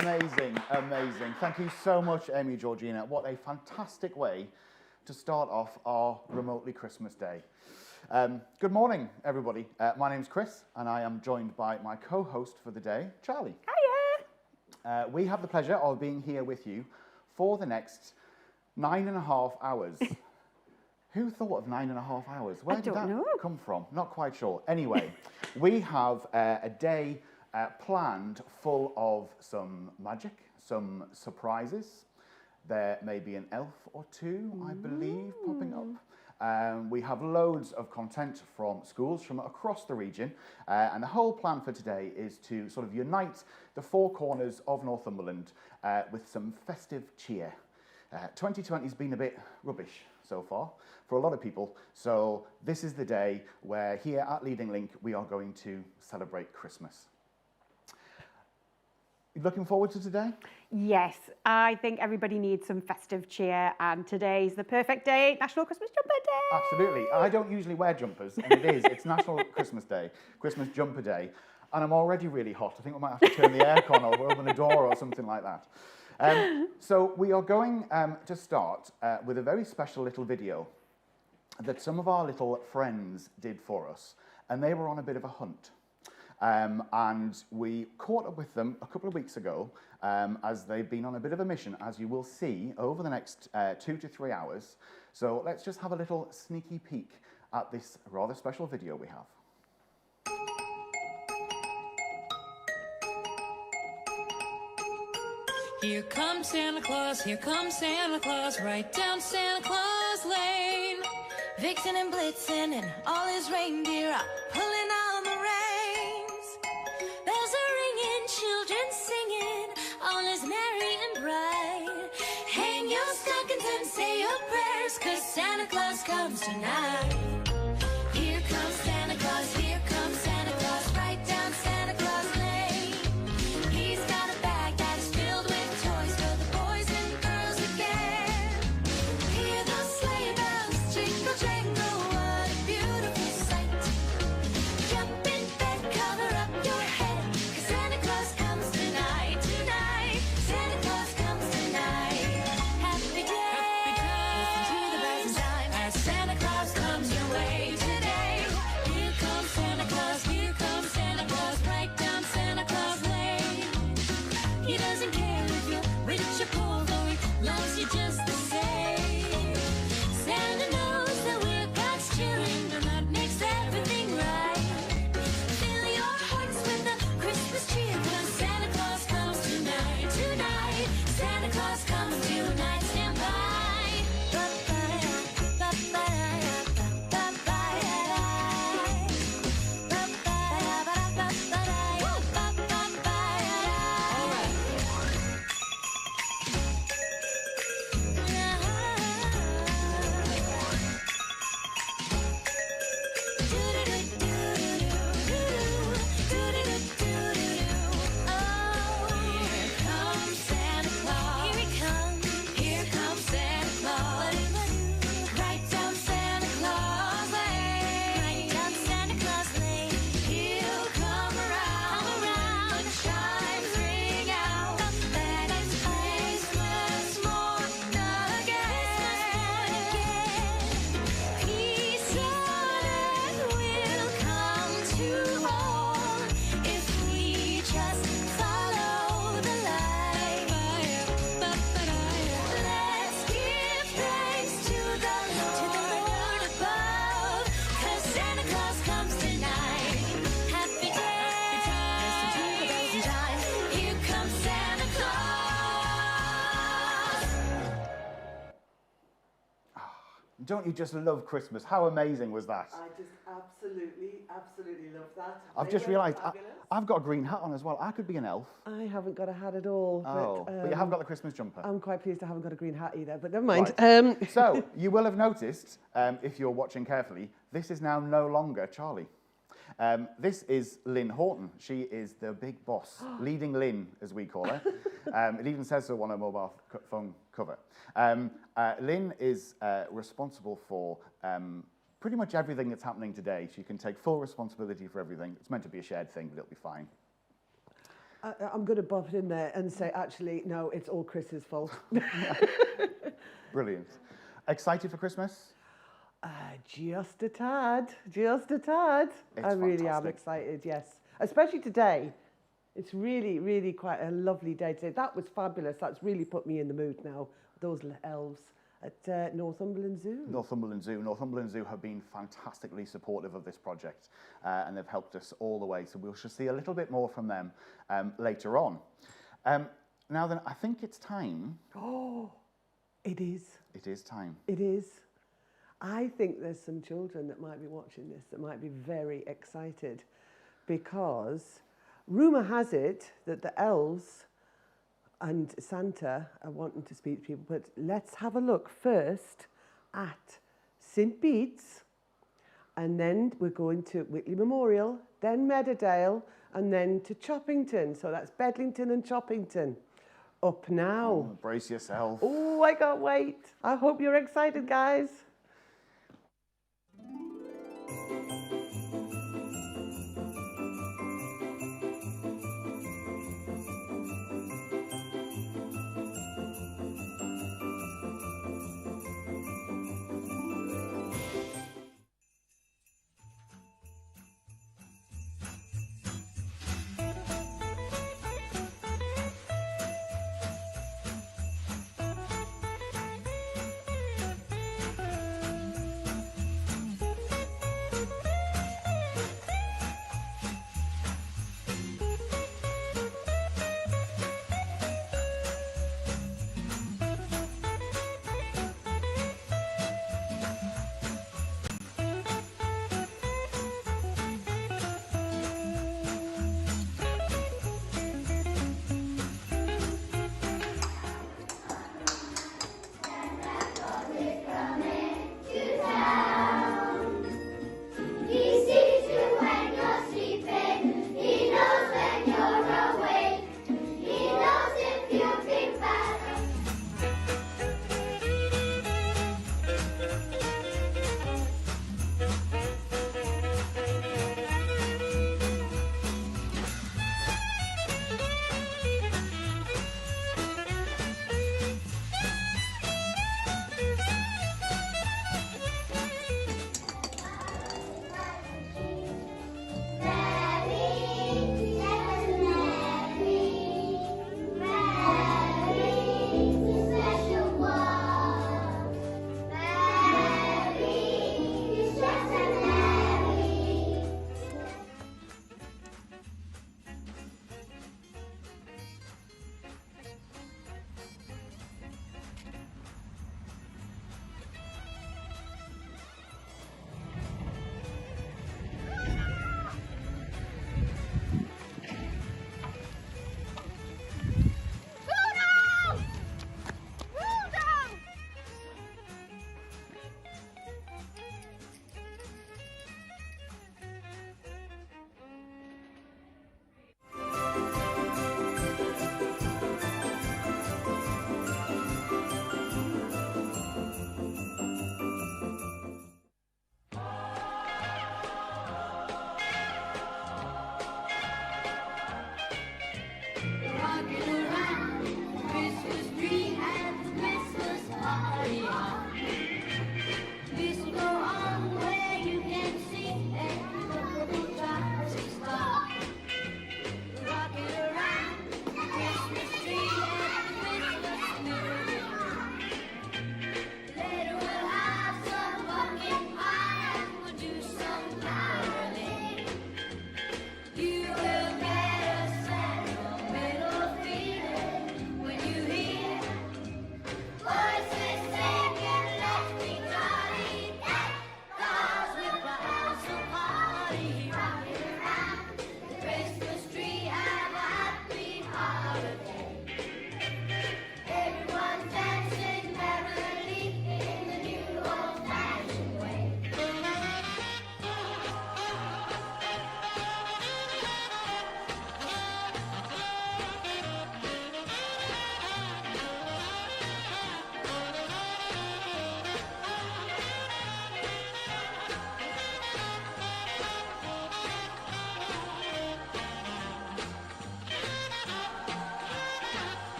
Amazing, amazing. Thank you so much, Amy, Georgina. What a fantastic way to start off our remotely Christmas day. Good morning, everybody. My name's Chris, and I am joined by my co-host for the day, Charlie. Hiya! We have the pleasure of being here with you for the next 9.5 hours. Who thought of 9.5 hours? Where did that come from? Not quite sure. Anyway, we have a day planned full of some magic, some surprises. There may be an elf or two, I believe, popping up. We have loads of content from schools from across the region, and the whole plan for today is to sort of unite the four corners of Northumberland with some festive cheer. 2020 has been a bit rubbish so far for a lot of people, so this is the day where here at Leading Link we are going to celebrate Christmas. You looking forward to today? Yes, I think everybody needs some festive cheer, and today's the perfect day, National Christmas Jumper Day. Absolutely. I don't usually wear jumpers, and it's National Christmas Day, Christmas Jumper Day, and I'm already really hot. I think we might have to turn the aircon or open a door or something like that. So we are going to start with a very special little video that some of our little friends did for us, and they were on a bit of a hunt. And we caught up with them a couple of weeks ago as they've been on a bit of a mission, as you will see over the next 2 to 3 hours. So let's just have a little sneaky peek at this rather special video we have. Here comes Santa Claus, right down Santa Claus Lane. Vixen and Blitzen and all his reindeer are pulling on the reins. Bells are ringing, children singing, all is merry and bright. Hang your stockings and say your prayers, 'cause Santa Claus comes tonight. Here comes Santa Claus, right down Santa Claus Lane. He's got a bag that is filled with toys for the boys and girls again. Hear those sleigh bells jingle jangle, what a beautiful sight. Jump in bed, cover up your head, 'cause Santa Claus comes tonight, tonight. Santa Claus comes tonight. Happy day, listen to the bells in time as Santa Claus comes your way today. Here comes Santa Claus, right down Santa Claus Lane. He doesn't care if you're rich or poor, though he loves you just the same. Santa knows that we're God's children, and that makes everything right. Fill your hearts with the Christmas cheer, 'cause Santa Claus comes tonight, tonight. Santa Claus comes tonight, stand by. Don't you just love Christmas? How amazing was that? I just absolutely love that. I've just realised I've got a green hat on as well. I could be an elf. I haven't got a hat at all. Oh, but you haven't got the Christmas jumper. I'm quite pleased I haven't got a green hat either, but never mind. Right. So, you will have noticed, if you're watching carefully, this is now no longer Charlie. This is Lynn Horton. She is the big boss, Leading Lynn, as we call her. It even says so on her mobile phone cover. Lynn is responsible for pretty much everything that's happening today. She can take full responsibility for everything. It's meant to be a shared thing, but it'll be fine. I'm going to butt in there and say, actually, no, it's all Chris's fault. Brilliant. Excited for Christmas? Just a tad, just a tad. It's I really am fantastic. excited, yes. Especially today. It's really, really quite a lovely day today. That was fabulous. That's really put me in the mood now. Those elves at Northumberland Zoo. Northumberland Zoo. Northumberland Zoo have been fantastically supportive of this project and they've helped us all the way. So we shall see a little bit more from them later on. Now then, I think it's time. Oh, it is. It is time. It is. I think there's some children that might be watching this that might be very excited because rumour has it that the elves and Santa are wanting to speak to people, but let's have a look first at St Bede's, and then we're going to Whitley Memorial, then Meadowdale, and then to Choppington. So that's Bedlington and Choppington. Up now. Oh, brace yourself. Oh, I can't wait. I hope you're excited, guys.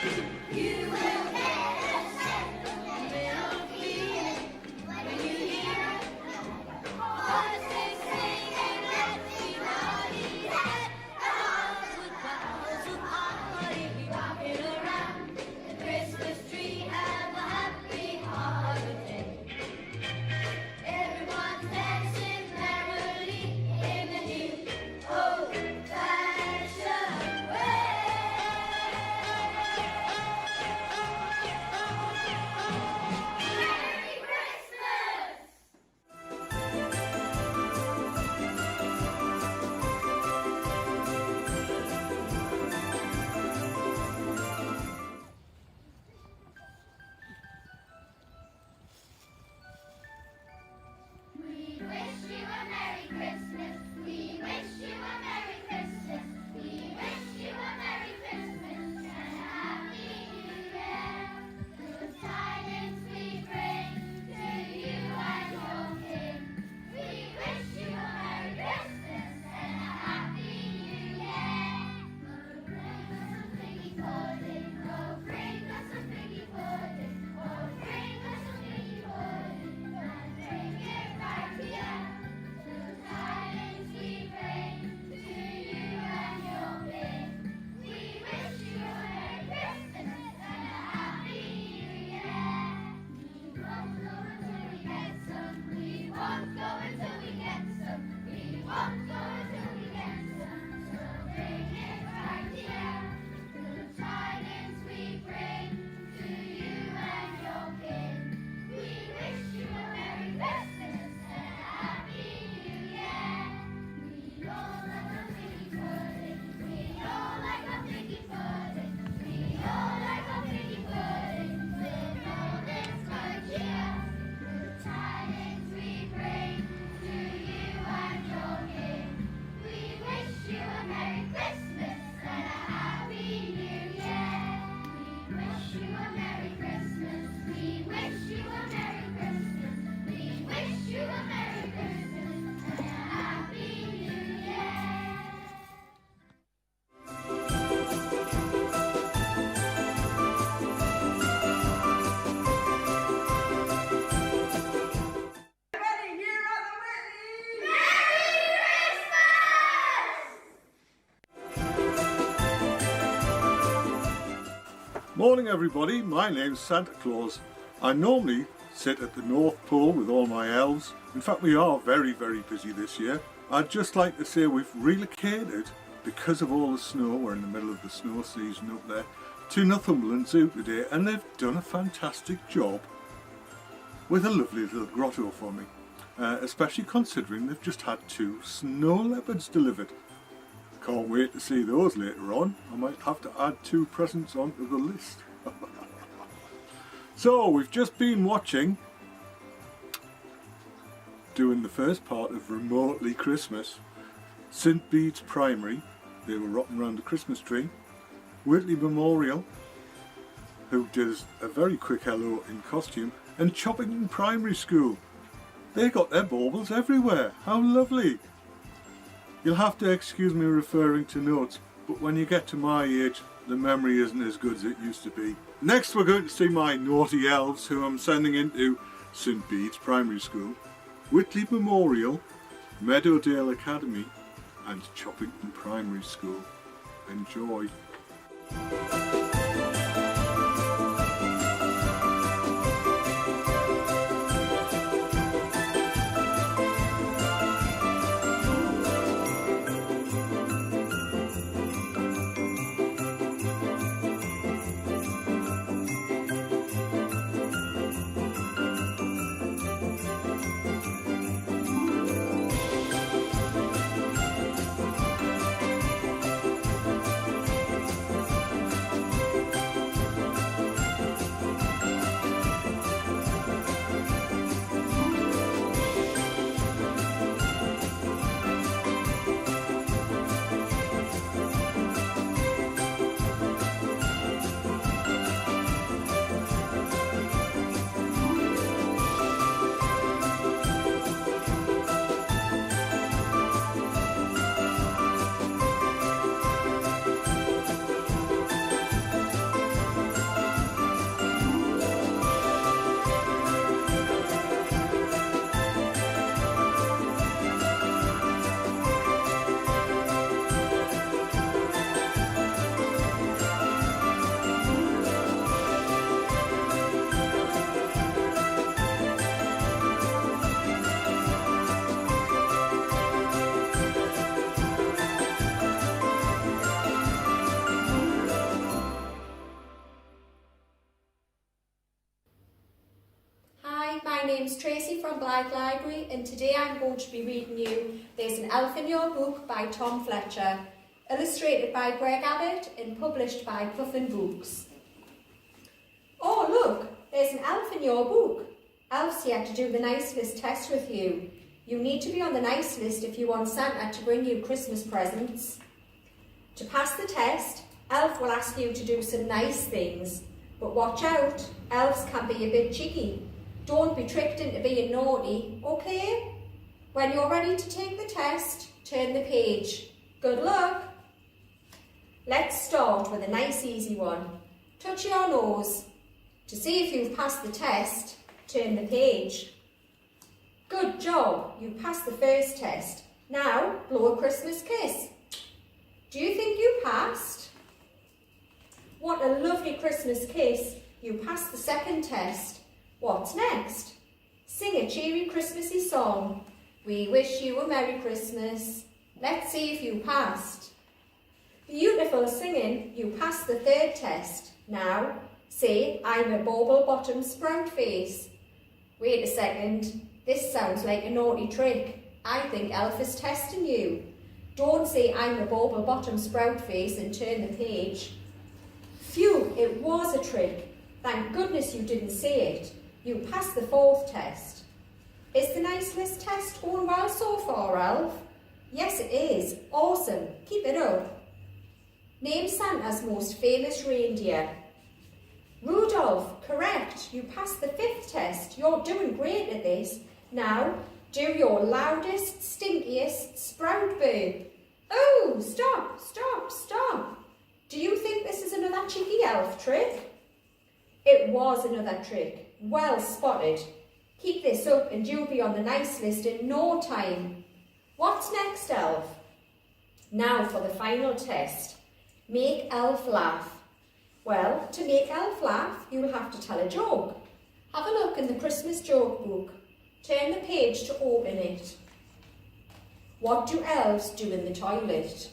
You will get a sense of a little feeling when you hear voices singing everybody had with boughs of holly rocking around the Christmas tree. Have a happy holiday. Everyone's dancing merrily in the new old-fashioned way. Merry Christmas! We wish you a Merry Christmas. We wish you a Merry Christmas. We wish you a Merry Christmas and a Happy New Year. Good tidings we bring to you and your King. We wish you a Merry Christmas and a Happy New Year. Oh, bring us some figgy pudding. Oh, bring us some figgy pudding. Oh, bring us some figgy pudding and bring it right here. Good tidings we bring to you and your King. We wish you a Merry Christmas and a Happy New Year. We won't go until we get some. We won't go until we get some. We won't go until we get some. So bring it right here. Good tidings we bring to you and your King. We wish you a Merry Christmas and a Happy New Year. We all like a figgy pudding. We all like a figgy pudding. We all like a figgy pudding with all this good cheer. Good tidings we bring to you and your King. We wish you a Merry Christmas and a Happy New Year. We wish you a Merry Christmas. We wish you a Merry Christmas. We wish you a Merry Christmas and a Happy New Year. Morning everybody, my name's Santa Claus. I normally sit at the North Pole with all my elves. In fact, we are very busy this year. I'd just like to say we've relocated, because of all the snow, we're in the middle of the snow season up there, to Northumberland Zoo today, and they've done a fantastic job with a lovely little grotto for me. Especially considering they've just had 2 snow leopards delivered. Can't wait to see those later on. I might have to add 2 presents onto the list. So we've just been watching, doing the first part of Remotely Christmas, St Bede's Primary. They were rocking around the Christmas tree. Whitley Memorial, who does a very quick hello in costume, and Choppington Primary School. They got their baubles everywhere. How lovely! You'll have to excuse me referring to notes, but when you get to my age, the memory isn't as good as it used to be. Next we're going to see my naughty elves, who I'm sending into St Bede's Primary School, Whitley Memorial, Meadowdale Academy and Choppington Primary School. Enjoy. my name's Tracy from Blythe Library, and today I'm going to be reading you There's an Elf in Your Book by Tom Fletcher, illustrated by Greg Abbott and published by Puffin Books. Oh look, there's an elf in your book. Elf's here to do the nice list test with you. You need to be on the nice list if you want Santa to bring you Christmas presents. To pass the test, Elf will ask you to do some nice things. But watch out, elves can be a bit cheeky. Don't be tricked into being naughty, okay? When you're ready to take the test, turn the page. Good luck! Let's start with a nice easy one. Touch your nose. To see if you've passed the test, turn the page. Good job, you passed the first test. Now, blow a Christmas kiss. Do you think you passed? What a lovely Christmas kiss. You passed the second test. What's next? Sing a cheery Christmassy song. We wish you a Merry Christmas. Let's see if you passed. Beautiful singing. You passed the third test. Now, say, I'm a bauble bottom sprout face. Wait a second. This sounds like a naughty trick. I think Elf is testing you. Don't say I'm a bauble bottom sprout face and turn the page. Phew, it was a trick. Thank goodness you didn't say it. You passed the fourth test. Is the nice list test going well so far, Elf? Yes, it is. Awesome. Keep it up. Name Santa's most famous reindeer. Rudolph, correct. You passed the fifth test. You're doing great at this. Now, do your loudest, stinkiest sprout burp. Oh, stop, stop, stop. Do you think this is another cheeky elf trick? It was another trick. Well spotted. Keep this up and you'll be on the nice list in no time. What's next, Elf? Now for the final test. Make Elf laugh. Well, to make Elf laugh, you'll have to tell a joke. Have a look in the Christmas joke book. Turn the page to open it. What do elves do in the toilet?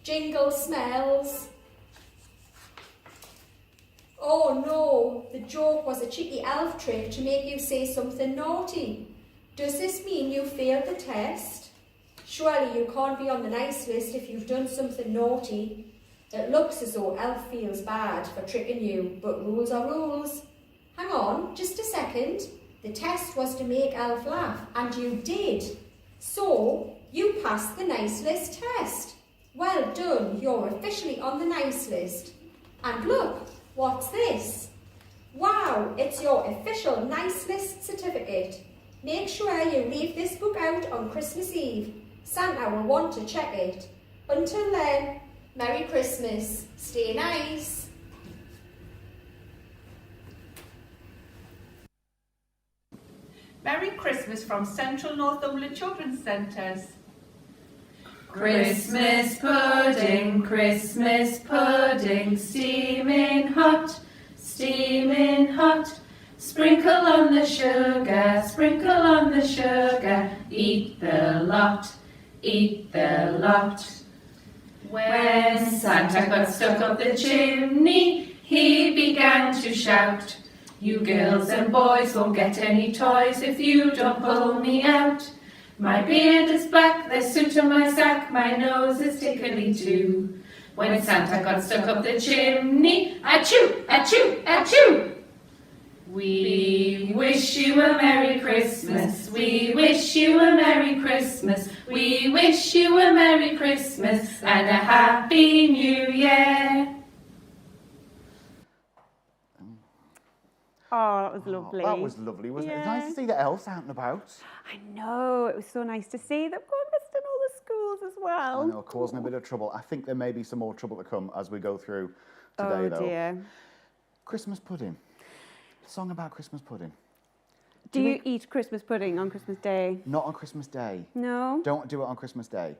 Jingle smells. Oh no, the joke was a cheeky elf trick to make you say something naughty. Does this mean you failed the test? Surely you can't be on the nice list if you've done something naughty. It looks as though Elf feels bad for tricking you, but rules are rules. Hang on, just a second. The test was to make Elf laugh, and you did. So, you passed the nice list test. Well done, you're officially on the nice list. And look, what's this? Wow, it's your official nice list certificate. Make sure you leave this book out on Christmas Eve. Santa will want to check it. Until then, Merry Christmas. Stay nice. Merry Christmas from Central Northumberland Children's Centres. Christmas pudding, steaming hot, steaming hot. Sprinkle on the sugar, sprinkle on the sugar. Eat the lot, eat the lot. When Santa got stuck up the chimney, he began to shout, you girls and boys won't get any toys if you don't pull me out. My beard is black, there's soot on my sack, my nose is tickly too. When Santa got stuck up the chimney, achoo, achoo, achoo. We wish you a Merry Christmas, we wish you a Merry Christmas, we wish you a Merry Christmas and a Happy New Year. Oh, that was lovely. That was lovely, wasn't it? It was nice to see the elves out and about. I know, it was so nice to see them going visiting all the schools as well. I know, causing a bit of trouble. I think there may be some more trouble to come as we go through today, though. Oh dear. Christmas pudding. Song about Christmas pudding. Do you eat Christmas pudding on Christmas Day? Not on Christmas Day. No? Don't do it on Christmas Day.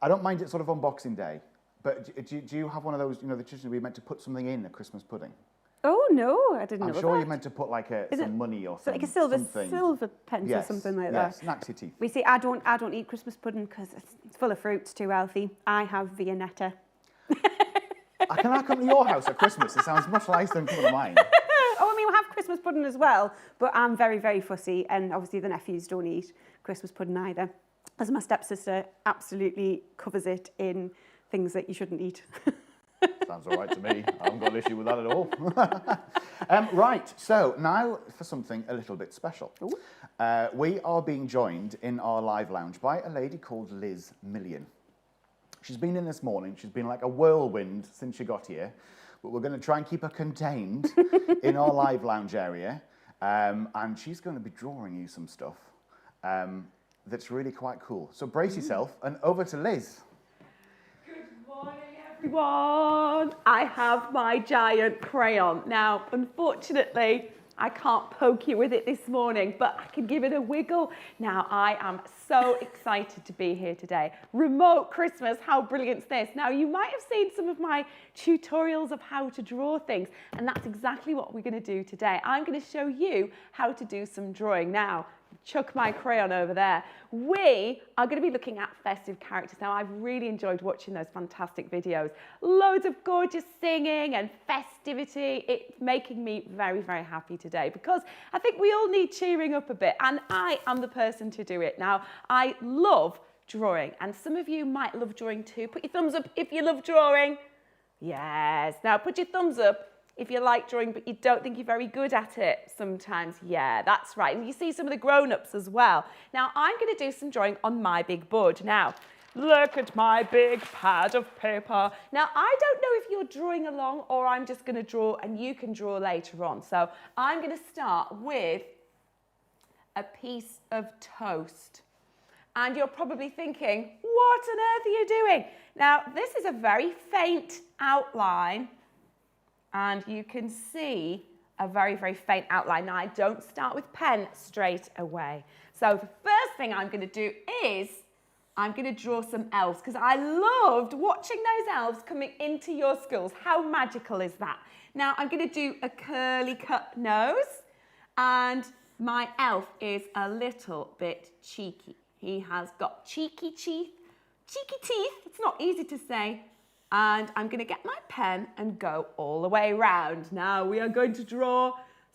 I don't mind it sort of on Boxing Day, but do you have one of those, you know, the tradition where you're meant to put something in a Christmas pudding? Oh no, I didn't know I'm that. sure you're meant to put like some money or something. Like a silver pence or something like that. Yes, snacks your teeth. We see, I don't eat Christmas pudding because it's full of fruit, it's too healthy. I have Viennetta. Can I come to your house at Christmas? It sounds much nicer than coming to mine. Oh, I family will have Christmas pudding as well, but I'm very, very fussy, and obviously the nephews don't eat Christmas pudding either, as my stepsister absolutely covers it in things that you shouldn't eat. Sounds all right to me. I haven't got an issue with that at all. Right, so now for something a little bit special. We are being joined in our live lounge by a lady called Liz Million. She's been in this morning. She's been like a whirlwind since she got here, but we're going to try and keep her contained in our live lounge area, and she's going to be drawing you some stuff that's really quite cool. So brace yourself, and over to Liz. Everyone, I have my giant crayon. Now, unfortunately, I can't poke you with it this morning, but I can give it a wiggle. Now, I am so excited to be here today. Remote Christmas, how brilliant is this? Now, you might have seen some of my tutorials of how to draw things, and that's exactly what we're going to do today. I'm going to show you how to do some drawing. Now, chuck my crayon over there. We are going to be looking at festive characters. Now, I've really enjoyed watching those fantastic videos. Loads of gorgeous singing and festivity. It's making me very, very happy today because I think we all need cheering up a bit, and I am the person to do it. Now, I love drawing, and some of you might love drawing too. Put your thumbs up if you love drawing. Yes. Now, put your thumbs up if you like drawing, but you don't think you're very good at it sometimes. Yeah, that's right. And you see some of the grown-ups as well. Now, I'm going to do some drawing on my big board. Now, look at my big pad of paper. Now, I don't know if you're drawing along or I'm just going to draw and you can draw later on. So I'm going to start with a piece of toast. And you're probably thinking, what on earth are you doing? Now, this is a very faint outline. And you can see a very, very faint outline. Now, I don't start with pen straight away. So the first thing I'm going to do is I'm going to draw some elves because I loved watching those elves coming into your schools. How magical is that? Now, I'm going to do a curly cut nose, and my elf is a little bit cheeky. He has got cheeky teeth. It's not easy to say. And I'm going to get my pen and go all the way around. Now we are going to draw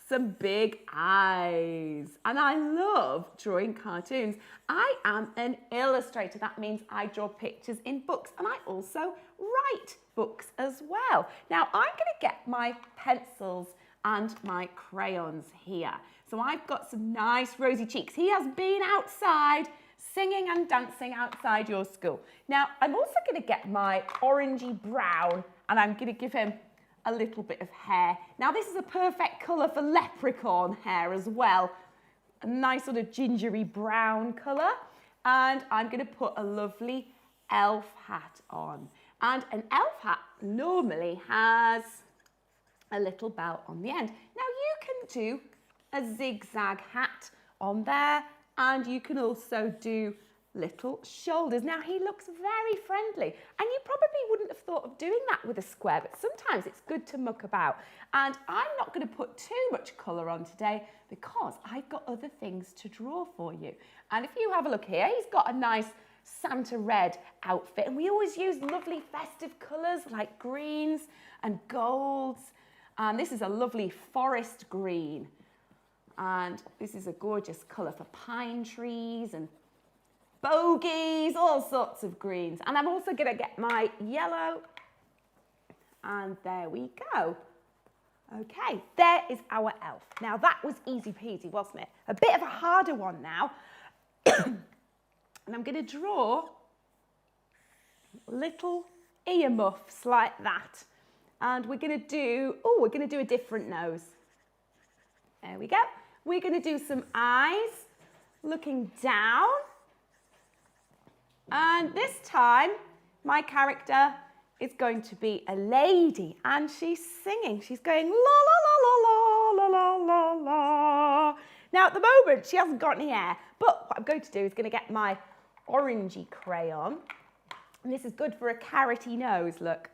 some big eyes. And I love drawing cartoons. I am an illustrator. That means I draw pictures in books, and I also write books as well. Now I'm going to get my pencils and my crayons here. So I've got some nice rosy cheeks. He has been outside singing and dancing outside your school. Now, I'm also going to get my orangey brown, and I'm going to give him a little bit of hair. Now, this is a perfect colour for leprechaun hair as well. A nice sort of gingery brown colour. And I'm going to put a lovely elf hat on. And an elf hat normally has a little bell on the end. Now, you can do a zigzag hat on there, and you can also do little shoulders. Now, he looks very friendly, and you probably wouldn't have thought of doing that with a square, but sometimes it's good to muck about. And I'm not going to put too much colour on today because I've got other things to draw for you. And if you have a look here, he's got a nice Santa red outfit, and we always use lovely festive colours like greens and golds. And this is a lovely forest green. And this is a gorgeous colour for pine trees and bogies, all sorts of greens. And I'm also going to get my yellow. And there we go. Okay, there is our elf. Now, that was easy peasy, wasn't it? A bit of a harder one now. And I'm going to draw little earmuffs like that. And we're going to do, we're going to do a different nose. There we go. We're going to do some eyes looking down. And this time, my character is going to be a lady, and she's singing. She's going la la la la la la la la. Now, at the moment, she hasn't got any hair, but what I'm going to do is going to get my orangey crayon. And this is good for a carroty nose, look.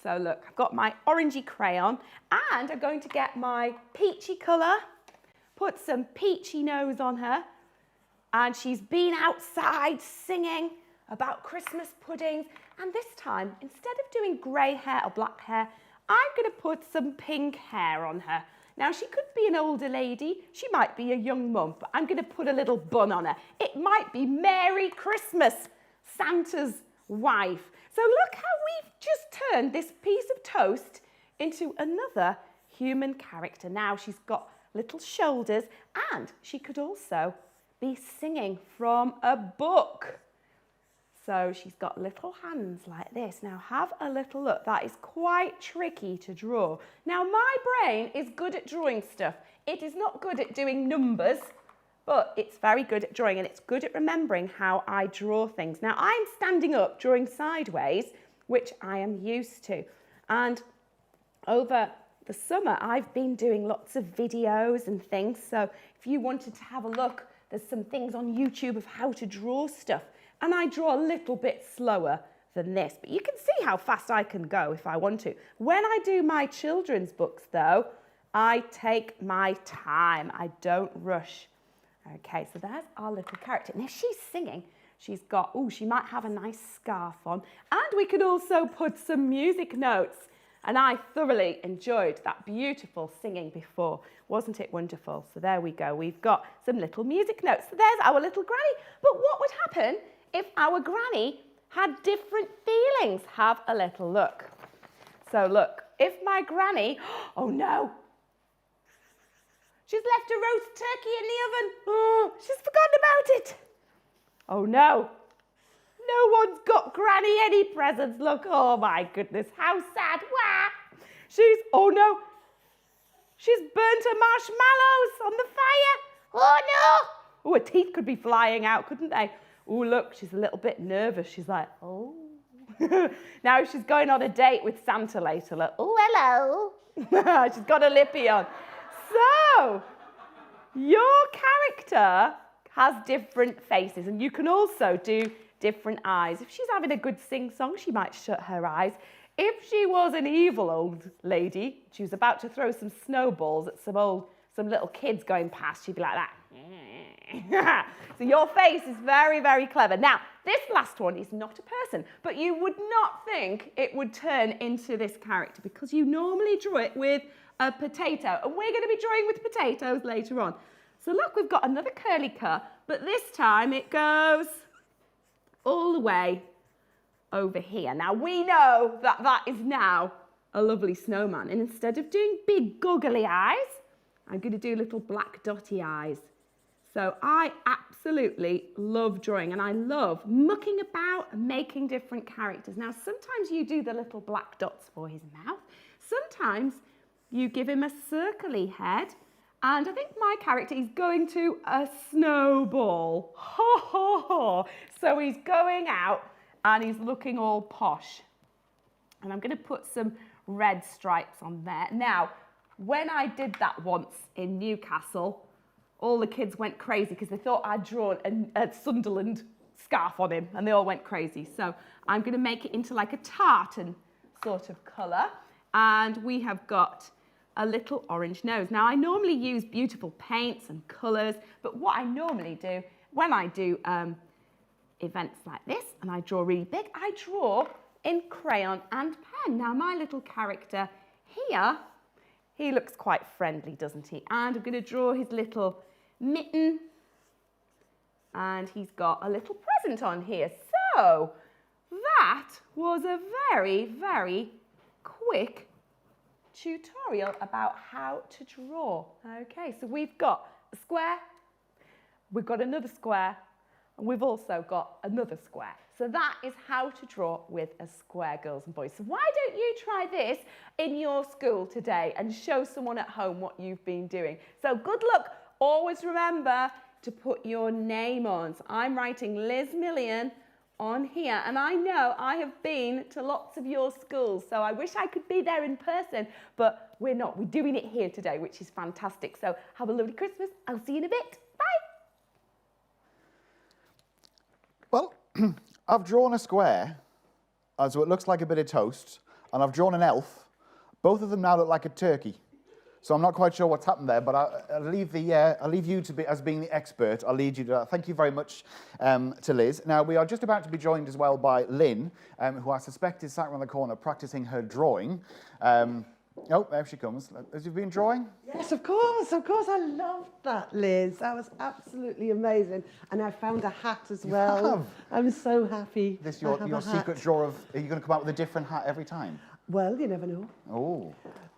So look, I've got my orangey crayon, and I'm going to get my peachy colour, put some peachy nose on her, and she's been outside singing about Christmas puddings. And this time, instead of doing grey hair or black hair, I'm going to put some pink hair on her. Now, she could be an older lady. She might be a young mum, but I'm going to put a little bun on her. It might be Merry Christmas, Santa's wife. So look how we've just turned this piece of toast into another human character. Now, she's got little shoulders, and she could also be singing from a book. So she's got little hands like this. Now have a little look. That is quite tricky to draw. Now my brain is good at drawing stuff. It is not good at doing numbers, but it's very good at drawing, and it's good at remembering how I draw things. Now I'm standing up drawing sideways, which I am used to. And over the summer, I've been doing lots of videos and things. So if you wanted to have a look, there's some things on YouTube of how to draw stuff. And I draw a little bit slower than this, but you can see how fast I can go if I want to. When I do my children's books though, I take my time. I don't rush. Okay, so there's our little character. Now she's singing. She's got, oh, she might have a nice scarf on. And we could also put some music notes. And I thoroughly enjoyed that beautiful singing before. Wasn't it wonderful? So there we go. We've got some little music notes. So there's our little granny. But what would happen if our granny had different feelings? Have a little look. So look, if my granny, oh no, she's left a roast turkey in the oven. Oh, she's forgotten about it. Oh no, no one's got granny any presents. Look, oh my goodness, how sad. Wah. Oh no, she's burnt her marshmallows on the fire. Oh no. Oh, her teeth could be flying out, couldn't they? Oh, look, she's a little bit nervous. She's like, oh. Now she's going on a date with Santa later. Look, oh, hello. She's got a lippy on. So, your character has different faces, and you can also do different eyes. If she's having a good sing-song, she might shut her eyes. If she was an evil old lady, she was about to throw some snowballs at some little kids going past, she'd be like that. So your face is very, very clever. Now, this last one is not a person, but you would not think it would turn into this character because you normally draw it with a potato, and we're going to be drawing with potatoes later on. So look, we've got another curly cut, but this time it goes all the way over here. Now we know that that is now a lovely snowman, and instead of doing big goggly eyes, I'm going to do little black dotty eyes. So I absolutely love drawing, and I love mucking about and making different characters. Now sometimes you do the little black dots for his mouth, sometimes you give him a circly head, and I think my character is going to a snowball. Ha ha ha! So he's going out and he's looking all posh. And I'm going to put some red stripes on there. Now, when I did that once in Newcastle, all the kids went crazy because they thought I'd drawn a Sunderland scarf on him, and they all went crazy. So I'm going to make it into like a tartan sort of colour. And we have got a little orange nose. Now, I normally use beautiful paints and colours, but what I normally do when I do events like this and I draw really big, I draw in crayon and pen. Now, my little character here, he looks quite friendly, doesn't he? And I'm going to draw his little mitten, and he's got a little present on here. So that was a very, very quick tutorial about how to draw. Okay, so we've got a square, we've got another square, and we've also got another square. So that is how to draw with a square, girls and boys. So why don't you try this in your school today and show someone at home what you've been doing? So good luck. Always remember to put your name on. So I'm writing Liz Million on here, and I know I have been to lots of your schools, so I wish I could be there in person, but we're not. We're doing it here today, which is fantastic. So have a lovely Christmas. I'll see you in a bit. Bye. Well, I've drawn a square, so it looks like a bit of toast, and I've drawn an elf. Both of them now look like a turkey. So I'm not quite sure what's happened there, but I'll leave you to be, as being the expert. I'll lead you to that. Thank you very much to Liz. Now, we are just about to be joined as well by Lynn, who I suspect is sat around the corner practicing her drawing. Oh, there she comes. Has you been drawing? Yes, of course. I loved that, Liz. That was absolutely amazing. And I found a hat as well. have? I'm so happy. This I have your a secret hat. drawer of... Are you going to come out with a different hat every time? Well, you never know. Oh,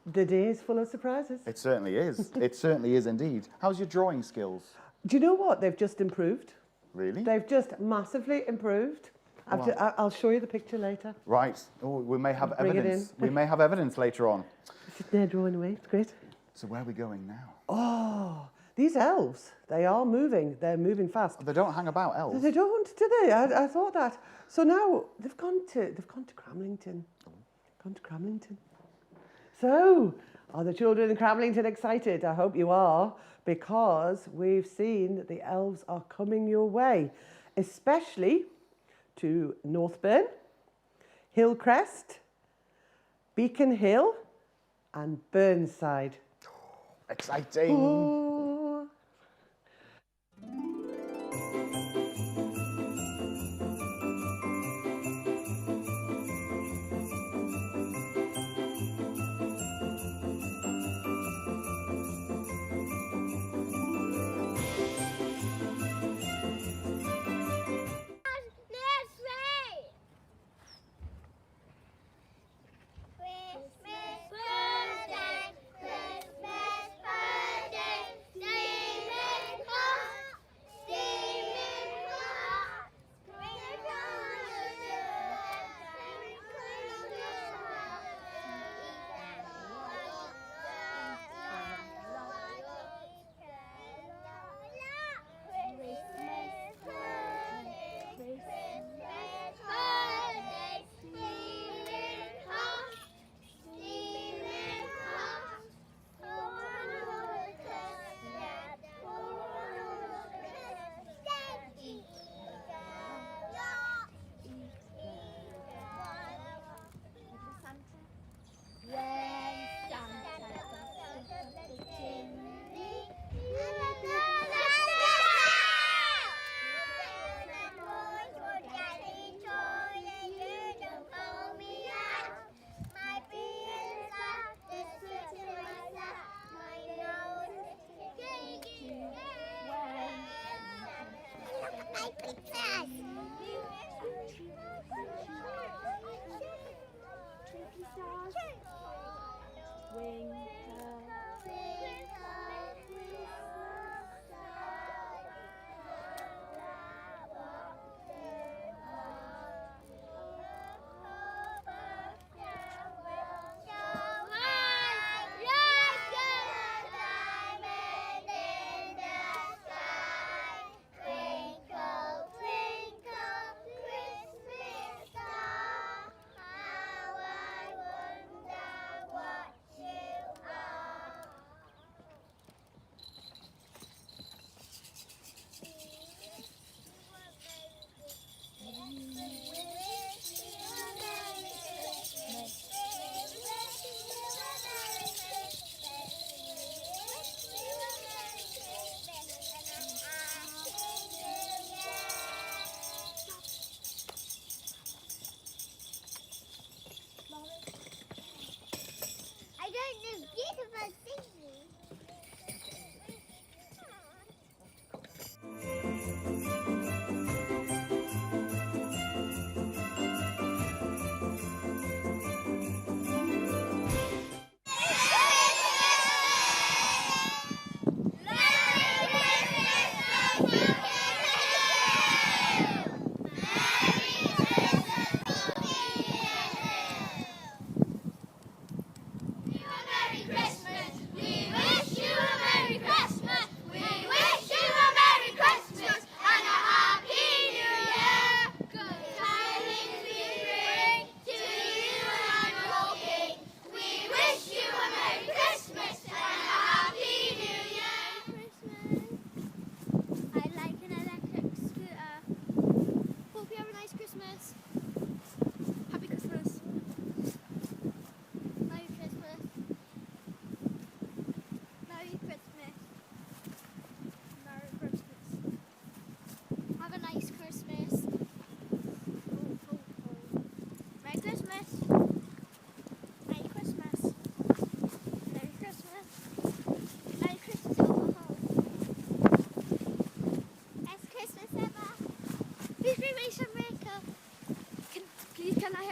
The day is full of surprises. it certainly is. It certainly is indeed. How's your drawing skills? Do you know what? They've just improved. Really? They've just massively improved. Wow. I'll show you the picture later. Right. Oh, we may have Bring it evidence. in. We may have evidence later on. Sitting there drawing away. It's great. So where are we going now? Oh, these elves, they are moving. They're moving fast. They don't hang about, elves. They don't, do they? I thought that. So now they've gone to Cramlington. Gone to Cramlington. So, are the children in Cramlington excited? I hope you are, because we've seen that the elves are coming your way, especially to Northburn, Hillcrest, Beacon Hill, and Burnside. Exciting. Oh. Christmas birthday,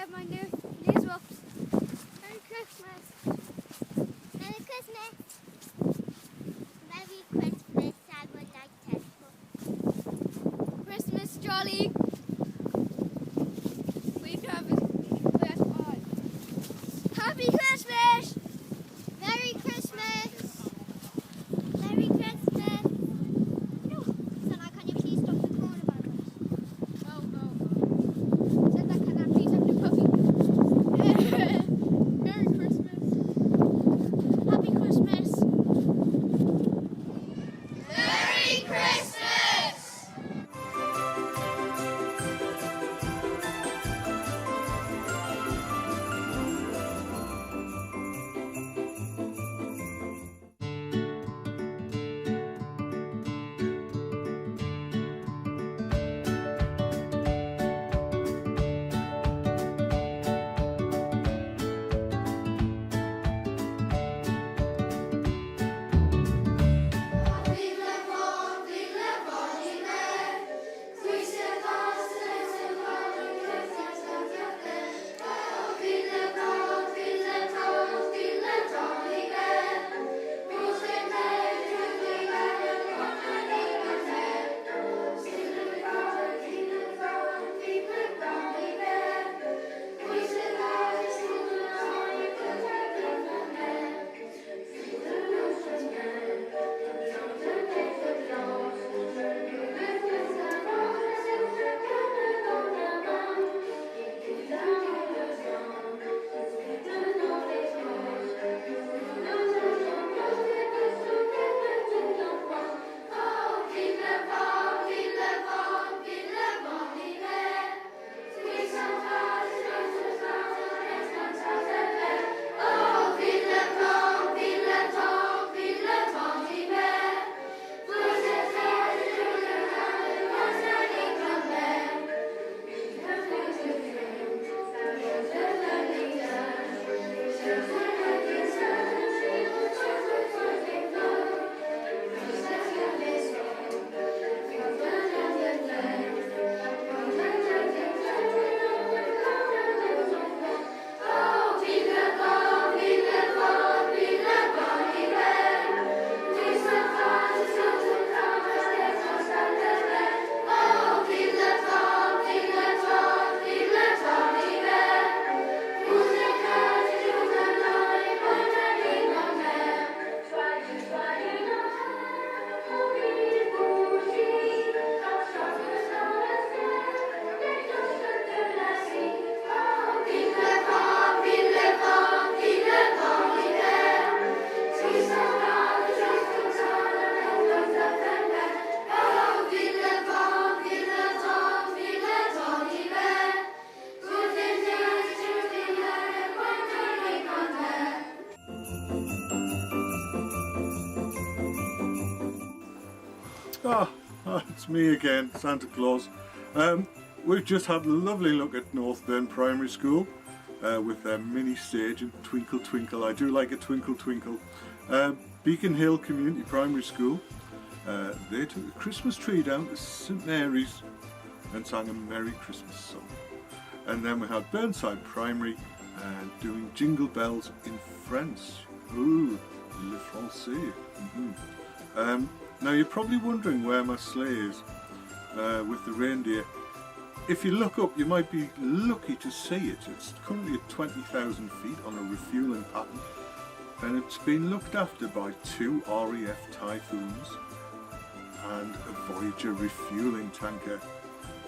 get my news ups. Merry Christmas. Merry Christmas. Merry Christmas. I would like to. Christmas jolly. We have Happy Christmas. Merry Christmas. Merry Christmas. No. Sana, can you please stop the coronavirus? No. Said that, can I please have the puppy? Merry Christmas. Happy Christmas. Merry Christmas. It's me again, Santa Claus. We've just had a lovely look at Northburn Primary School with their mini stage and Twinkle Twinkle. I do like a Twinkle Twinkle. Beacon Hill Community Primary School. They took a Christmas tree down to St Mary's and sang a Merry Christmas song. And then we had Burnside Primary doing Jingle Bells in French. Ooh, le français. Now you're probably wondering where my sleigh is with the reindeer. If you look up, you might be lucky to see it. It's currently at 20,000 feet on a refueling pattern, and it's been looked after by 2 RAF Typhoons and a Voyager refueling tanker.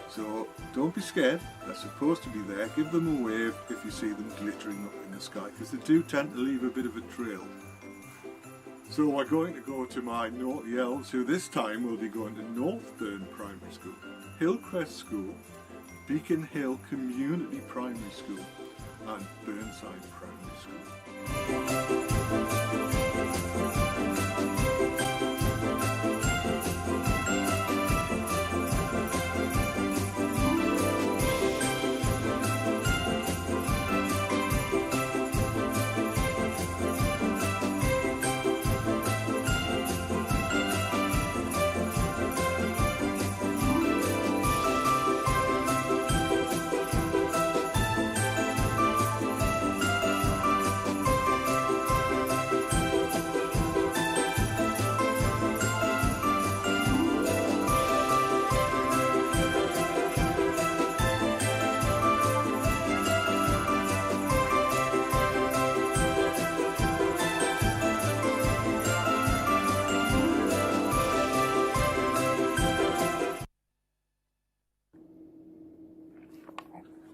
So don't be scared, they're supposed to be there. Give them a wave if you see them glittering up in the sky, because they do tend to leave a bit of a trail. So we're going to go to my naughty elves, who this time will be going to Northburn Primary School, Hillcrest School, Beacon Hill Community Primary School and Burnside Primary School.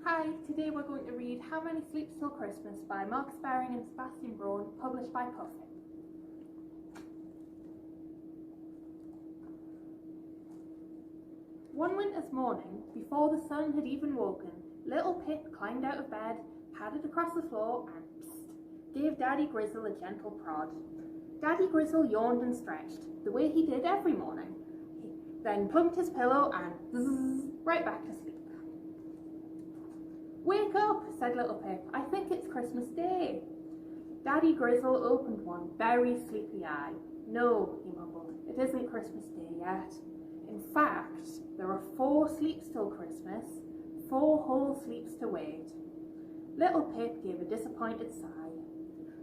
Hi, today we're going to read How Many Sleeps Till Christmas by Mark Sparring and Sebastian Braun, published by Puffin. One winter's morning, before the sun had even woken, little Pip climbed out of bed, padded across the floor and gave Daddy Grizzle a gentle prod. Daddy Grizzle yawned and stretched, the way he did every morning. He then plumped his pillow and zzz, right back to sleep. "Wake up," said little Pip. "I think it's Christmas Day." Daddy Grizzle opened one very sleepy eye. "No," he mumbled, "it isn't Christmas Day yet. In fact, there are 4 sleeps till Christmas, 4 whole sleeps to wait." Little Pip gave a disappointed sigh.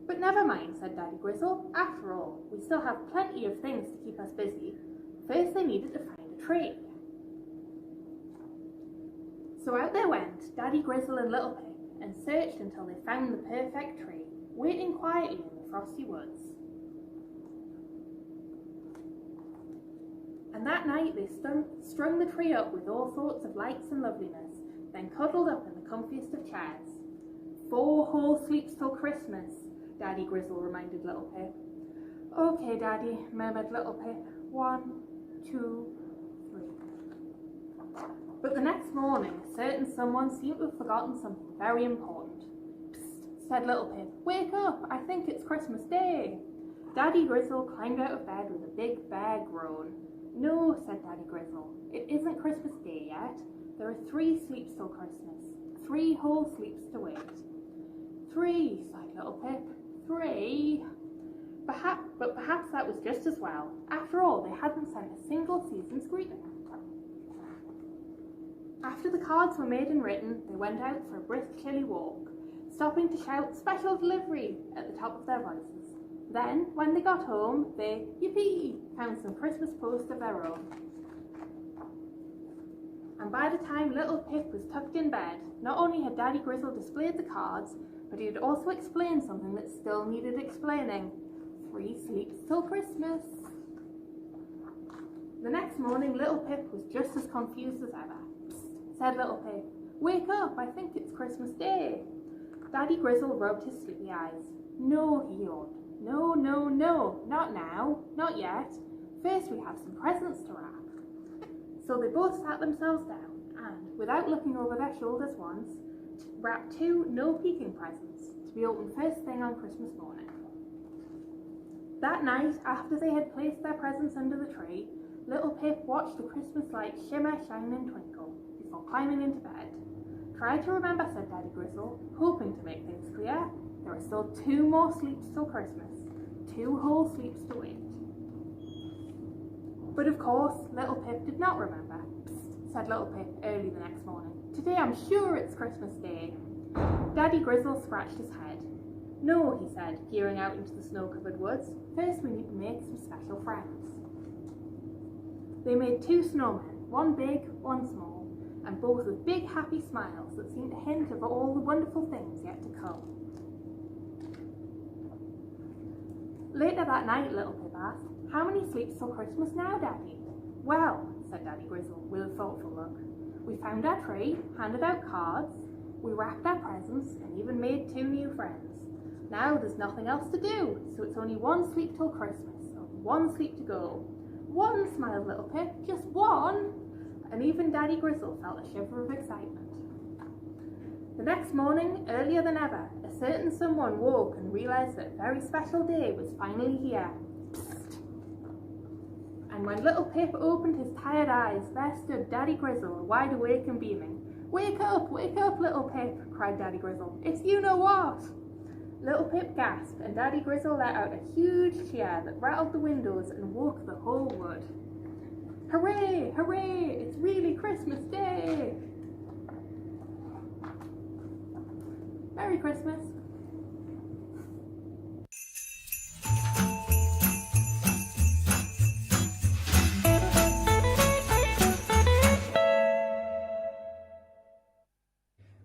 "But never mind," said Daddy Grizzle. "After all, we still have plenty of things to keep us busy. First they needed to find a tree." So out they went, Daddy Grizzle and Little Pip, and searched until they found the perfect tree, waiting quietly in the frosty woods. And that night they strung the tree up with all sorts of lights and loveliness, then cuddled up in the comfiest of chairs. 4 whole sleeps till Christmas, Daddy Grizzle reminded Little Pip. "Okay, Daddy," murmured Little Pip. 1, 2, 3. But the next morning, a certain someone seemed to have forgotten something very important. "Psst," said Little Pip. "Wake up, I think it's Christmas Day." Daddy Grizzle climbed out of bed with a big bear groan. "No," said Daddy Grizzle, "it isn't Christmas Day yet. There are 3 sleeps till Christmas, 3 whole sleeps to wait." "3, sighed Little Pip, 3. But perhaps that was just as well. After all, they hadn't sent a single season's greeting. After the cards were made and written, they went out for a brisk, chilly walk, stopping to shout "Special delivery" at the top of their voices. Then, when they got home, they, yippee, found some Christmas post of their own. And by the time Little Pip was tucked in bed, not only had Daddy Grizzle displayed the cards, but he had also explained something that still needed explaining. 3 sleeps till Christmas. The next morning, Little Pip was just as confused as ever. "Psst," said Little Pip. "Wake up, I think it's Christmas Day." Daddy Grizzle rubbed his sleepy eyes. "No," he yawned. No, not now, not yet. First we have some presents to wrap." So they both sat themselves down and, without looking over their shoulders once, wrapped 2 no-peeking presents to be opened first thing on Christmas morning. That night, after they had placed their presents under the tree, Little Pip watched the Christmas lights shimmer, shine and twinkle before climbing into bed. "Try to remember," said Daddy Grizzle, hoping to make things clear. "There are still 2 more sleeps till Christmas, 2 whole sleeps to wait." But of course, Little Pip did not remember. "Psst," said Little Pip early the next morning. "Today I'm sure it's Christmas Day." Daddy Grizzle scratched his head. "No," he said, peering out into the snow-covered woods. "First we need to make some special friends." They made 2 snowmen, one big, one small, and both with big happy smiles that seemed to hint of all the wonderful things yet to come. Later that night, Little Pip asked, "How many sleeps till Christmas now, Daddy?" "Well," said Daddy Grizzle with a thoughtful look, "we found our tree, handed out cards, we wrapped our presents, and even made 2 new friends. Now there's nothing else to do, so it's only 1 sleep till Christmas, only 1 sleep to go." "1," smiled Little Pip, "just 1." And even Daddy Grizzle felt a shiver of excitement. The next morning, earlier than ever, a certain someone woke and realised that a very special day was finally here. Psst. And when Little Pip opened his tired eyes, there stood Daddy Grizzle, wide awake and beaming. wake up, Little Pip," cried Daddy Grizzle. "It's you-know-what." Little Pip gasped, and Daddy Grizzle let out a huge cheer that rattled the windows and woke the whole wood. "Hooray, hooray, it's really Christmas Day!" Merry Christmas.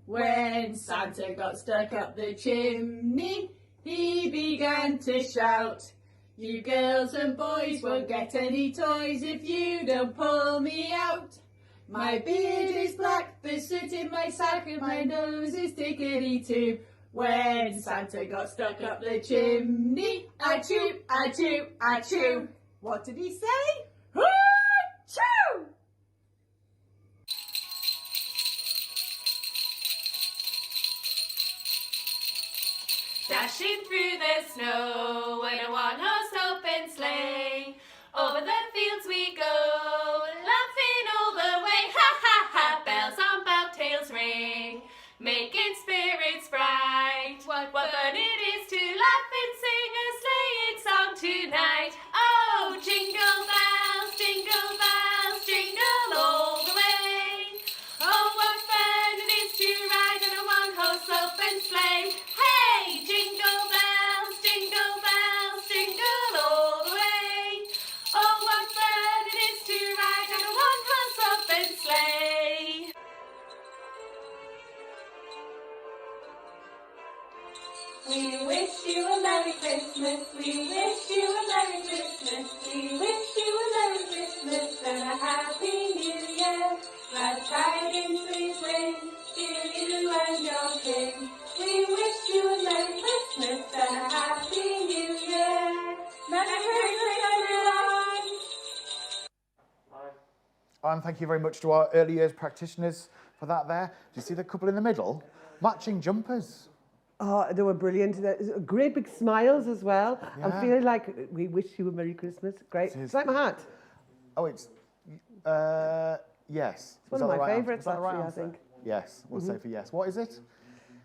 When Santa got stuck up the chimney, he began to shout, "You girls and boys won't get any toys if you don't pull me out. My beard is black, the soot in my sack, and my nose is tickety-too. When Santa got stuck up the chimney, achoo, achoo, achoo. What did he say? Achoo! Dashing through the snow in a one-horse open sleigh. Over the fields we go, laughing all the way. Ha ha ha! Bells on bobtails ring, making spirits bright. What fun it is to laugh and sing a sleighing song tonight. Oh, jingle bells, jingle all the way. Oh, what fun it is to ride in a one-horse open sleigh. Hey, jingle bells, jingle all the way. Oh, what fun it is to ride in a one-horse open sleigh. We wish you a Merry Christmas, we wish you a Merry Christmas, we wish you a Merry Christmas and a Happy New Year. Glad tidings we bring to you and your king. We wish you a Merry Christmas and a Happy New Year. Merry Christmas, everyone! And thank you very much to our early years practitioners for that there. Do you see the couple in the middle? Matching jumpers. Oh, they were brilliant. Great big smiles as well. Yeah. I'm feeling like we wish you a Merry Christmas. Great. It's like my hat. Oh, it's... yes. It's one of my favourites, actually, I think. Yes, we'll say for yes. What is it?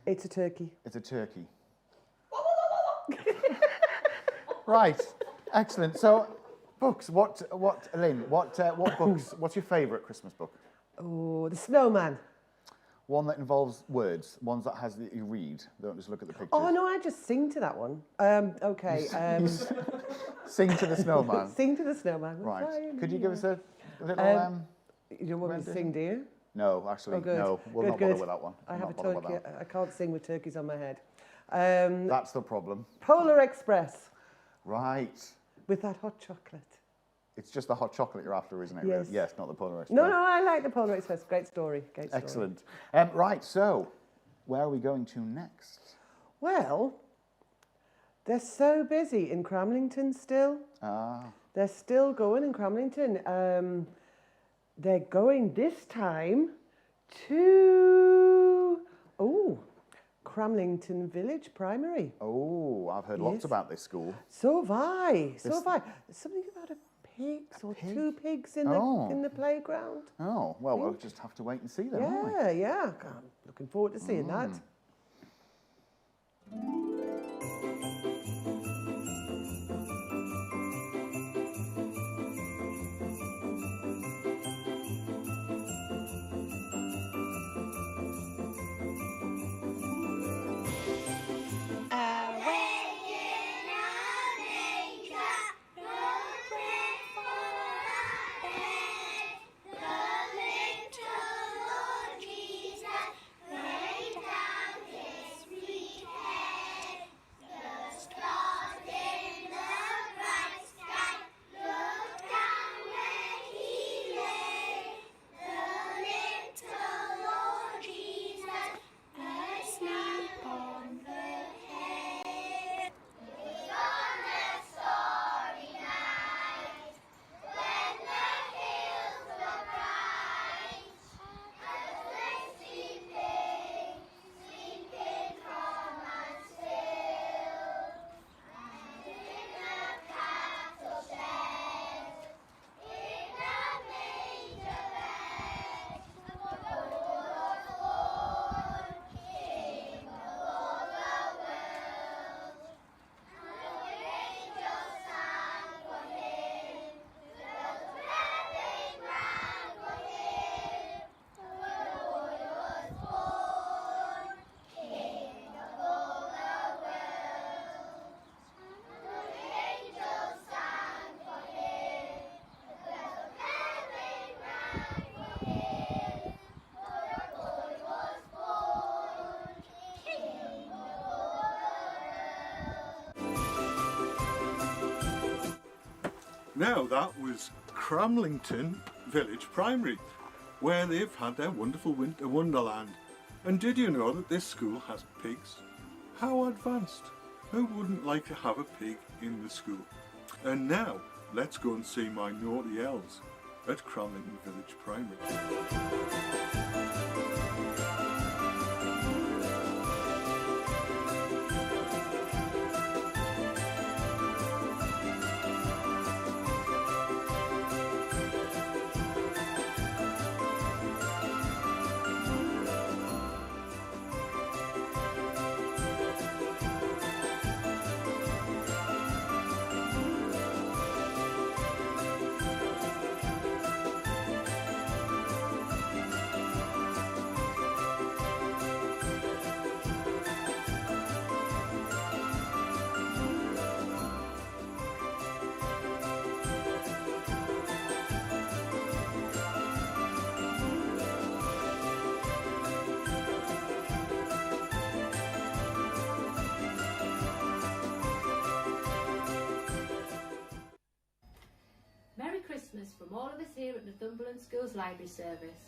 It's a turkey. It's a turkey. Right. Excellent. So, books. Lynn, what books, what's your favourite Christmas book? Oh, The Snowman. One that involves words, ones that has that you read, don't just look at the pictures. Oh, no, I just sing to that one. Okay. Sing to the snowman. Sing to the snowman. Right. Could you give us a little... you don't want me to sing, do you? No, actually, Oh, good. no. We'll not bother with that one. I have a turkey. I can't sing with turkeys on my head. That's the problem. Polar Express. Right. With that hot chocolate. It's just the hot chocolate you're after, isn't it? Yes. Yes, not the Polar Express. No, I like the Polar Express. Great story. Great story. Excellent. Right, so where are we going to next? Well, they're so busy in Cramlington still. Ah. They're still going in Cramlington. They're going this time to Cramlington Village Primary. Oh, I've heard lots about this school. So have I. There's something about pigs or two pigs in the playground. Oh, well, we'll just have to wait and see then, won't we? Yeah. I'm looking forward to seeing that. Now that was Cramlington Village Primary. where they've had their wonderful winter wonderland. And did you know that this school has pigs? How advanced! Who wouldn't like to have a pig in the school? And now, let's go and see my naughty elves at Cramlington Village Primary. Merry Christmas from all of us here at Northumberland School's Library Service.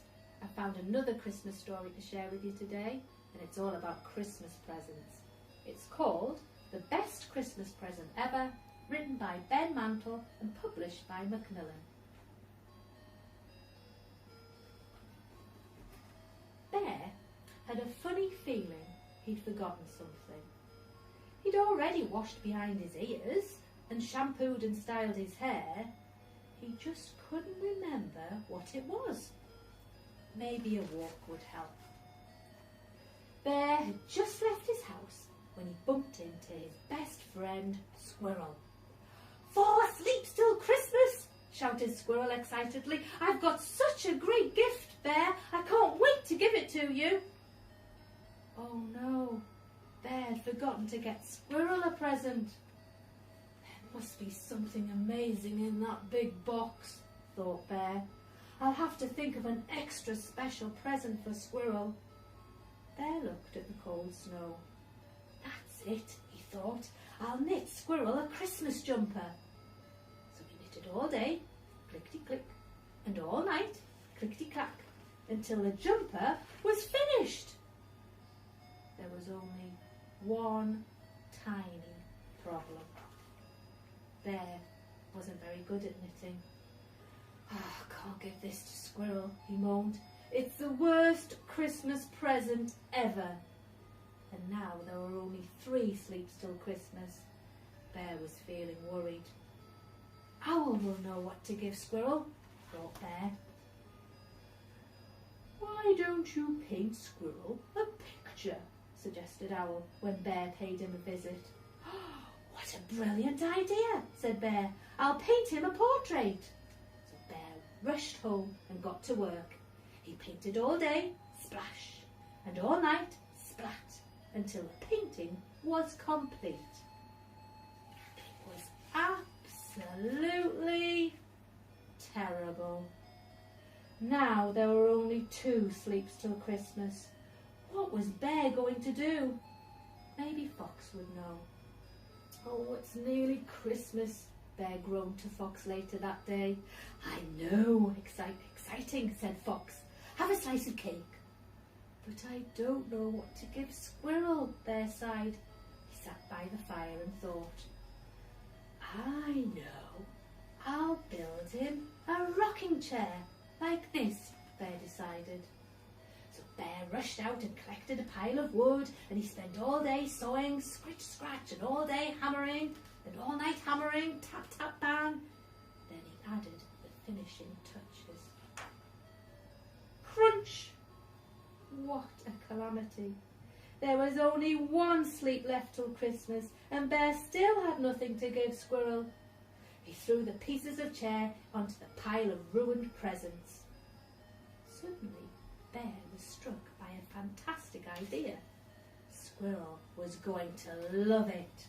I found another Christmas story to share with you today, and it's all about Christmas presents. It's called The Best Christmas Present Ever, written by Ben Mantle and published by Macmillan. Bear had a funny feeling he'd forgotten something. He'd already washed behind his ears and shampooed and styled his hair. He just couldn't remember what it was. Maybe a walk would help. Bear had just left his house when he bumped into his best friend, Squirrel. "For sleep till Christmas!" shouted Squirrel excitedly. "I've got such a great gift, Bear. I can't wait to give it to you." Oh no, Bear had forgotten to get Squirrel a present. There must be something amazing in that big box, thought Bear. I'll have to think of an extra special present for Squirrel. Bear looked at the cold snow. That's it, he thought. I'll knit Squirrel a Christmas jumper. So he knitted all day, clickety-click, and all night, clickety-clack, until the jumper was finished. There was only one tiny problem. Bear wasn't very good at knitting. "I can't give this to Squirrel," he moaned. "It's the worst Christmas present ever." And now there were only 3 sleeps till Christmas. Bear was feeling worried. "Owl will know what to give Squirrel," thought Bear. "Why don't you paint Squirrel a picture?" suggested Owl when Bear paid him a visit. "What a brilliant idea," said Bear. "I'll paint him a portrait." So Bear rushed home and got to work. He painted all day, splash, and all night, splat, until the painting was complete. It was absolutely terrible. Now there were only 2 sleeps till Christmas. What was Bear going to do? Maybe Fox would know. "Oh, it's nearly Christmas," Bear groaned to Fox later that day. "I know, exciting," said Fox. "Have a slice of cake." "But I don't know what to give Squirrel," Bear sighed. He sat by the fire and thought. "I know, I'll build him a rocking chair, like this," Bear decided. So Bear rushed out and collected a pile of wood, and he spent all day sawing, scritch, scratch, and all day hammering, and all night hammering, tap, tap, bang. Then he added the finishing touches. Crunch! What a calamity. There was only 1 sleep left till Christmas, and Bear still had nothing to give Squirrel. He threw the pieces of chair onto the pile of ruined presents. Suddenly, Bear was struck by a fantastic idea. Squirrel was going to love it.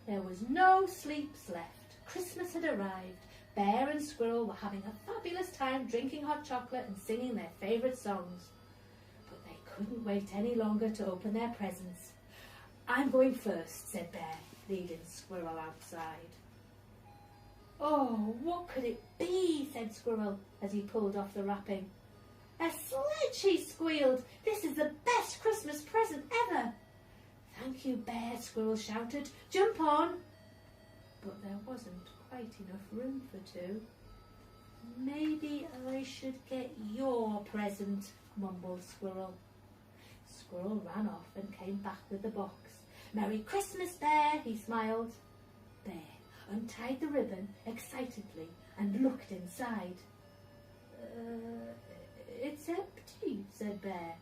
There was no sleeps left. Christmas had arrived. Bear and Squirrel were having a fabulous time drinking hot chocolate and singing their favourite songs. But they couldn't wait any longer to open their presents. "I'm going first," said Bear, leading Squirrel outside. "Oh, what could it be?" said Squirrel as he pulled off the wrapping. A sledge, he squealed. This is the best Christmas present ever. Thank you, Bear, Squirrel shouted. Jump on. But there wasn't quite enough room for two. Maybe I should get your present, mumbled Squirrel. Squirrel ran off and came back with the box. Merry Christmas, Bear, he smiled. Bear untied the ribbon excitedly and looked inside. It's empty, said Bear.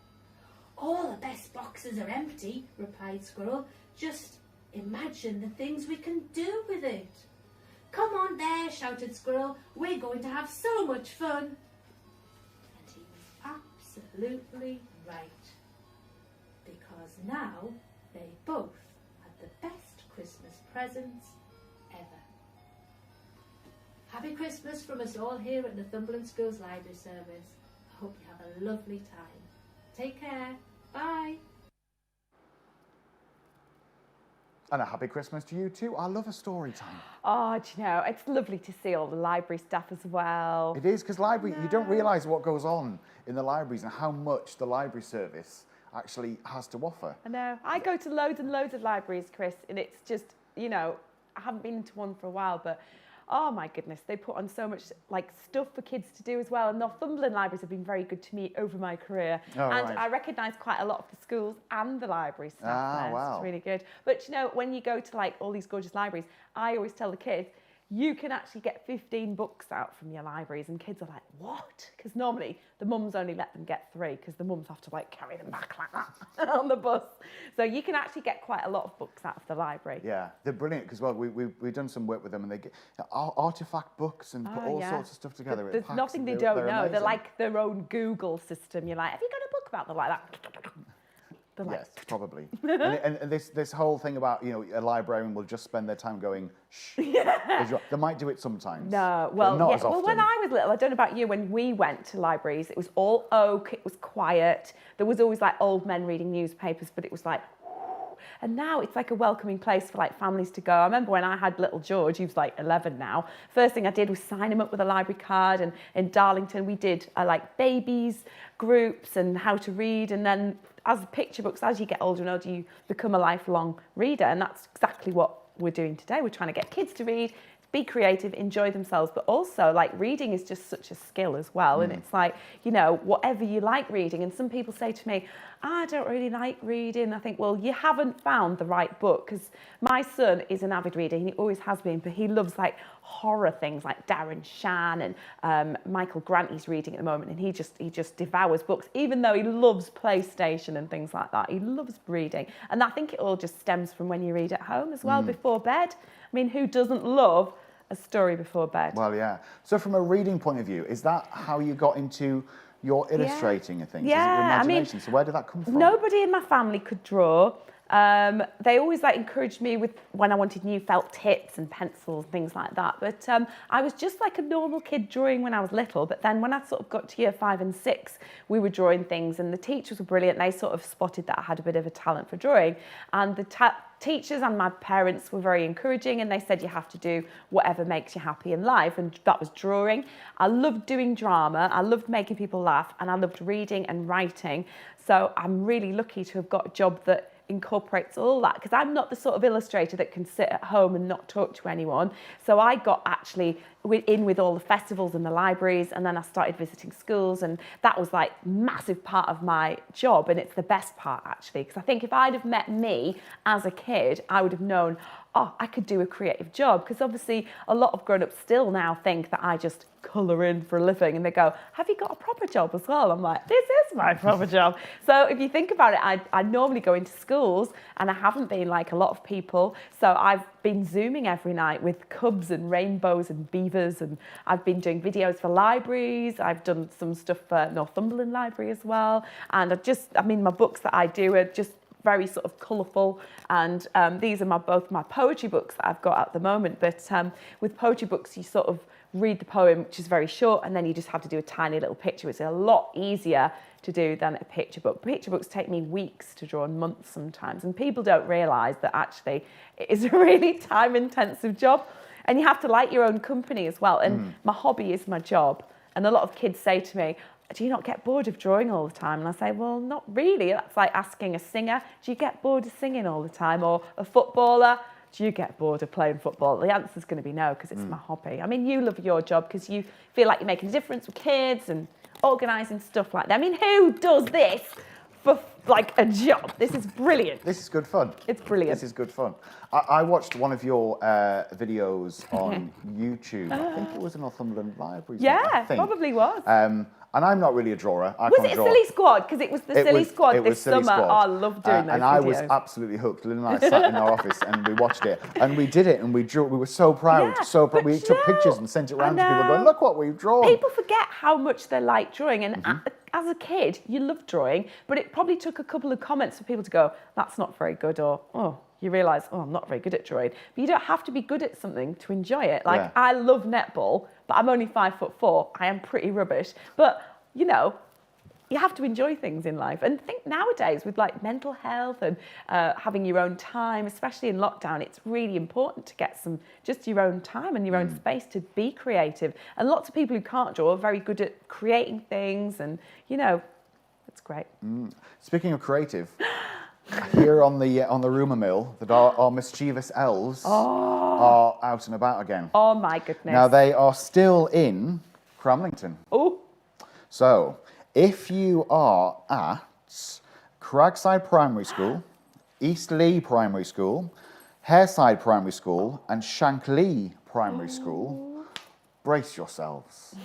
All the best boxes are empty, replied Squirrel. Just imagine the things we can do with it. Come on, Bear, shouted Squirrel. We're going to have so much fun. And he was absolutely right. Because now they both had the best Christmas presents ever. Happy Christmas from us all here at Northumberland Schools Library Service. I hope you have a lovely time. Take care. Bye. And a happy Christmas to you too. I love a story time. Oh, do you know, it's lovely to see all the library staff as well. It is, because library, you don't realise what goes on in the libraries and how much the library service actually has to offer. I know. I go to loads and loads of libraries, Chris, and it's just, you know, I haven't been into one for a while, but oh my goodness, they put on so much like stuff for kids to do as well. And Northumberland libraries have been very good to me over my career. Oh, and right. I recognise quite a lot of the schools and the library staff there. Wow. It's really good. But you know, when you go to like all these gorgeous libraries, I always tell the kids, you can actually get 15 books out from your libraries, and kids are like, what? Because normally the mums only let them get 3 because the mums have to like carry them back like that on the bus. So you can actually get quite a lot of books out of the library. Yeah, they're brilliant because well, we've done some work with them, and they get artifact books and put all sorts of stuff together. There's nothing they don't know. They're like their own Google system. You're like, have you got a book about them like that? Yes, probably. and this whole thing about, you know, a librarian will just spend their time going, shh. Yeah. They might do it sometimes. No, well, not as often. well, when I was little, I don't know about you, when we went to libraries, it was all oak, it was quiet. There was always like old men reading newspapers, but it was like, and now it's like a welcoming place for like families to go. I remember when I had little George, he was like 11 now. First thing I did was sign him up with a library card, and in Darlington we did like babies groups and how to read, and then as picture books, as you get older and older, you become a lifelong reader, and that's exactly what we're doing today. We're trying to get kids to read, be creative, enjoy themselves, but also like reading is just such a skill as well. And it's like, you know, whatever you like reading. And some people say to me, I don't really like reading. I think, well, you haven't found the right book, because my son is an avid reader and he always has been, but he loves like horror things like Darren Shan and Michael Grant he's reading at the moment, and he just devours books, even though he loves PlayStation and things like that. He loves reading, and I think it all just stems from when you read at home as well before bed. I mean, who doesn't love a story before bed? Well, yeah. So from a reading point of view, is that how you got into your illustrating of things? Yeah, Is it your imagination? I mean, so where did that come from? Nobody in my family could draw. They always like encouraged me with when I wanted new felt tips and pencils, things like that. But I was just like a normal kid drawing when I was little. But then when I sort of got to year 5 and 6, we were drawing things, and the teachers were brilliant. They sort of spotted that I had a bit of a talent for drawing, and the teachers and my parents were very encouraging, and they said you have to do whatever makes you happy in life, and that was drawing. I loved doing drama, I loved making people laugh, and I loved reading and writing. So I'm really lucky to have got a job that incorporates all that, because I'm not the sort of illustrator that can sit at home and not talk to anyone. So I got actually in with all the festivals and the libraries, and then I started visiting schools, and that was like massive part of my job, and it's the best part actually, because I think if I'd have met me as a kid, I would have known, oh, I could do a creative job, because obviously a lot of grown-ups still now think that I just colour in for a living, and they go, have you got a proper job as well? I'm like, this is my proper job. So if you think about it, I normally go into schools, and I haven't been like a lot of people, so I've been Zooming every night with cubs and rainbows and beavers, and I've been doing videos for libraries. I've done some stuff for Northumberland Library as well, and I mean my books that I do are just very sort of colourful, and these are both my poetry books that I've got at the moment. But with poetry books, you sort of read the poem, which is very short, and then you just have to do a tiny little picture. It's a lot easier to do than a picture book. Picture books take me weeks to draw, and months sometimes, and people don't realise that actually it is a really time-intensive job, and you have to like your own company as well. And my hobby is my job, and a lot of kids say to me, do you not get bored of drawing all the time? And I say, well, not really. That's like asking a singer, do you get bored of singing all the time? Or a footballer, do you get bored of playing football? The answer's going to be no, because it's my hobby. I mean, you love your job because you feel like you're making a difference with kids and organising stuff like that. I mean, who does this for like a job? This is brilliant. This is good fun. It's brilliant. This is good fun. I watched one of your videos on YouTube. I think it was a Northumberland Library. Yeah, probably was. And I'm not really a drawer. Was it Silly Squad? Because it was the Silly Squad this summer. Oh, I love doing those and videos. I was absolutely hooked. Lynn and I sat in our office and we watched it. And we did it and we drew. We were so proud. Yeah, so proud. We took pictures and sent it around to people going, look what we've drawn. People forget how much they like drawing. And as a kid, you love drawing. But it probably took a couple of comments for people to go, that's not very good. Or, oh, you realise, oh, I'm not very good at drawing. But you don't have to be good at something to enjoy it. Like, I love netball, but I'm only 5'4". I am pretty rubbish. But you know, you have to enjoy things in life. And I think nowadays with like mental health and having your own time, especially in lockdown, it's really important to get some just your own time and your own space to be creative. And lots of people who can't draw are very good at creating things and, you know, it's great. Speaking of creative, here on the rumour mill that our mischievous elves are out and about again. Oh my goodness. Now they are still in Cramlington. Oh. So, if you are at Cragside Primary School, Eastleigh Primary School, Hareside Primary School, and Shankleigh Primary School, brace yourselves.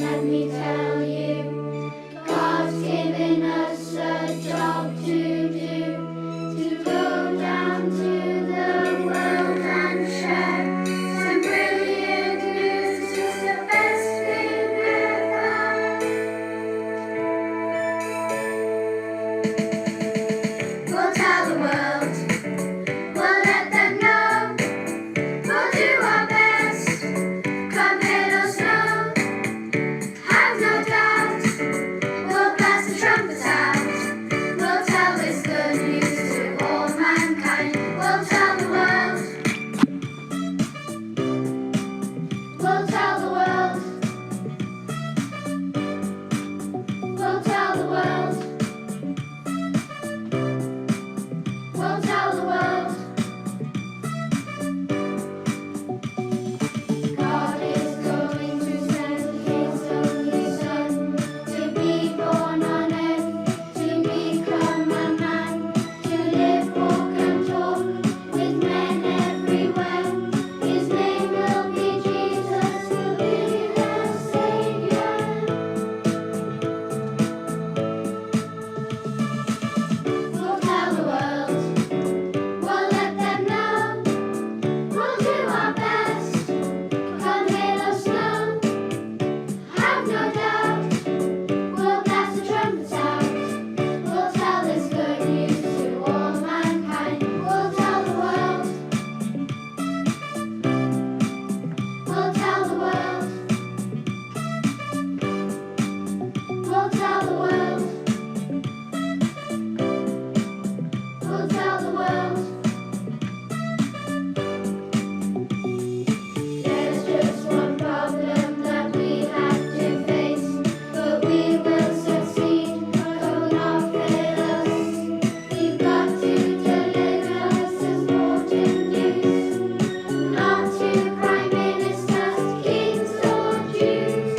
let me tell you, God's given us a job to do, to go down to the world and share some brilliant news, just the best thing ever. We'll tell the world, we'll let them know, we'll do our best, come hail or snow, have no doubt, we'll blast the trumpets out, we'll tell this good news to all mankind, we'll tell the world, we'll tell the world, we'll tell the world, we'll tell the world. God is going to send His only Son to be born on earth, to become a man, to live, walk and talk with men everywhere. His name will be Jesus, will be their Savior. We'll tell the world, we'll let them know, we'll do our best, come hail or snow, have no doubt, we'll blast the trumpets out, we'll tell this good news to all mankind, we'll tell the world, we'll tell the world, we'll tell the world, we'll tell the world. There's just one problem that we have to face, but we will succeed. Do not fail us. We've got to deliver this important news, not to prime ministers, kings or Jews.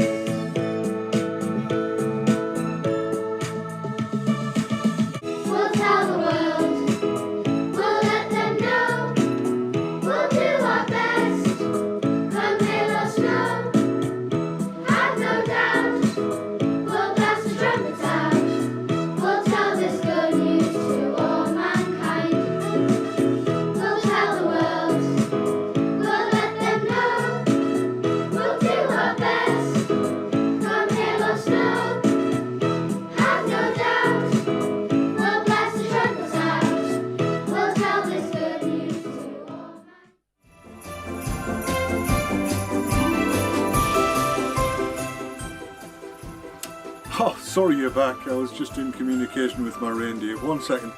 We'll tell the world, we'll let them know, we'll do our best, come hail or snow, have no doubt, we'll blast the trumpets out, we'll tell this good news to all mankind. We'll tell the world, we'll let them know, we'll do our best, come hail or snow, have no doubt, we'll blast the trumpets out, we'll tell this good news to all mankind. Oh, sorry you're back. I was just in communication with my reindeer. 1 second.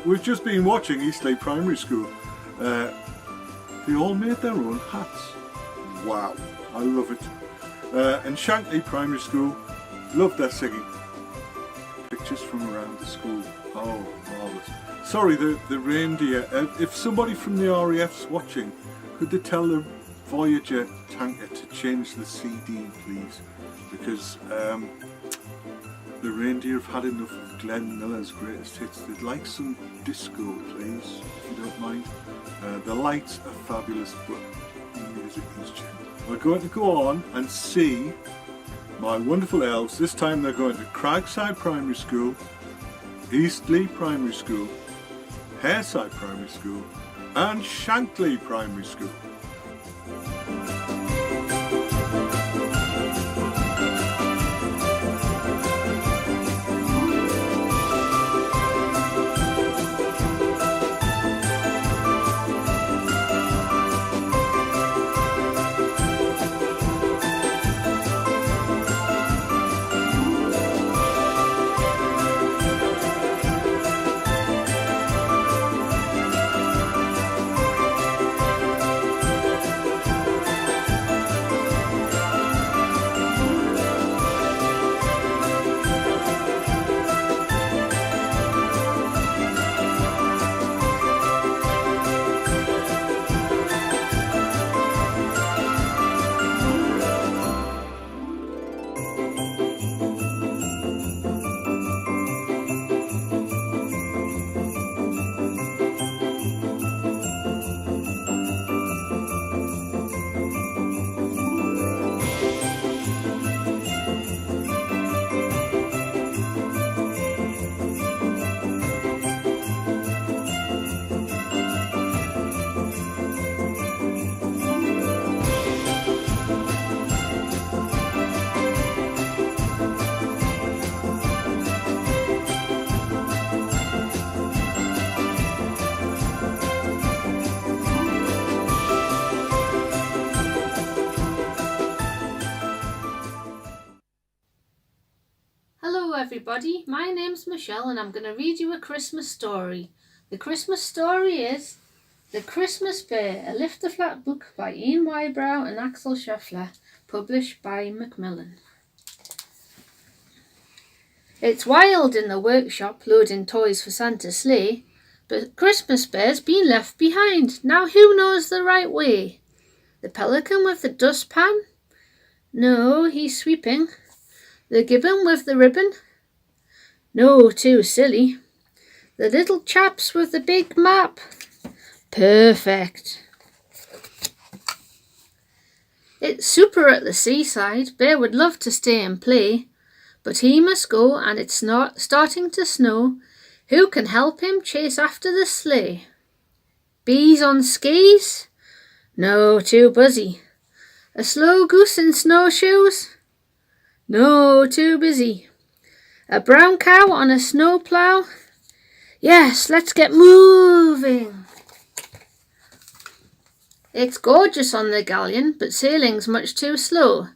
We've just been watching Eastleigh Primary School. They all made their own hats. Wow, I love it. And Shankly Primary School, love their singing. Pictures from around the school. Oh, marvellous. Sorry, the reindeer. If somebody from the RAF's watching, could they tell the Voyager tanker to change the CD, please? Because the reindeer have had enough of Glenn Miller's greatest hits. They'd like some disco, please, if you don't mind. The lights are fabulous, but the music is gentle. We're going to go on and see my wonderful elves. This time they're going to Cragside Primary School, Eastleigh Primary School, Hareside Primary School, and Shankly Primary School. everybody, my name's Michelle and I'm going to read you a Christmas story. The Christmas story is The Christmas Bear, a Lift the Flat book by Ian Wybrow and Axel Scheffler, published by Macmillan. It's wild in the workshop loading toys for Santa's sleigh, but Christmas Bear's been left behind. Now who knows the right way? The pelican with the dustpan? No, he's sweeping. The gibbon with the ribbon? No, too silly. The little chaps with the big map? Perfect. It's super at the seaside. Bear would love to stay and play, but he must go and it's not starting to snow. Who can help him chase after the sleigh? Bees on skis? No, too buzzy. A slow goose in snowshoes? No, too busy. A brown cow on a snowplow? Yes, let's get moving. It's gorgeous on the galleon, but sailing's much too slow.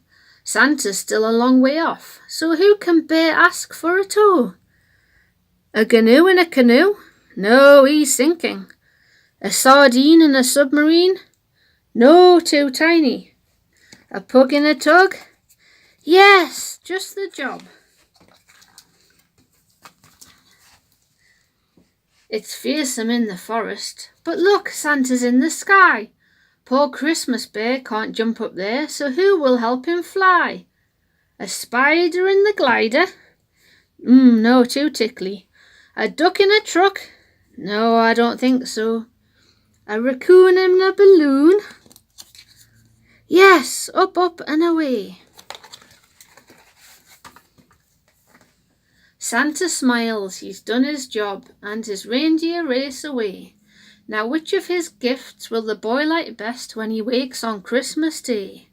Santa's still a long way off, so who can Bear ask for a tow? A canoe in a canoe? No, he's sinking. A sardine in a submarine? No, too tiny. A pug in a tug? Yes, just the job. It's fearsome in the forest, but look, Santa's in the sky. Poor Christmas Bear can't jump up there, so who will help him fly? A spider in the glider? No, too tickly. A duck in a truck? No, I don't think so. A raccoon in a balloon? Yes, up, up and away. Santa smiles, he's done his job, and his reindeer race away. Now which of his gifts will the boy like best when he wakes on Christmas Day?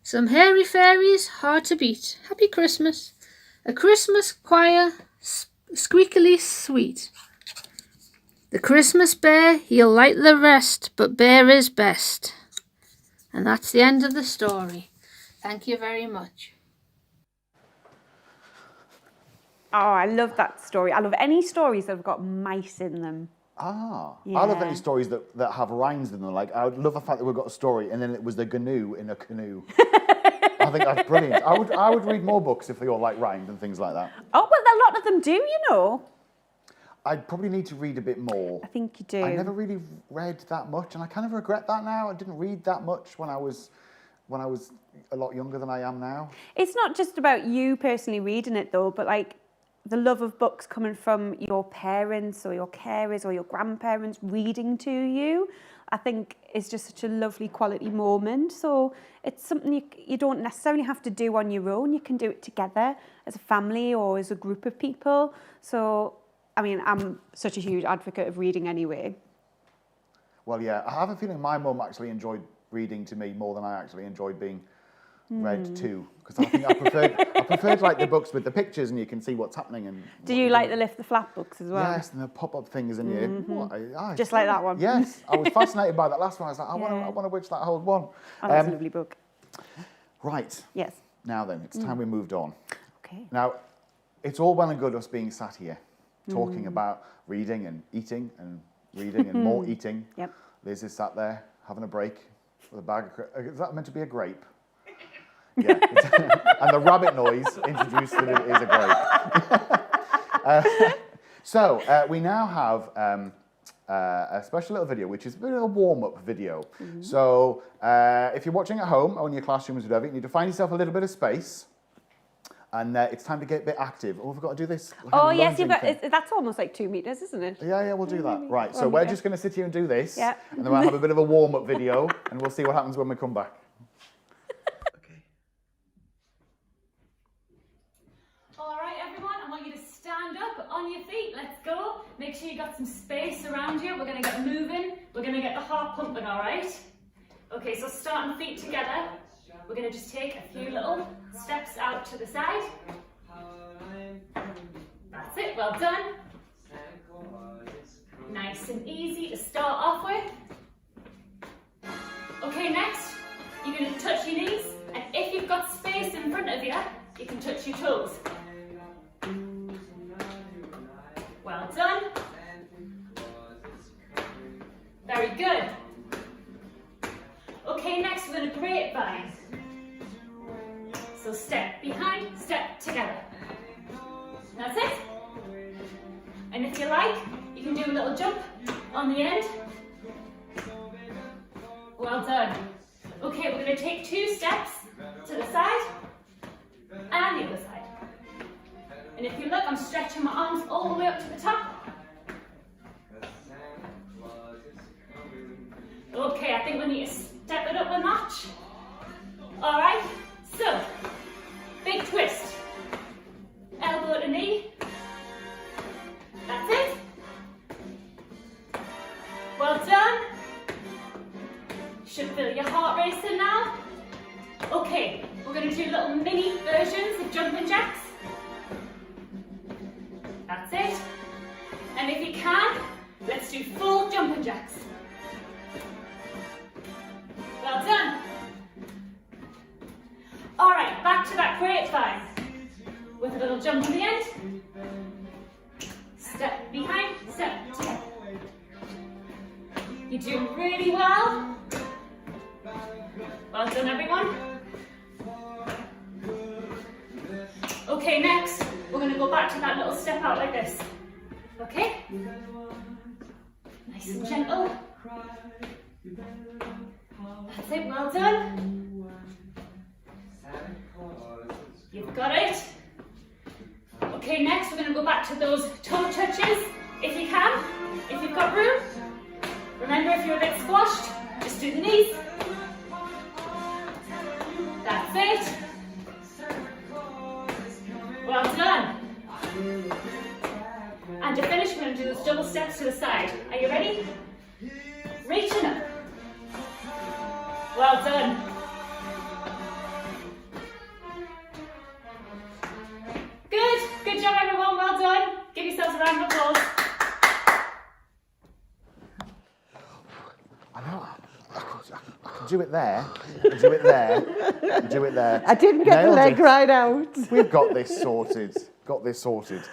Some hairy fairies, hard to beat. Happy Christmas. A Christmas choir, squeakily sweet. The Christmas Bear, he'll like the rest, but Bear is best. And that's the end of the story. Thank you very much. Oh, I love that story. I love any stories that have got mice in them. Ah, Yeah. I love any stories that have rhymes in them. Like, I would love the fact that we've got a story and then it was the canoe in a canoe. I think that's brilliant. I would read more books if they all like rhymed and things like that. Oh, well, a lot of them do, you know. I'd probably need to read a bit more. I think you do. I never really read that much, and I kind of regret that now. I didn't read that much when I was a lot younger than I am now. It's not just about you personally reading it, though, but like the love of books coming from your parents or your carers or your grandparents reading to you, I think is just such a lovely quality moment. So it's something you don't necessarily have to do on your own. You can do it together as a family or as a group of people. So, I mean, I'm such a huge advocate of reading anyway. Well, yeah, I have a feeling my mum actually enjoyed reading to me more than I actually enjoyed being read to, because I think I preferred like the books with the pictures and you can see what's happening. And do you like the lift the flap books as well? Yes, and the pop-up things in you. Just like that one. Yes, I was fascinated by that last one. I was like, I want to watch that whole one. Oh, that's a lovely book. Right. Yes. Now then, it's time we moved on. Okay. Now, it's all well and good us being sat here talking about reading and eating and reading and more eating. Yep. Liz is sat there having a break with a bag of... Is that meant to be a grape? Yeah. And the rabbit noise introduced that it is a grape. So we now have a special little video, which is a bit of a warm-up video. So if you're watching at home or in your classrooms or whatever, you need to find yourself a little bit of space. And it's time to get a bit active. Oh, we've got to do this. Oh, yes, you've got. That's almost like 2 meters, isn't it? Yeah, we'll do that. Right, so we're just going to sit here and do this. Yeah. And then we'll have a bit of a warm-up video, and we'll see what happens when we come back. All right, everyone, I want you to stand up on your feet. Let's go. Make sure you got some space around you. We're going to get moving. We're going to get the heart pumping, all right? Okay, so starting feet together. We're going to just take a few little steps out to the side. That's it, well done. Nice and easy to start off with. Okay, next, you're going to touch your knees, and if you've got space in front of you, you can touch your toes. So step behind, step together. That's it. And if you like, you can do a little jump on the end. Well done. Okay, we're going to take 2 steps to the side and the other side. And if you look, I'm stretching my arms all the way up to the top. Okay, I think we need to step it up a notch. All right, so big twist. Elbow to knee. That's it. Well done. Should feel your heart racing now. Okay, we're going to do little mini versions of jumping jacks. That's it. And if you can, let's do full jumping jacks. Well done. All right, back to that grapevine. With a little jump on the end. Step behind, step together. You're doing really well. Well done, everyone. Okay, next, we're going to go back to that little step out like this. Okay? Nice and gentle. That's it, well done. You've got it. Okay, next we're going to go back to those toe touches, if you can, if you've got room. Remember, if you're a bit squashed, just do the knees. That's it. Well done. And to finish, we're going to do those double steps to the side. Are you ready? Reaching up. Well done. Good. Good job, everyone. Well done. Give yourselves a round of applause. I know. I can do it there. Do it there. Do it there. I didn't get the leg right out. We've got this sorted. Got this sorted.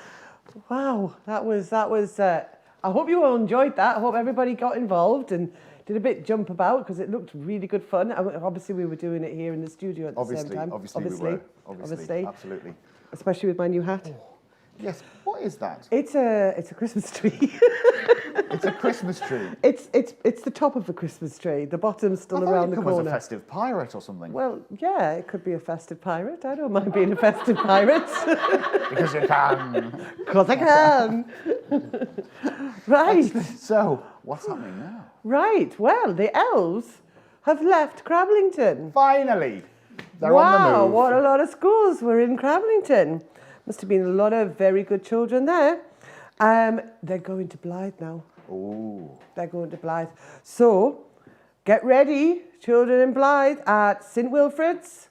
Wow, that was. I hope you all enjoyed that. I hope everybody got involved and did a bit jump about because it looked really good fun. Obviously, we were doing it here in the studio at the same time. Obviously, we were. Obviously, absolutely. Especially with my new hat. Oh, yes. What is that? It's a Christmas tree. It's a Christmas tree. It's the top of the Christmas tree. The bottom's still around the corner. As a festive pirate or something. Well, yeah, it could be a festive pirate. I don't mind being a festive pirate. Because you can. Because I can. Right. So, what's happening now? Right. Well, the elves have left Crablington. Finally. They're on the move. What a lot of schools were in Crablington. Must have been a lot of very good children there. They're going to Blythe now. Oh. They're going to Blythe. So, get ready, children in Blythe, at St Wilfrid's,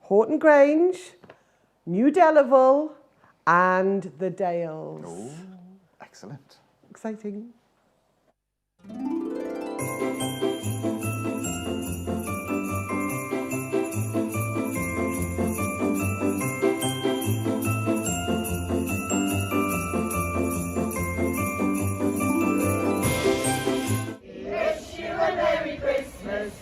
Horton Grange, New Delaval, and the Dales. Oh, excellent. Exciting.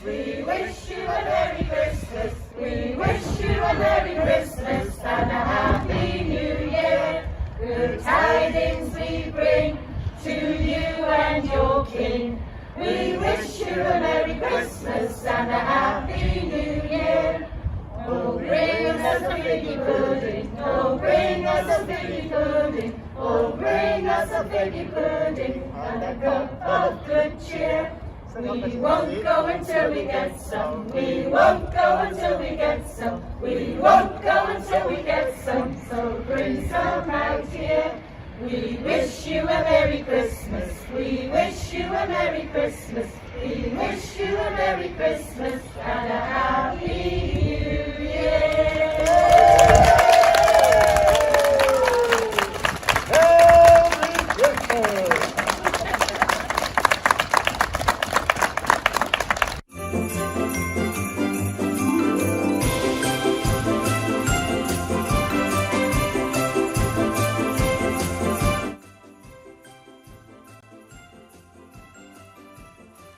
We wish you a Merry Christmas. We wish you a Merry Christmas and a Happy New Year. Good tidings we bring to you and your King. We wish you a Merry Christmas and a Happy New Year. Oh, bring us a figgy pudding. Oh, bring us a figgy pudding. Oh, bring us a figgy pudding and a cup of good cheer. We won't go until we get some. We won't go until we get some. We won't go until we get some. So bring some out here. We wish you a Merry Christmas. We wish you a Merry Christmas. We wish you a Merry Christmas and a Happy New Year.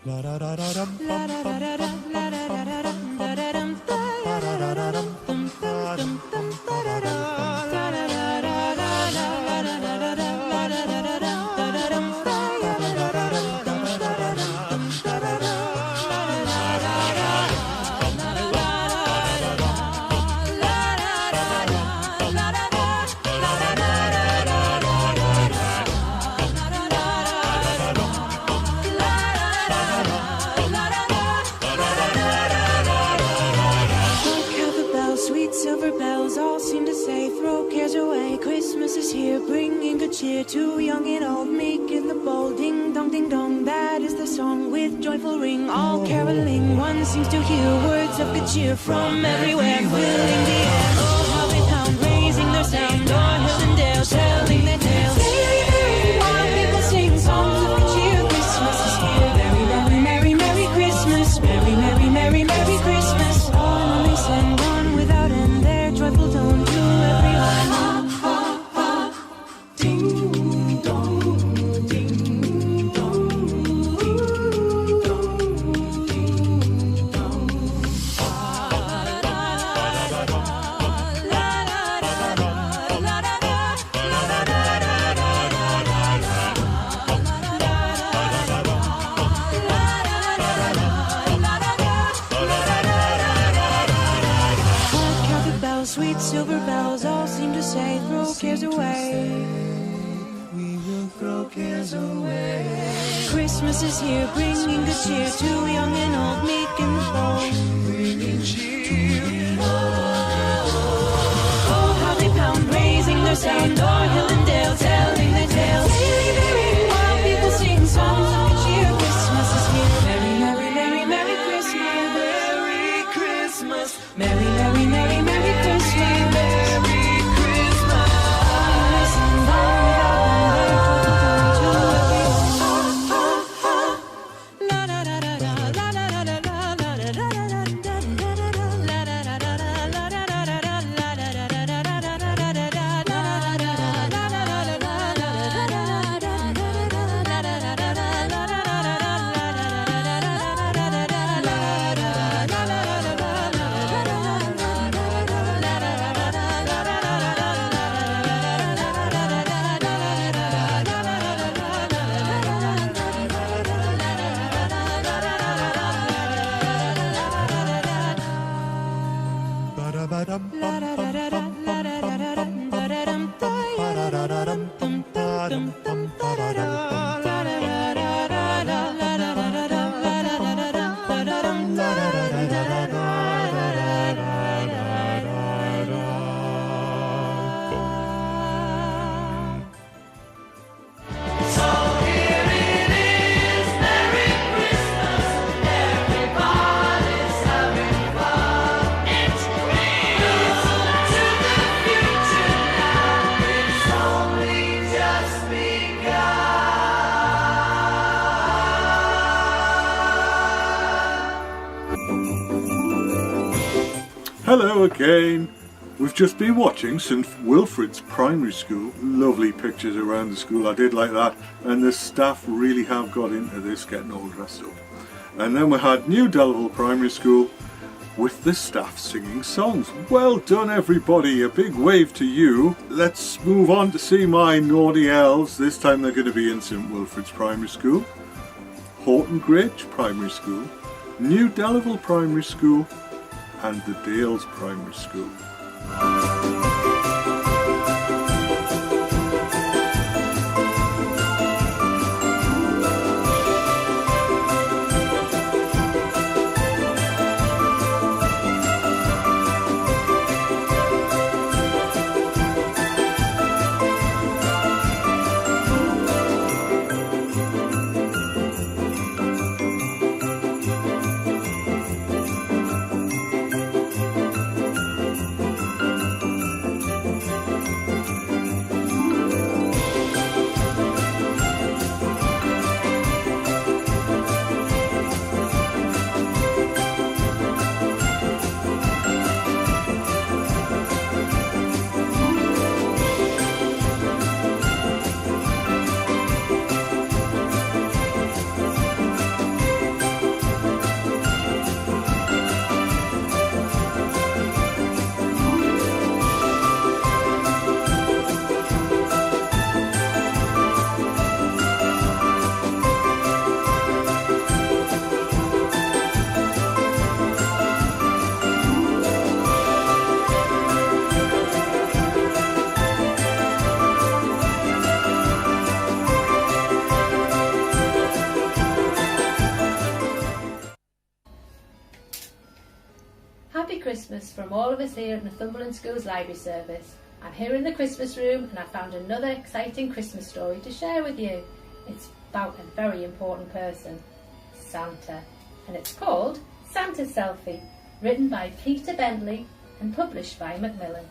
La da da da dum bum bum bum bum bum bum bum. sweet silver bells all seem to say, throw cares away, Christmas is here, bringing good cheer to young and old, meek and the bold. Ding dong, that is the song with joyful ring, all caroling. One seems to hear words of good cheer from everywhere, filling the air. Oh, how they pound, raising their sound, o'er hill and dale, telling their tales. While people sing songs of good cheer, Christmas is here. Merry, merry, merry, merry Christmas. Merry, merry, merry, merry Christmas. On they send on without end their joyful tone to everyone. Ha, ha, ha. Ding dong, ding dong, ding dong, ding dong. La la la la la la la la. Sweet silver bells all seem to say, throw cares away. We will throw cares away. Christmas is here, bringing good cheer to young and old, meek and bold. Bringing cheer. Oh, how they pound, raising their sound, o'er hill and dale, telling their tales. While people sing songs of good cheer, Christmas is here. Merry, merry, merry, merry Christmas. Merry Christmas. Merry, merry, merry, merry Christmas. Merry Christmas. Listen, all without one word, to everyone. La la la la la la la la la la la la Hello again. We've just been watching St Wilfrid's Primary School. Lovely pictures around the school. I did like that, and the staff really have got into this, getting all dressed up. And then we had New Delville Primary School with the staff singing songs. Well done everybody, a big wave to you. Let's move on to see my naughty elves. This time they're going to be in St Wilfrid's Primary School, Horton Grange Primary School, New Delville Primary School and the Dales Primary School. from all of us here at Northumberland School's library service. I'm here in the Christmas room and I found another exciting Christmas story to share with you. It's about a very important person, Santa, and it's called Santa's Selfie, written by Peter Bentley and published by Macmillan.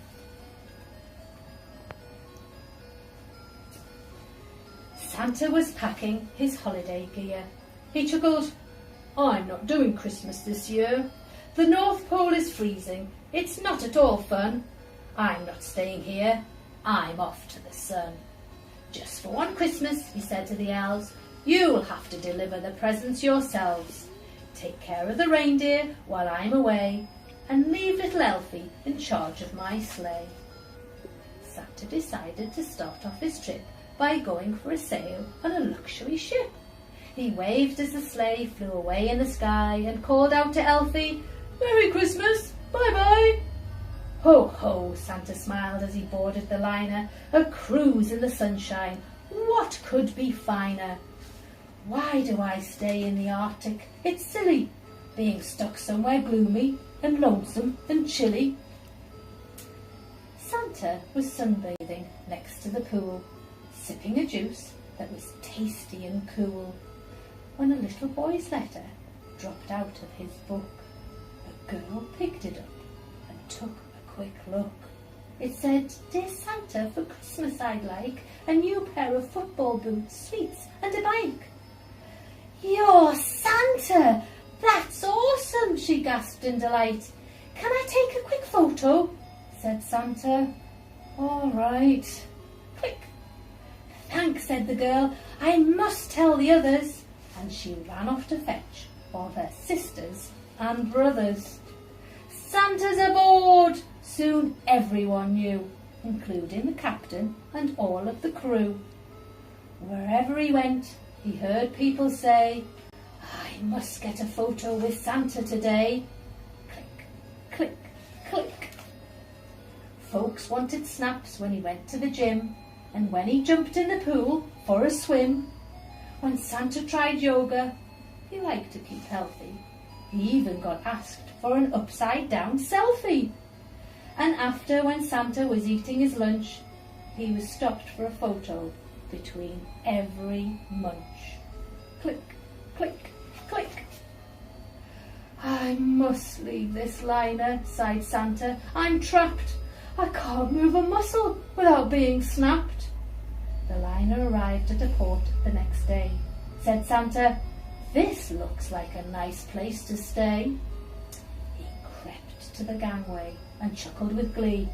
Santa was packing his holiday gear. He chuckled, "I'm not doing Christmas this year. The North Pole is freezing. It's not at all fun. I'm not staying here. I'm off to the sun. Just for one Christmas," he said to the elves, "you'll have to deliver the presents yourselves. Take care of the reindeer while I'm away, and leave little Elfie in charge of my sleigh." Santa decided to start off his trip by going for a sail on a luxury ship. He waved as the sleigh flew away in the sky and called out to Elfie, "Merry Christmas, bye-bye." "Ho, ho," Santa smiled as he boarded the liner. "A cruise in the sunshine, what could be finer? Why do I stay in the Arctic? It's silly, being stuck somewhere gloomy and lonesome and chilly." Santa was sunbathing next to the pool, sipping a juice that was tasty and cool, when a little boy's letter dropped out of his book. A girl picked it up and took a quick look. It said, "Dear Santa, for Christmas I'd like a new pair of football boots, sweets and a bike." "You're Santa! That's awesome!" she gasped in delight. "Can I take a quick photo?" said Santa. "All right." Click. "Thanks," said the girl. "I must tell the others." And she ran off to fetch all her sisters and brothers. "Santa's aboard!" soon everyone knew, including the captain and all of the crew. Wherever he went, he heard people say, "I must get a photo with Santa today." Click, click, click. Folks wanted snaps when he went to the gym, and when he jumped in the pool for a swim. When Santa tried yoga, he liked to keep healthy. He even got asked for an upside-down selfie. And after, when Santa was eating his lunch, he was stopped for a photo between every munch. Click, click, click. "I must leave this liner," sighed Santa. "I'm trapped. I can't move a muscle without being snapped." The liner arrived at a port the next day. Said Santa, "This looks like a nice place to stay." He crept to the gangway and chuckled with glee.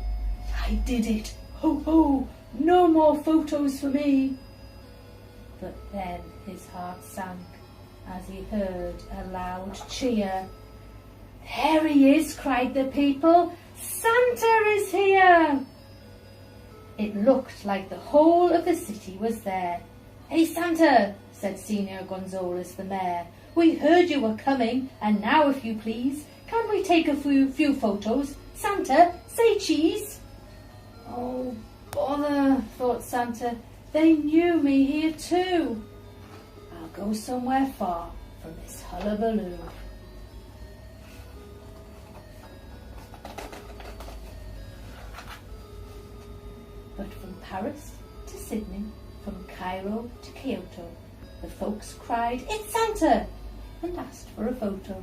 "I did it! Ho, ho! No more photos for me!" But then his heart sank as he heard a loud cheer. "There he is!" cried the people. "Santa is here!" It looked like the whole of the city was there. "Hey, Santa," said Senior Gonzales, the mayor. "We heard you were coming, and now, if you please, can we take a few photos? Santa, say cheese." "Oh, bother," thought Santa. "They knew me here too. I'll go somewhere far from this hullabaloo." But from Paris to Sydney, from Cairo to Kyoto, the folks cried, "It's Santa!" and asked for a photo.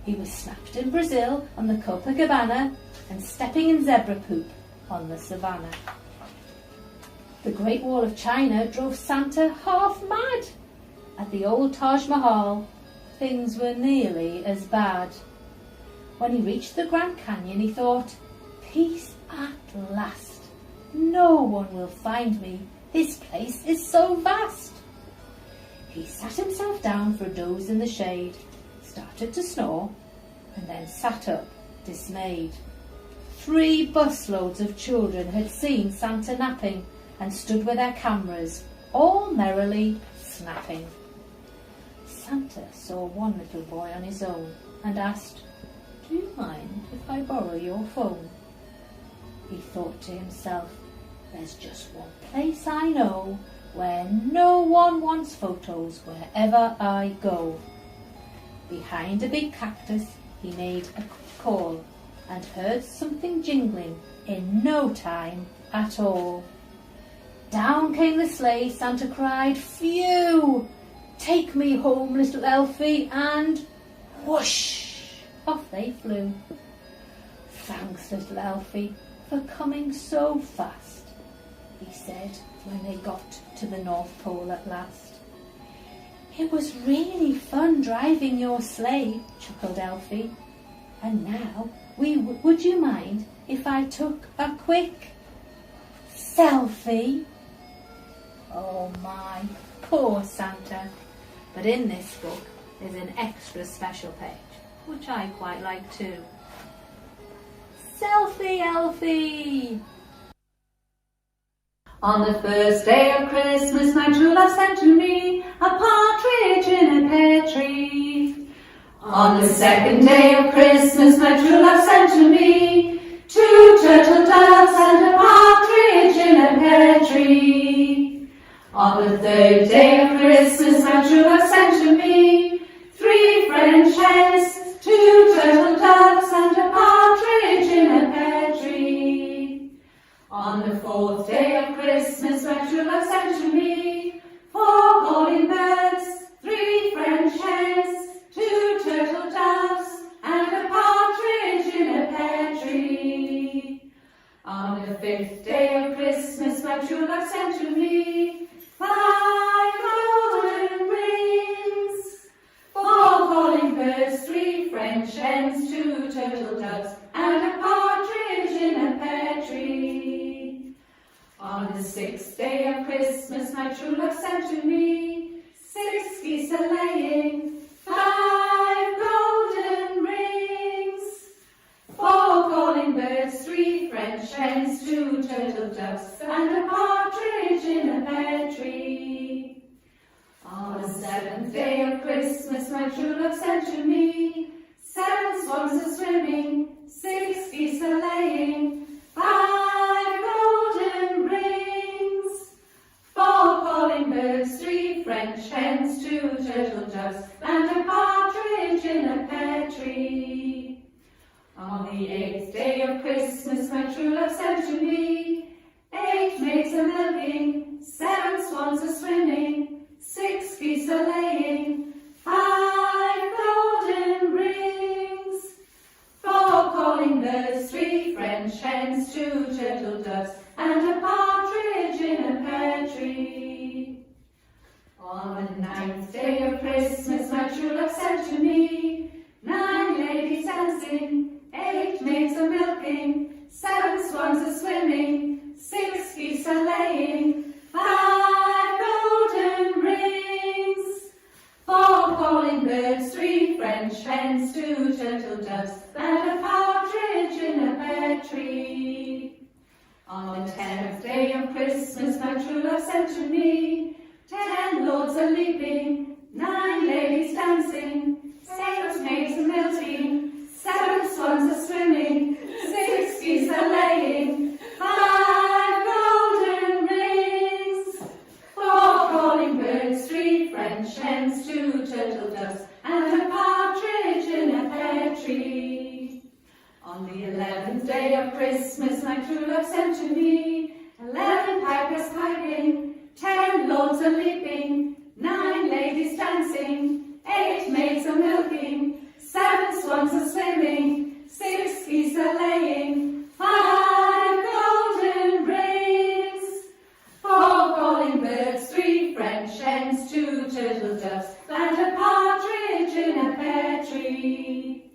He was snapped in Brazil on the Copacabana and stepping in zebra poop on the savannah. The Great Wall of China drove Santa half mad. At the old Taj Mahal, things were nearly as bad. When he reached the Grand Canyon, he thought, "Peace at last. No one will find me. This place is so vast." He sat himself down for a doze in the shade, started to snore, and then sat up, dismayed. 3 busloads of children had seen Santa napping and stood with their cameras, all merrily snapping. Santa saw one little boy on his own and asked, "Do you mind if I borrow your phone?" He thought to himself, "There's just one place I know where no one wants photos wherever I go." Behind a big cactus, he made a call. and heard something jingling in no time at all. Down came the sleigh, Santa cried, "Phew! Take me home, little Elfie," and whoosh! Off they flew. "Thanks, little Elfie, for coming so fast," he said when they got to the North Pole at last. "It was really fun driving your sleigh," chuckled Elfie. "And now, would you mind if I took a quick selfie?" Oh my, poor Santa. But in this book there's an extra special page, which I quite like too. Selfie Elfie! On the first day of Christmas, my true love sent to me a partridge in a pear tree. On the second day of Christmas, my true love sent to me 2 turtle doves and a partridge in a pear tree. On the third day of Christmas, my true love sent to me 3 French hens, 2 turtle doves and a partridge in a pear tree. On the fourth day of Christmas, my true love sent to me 4 calling birds, 3 French hens, 2 turtle doves, and a partridge in a pear tree. On the fifth day of Christmas, my true love sent to me 5 golden rings, 4 calling birds, 3 French hens, 2 turtle doves, and a partridge in a pear tree. On the sixth day of Christmas, my true love sent to me 6 geese a laying, 5 golden rings, 4 calling birds, 3 French hens, 2 turtle doves, and a partridge in a pear tree. On the seventh day of Christmas, my true love sent to me 7 swans a swimming, 6 geese a laying, 5 golden rings, 4 calling birds, 3 French hens, 2 turtle doves, and a partridge in a pear tree. On the 8th day of Christmas, my true love sent to me 8 maids a milking, 7 swans a swimming, 6 geese a laying, 5 golden rings, 4 calling birds, 3 French hens, 2 turtle doves, and a partridge in a pear tree. On the 9th day of Christmas, my true love sent to me 9 ladies dancing, 8 maids a milking, 7 swans a swimming, 6 geese a laying, 5 golden rings, 4 calling birds, 3 French hens, 2 turtle doves, and a partridge in a pear tree. On the 10th day of Christmas, my true love sent to me 10 lords a leaping, 9 ladies dancing, 6 maids a milking, 7 swans a swimming, 6 geese a laying, 5 golden rings, 4 calling birds, 3 French hens, 2 turtle doves, and a partridge in a pear tree. On the 11th day of Christmas, my true love sent to me 11 pipers piping, 10 lords a leaping, 9 ladies dancing, 8 maids a milking, 7 swans a swimming, 6 geese a laying, 5 golden rings, 4 calling birds, 3 French hens, 2 turtle doves, and a partridge in a pear tree.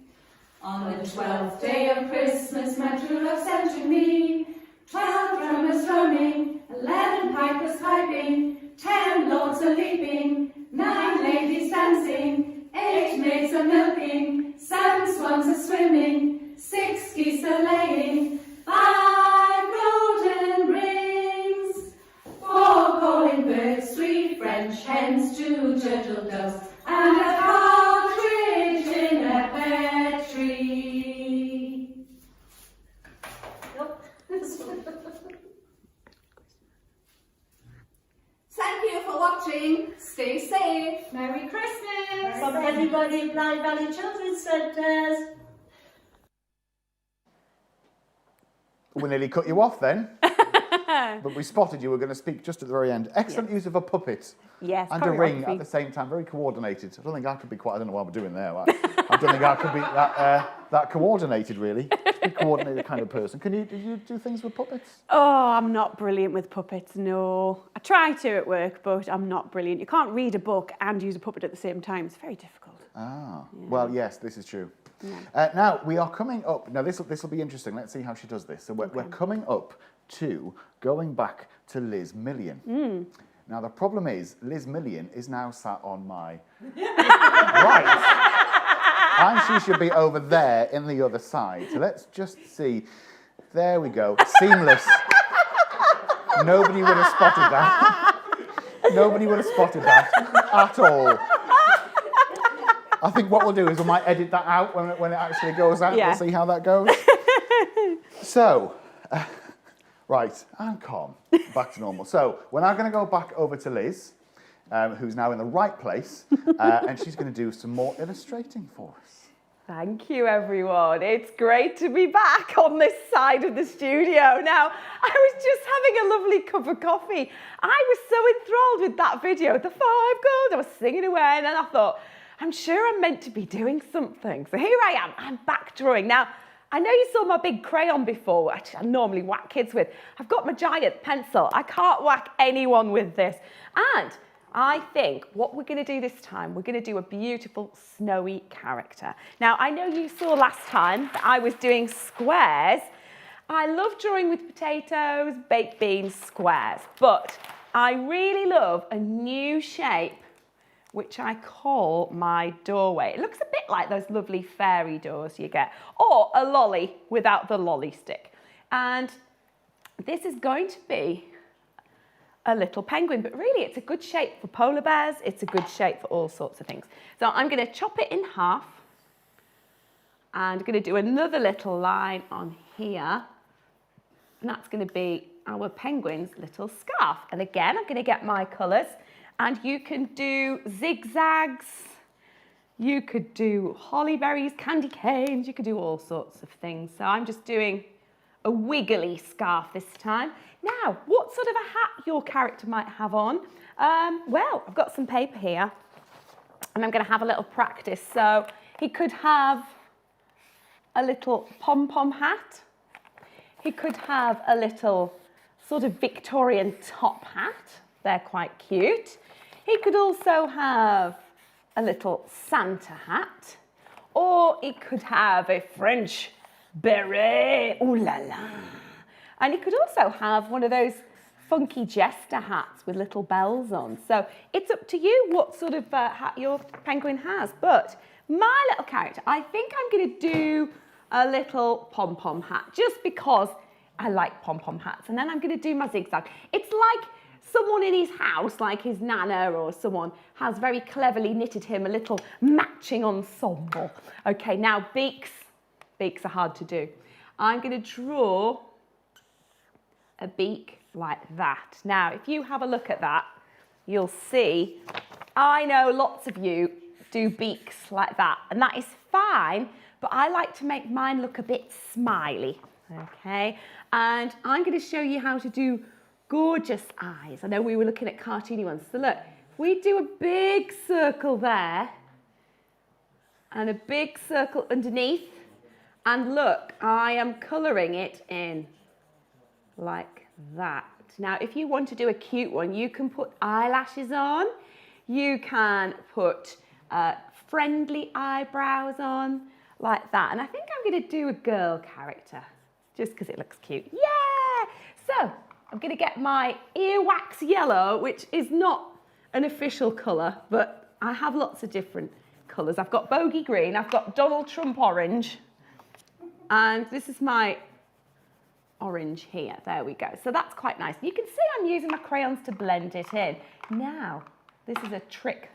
On the 12th day of Christmas, my true love sent to me 12 drummers drumming, 11 pipers piping, 10 lords a leaping, 9 ladies dancing, 8 maids a milking, 7 swans a swimming, 6 geese a laying, 5 golden rings, 4 calling birds, 3 French hens, 2 turtle doves, and a partridge in a pear tree. Thank you for watching. Stay safe. Merry Christmas from everybody in Blind Valley Children's Centres. We nearly cut you off then. But we spotted you were going to speak just at the very end. Excellent use of a puppet. Yes, and a ring at the same time, very coordinated. I don't think I could be quite, I don't know what I'm doing there. I don't think I could be that coordinated, really. Just be a coordinated kind of person. Do you do things with puppets? Oh, I'm not brilliant with puppets, no. I try to at work, but I'm not brilliant. You can't read a book and use a puppet at the same time. It's very difficult. Ah, yeah. Well, yes, this is true. Yeah. Now, we are coming up. Now, this will be interesting. Let's see how she does this. So we're coming up to going back to Liz Million. Now, the problem is, Liz Million is now sat on my right. And she should be over there in the other side. So let's just see. There we go. Seamless. Nobody would have spotted that. Nobody would have spotted that at all. I think what we'll do is we might edit that out when it actually goes out. Yeah. We'll see how that goes. So, right, and calm. Back to normal. So, we're now going to go back over to Liz, who's now in the right place, and she's going to do some more illustrating for us. Thank you, everyone. It's great to be back on this side of the studio. Now, I was just having a lovely cup of coffee. I was so enthralled with that video, the 5 gold. I was singing away, and then I thought, I'm sure I'm meant to be doing something. So here I am, I'm back drawing. Now, I know you saw my big crayon before, which I normally whack kids with. I've got my giant pencil. I can't whack anyone with this. And I think what we're going to do this time, we're going to do a beautiful snowy character. Now, I know you saw last time that I was doing squares. I love drawing with potatoes, baked beans, squares, but I really love a new shape which I call my doorway. It looks a bit like those lovely fairy doors you get, or a lolly without the lolly stick. And this is going to be a little penguin, but really it's a good shape for polar bears, it's a good shape for all sorts of things. So I'm going to chop it in half, and I'm going to do another little line on here, and that's going to be our penguin's little scarf. And again, I'm going to get my colours. And you can do zigzags, you could do holly berries, candy canes, you could do all sorts of things. So I'm just doing a wiggly scarf this time. Now, what sort of a hat your character might have on? Well, I've got some paper here and I'm going to have a little practice. So he could have a little pom-pom hat. He could have a little sort of Victorian top hat. They're quite cute. He could also have a little Santa hat, or he could have a French beret, ooh la la. And he could also have one of those funky jester hats with little bells on. So it's up to you what sort of hat your penguin has. But my little character, I think I'm going to do a little pom-pom hat, just because I like pom-pom hats. And then I'm going to do my zigzag. It's like someone in his house, like his nana or someone, has very cleverly knitted him a little matching ensemble. Okay, now beaks are hard to do. I'm going to draw a beak like that. Now, if you have a look at that, you'll see, I know lots of you do beaks like that, and that is fine, but I like to make mine look a bit smiley, okay? And I'm going to show you how to do gorgeous eyes. I know we were looking at cartoony ones. So look, if we do a big circle there and a big circle underneath, and look, I am colouring it in like that. Now, if you want to do a cute one, you can put eyelashes on, you can put friendly eyebrows on, like that. And I think I'm going to do a girl character, just because it looks cute. Yeah! So, I'm going to get my earwax yellow, which is not an official colour, but I have lots of different colours. I've got bogey green, I've got Donald Trump orange, and this is my orange here. There we go. So that's quite nice. You can see I'm using my crayons to blend it in. Now, this is a trick.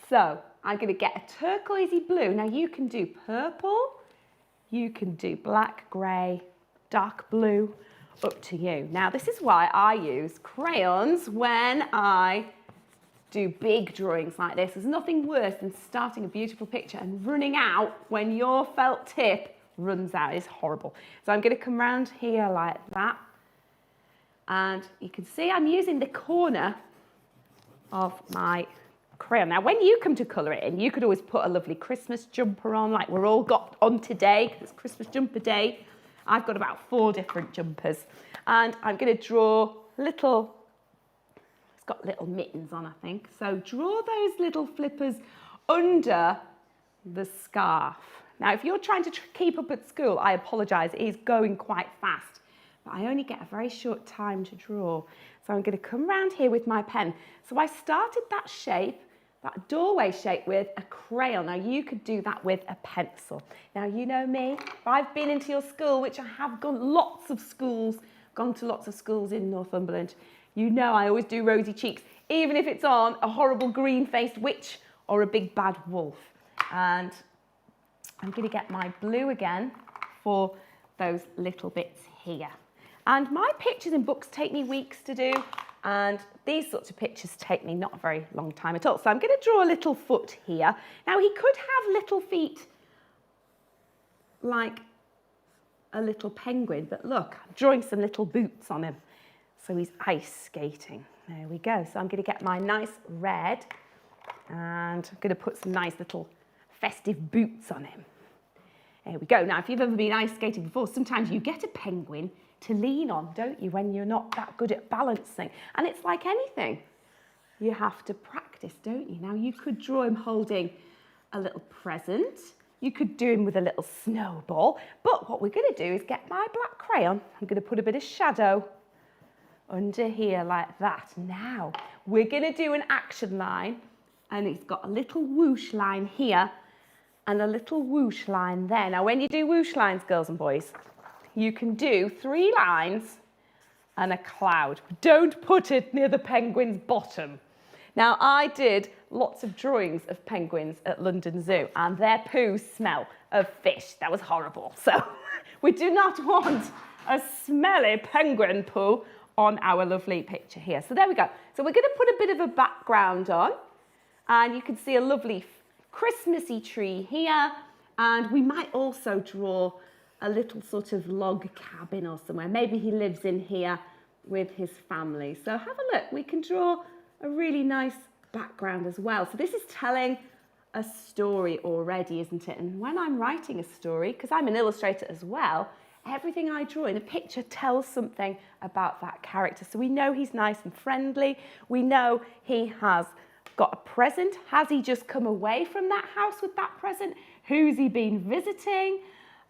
So I'm going to get a turquoisey blue. Now you can do purple, you can do black, grey, dark blue, up to you. Now, this is why I use crayons when I do big drawings like this. There's nothing worse than starting a beautiful picture and running out when your felt tip runs out. It's horrible. So I'm going to come round here like that. And you can see I'm using the corner of my crayon. Now, when you come to colour it in, you could always put a lovely Christmas jumper on, like we're all got on today, because it's Christmas jumper day. I've got about 4 different jumpers. And I'm going to draw little, it's got little mittens on, I think. So draw those little flippers under the scarf. Now, if you're trying to keep up at school, I apologise, it is going quite fast. But I only get a very short time to draw. So I'm going to come round here with my pen. So I started that shape, that doorway shape, with a crayon. Now you could do that with a pencil. Now you know me, if I've been into your school, which I have gone to lots of schools in Northumberland, you know I always do rosy cheeks, even if it's on a horrible green-faced witch or a big bad wolf. And I'm going to get my blue again for those little bits here. And my pictures in books take me weeks to do, and these sorts of pictures take me not a very long time at all. So I'm going to draw a little foot here. Now he could have little feet like a little penguin, but look, I'm drawing some little boots on him. So he's ice skating. There we go. So I'm going to get my nice red, and I'm going to put some nice little festive boots on him. There we go. Now, if you've ever been ice skating before, sometimes you get a penguin to lean on, don't you, when you're not that good at balancing. And it's like anything. You have to practice, don't you? Now, you could draw him holding a little present. You could do him with a little snowball. But what we're going to do is get my black crayon. I'm going to put a bit of shadow under here like that. Now, we're going to do an action line. And it's got a little whoosh line here and a little whoosh line there. Now, when you do whoosh lines, girls and boys, you can do 3 lines and a cloud. Don't put it near the penguin's bottom. Now, I did lots of drawings of penguins at London Zoo, and their poos smell of fish. That was horrible. So we do not want a smelly penguin poo on our lovely picture here. So there we go. So we're going to put a bit of a background on, and you can see a lovely Christmassy tree here, and we might also draw a little sort of log cabin or somewhere. Maybe he lives in here with his family. So have a look. We can draw a really nice background as well. So this is telling a story already, isn't it? And when I'm writing a story, because I'm an illustrator as well, everything I draw in a picture tells something about that character. So we know he's nice and friendly. We know he has got a present. Has he just come away from that house with that present? Who's he been visiting?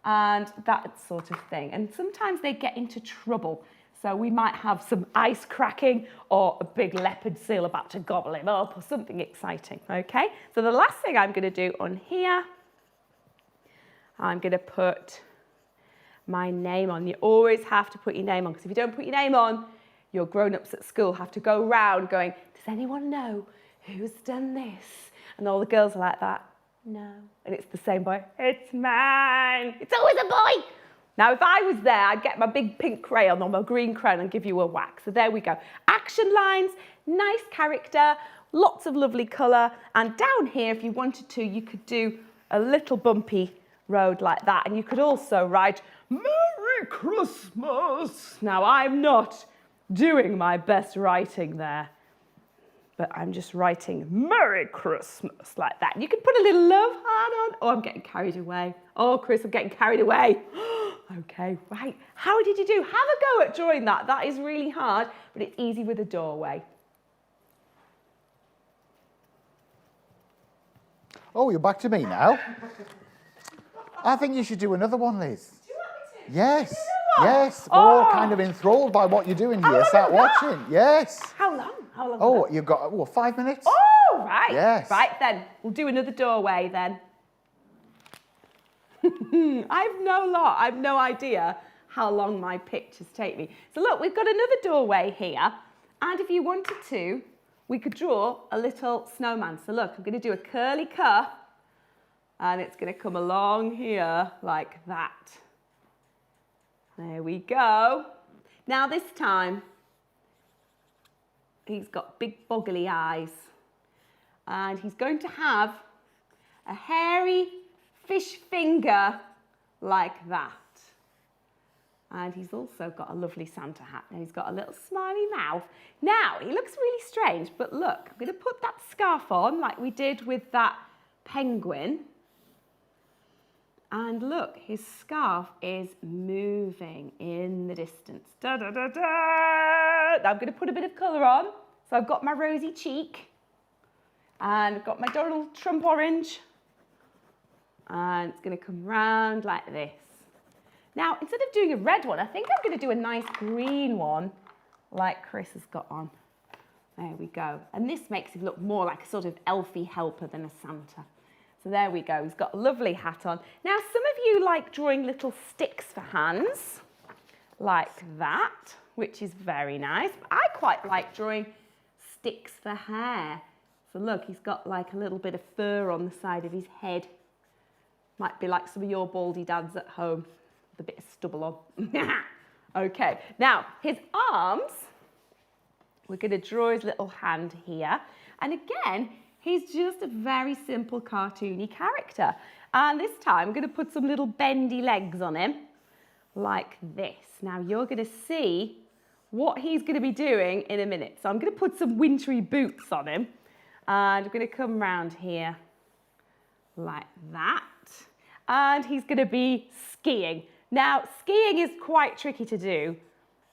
And that sort of thing. And sometimes they get into trouble. So we might have some ice cracking or a big leopard seal about to gobble him up or something exciting, okay? So the last thing I'm going to do on here, I'm going to put my name on. You always have to put your name on, because if you don't put your name on, your grown-ups at school have to go round going, does anyone know who's done this? And all the girls are like that. No. And it's the same boy. It's mine. It's always a boy. Now, if I was there, I'd get my big pink crayon or my green crayon and give you a whack. So there we go. Action lines, nice character, lots of lovely colour. And down here, if you wanted to, you could do a little bumpy road like that. And you could also write, Merry Christmas. Now, I'm not doing my best writing there, but I'm just writing Merry Christmas like that. You can put a little love heart on. Oh, I'm getting carried away. Oh, Chris, I'm getting carried away. Okay, right. How did you do? Have a go at drawing that. That is really hard, but it's easy with a doorway. Oh, you're back to me now. I think you should do another one, Liz. Do you want me to? Yes. Yes. We're all kind of enthralled by what you're doing here. Start watching. Yes. How long? How long? Oh, you've got 5 minutes. Oh, right. Yes. Right then. We'll do another doorway then. I've no idea how long my pictures take me. So look, we've got another doorway here. And if you wanted to, we could draw a little snowman. So look, I'm going to do a curly cuff. And it's going to come along here like that. There we go. Now this time, he's got big boggly eyes. And he's going to have a hairy fish finger like that. And he's also got a lovely Santa hat. And he's got a little smiley mouth. Now, he looks really strange, but look, I'm going to put that scarf on like we did with that penguin. And look, his scarf is moving in the distance. Da, da, da, da. I'm going to put a bit of colour on. So I've got my rosy cheek. And I've got my Donald Trump orange. And it's going to come round like this. Now, instead of doing a red one, I think I'm going to do a nice green one like Chris has got on. There we go. And this makes him look more like a sort of elfy helper than a Santa. So there we go. He's got a lovely hat on. Now, some of you like drawing little sticks for hands, like that, which is very nice. I quite like drawing sticks for hair. So look, he's got like a little bit of fur on the side of his head. Might be like some of your baldy dads at home. A bit of stubble on. Okay, now his arms, we're going to draw his little hand here. And again, he's just a very simple cartoony character. And this time I'm going to put some little bendy legs on him, like this. Now you're going to see what he's going to be doing in a minute. So I'm going to put some wintry boots on him. And I'm going to come round here, like that. And he's going to be skiing. Now, skiing is quite tricky to do,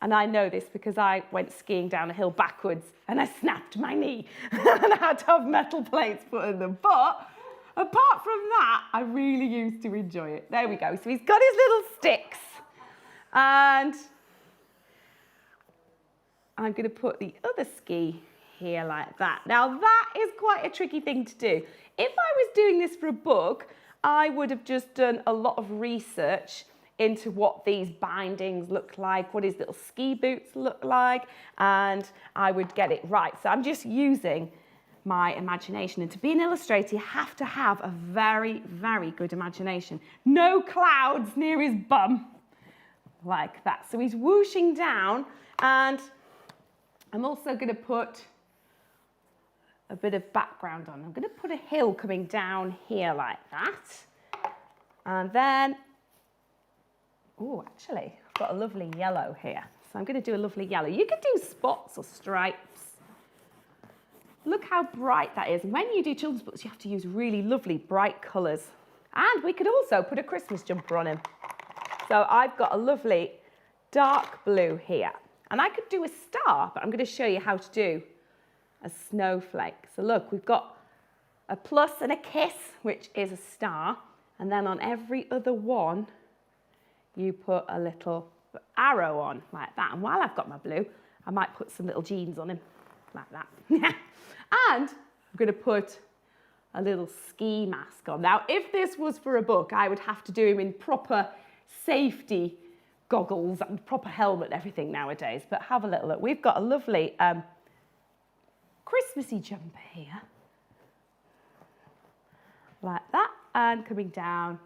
and I know this because I went skiing down a hill backwards and I snapped my knee and I had to have metal plates put in them. But apart from that, I really used to enjoy it. There we go. So he's got his little sticks, and I'm going to put the other ski here like that. Now, that is quite a tricky thing to do. If I was doing this for a book, I would have just done a lot of research into what these bindings look like, what his little ski boots look like, and I would get it right. So I'm just using my imagination. And to be an illustrator, you have to have a very, very good imagination. No clouds near his bum, like that. So he's whooshing down, and I'm also going to put a bit of background on. I'm going to put a hill coming down here like that. And then, oh, actually, I've got a lovely yellow here. So I'm going to do a lovely yellow. You could do spots or stripes. Look how bright that is. And when you do children's books, you have to use really lovely bright colours. And we could also put a Christmas jumper on him. So I've got a lovely dark blue here. And I could do a star, but I'm going to show you how to do a snowflake. So look, we've got a plus and a kiss, which is a star. And then on every other one, you put a little arrow on, like that. And while I've got my blue, I might put some little jeans on him, like that. And I'm going to put a little ski mask on. Now, if this was for a book, I would have to do him in proper safety goggles and proper helmet and everything nowadays. But have a little look. We've got a lovely Christmassy jumper here, like that, and coming down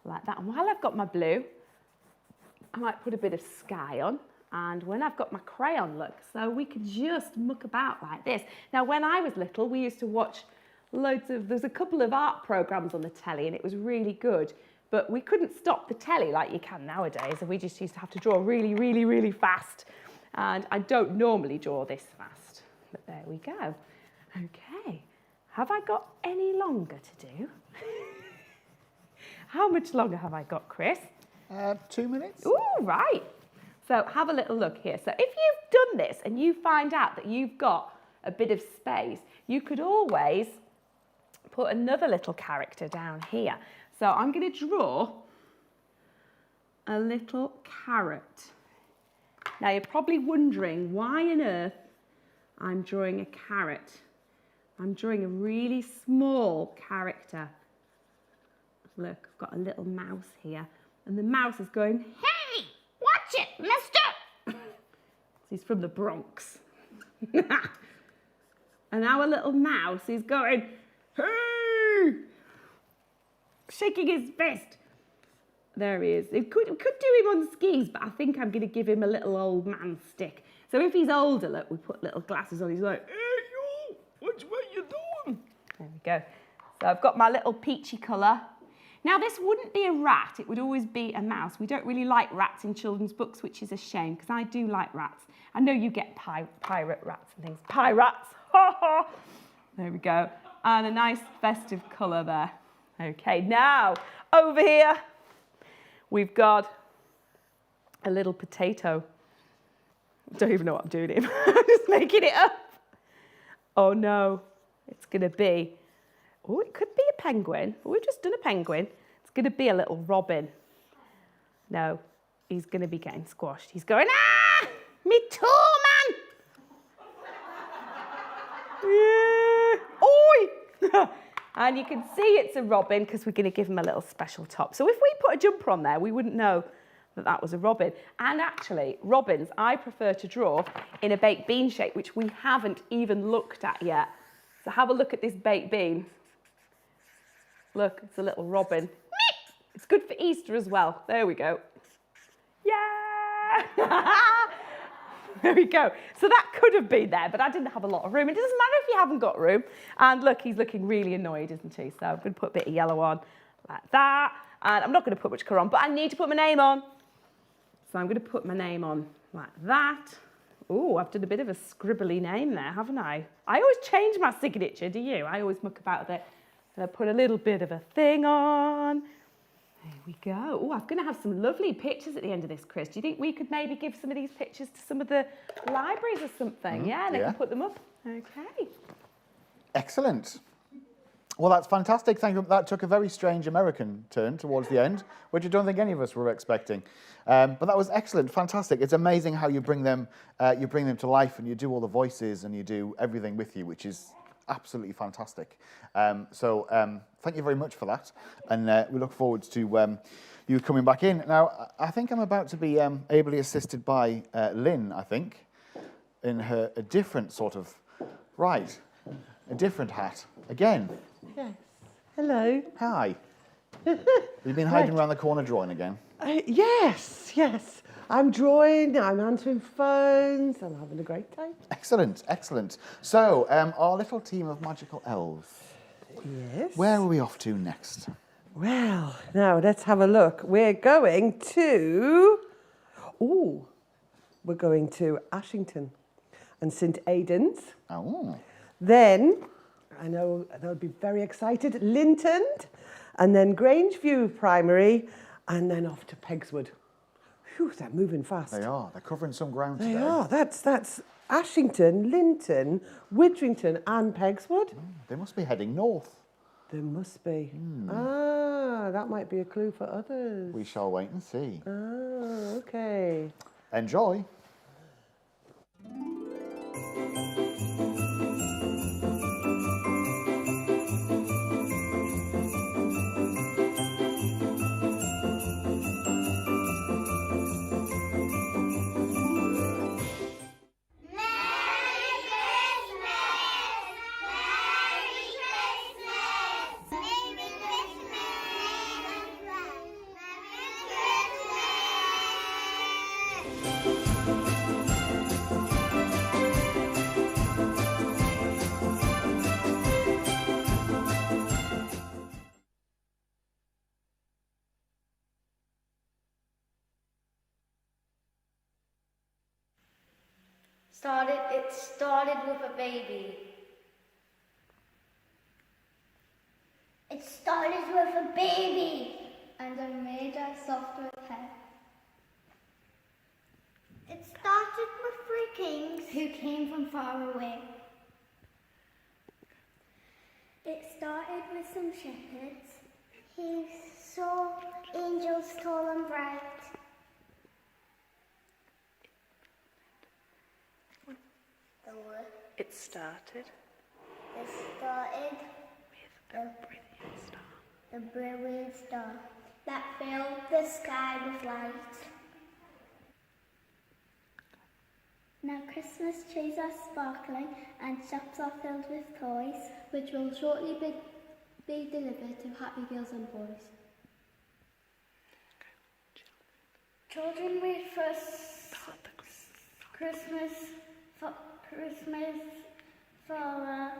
like that. And while I've got my blue, I might put a bit of sky on. And when I've got my crayon look, so we could just muck about like this. Now, when I was little, we used to watch there's a couple of art programs on the telly, and it was really good. But we couldn't stop the telly like you can nowadays, and we just used to have to draw really, really, really fast. And I don't normally draw this fast, but there we go. Okay, have I got any longer to do? How much longer have I got, Chris? 2 minutes. Ooh, right. So have a little look here. So if you've done this and you find out that you've got a bit of space, you could always put another little character down here. So I'm going to draw a little carrot. Now you're probably wondering why on earth I'm drawing a carrot. I'm drawing a really small character. Look, I've got a little mouse here. And the mouse is going, "Hey, watch it, mister!" He's from the Bronx. And our little mouse is going, "Hey!" Shaking his fist. There he is. We could do him on skis, but I think I'm going to give him a little old man stick. So if he's older, look, we put little glasses on. He's like, "Hey, you, what you doing?" There we go. So I've got my little peachy colour. Now, this wouldn't be a rat, it would always be a mouse. We don't really like rats in children's books, which is a shame, because I do like rats. I know you get pirate rats and things. Pirates! Ha ha! There we go. And a nice festive colour there. Okay, now, over here, we've got a little potato. Don't even know what I'm doing here. I'm just making it up. Oh no, it's going to be, oh, it could be a penguin. We've just done a penguin. It's going to be a little robin. No, he's going to be getting squashed. He's going, ah, me too, man. Yeah. Oi. And you can see it's a robin because we're going to give him a little special top. So if we put a jumper on there, we wouldn't know that that was a robin. And actually, robins, I prefer to draw in a baked bean shape, which we haven't even looked at yet. So have a look at this baked bean. Look, it's a little robin. It's good for Easter as well. There we go. Yeah! There we go. So that could have been there, but I didn't have a lot of room. It doesn't matter if you haven't got room. And look, he's looking really annoyed, isn't he? So I'm going to put a bit of yellow on, like that. And I'm not going to put much colour on, but I need to put my name on. So I'm going to put my name on like that. Oh, I've done a bit of a scribbly name there, haven't I? I always change my signature, do you? I always muck about with it. And I put a little bit of a thing on. There we go. Oh, I'm going to have some lovely pictures at the end of this, Chris. Do you think we could maybe give some of these pictures to some of the libraries or something? Yeah, and they can put them up. Okay. Excellent. Well, that's fantastic. Thank you. That took a very strange American turn towards the end, which I don't think any of us were expecting. But that was excellent, fantastic. It's amazing how you bring them to life, and you do all the voices and you do everything with you, which is absolutely fantastic. Thank you very much for that, and we look forward to you coming back in. Now, I think I'm about to be ably assisted by Lynn, I think, in a different sort of, a different hat, again. Yes. Hello. Hi. You've been hiding around the corner drawing again? Yes. I'm drawing, I'm answering phones, I'm having a great time. Excellent, excellent. So, our little team of magical elves. Yes. Where are we off to next? Well, now let's have a look. We're going to Ashington and St Aidan's. Oh. Then, I know they'll be very excited, Linton, and then Grangeview Primary, and then off to Pegswood. Phew, they're moving fast. They are. They're covering some ground They today. are. That's Ashington, Linton, Widdrington and Pegswood. They must be heading north. There must be. Ah, that might be a clue for others. We shall wait and see. Ah, okay. Enjoy. It started with a baby. It started with a baby. And I made a soft with her. It started with 3 kings who came from far away. It started with some shepherds who saw angels tall and bright. It started with the brilliant star that filled the sky with light. Now Christmas trees are sparkling and shops are filled with toys, which will shortly be delivered to happy girls and boys. Children wait for Christmas for a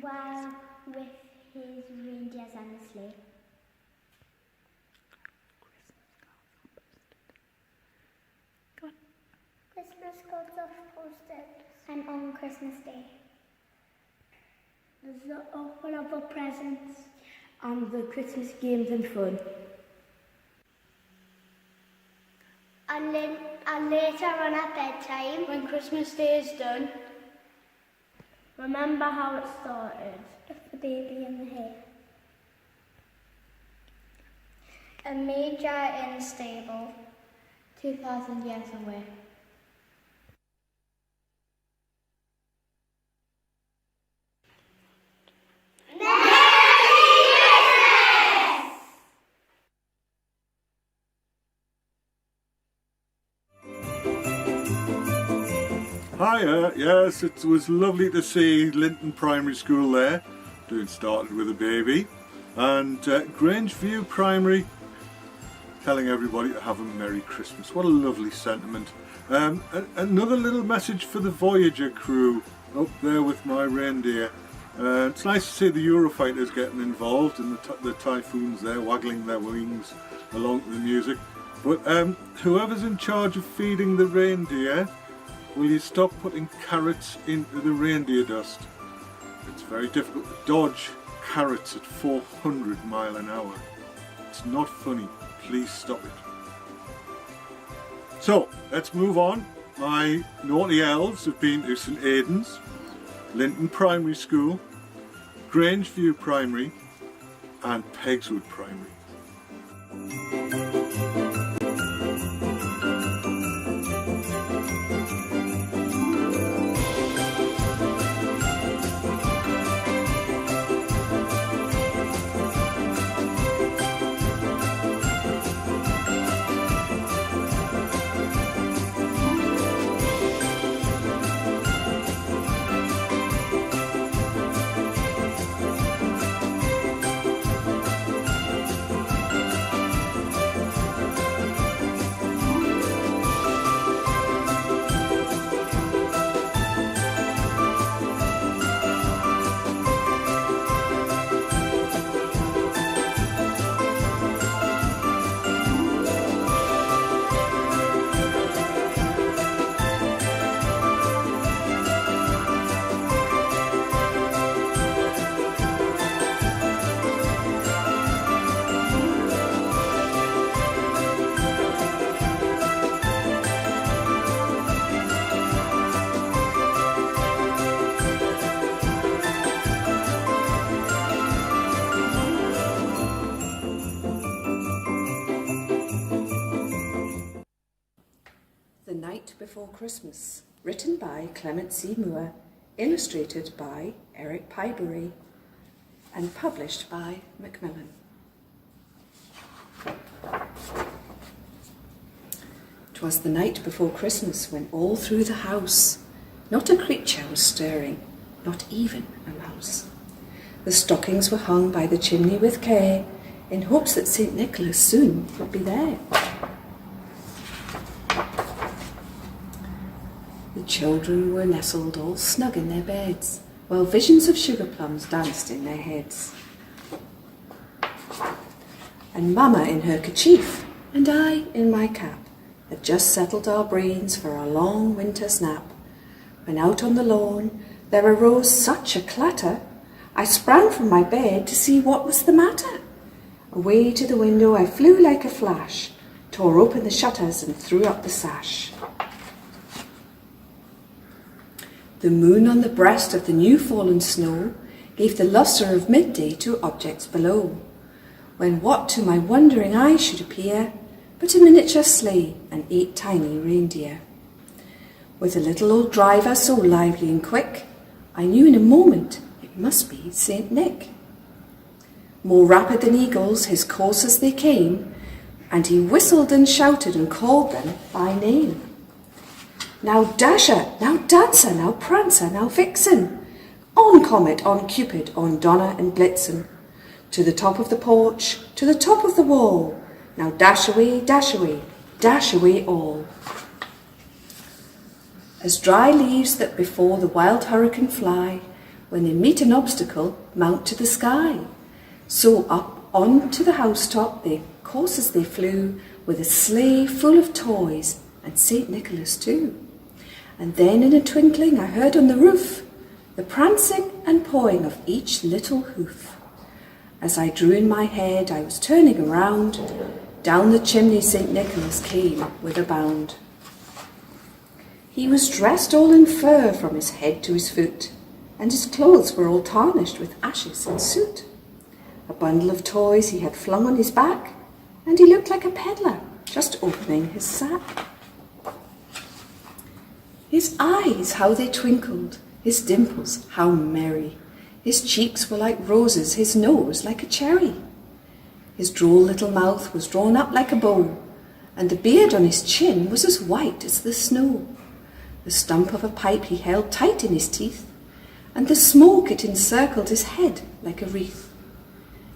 while with his reindeers and a sleigh. Christmas goes off posted and on Christmas Day. There's the open of the presents and the Christmas games and fun. And later on at bedtime, when Christmas Day is done, remember how it started. With the baby in the hay. A major in the stable. 2,000 years away. Hiya, yes, it was lovely to see Linton Primary School there, doing Started with a Baby, and Grangeview Primary telling everybody to have a Merry Christmas. What a lovely sentiment. Another little message for the Voyager crew up there with my reindeer. It's nice to see the Eurofighters getting involved and the typhoons there waggling their wings along to the music. But whoever's in charge of feeding the reindeer, will you stop putting carrots into the reindeer dust? It's very difficult to dodge carrots at 400 miles an hour. It's not funny. Please stop it. So, let's move on. My naughty elves have been to St Aidan's, Linton Primary School, Grangeview Primary and Pegswood Primary. Before Christmas, written by Clement C. Moore, illustrated by Eric Pybury, and published by Macmillan. 'Twas the night before Christmas when all through the house not a creature was stirring, not even a mouse. The stockings were hung by the chimney with care, in hopes that St. Nicholas soon would be there. The children were nestled all snug in their beds, while visions of sugar plums danced in their heads. And Mamma in her kerchief, and I in my cap, had just settled our brains for a long winter's nap, when out on the lawn there arose such a clatter, I sprang from my bed to see what was the matter. Away to the window I flew like a flash, tore open the shutters and threw up the sash. The moon on the breast of the new-fallen snow gave the lustre of midday to objects below, when what to my wondering eye should appear but a miniature sleigh and 8 tiny reindeer. With a little old driver so lively and quick, I knew in a moment it must be St. Nick. More rapid than eagles his coursers they came, and he whistled and shouted and called them by name. Now Dasher, now Dancer, now Prancer, now Vixen, on Comet, on Cupid, on Donner and Blitzen, to the top of the porch, to the top of the wall, now dash away, dash away, dash away all. As dry leaves that before the wild hurricane fly, when they meet an obstacle, mount to the sky, so up on to the housetop their coursers they flew, with a sleigh full of toys, and St. Nicholas too. and then in a twinkling I heard on the roof the prancing and pawing of each little hoof. As I drew in my head, I was turning around. Down the chimney St. Nicholas came with a bound. He was dressed all in fur from his head to his foot, and his clothes were all tarnished with ashes and soot. A bundle of toys he had flung on his back, and he looked like a peddler just opening his sack. His eyes, how they twinkled, his dimples, how merry. His cheeks were like roses, his nose like a cherry. His droll little mouth was drawn up like a bow, and the beard on his chin was as white as the snow. The stump of a pipe he held tight in his teeth, and the smoke it encircled his head like a wreath.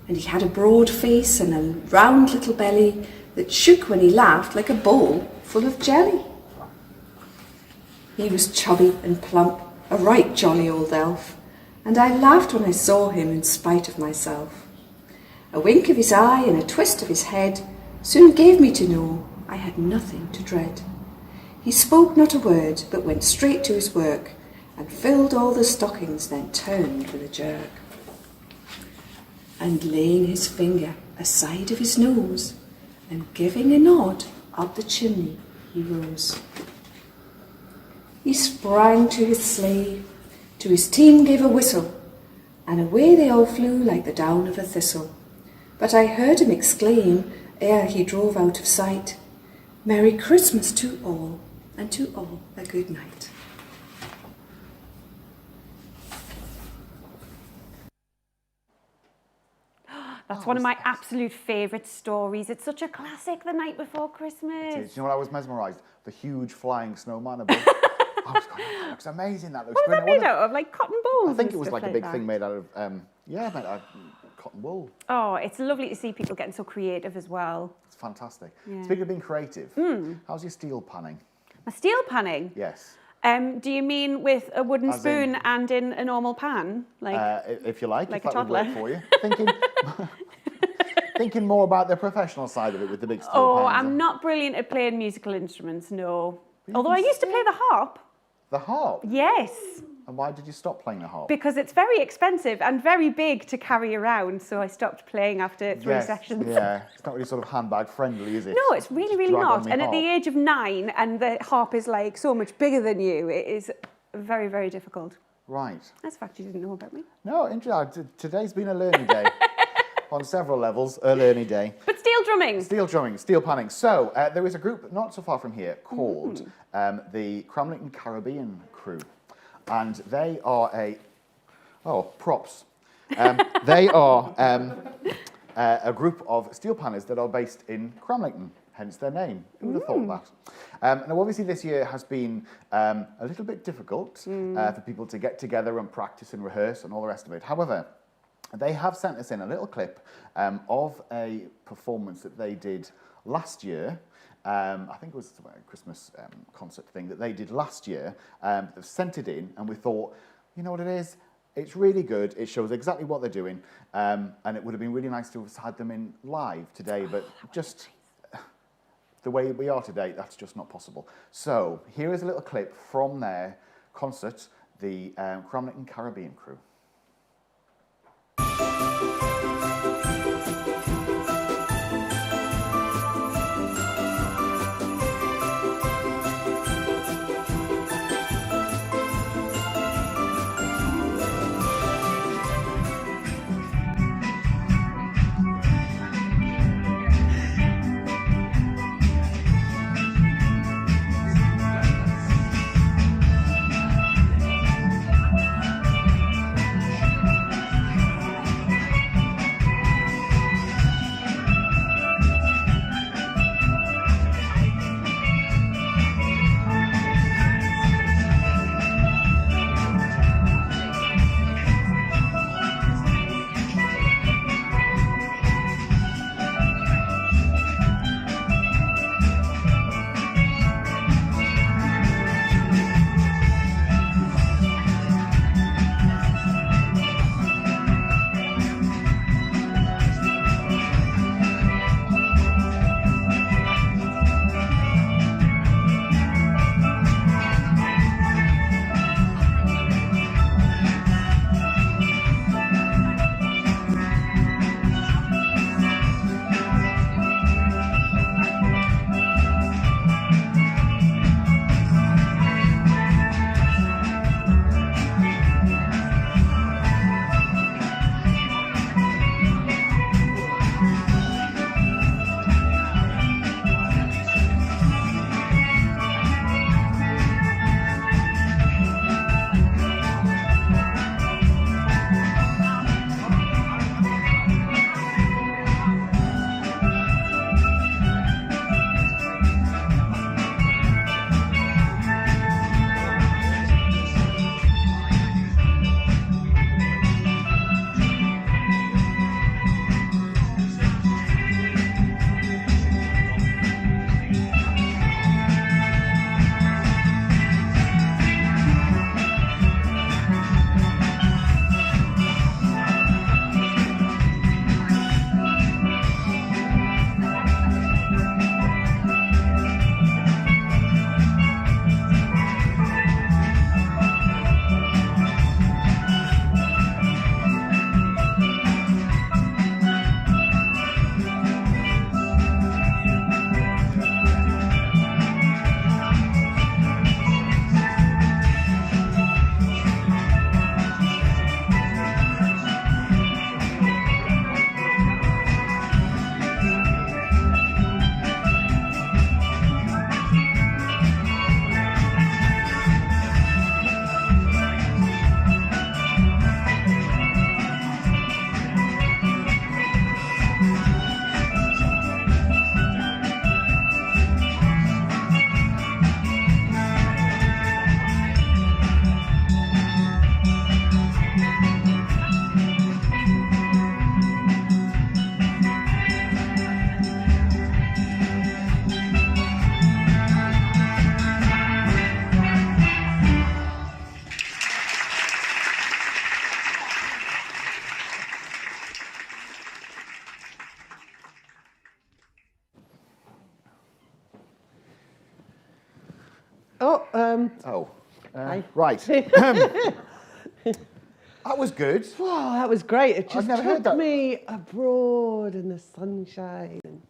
And he had a broad face and a round little belly that shook when he laughed like a bowl full of jelly. He was chubby and plump, a right jolly old elf, and I laughed when I saw him in spite of myself. A wink of his eye and a twist of his head soon gave me to know I had nothing to dread. He spoke not a word, but went straight to his work, and filled all the stockings, then turned with a jerk. And laying his finger aside of his nose, and giving a nod up the chimney, he rose. He sprang to his sleigh, to his team gave a whistle, and away they all flew like the down of a thistle. But I heard him exclaim, ere he drove out of sight, "Merry Christmas to all, and to all a good night." That's one of my absolute favourite stories. It's such a classic, The Night Before Christmas. Do you know what I was mesmerised? The huge flying snowman above. I was going, that looks amazing. That looks What was that made out of? Like cotton balls? I think it was and like stuff a big that? thing made out of, made out of cotton wool. Oh, it's lovely to see people getting so creative as well. It's fantastic. Yeah. Speaking of being creative, how's your steel panning? My steel panning? Yes. Do you mean with a wooden As spoon in- and in a normal pan? Like, if you like like if a that would work toddler. for you. Thinking more about the professional side of it with the big steel oh, pans. I'm not brilliant at playing musical instruments, no. Although I used to play the harp. The harp? Yes. And why did you stop playing the harp? Because it's very expensive and very big to carry around, so I stopped playing after 3 sessions. Yeah, it's not really sort of handbag friendly, is it? No, it's really, really Drag on not. me And at the harp. age of 9, and the harp is like so much bigger than you, it is very, very difficult. Right. That's a fact you didn't know about me. No, interesting. Today's been a learning day. On several levels, a learning day. But steel drumming. Steel drumming, steel panning. So, there is a group not so far from here called the Cromlington Caribbean Crew. And they are props. They are a group of steel panners that are based in Cromlington, hence their name. Who would have thought that? Now, obviously, this year has been a little bit difficult for people to get together and practice and rehearse and all the rest of it. However, they have sent us in a little clip of a performance that they did last year. I think it was a Christmas concert thing that they did last year. They've sent it in, and we thought, you know what it is? It's really good. It shows exactly what they're doing, and it would have been really nice to have had them in live today, but just the way we are today, that's just not possible. So here is a little clip from their concert, the Cromlington Caribbean Crew. Right. That was good. Wow, that was great. It just never heard took that. me abroad in the sunshine. And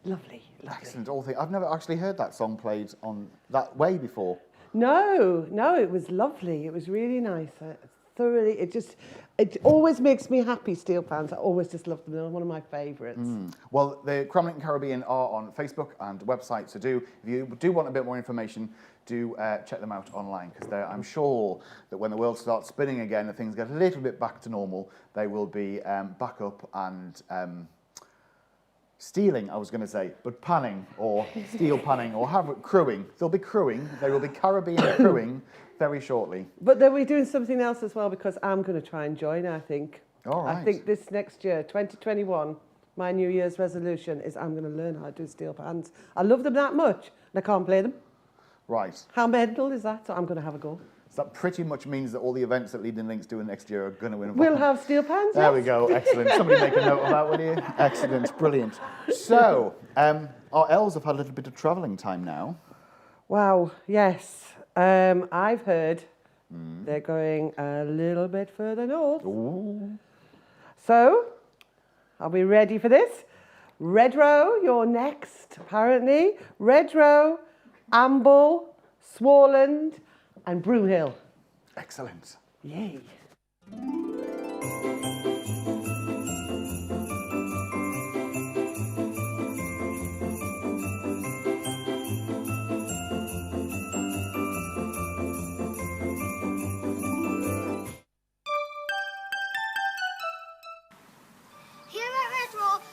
lovely. Excellent. I've never actually heard that song played on that way before. No, it was lovely. It was really nice. Thoroughly, it always makes me happy, steel pans. I always just love them. They're one of my favourites. Well, the Cromlech and Caribbean are on Facebook and website, so if you do want a bit more information, do check them out online, because I'm sure that when the world starts spinning again and things get a little bit back to normal, they will be back up and stealing, I was going to say, but panning or steel panning or crewing. They'll be crewing. They will be Caribbean crewing very shortly. But then we're doing something else as well, because I'm going to try and join, I think. All right. I think this next year, 2021, my New Year's resolution is I'm going to learn how to do steel pans. I love them that much, and I can't play them. Right. How mental is that? So I'm going to have a go. So that pretty much means that all the events that Leading Links do next year are going to involve... We'll have steel pans, There we go, excellent. Somebody make a note of that, will you? Excellent, brilliant. So, our elves have had a little bit of travelling time now. Wow, yes. I've heard they're going a little bit further north. Ooh. So, are we ready for this? Redrow, you're next, apparently. Redrow, Amble, Swarland, and Broomhill. Excellent. Yay.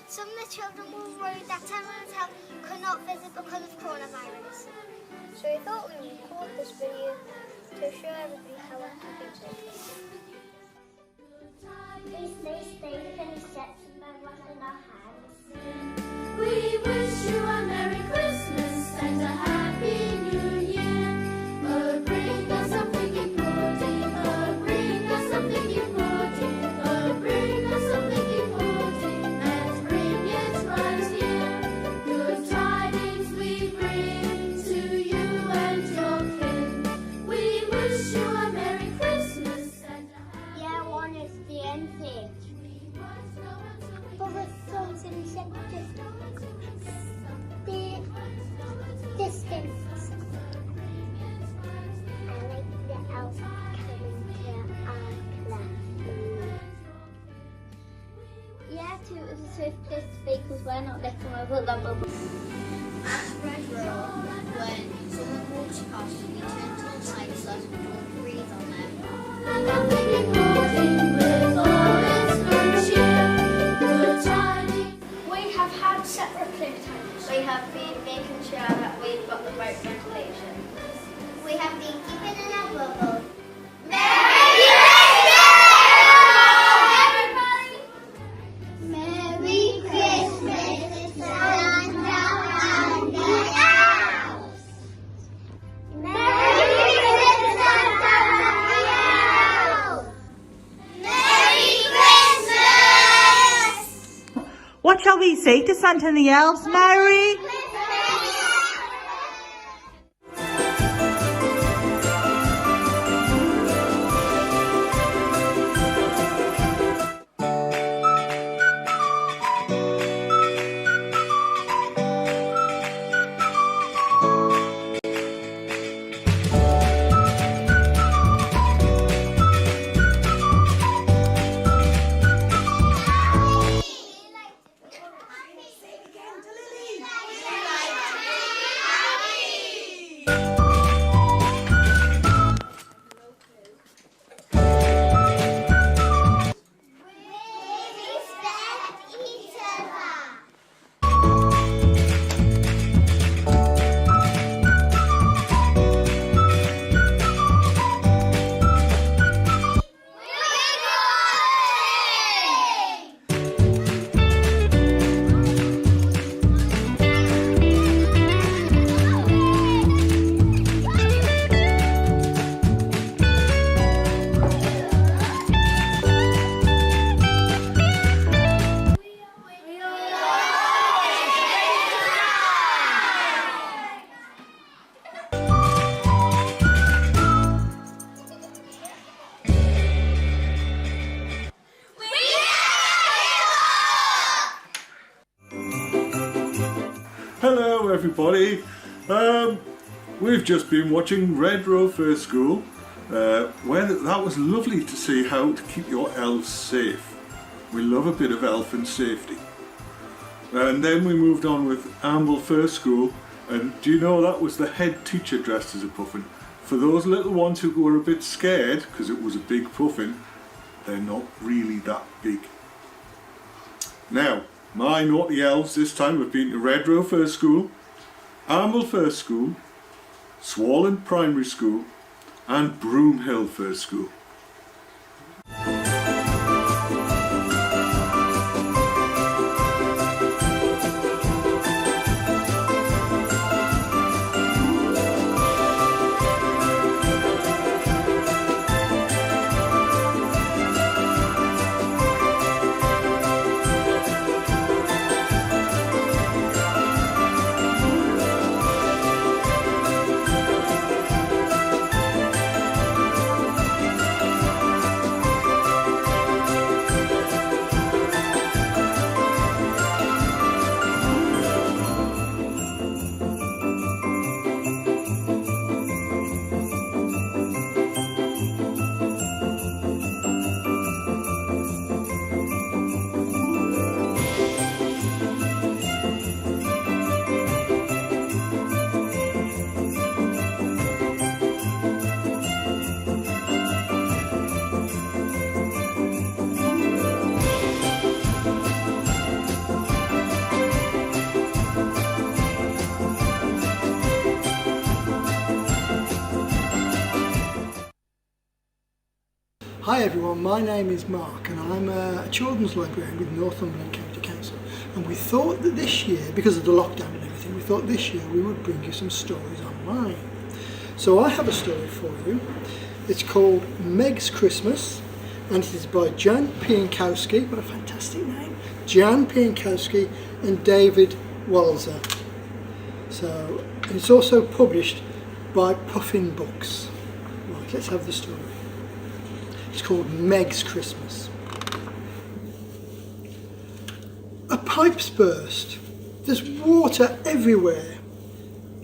Some of the children were worried that Emma's help could not visit because of coronavirus. So we thought we would record this video to show everybody how our camping's working. Please stay safe and accept by washing our hands. We wish you a Merry Christmas and a Happy New Year. Bring us something important. Bring us something important. Bring us something important. And bring it right here. Good tidings we bring to you and your kin. We wish you a Merry Christmas and a Happy Yeah, one is the end thing. But with something just the distance. I like the elf coming to our class. Yeah, too, it was the swiftest because we're not letting over the bubble. At Red Road, when someone walks past, we turn to the side so that we don't breathe on them. We have had separate playtimes. We have been making sure that we've got the right ventilation. We have been keeping in our bubble. Merry Christmas! Merry Christmas, Santa and the elves! Merry Christmas, Santa and the elves! Merry Christmas! What shall we say to Santa and the elves, Mary? everybody. We've just been watching Red Row First School, where that was lovely to see how to keep your elves safe. We love a bit of elf and safety. And then we moved on with Amble First School, and do you know that was the head teacher dressed as a puffin? For those little ones who were a bit scared, because it was a big puffin, they're not really that big. Now, my naughty elves this time have been to Red Row First School, Amble First School, Swarland Primary School and Broomhill First School. Hi everyone, my name is Mark and I'm a children's librarian with Northumberland County Council, and we thought that this year, because of the lockdown and everything, we thought this year we would bring you some stories online. So I have a story for you. It's called Meg's Christmas and it is by Jan Pienkowski, what a fantastic name, Jan Pienkowski and David Walzer. So, and it's also published by Puffin Books. Right, let's have the story. It's called Meg's Christmas. A pipe's burst. There's water everywhere.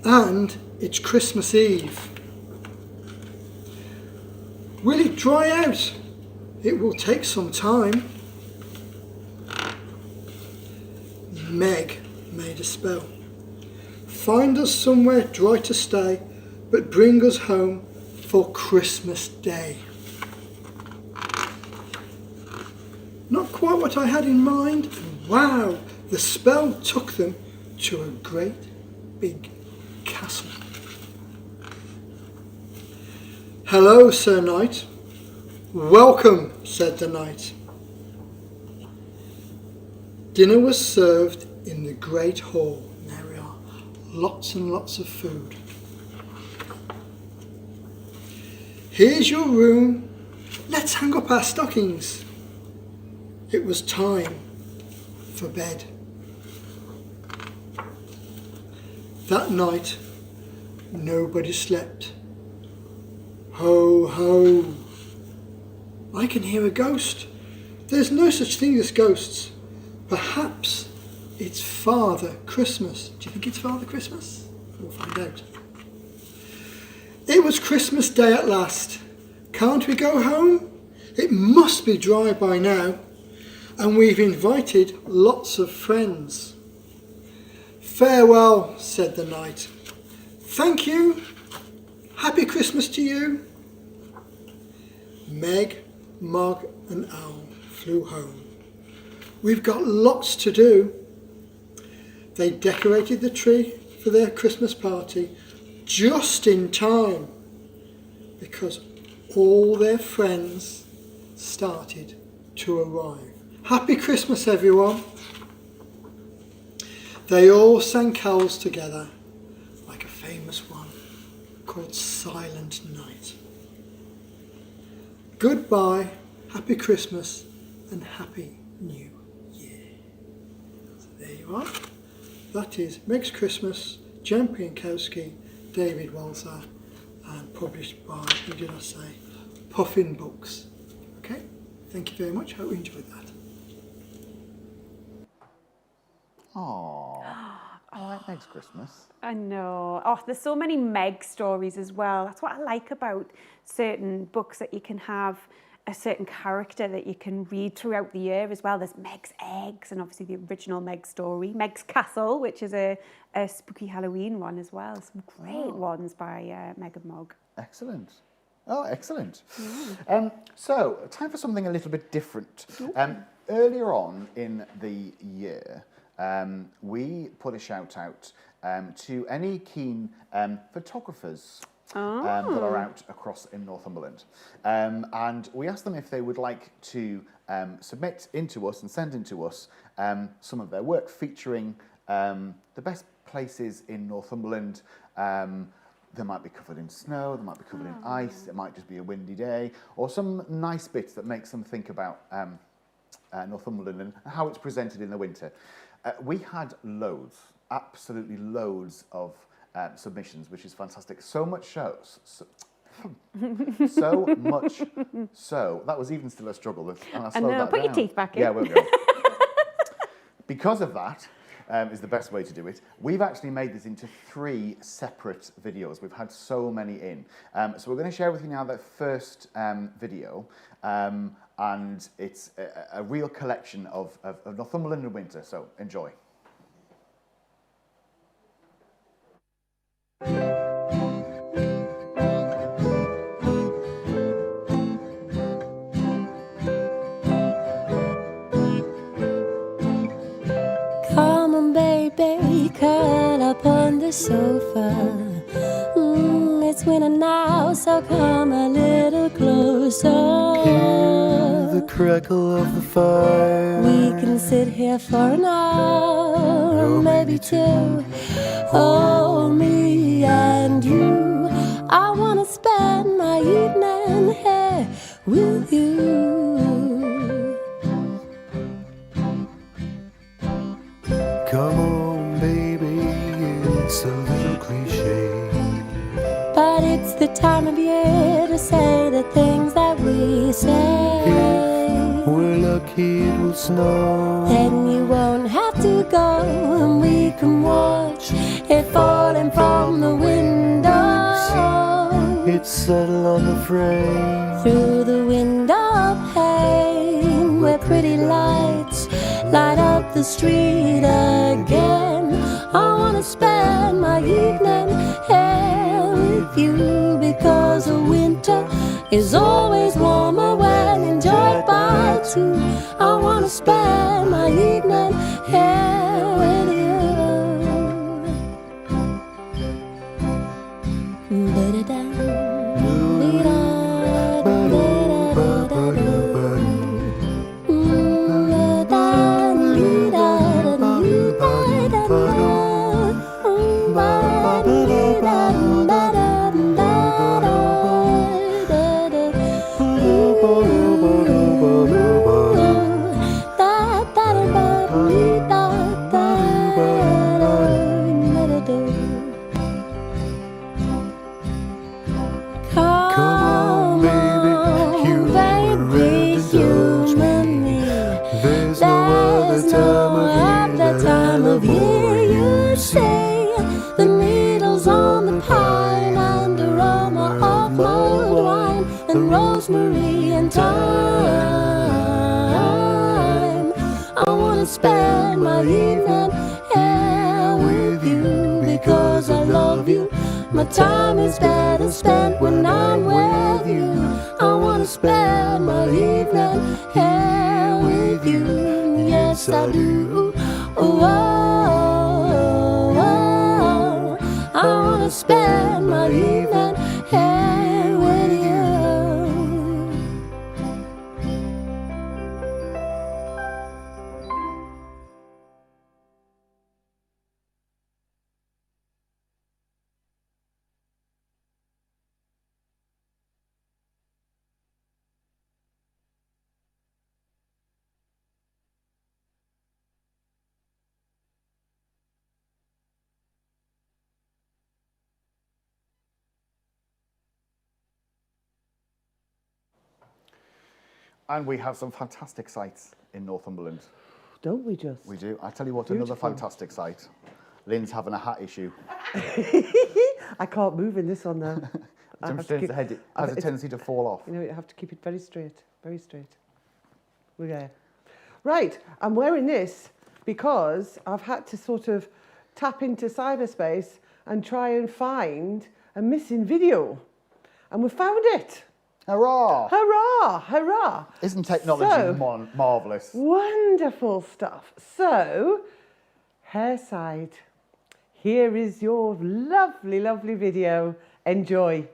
And it's Christmas Eve. Will it dry out? It will take some time. Meg made a spell. Find us somewhere dry to stay, but bring us home for Christmas Day. Not quite what I had in mind. Wow, the spell took them to a great big castle. Hello, Sir Knight. Welcome, said the knight. Dinner was served in the great hall. There we are, lots and lots of food. Here's your room. Let's hang up our stockings. It was time for bed. That night, nobody slept. Ho, ho. I can hear a ghost. There's no such thing as ghosts. Perhaps it's Father Christmas. Do you think it's Father Christmas? We'll find out. It was Christmas Day at last. Can't we go home? It must be dry by now. And we've invited lots of friends. Farewell, said the knight. Thank you. Happy Christmas to you. Meg, Mog and Owl flew home. We've got lots to do. They decorated the tree for their Christmas party just in time because all their friends started to arrive. Happy Christmas, everyone. They all sang carols together, like a famous one called Silent Night. Goodbye, Happy Christmas, and Happy New Year. So there you are. That is Meg's Christmas, Jan Pienkowski, David Walzer, and published by, who did I say, Puffin Books. Okay, thank you very much. Hope you enjoyed that. Aww. I like Meg's Christmas. I know. Oh, there's so many Meg stories as well. That's what I like about certain books, that you can have a certain character that you can read throughout the year as well. There's Meg's Eggs, and obviously the original Meg story. Meg's Castle, which is a spooky Halloween one as well. Some great ones by Meg and Mog. Excellent. Oh, excellent. So, time for something a little bit different. Earlier on in the year, we put a shout out to any keen photographers that are out across in Northumberland. And we asked them if they would like to submit into us and send into us some of their work featuring the best places in Northumberland. They might be covered in snow, they might be covered in ice, it might just be a windy day, or some nice bits that makes them think about Northumberland and how it's presented in the winter. We had loads, absolutely loads of submissions, which is fantastic. So much so, so much so, that was even still a struggle. And I slowed that put down. your teeth back in. Yeah, we'll go. Because of that, is the best way to do it. We've actually made this into 3 separate videos. We've had so many in. So we're going to share with you now the first video. And it's a real collection of Northumberland in winter. So enjoy. Come on, baby, curl up on the sofa. It's winter now, so come a little closer. Hear the crackle of the fire. We can sit here for an hour, or maybe 2. Oh, me and you. I wanna spend my evening here with you. Come on, baby, it's a little cliche, but it's the time of year to say the things that we say. If we're lucky, it will snow. Then you won't have to go, and we can watch it falling from the window. See, it's subtle on the frame. Through the window pane, where pretty lights light up the street again. I wanna spend my evening here with you, because the winter is always warmer when enjoyed by 2. I wanna spend my evening here with you. Rosemary and thyme. I wanna spend my evening here with you, because I love you. My time is better spent when I'm with you. I wanna spend my evening here with you. Yes, I do. Oh, oh, oh. I wanna spend my evening here with you. And we have some fantastic sites in Northumberland. Don't we just? We do. I tell you what, another fantastic site. Lynn's having a hat issue. I can't move in this one though. The head has a tendency to fall off. You know, you have to keep it very straight, very straight. We're there. Right, I'm wearing this because I've had to sort of tap into cyberspace and try and find a missing video. And we found it. Hurrah! Hurrah! Hurrah! Isn't technology marvellous? Wonderful stuff. So, Hairside, here is your lovely, lovely video. Enjoy.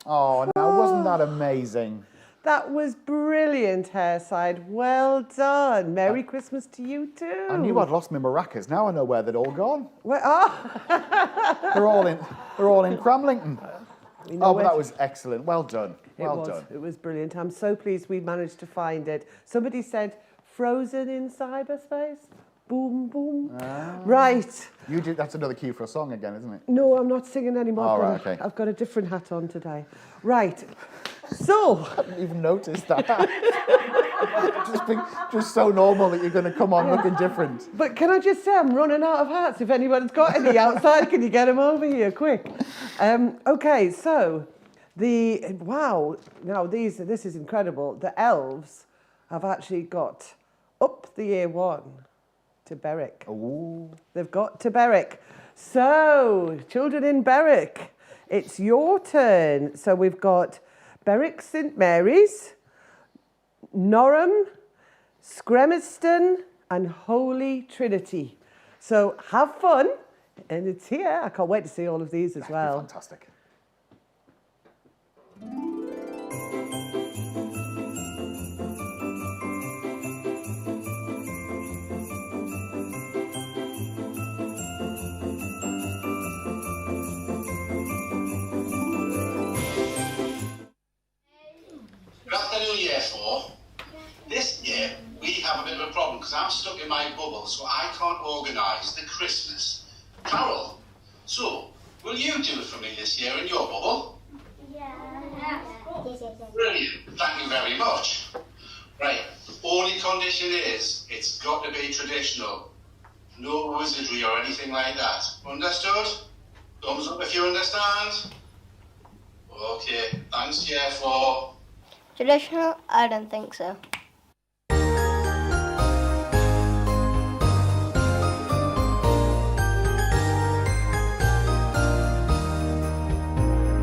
Oh, now wasn't that amazing? That was brilliant, Hairside. Well done. Merry Christmas to you too. I knew I'd lost my maracas. Now I know where they'd all gone. Where? Oh. They're all in Cramlington. Oh, but that was excellent. Well done. Well done. It was brilliant. I'm so pleased we managed to find it. Somebody said frozen in cyberspace. Boom, boom. Right. You did. That's another cue for a song again, isn't it? No, I'm not singing anymore. Oh, right, okay. I've got a different hat on today. Right. So. I hadn't even noticed that. just so normal that you're going to come on looking different. But can I just say, I'm running out of hats. If anyone's got any outside, can you get them over here quick? Okay, so wow. Now this is incredible. The elves have actually got up the year one to Berwick. Ooh. They've got to Berwick. So, children in Berwick, it's your turn. So we've got Berwick St Mary's, Norham, Scremiston and Holy Trinity. So have fun, and it's here. I can't wait to see all of these as well. Fantastic. stuck in my bubble, so I can't organise the Christmas carol. So, will you do it for me this year in your bubble? Brilliant. Thank you very much. Right. Only condition is it's got to be traditional. No wizardry or anything like that. Understood? Thumbs up if you understand. Okay. Thanks, Chair, for... Traditional? I don't think so.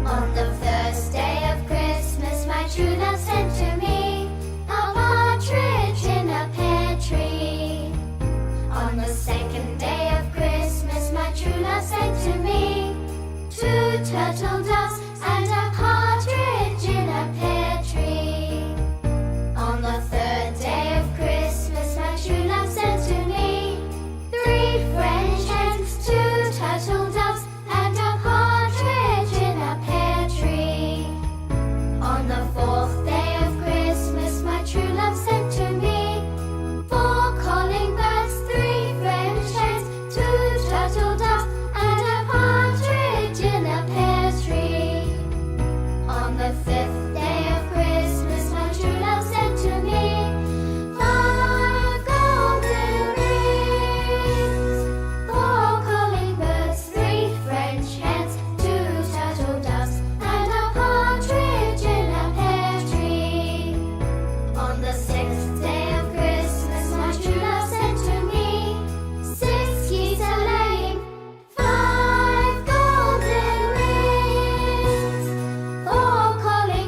On the first day of Christmas, my true love sent to me a partridge in a pear tree. On the second day of Christmas, my true love sent to me 2 turtle doves and a partridge in a pear tree. On the third day of Christmas, my true love sent to me 3 French hens, 2 turtle doves, and a partridge in a pear tree. On the fourth day of Christmas, my true love sent to me 4 calling birds, 3 French hens, 2 turtle doves, and a partridge in a pear tree. On the fifth day of Christmas, my true love sent to me 5 golden rings, 4 calling birds, 3 French hens, 2 turtle doves, and a partridge in a pear tree. On the sixth day of Christmas, my true love sent to me 6 geese a laying, 5 golden rings, 4 calling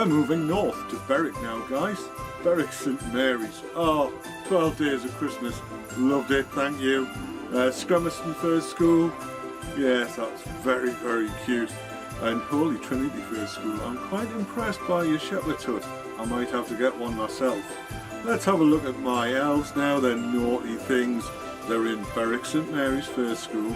We're moving north to Berwick now, guys. Berwick St Mary's. Oh, 12 days of Christmas. Loved it, thank you. Scrumiston First School. Yes, that's very, very cute. And Holy Trinity First School. I'm quite impressed by your shepherd's hut. I might have to get one myself. Let's have a look at my elves now. They're naughty things. They're in Berwick St Mary's First School,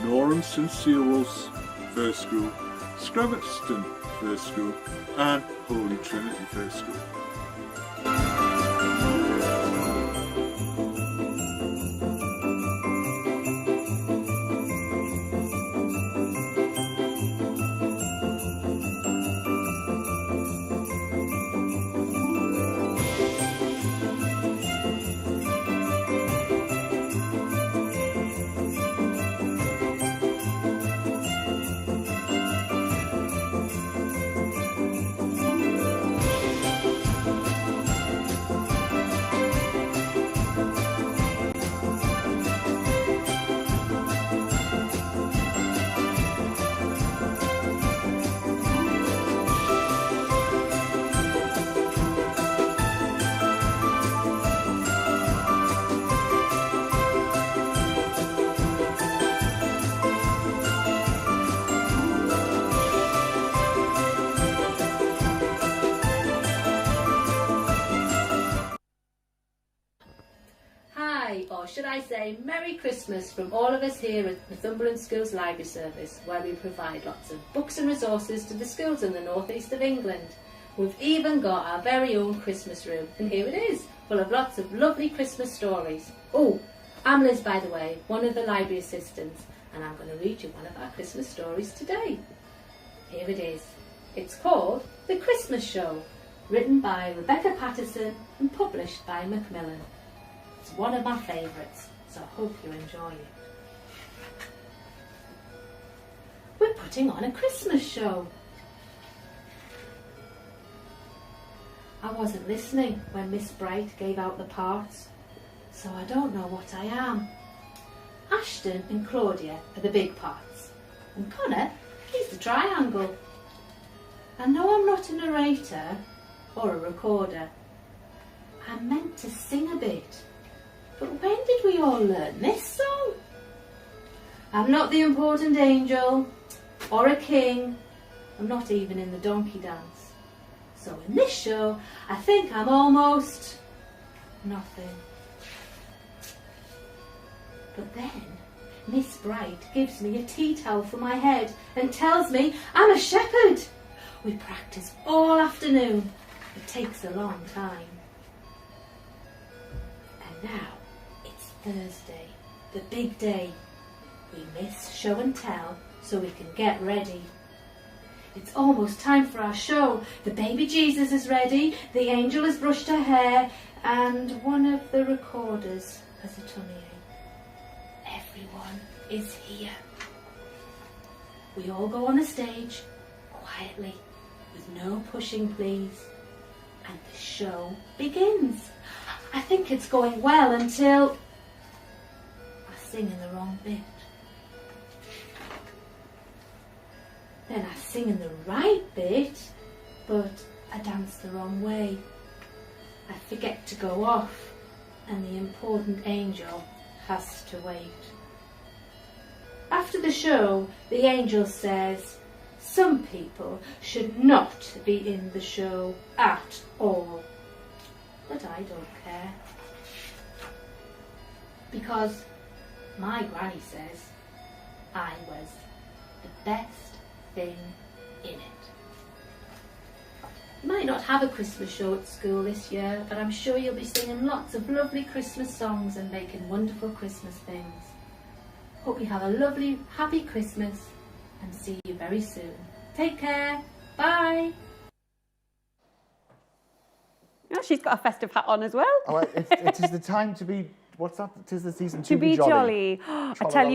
Norham St Cyrill's First School, Scrumiston First School, and Holy Trinity First School. Or should I say Merry Christmas from all of us here at Northumberland Schools Library Service, where we provide lots of books and resources to the schools in the northeast of England. We've even got our very own Christmas room, and here it is, full of lots of lovely Christmas stories. Oh, I'm Liz, by the way, one of the library assistants, and I'm going to read you one of our Christmas stories today. Here it is. It's called The Christmas Show, written by Rebecca Patterson and published by Macmillan. It's one of my favourites, so I hope you enjoy it. We're putting on a Christmas show. I wasn't listening when Miss Bright gave out the parts, so I don't know what I am. Ashton and Claudia are the big parts, and Connor, he's the triangle. I know I'm not a narrator or a recorder. I'm meant to sing a bit. But when did we all learn this song? I'm not the important angel or a king. I'm not even in the donkey dance. So in this show, I think I'm almost nothing. But then Miss Bright gives me a tea towel for my head and tells me I'm a shepherd. We practice all afternoon. It takes a long time. And now, Thursday, the big day. We miss show and tell so we can get ready. It's almost time for our show. The baby Jesus is ready, the angel has brushed her hair, and one of the recorders has a tummy ache. Everyone is here. We all go on the stage, quietly, with no pushing please, and the show begins. I think it's going well until sing in the wrong bit. Then I sing in the right bit, but I dance the wrong way. I forget to go off, and the important angel has to wait. After the show, the angel says, some people should not be in the show at all. But I don't care. Because my granny says I was the best thing in it. You might not have a Christmas show at school this year, but I'm sure you'll be singing lots of lovely Christmas songs and making wonderful Christmas things. Hope you have a lovely, happy Christmas and see you very soon. Take care. Bye. Oh, she's got a festive hat on as well. Oh, it is the time to be. What's that? It is the season to be jolly. I tell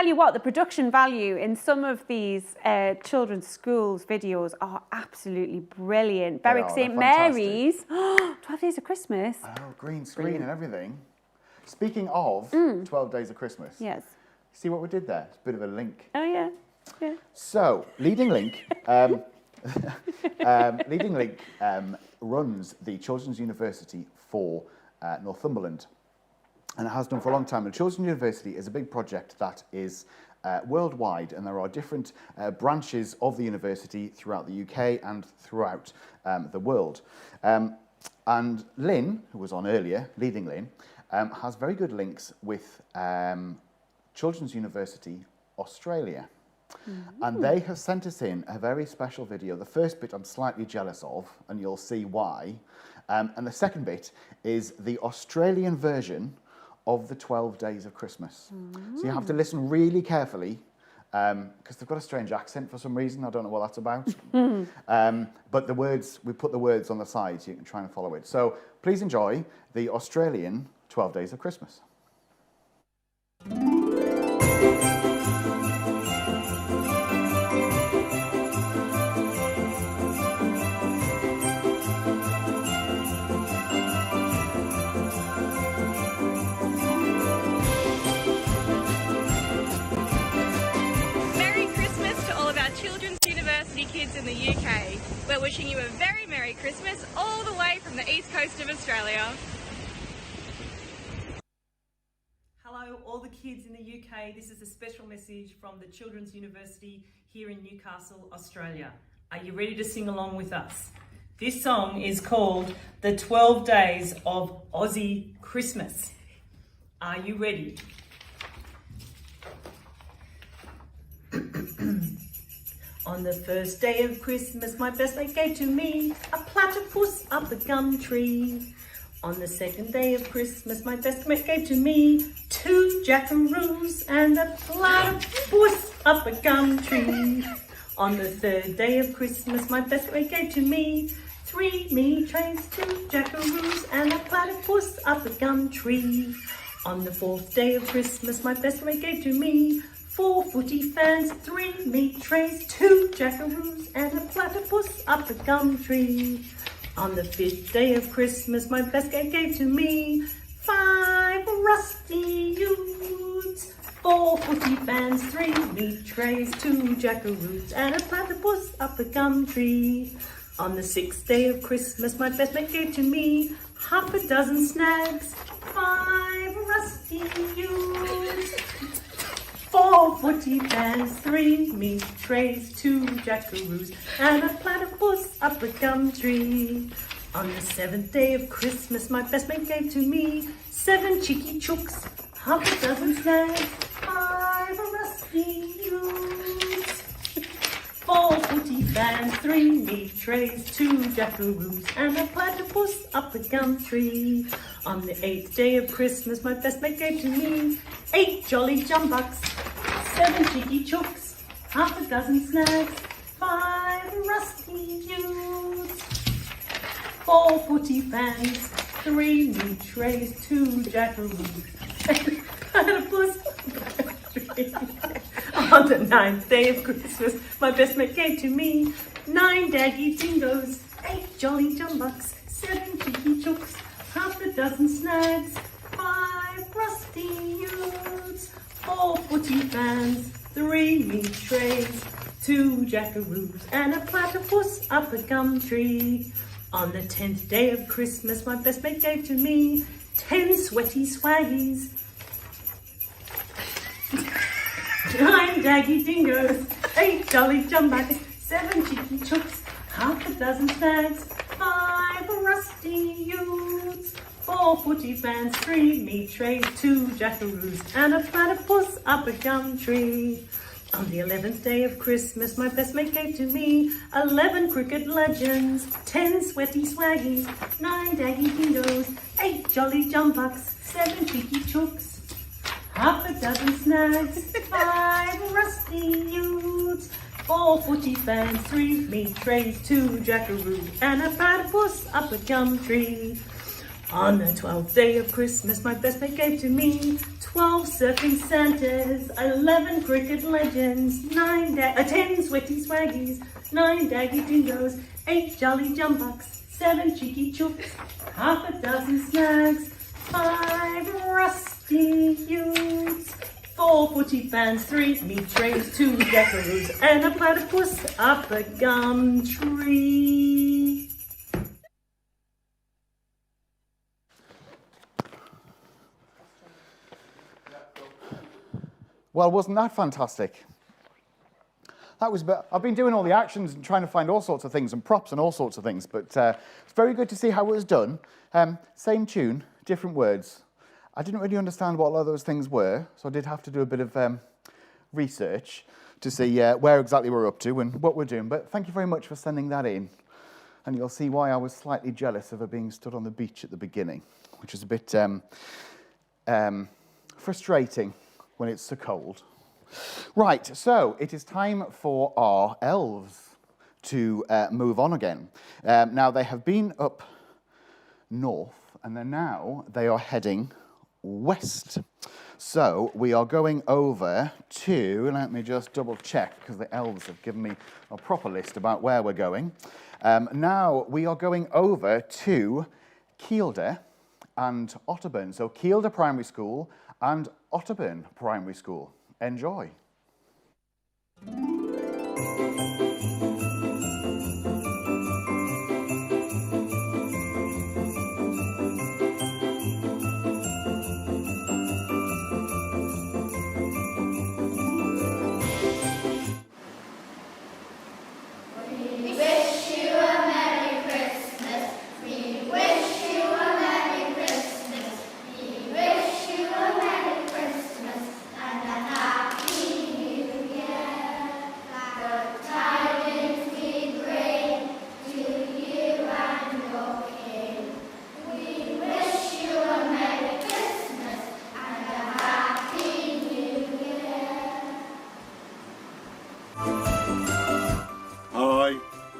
you what, the production value in some of these children's schools videos are absolutely brilliant. Berwick St Mary's, 12 Days of Christmas. Oh, green screen and everything. Speaking of 12 Days of Christmas. Yes. See what we did there? It's a bit of a link. Oh, yeah. Yeah. So, leading link. Leading Link runs the Children's University for Northumberland, and it has done for a long time. The Children's University is a big project that is worldwide, and there are different branches of the university throughout the UK and throughout the world. And Lynn, who was on earlier, Leading Lynn, has very good links with Children's University Australia. And they have sent us in a very special video. The first bit I'm slightly jealous of, and you'll see why. And the second bit is the Australian version of the 12 Days of Christmas. So you have to listen really carefully, because they've got a strange accent for some reason. I don't know what that's about. But the words, we put the words on the side so you can try and follow it. So please enjoy the Australian 12 Days of Christmas. Kids in the UK. We're wishing you a very Merry Christmas all the way from the east coast of Australia. Hello all the kids in the UK, this is a special message from the Children's University here in Newcastle, Australia. Are you ready to sing along with us? This song is called The 12 Days of Aussie Christmas. Are you ready? On the first day of Christmas, my best mate gave to me a platypus up a gum tree. On the second day of Christmas, my best mate gave to me 2 jackaroos and a platypus up a gum tree. On the third day of Christmas, my best mate gave to me 3 mini trains, 2 jackaroos and a platypus up a gum tree. On the fourth day of Christmas, my best mate gave to me 4 footy fans, 3 meat trays, 2 jackaroos and a platypus up a gum tree. On the fifth day of Christmas, my best mate gave to me 5 rusty utes, 4 footy fans, 3 meat trays, 2 jackaroos and a platypus up a gum tree. On the sixth day of Christmas, my best mate gave to me half a dozen snags, 5 rusty utes, 4 footy fans, 3 meat trays, 2 jackaroos and a platypus up a gum tree. On the seventh day of Christmas, my best mate gave to me 7 cheeky chooks, half a dozen snags, 5 rusty utes, 4 footy fans, 3 meat trays, 2 jackaroos and a platypus up a gum tree. On the eighth day of Christmas, my best mate gave to me 8 jolly jumbucks, 7 cheeky chooks, half a dozen snags, 5 rusty utes, 4 footy fans, 3 meat trays, 2 jackaroos and a platypus. On the ninth day of Christmas, my best mate gave to me 9 daggy dingoes, 8 jolly jumbucks, 7 cheeky chooks, half a dozen snags, 5 rusty utes, 4 footy fans, 3 meat trays, 2 jackaroos and a platypus up a gum tree. On the 10th day of Christmas, my best mate gave to me 10 sweaty swaggies, 9 daggy dingoes, 8 jolly jumbucks, 7 cheeky chooks, half a dozen snags, 5 rusty utes, 4 footy fans, 3 meat trays, 2 jackaroos and a platypus up a gum tree. On the 11th day of Christmas, my best mate gave to me 11 cricket legends, 10 sweaty swaggies, 9 daggy dingoes, 8 jolly jumbucks, 7 cheeky chooks, half a dozen snags, 5 rusty utes, 4 footy fans, 3 meat trays, 2 jackaroos and a platypus up a gum tree. On the 12th day of Christmas, my best mate gave to me 12 surfing Santas, 11 cricket legends, 10 sweaty swaggies, 9 daggy dingoes, 8 jolly jumbucks, 7 cheeky chooks, half a dozen snags, 5 rusty utes, 4 4 footy fans, 3 meat trays, 2 decorations, and a platypus up a gum tree. Well, wasn't that fantastic? That was. I've been doing all the actions and trying to find all sorts of things and props and all sorts of things, but it's very good to see how it was done. Same tune, different words. I didn't really understand what a lot of those things were, so I did have to do a bit of research to see where exactly we're up to and what we're doing. But thank you very much for sending that in. And you'll see why I was slightly jealous of her being stood on the beach at the beginning, which was a bit frustrating when it's so cold. Right, so it is time for our elves to move on again. Now, they have been up north, and they are heading west. So we are going over to, let me just double check, because the elves have given me a proper list about where we're going. Now we are going over to Kielder and Otterburn. So Kielder Primary School and Otterburn Primary School. Enjoy.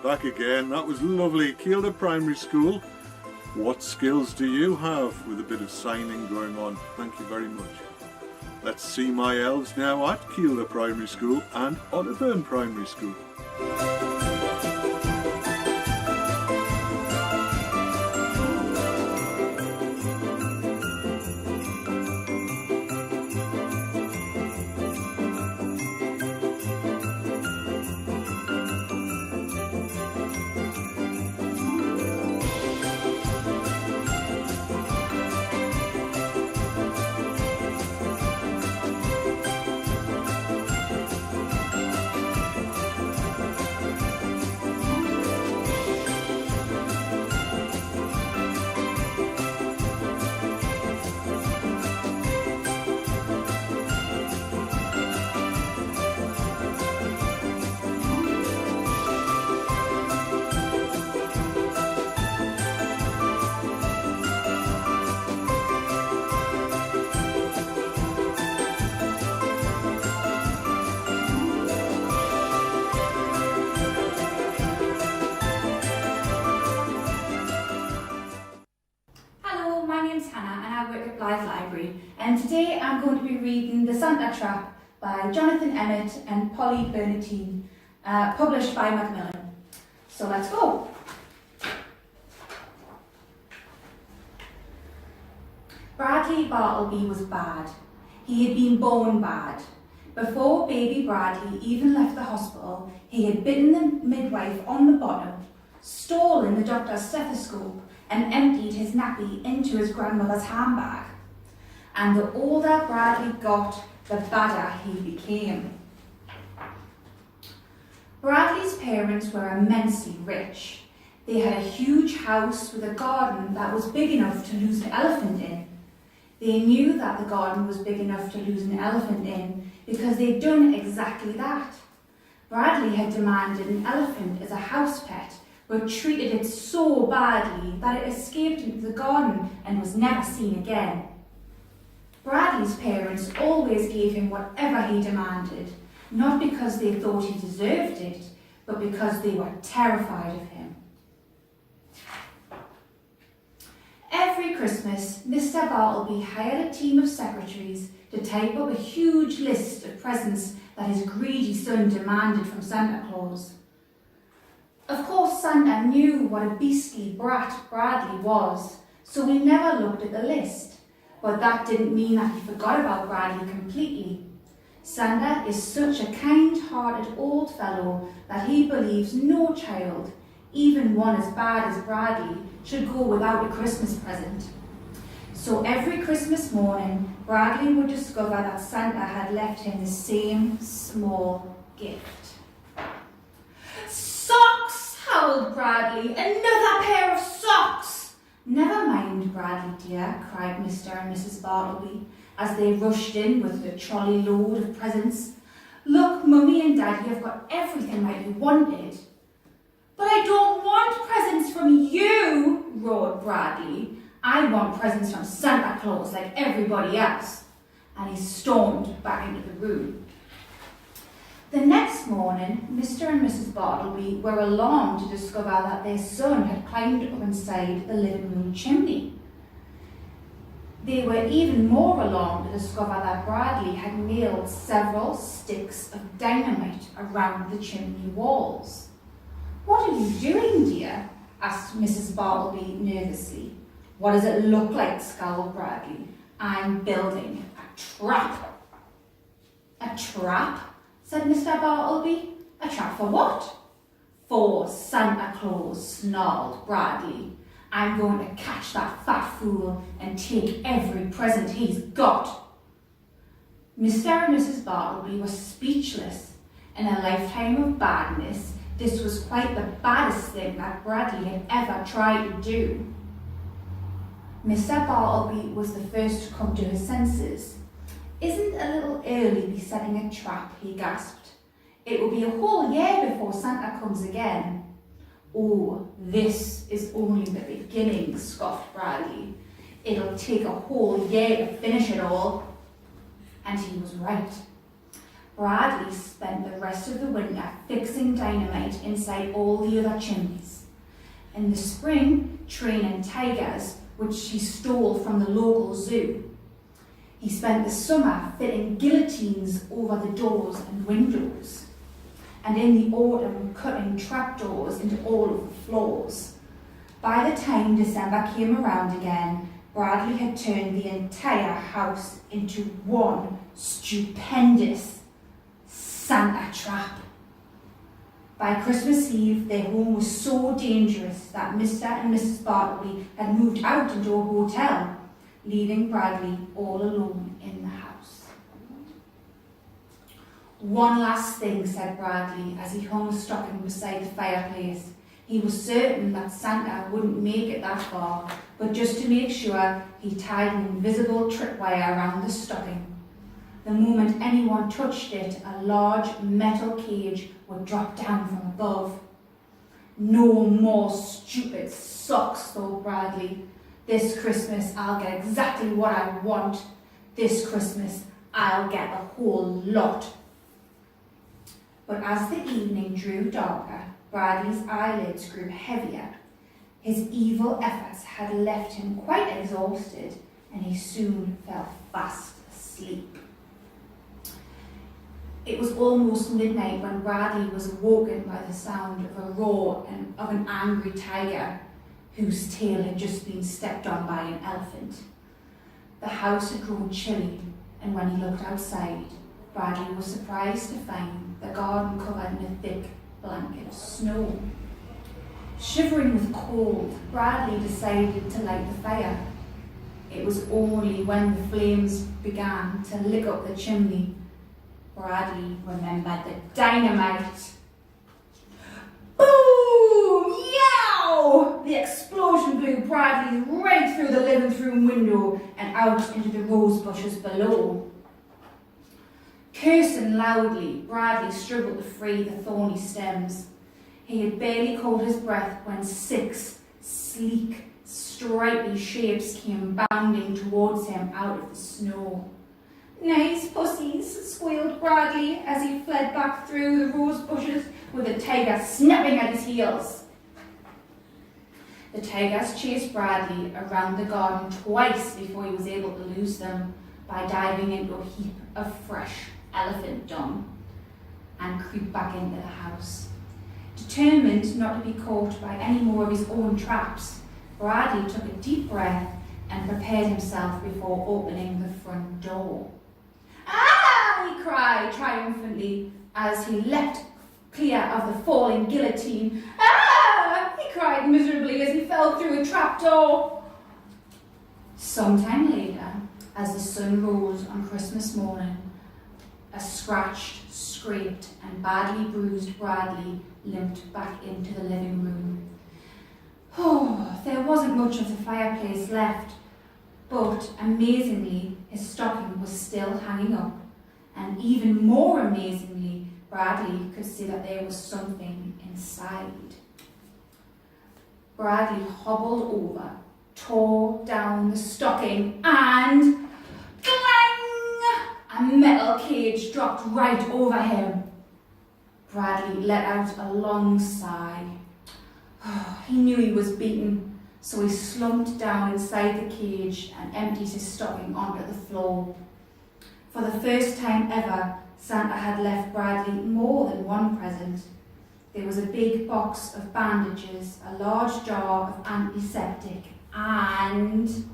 Back again. That was lovely. Kielder Primary School. What skills do you have with a bit of signing going on? Thank you very much. Let's see my elves now at Kielder Primary School and Otterburn Primary School. And today I'm going to be reading The Santa Trap by Jonathan Emmett and Polly Bernatine, published by Macmillan. So let's go. Bradley Bartleby was bad. He had been born bad. Before baby Bradley even left the hospital, he had bitten the midwife on the bottom, stolen the doctor's stethoscope, and emptied his nappy into his grandmother's handbag. And the older Bradley got, the badder he became. Bradley's parents were immensely rich. They had a huge house with a garden that was big enough to lose an elephant in. They knew that the garden was big enough to lose an elephant in because they'd done exactly that. Bradley had demanded an elephant as a house pet, but treated it so badly that it escaped into the garden and was never seen again. Bradley's parents always gave him whatever he demanded, not because they thought he deserved it, but because they were terrified of him. Every Christmas, Mr. Bartleby hired a team of secretaries to type up a huge list of presents that his greedy son demanded from Santa Claus. Of course, Santa knew what a beastly brat Bradley was, so he never looked at the list. But that didn't mean that he forgot about Bradley completely. Santa is such a kind-hearted old fellow that he believes no child, even one as bad as Bradley, should go without a Christmas present. So every Christmas morning, Bradley would discover that Santa had left him the same small gift. Socks, howled Bradley. Another pair of socks. Never mind, Bradley dear, cried Mr. and Mrs. Bartleby as they rushed in with the trolley load of presents. Look, Mummy and Daddy have got everything that you wanted. But I don't want presents from you, roared Bradley. I want presents from Santa Claus like everybody else. And he stormed back into the room. The next morning, Mr. and Mrs. Bartleby were alarmed to discover that their son had climbed up inside the living room chimney. They were even more alarmed to discover that Bradley had nailed several sticks of dynamite around the chimney walls. "What are you doing, dear?" asked Mrs. Bartleby nervously. "What does it look like?" scowled Bradley. "I'm building a trap." "A trap?" said Mr. Bartleby. "A trap for what?" "For Santa Claus," snarled Bradley. "I'm going to catch that fat fool and take every present he's got." Mr. and Mrs. Bartleby were speechless. In a lifetime of badness, this was quite the baddest thing that Bradley had ever tried to do. Mr. Bartleby was the first to come to his senses. "Isn't a little early be setting a trap?" he gasped. "It will be a whole year before Santa comes again." "Oh, this is only the beginning," scoffed Bradley. "It'll take a whole year to finish it all." And he was right. Bradley spent the rest of the winter fixing dynamite inside all the other chimneys. In the spring, training tigers, which he stole from the local zoo. He spent the summer fitting guillotines over the doors and windows. And in the autumn, cutting trapdoors into all of the floors. By the time December came around again, Bradley had turned the entire house into one stupendous Santa trap. By Christmas Eve, their home was so dangerous that Mr. and Mrs. Bartleby had moved out into a hotel, leaving Bradley all alone in the house. "One last thing," said Bradley as he hung the stocking beside the fireplace. He was certain that Santa wouldn't make it that far, but just to make sure, he tied an invisible tripwire around the stocking. The moment anyone touched it, a large metal cage would drop down from above. "No more stupid socks," thought Bradley. "This Christmas I'll get exactly what I want. This Christmas I'll get the whole lot." But as the evening drew darker, Bradley's eyelids grew heavier. His evil efforts had left him quite exhausted, and he soon fell fast asleep. It was almost midnight when Bradley was awoken by the sound of a roar and of an angry tiger whose tail had just been stepped on by an elephant. The house had grown chilly, and when he looked outside, Bradley was surprised to find the garden covered in a thick blanket of snow. Shivering with cold, Bradley decided to light the fire. It was only when the flames began to lick up the chimney Bradley remembered the dynamite. Boom! Yow! The explosion blew Bradley right through the living room window and out into the rose bushes below. Cursing loudly, Bradley struggled to free the thorny stems. He had barely caught his breath when 6 sleek, stripy shapes came bounding towards him out of the snow. "Nice pussies," squealed Bradley as he fled back through the rose bushes with the tiger snapping at his heels. The tigers chased Bradley around the garden twice before he was able to lose them by diving into a heap of fresh elephant dung and creep back into the house. Determined not to be caught by any more of his own traps, Bradley took a deep breath and prepared himself before opening the front door. "Ah!" he cried. miserably as he leapt clear of the falling guillotine. "Ah!" he cried miserably as he fell through a trapdoor. Some time later, as the sun rose on Christmas morning, a scratched, scraped and badly bruised Bradley limped back into the living room. Oh, there wasn't much of the fireplace left, but amazingly his stocking was still hanging up, and even more amazingly Bradley could see that there was something inside. Bradley hobbled over, tore down the stocking, and clang! A metal cage dropped right over him. Bradley let out a long sigh. He knew he was beaten, so he slumped down inside the cage and emptied his stocking onto the floor. For the first time ever, Santa had left Bradley more than one present. There was a big box of bandages, a large jar of antiseptic, and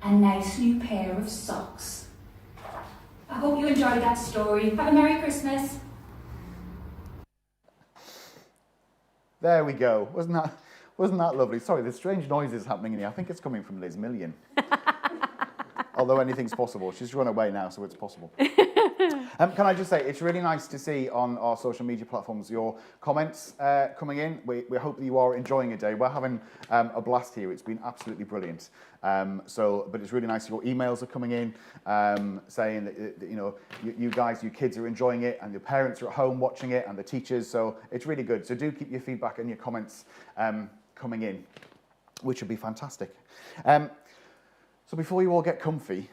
a nice new pair of socks. I hope you enjoyed that story. Have a Merry Christmas. There we go. Wasn't that lovely? Sorry, there's strange noises happening in here. I think it's coming from Liz Million. Although anything's possible. She's run away now, so it's possible. Can I just say, it's really nice to see on our social media platforms your comments coming in. We hope that you are enjoying your day. We're having a blast here. It's been absolutely brilliant. But it's really nice your emails are coming in saying that you guys, you kids are enjoying it, and your parents are at home watching it, and the teachers. So it's really good. So do keep your feedback and your comments coming in, which would be fantastic. So before you all get comfy,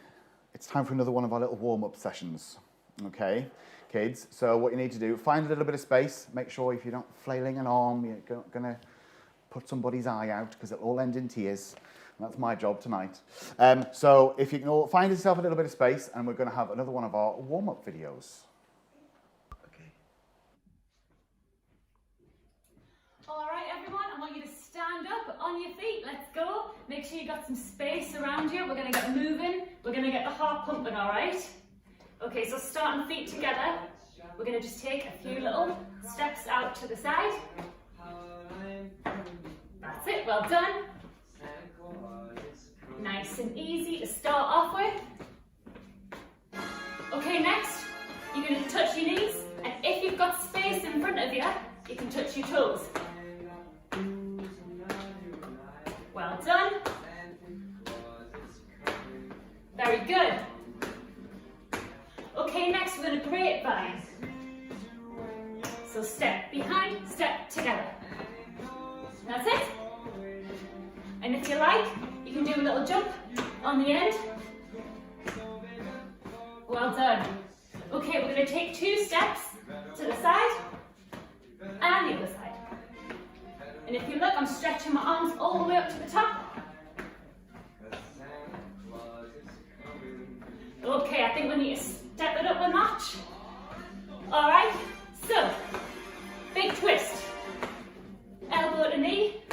it's time for another one of our little warm-up sessions. Okay, kids, so what you need to do, find a little bit of space, make sure if you're not flailing an arm, you're going to put somebody's eye out, because it'll all end in tears. And that's my job tonight. So if you can all find yourself a little bit of space, and we're going to have another one of our warm-up videos. Okay. All right, everyone, I want you to stand up on your feet. Let's go. Make sure you got some space around you. We're going to get moving. We're going to get the heart pumping, all right? Okay, so starting feet together, we're going to just take a few little steps out to the side. That's it, well done. Nice and easy to start off with. Okay, next, you're going to touch your knees, and if you've got space in front of you, you can touch your toes. Well done. Very good. Okay, next we're going to grapevine. So step behind, step together. That's it. And if you like, you can do a little jump on the end. Well done. Okay, we're going to take 2 steps to the side and the other side. And if you look, I'm stretching my arms all the way up to the top. Okay, I think we need to step it up a notch. All right, so big twist. Elbow to knee.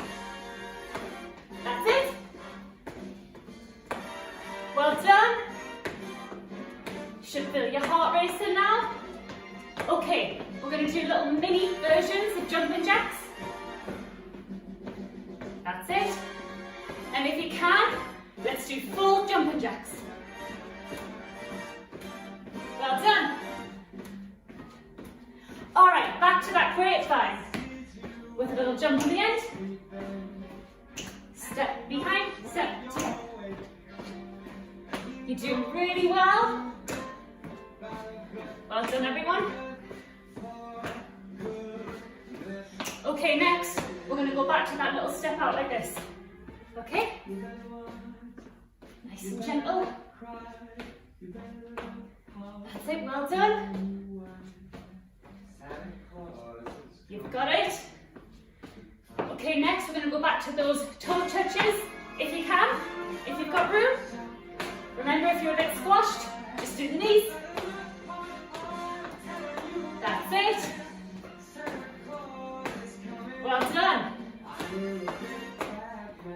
That's it. Well done. Should feel your heart racing now. Okay, we're going to do little mini versions of jumping jacks. That's it. And if you can, let's do full jumping jacks. Well done. All right, back to that grapevine with a little jump on the end. Step behind, step together. You're doing really well. Well done, everyone. Okay, next, we're going to go back to that little step out like this. Okay? Nice and gentle. That's it, well done. You've got it. Okay, next we're going to go back to those toe touches, if you can, if you've got room. Remember, if you're a bit squashed, just do the knees. That's it. Well done.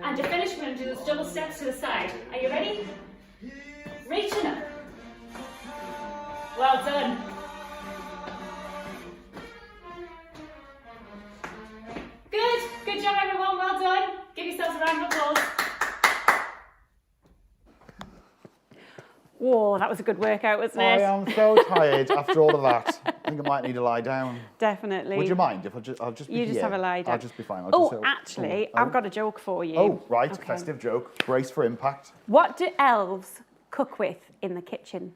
And to finish, we're going to do those double steps to the side. Are you ready? Reaching up. Well done. Oh, that was a good workout, wasn't I it? am so tired after all of that. I think I might need to lie down. Definitely. Would you mind if I'll just be You here? just have a lie down. I'll just be fine. Actually, I've got a joke for you. Oh, right. Okay. Festive joke. Brace for impact. What do elves cook with in the kitchen?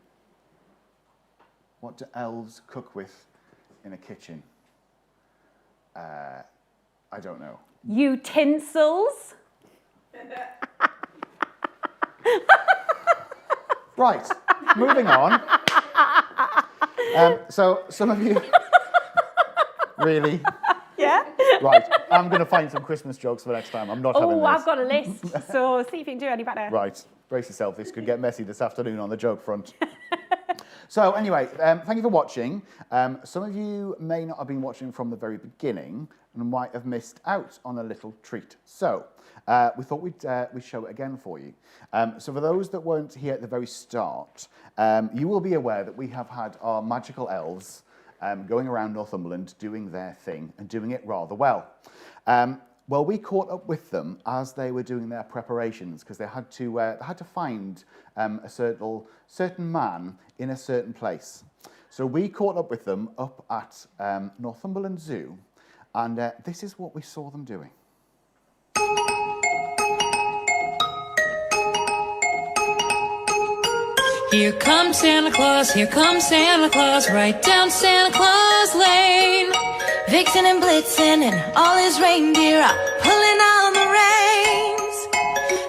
What do elves cook with in a kitchen? I don't know. Utensils. Right, moving on. So some of you... Really? Yeah? Right, I'm going to find some Christmas jokes for next time. I'm not having this. Oh, I've got a list, so see if you can do any better. Right, brace yourself. This could get messy this afternoon on the joke front. So anyway, thank you for watching. Some of you may not have been watching from the very beginning and might have missed out on a little treat. So we thought we'd show it again for you. So for those that weren't here at the very start, you will be aware that we have had our magical elves going around Northumberland doing their thing and doing it rather well. Well, we caught up with them as they were doing their preparations because they had to find a certain man in a certain place. So we caught up with them up at Northumberland Zoo, and this is what we saw them doing. Here comes Santa Claus, right down Santa Claus Lane. Vixen and Blitzen and all his reindeer are pulling on the reins.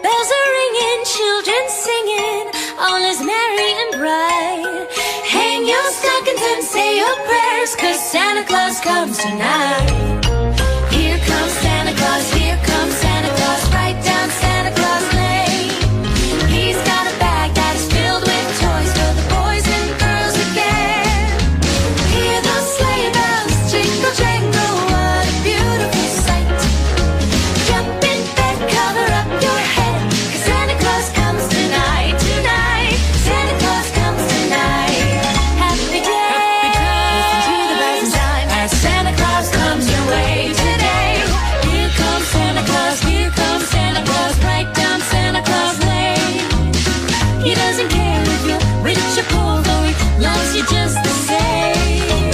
Bells are ringing, children singing, all is merry and bright. Hang your stockings and say your prayers, 'cause Santa Claus comes tonight. Here comes Santa Claus, right down Santa Claus Lane. He's got a bag that is filled with toys for the boys and girls again. Hear those sleigh bells jingle jangle, what a beautiful sight. Jump in bed, cover up your head, 'cause Santa Claus comes tonight, tonight. Santa Claus comes tonight. Happy day, listen to the bells and chime as Santa Claus comes your way today. Here comes Santa Claus, right down Santa Claus Lane. He doesn't care if you're rich or poor, though he loves you just the same.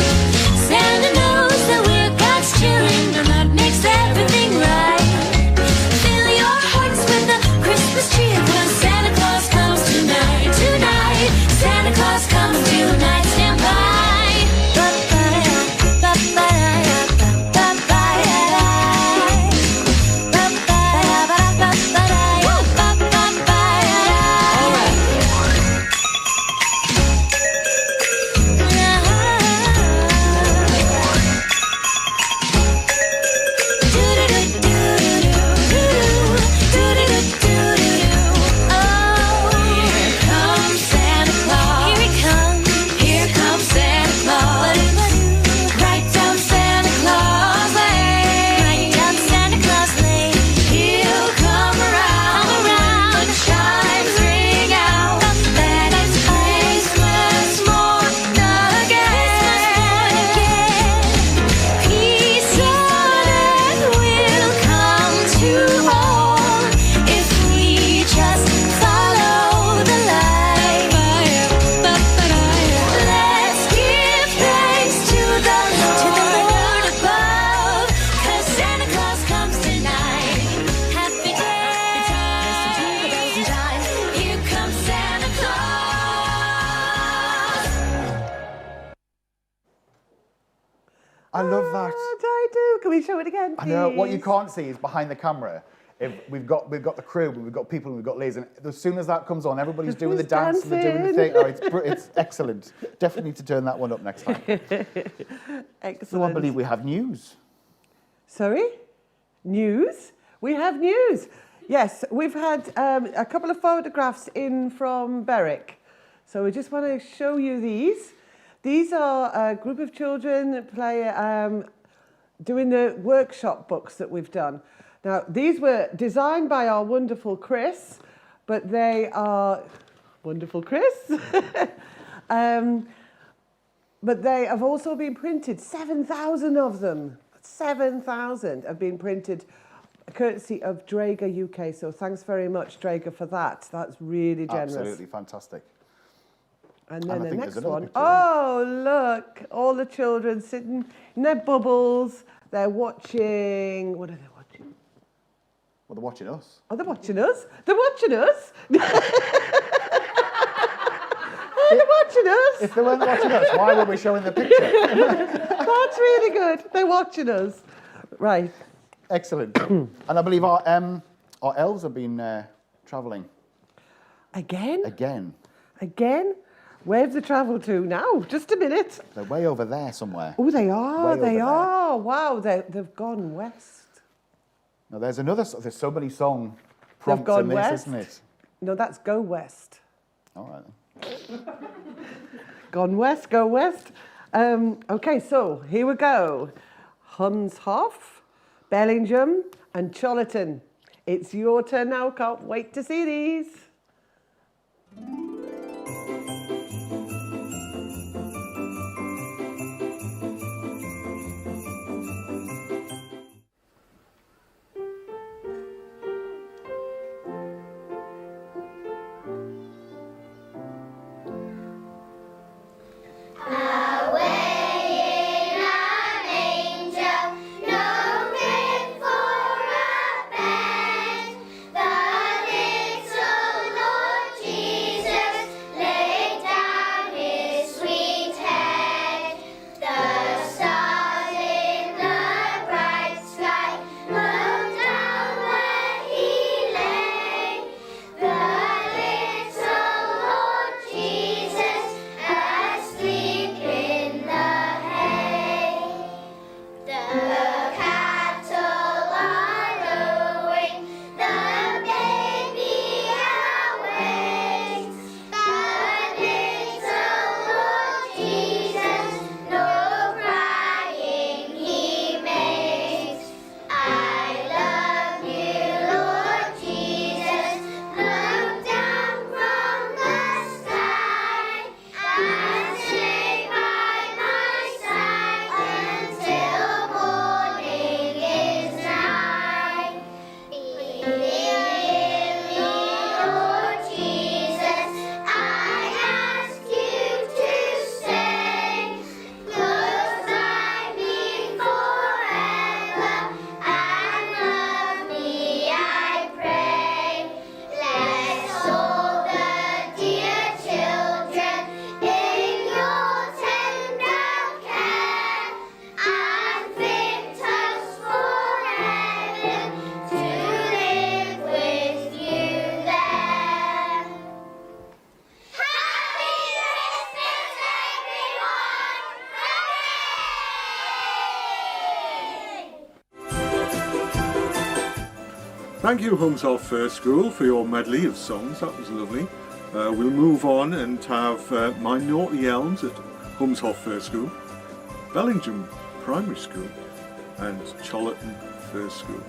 Santa knows that we're God's children, and that makes everything right. Fill your hearts with the Christmas cheer, 'cause Santa Claus comes tonight, tonight. Santa Claus comes tonight, stand by. I love that. I do. Can we show it again, please? I know. What you can't see is behind the camera. If we've got the crew, we've got people, we've got Liz, and as soon as that comes on, everybody's doing the dance and they're doing the thing. Oh, it's excellent. Definitely need to turn that one up next time. Excellent. So I believe we have news. Sorry? News? We have news. Yes, we've had a couple of photographs in from Berwick. So we just want to show you these. These are a group of children that play, doing the workshop books that we've done. Now, these were designed by our wonderful Chris, but they are... Wonderful Chris? But they have also been printed, 7,000 of them. 7,000 have been printed courtesy of Draeger UK. So thanks very much, Draeger, for that. That's really generous. Absolutely fantastic. And then I the think next there's another one. picture. Oh, look, all the children sitting in their bubbles. They're watching. What are they watching? Well, they're watching us. Oh, they're watching us. They're watching us. Oh, they're watching us. If they weren't watching us, why were we showing the picture? That's really good. They're watching us. Right. Excellent. And I believe our elves have been travelling. Again? Again. Again? Where have they travelled to now? Just a minute. They're way over there somewhere. Oh, they are. Way They over are. Wow, they've gone west. Now, there's another. There's so many song They've prompts gone in this, west. isn't it? No, that's go west. All right. Then. Gone west, go west. Okay, so here we go. Hunshoff, Bellingham, and Chorlton. It's your turn now. Can't wait to see these. Thank you, Hunshoff First School, for your medley of songs. That was lovely. We'll move on and have My Naughty Elms at Hunshoff First School, Bellingham Primary School, and Chorlton First School.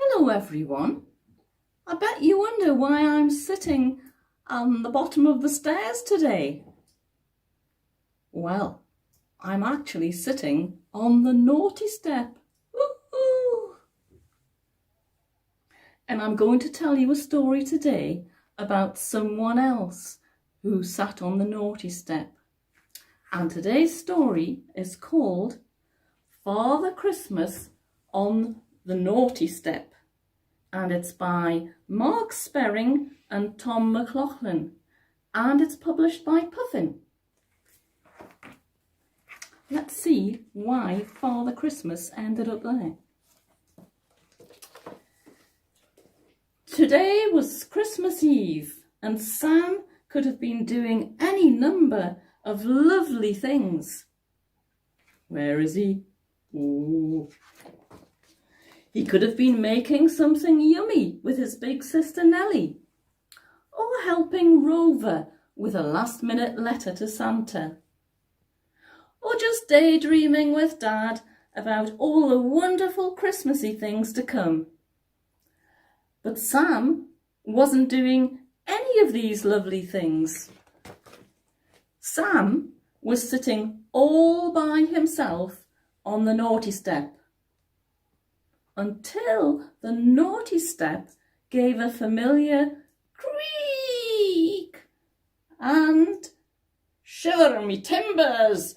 Hello everyone. I bet you wonder why I'm sitting on the bottom of the stairs today. Well, I'm actually sitting on the naughty step. Woo-hoo! And I'm going to tell you a story today about someone else who sat on the naughty step. And today's story is called Father Christmas on the Naughty Step. And it's by Mark Sperring and Tom McLaughlin. And it's published by Puffin. Let's see why Father Christmas ended up there. Today was Christmas Eve, and Sam could have been doing any number of lovely things. Where is he? Oh. He could have been making something yummy with his big sister Nellie, or helping Rover with a last-minute letter to Santa, or just daydreaming with Dad about all the wonderful Christmassy things to come. But Sam wasn't doing any of these lovely things. Sam was sitting all by himself on the naughty step, until the naughty step gave a familiar creak, and shiver me timbers,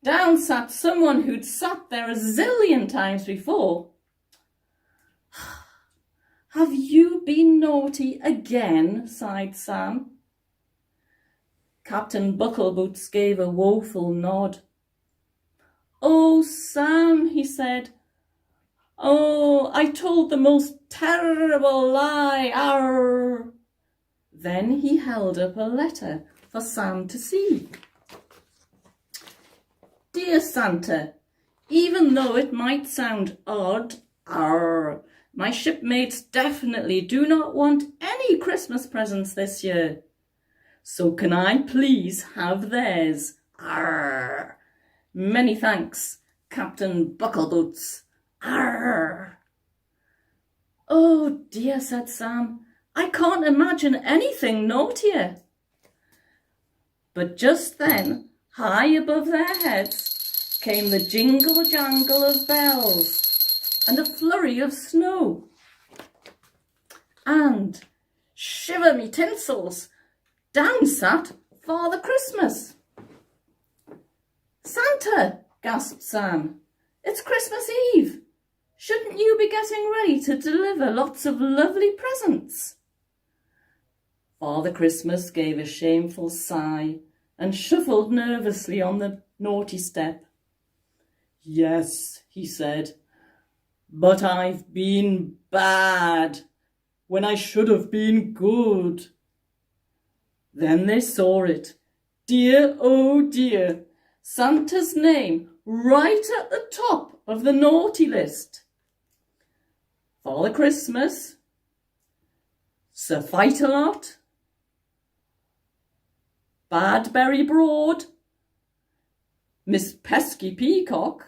down sat someone who'd sat there a zillion times before. Have you been naughty again? Sighed Sam. Captain Buckleboots gave a woeful nod. Oh, Sam, he said. Oh, I told the most terrible lie. Arr! Then he held up a letter for Sam to see. Dear Santa, even though it might sound odd, my shipmates definitely do not want any Christmas presents this year. So can I please have theirs? Arr! Many thanks, Captain Buckleboots. Arr! Oh dear, said Sam, I can't imagine anything naughtier. But just then, high above their heads, came the jingle-jangle of bells and a flurry of snow. And, shiver me tinsels, down sat Father Christmas. Santa, gasped Sam, it's Christmas Eve. Shouldn't you be getting ready to deliver lots of lovely presents? Father Christmas gave a shameful sigh and shuffled nervously on the naughty step. Yes, he said, but I've been bad when I should have been good. Then they saw it. Dear, oh dear, Santa's name right at the top of the naughty list. Father Christmas, Sir Fight-a-Lot, Badberry Broad, Miss Pesky Peacock,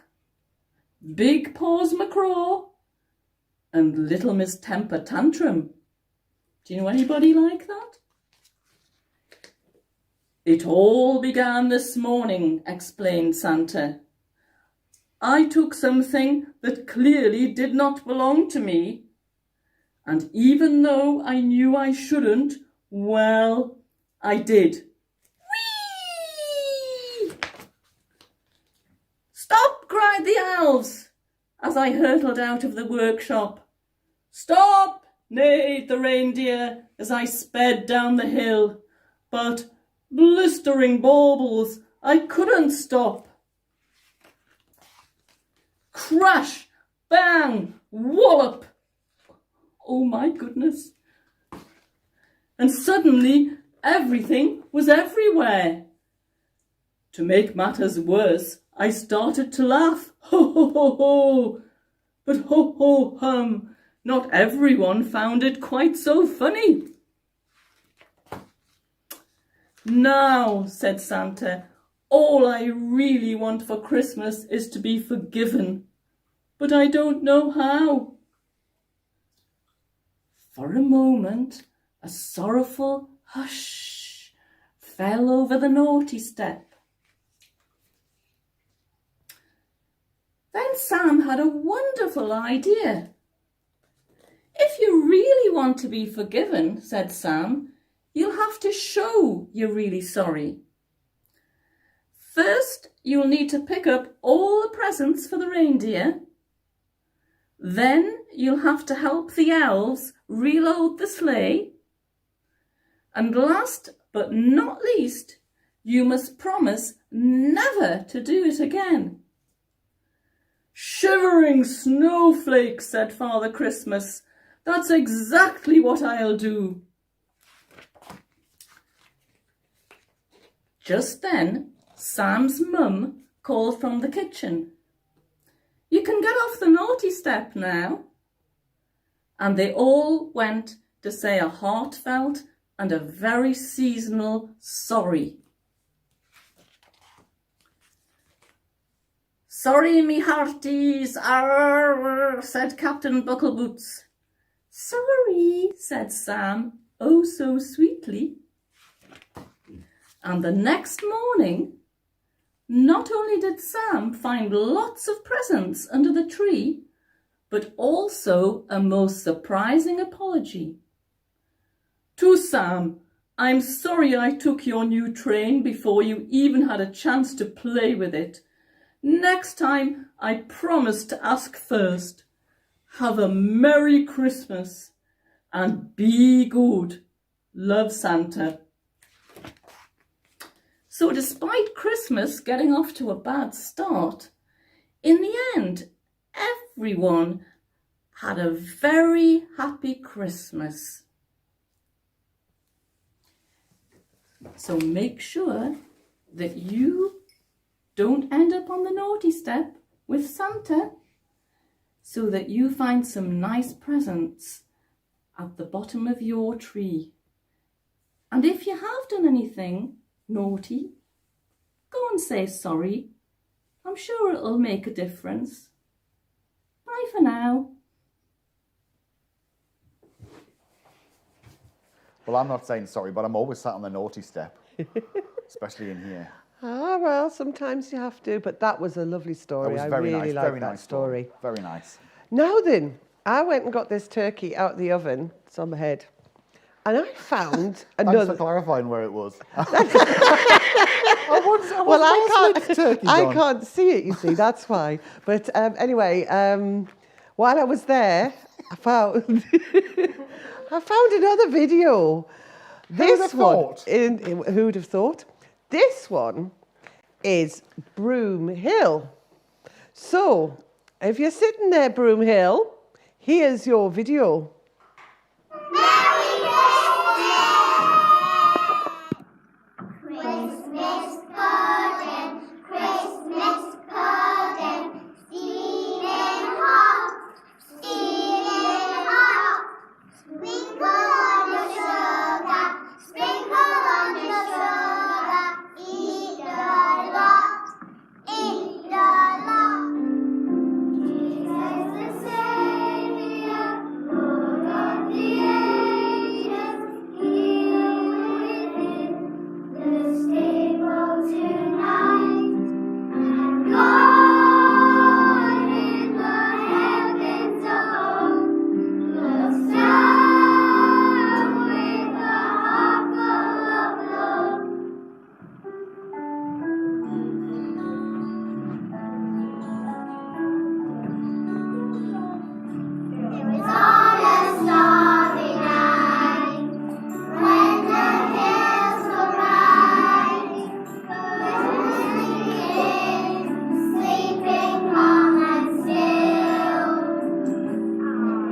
Big Paws Macraw, and Little Miss Temper Tantrum. Do you know anybody like that? It all began this morning, explained Santa. I took something that clearly did not belong to me, and even though I knew I shouldn't, well, I did. Whee! Stop, cried the elves, as I hurtled out of the workshop. Stop, neighed the reindeer, as I sped down the hill. But, blistering baubles, I couldn't stop. Crash, bang, wallop. Oh my goodness. And suddenly everything was everywhere. To make matters worse, I started to laugh. Ho, ho, ho, ho. But ho, ho, hum, not everyone found it quite so funny. Now, said Santa, all I really want for Christmas is to be forgiven, but I don't know how. For a moment, a sorrowful hush fell over the naughty step. Then Sam had a wonderful idea. If you really want to be forgiven, said Sam, you'll have to show you're really sorry. First, you'll need to pick up all the presents for the reindeer. Then you'll have to help the elves reload the sleigh. And last but not least, You must promise never to do it again. Shivering snowflakes, said Father Christmas. That's exactly what I'll do. Just then, Sam's mum called from the kitchen. You can get off the naughty step now. And they all went to say a heartfelt and a very seasonal sorry. Sorry, me hearties, arr, said Captain Buckleboots. Sorry, said Sam, oh so sweetly. And the next morning, not only did Sam find lots of presents under the tree, but also a most surprising apology. To Sam, I'm sorry I took your new train before you even had a chance to play with it. Next time, I promise to ask first. Have a Merry Christmas and be good. Love, Santa. So despite Christmas getting off to a bad start, in the end, everyone had a very happy Christmas. So make sure that you don't end up on the naughty step with Santa, so that you find some nice presents at the bottom of your tree. And if you have done anything naughty, go and say sorry. I'm sure it'll make a difference. Bye for now. Well, I'm not saying sorry, but I'm always sat on the naughty step, especially in here. Ah, well, sometimes you have to, but that was a lovely story. It was I very really nice, liked very that nice story. Very nice. Now then, I went and got this turkey out of the oven. It's on my head. And I found another... Thanks for clarifying where it was. I can't see it, you see, that's why. But anyway, while I was there, I found another video. Who'd have thought? Who'd have thought? This one is Broom Hill. So, if you're sitting there, Broom Hill, here's your video. Christmas garden, Christmas garden, steaming hot, sprinkle on the sugar, sprinkle on the sugar, eat the lot, eat the lot. Jesus the Savior, Lord of the ages, here within the stable tonight, and God in the heavens above looks down with a heart full of love. It was on a starry night when the hills were bright, sleeping calm and still.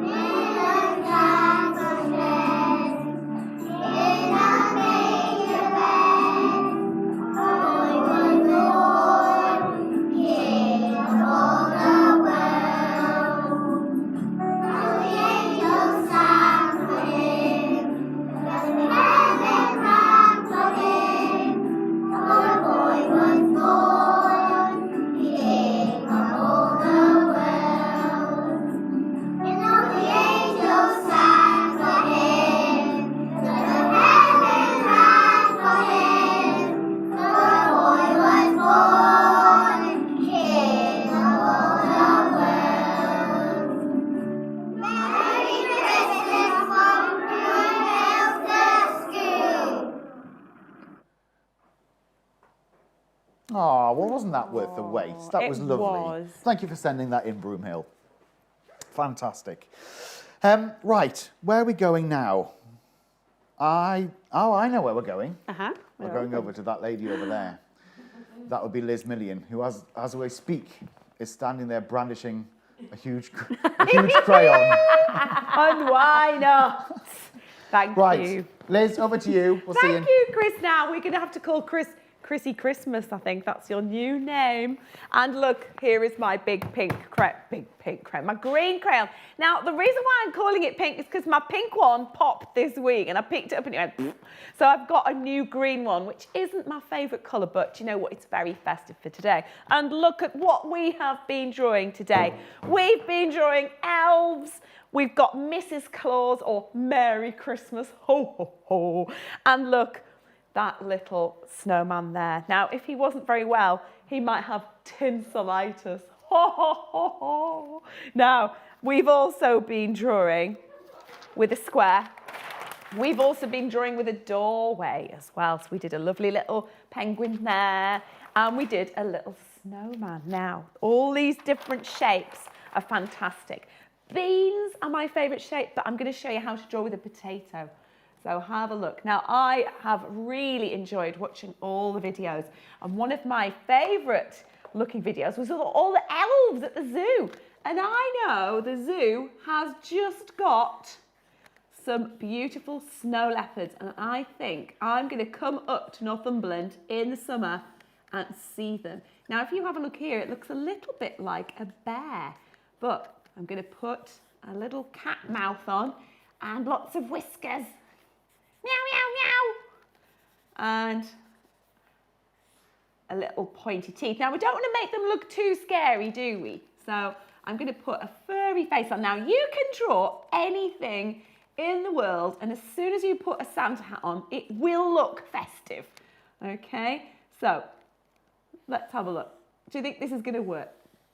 In a castle shed, in a manger bed, a boy was born, King of all the world. And the angels sang for him, and heaven rang for him. For a boy was born, King of all the world. And all the angels sang for him, and heaven rang for him. For a boy was born, King of all the world. Merry Christmas from Broom Hill School. Oh, well, wasn't that worth the wait? That it was lovely. was. Thank you for sending that in, Broomhill. Fantastic. Right, where are we going now? I know where we're going. Where We're going over to that lady over there. That would be Liz Million, who, as we speak, is standing there brandishing a huge crayon. And why not? Thank you. Liz, over to you. We'll see you. Thank you, Chris. Now we're going to have to call Chrissy Christmas, I think that's your new name. And look, here is my big pink crayon, my green crayon. Now, the reason why I'm calling it pink is because my pink one popped this week and I picked it up and it went, pfft. So I've got a new green one, which isn't my favourite colour, but you know what, it's very festive for today. And look at what we have been drawing today. We've been drawing elves. We've got Mrs. Claus, or Merry Christmas, ho, ho, ho. And look, that little snowman there. Now, if he wasn't very well, he might have tinselitis. Ho, ho, ho, ho. Now, we've also been drawing with a square. We've also been drawing with a doorway as well. So we did a lovely little penguin there, and we did a little snowman. Now, all these different shapes are fantastic. Beans are my favourite shape, but I'm going to show you how to draw with a potato. So have a look. Now, I have really enjoyed watching all the videos, and one of my favourite looking videos was all the elves at the zoo. And I know the zoo has just got some beautiful snow leopards, and I think I'm going to come up to Northumberland in the summer and see them. Now, if you have a look here, it looks a little bit like a bear, but I'm going to put a little cat mouth on and lots of whiskers. Meow, meow, meow. And a little pointy teeth. Now, we don't want to make them look too scary, do we? So I'm going to put a furry face on. Now, you can draw anything in the world, and as soon as you put a Santa hat on, it will look festive. Okay? So let's have a look. Do you think this is going to work?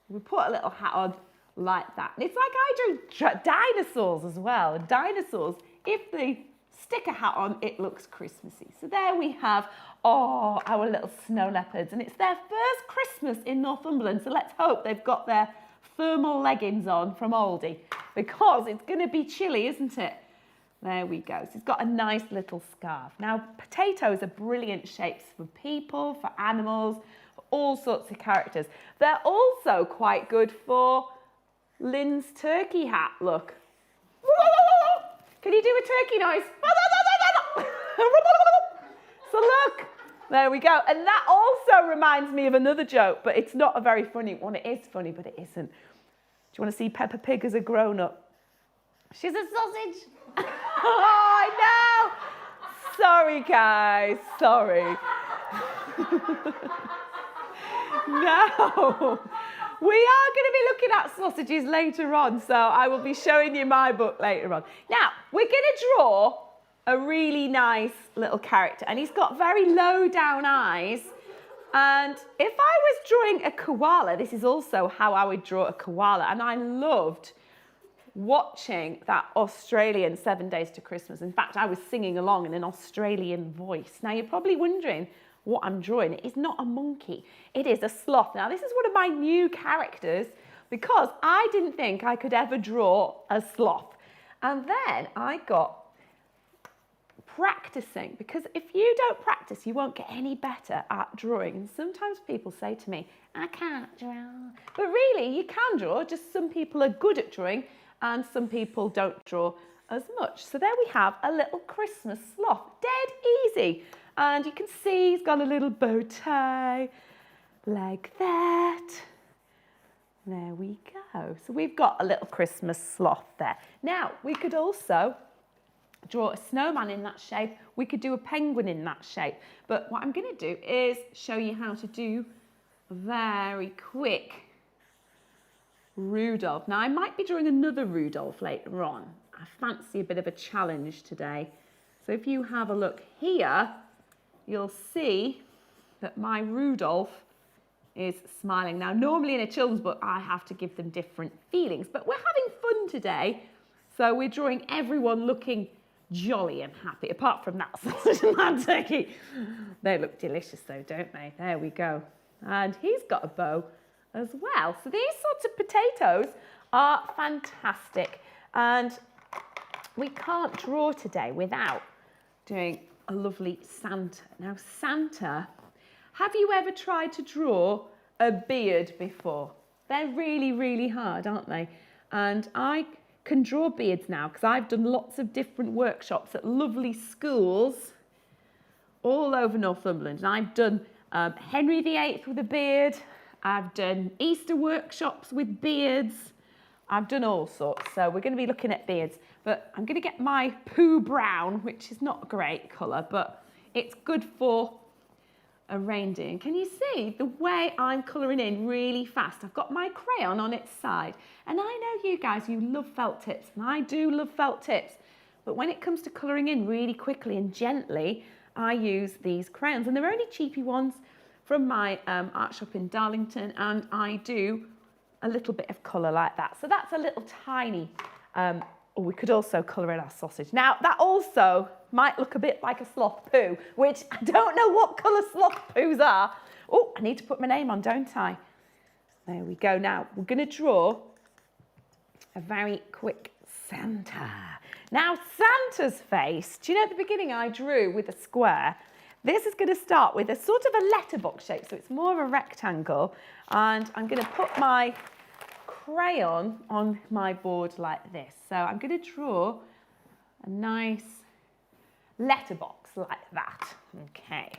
We put a little hat on like that. And it's like I drew dinosaurs as well. And dinosaurs, if they stick a hat on, it looks Christmassy. So there we have, our little snow leopards. And it's their first Christmas in Northumberland. So let's hope they've got their thermal leggings on from Aldi, because it's going to be chilly, isn't it? There we go. So it's got a nice little scarf. Now, potatoes are brilliant shapes for people, for animals, for all sorts of characters. They're also quite good for Lynn's turkey hat, look. Can you do a turkey noise? So look, there we go. And that also reminds me of another joke, but it's not a very funny one. It is funny, but it isn't. Do you want to see Peppa Pig as a grown-up? She's a sausage. Oh, no. Sorry, guys. Sorry. No. We are going to be looking at sausages later on, so I will be showing you my book later on. Now, we're going to draw a really nice little character, and he's got very low down eyes. And if I was drawing a koala, this is also how I would draw a koala, and I loved watching that Australian 7 Days to Christmas. In fact, I was singing along in an Australian voice. Now, you're probably wondering what I'm drawing. It is not a monkey. It is a sloth. Now, this is one of my new characters because I didn't think I could ever draw a sloth. And then I got practicing, because if you don't practice, you won't get any better at drawing. And sometimes people say to me, I can't draw. But really, you can draw, just some people are good at drawing and some people don't draw as much. So there we have a little Christmas sloth, dead easy. And you can see he's got a little bow tie like that. There we go. So we've got a little Christmas sloth there. Now, we could also draw a snowman in that shape. We could do a penguin in that shape. But what I'm going to do is show you how to do a very quick Rudolph. Now, I might be drawing another Rudolph later on. I fancy a bit of a challenge today. So if you have a look here, you'll see that my Rudolph is smiling. Now, normally in a children's book, I have to give them different feelings, but we're having fun today. So we're drawing everyone looking jolly and happy, apart from that sausage and that turkey. They look delicious though, don't they? There we go. And he's got a bow as well. So these sorts of potatoes are fantastic. And we can't draw today without doing a lovely Santa. Now, Santa, have you ever tried to draw a beard before? They're really, really hard, aren't they? And I can draw beards now because I've done lots of different workshops at lovely schools all over Northumberland. And I've done Henry VIII with a beard. I've done Easter workshops with beards. I've done all sorts. So we're going to be looking at beards. But I'm going to get my Pooh Brown, which is not a great colour, but it's good for a reindeer. Can you see the way I'm colouring in really fast? I've got my crayon on its side. And I know you guys, you love felt tips. And I do love felt tips. But when it comes to colouring in really quickly and gently, I use these crayons. And they're only cheapy ones from my art shop in Darlington. And I do a little bit of colour like that. So that's a little tiny, or we could also colour in our sausage. Now, that also might look a bit like a sloth poo, which I don't know what colour sloth poos are. Oh, I need to put my name on, don't I? There we go. Now, we're going to draw a very quick Santa. Now, Santa's face, do you know at the beginning I drew with a square? This is going to start with a sort of a letterbox shape, so it's more of a rectangle. And I'm going to put my crayon on my board like this. So I'm going to draw a nice letterbox like that. Okay.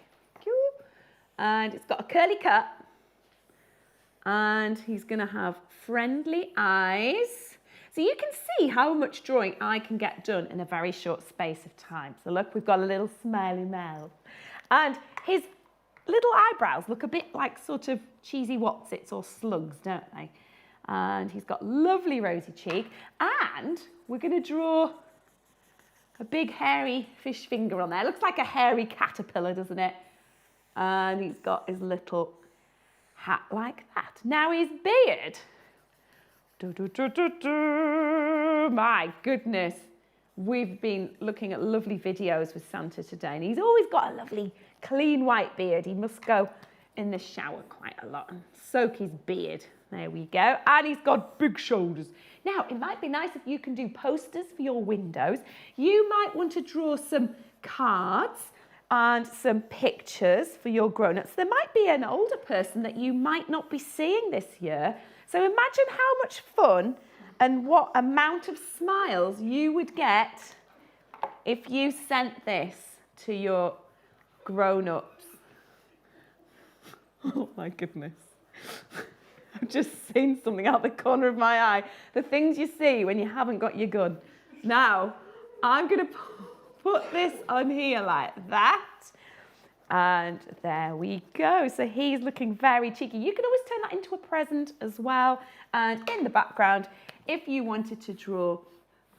And it's got a curly cut. And he's going to have friendly eyes. So you can see how much drawing I can get done in a very short space of time. So look, we've got a little smiley mouth. And his little eyebrows look a bit like sort of cheesy Wotsits or slugs, don't they? And he's got lovely rosy cheek. And we're going to draw a big hairy fish finger on there. Looks like a hairy caterpillar, doesn't it? And he's got his little hat like that. Now his beard. My goodness. We've been looking at lovely videos with Santa today, and he's always got a lovely clean white beard. He must go in the shower quite a lot and soak his beard. There we go. And he's got big shoulders. Now, it might be nice if you can do posters for your windows. You might want to draw some cards and some pictures for your grown-ups. There might be an older person that you might not be seeing this year. So imagine how much fun and what amount of smiles you would get if you sent this to your grown-ups. Oh my goodness. I've just seen something out the corner of my eye. The things you see when you haven't got your gun. Now, I'm going to put this on here like that. And there we go. So he's looking very cheeky. You can always turn that into a present as well. And in the background, if you wanted to draw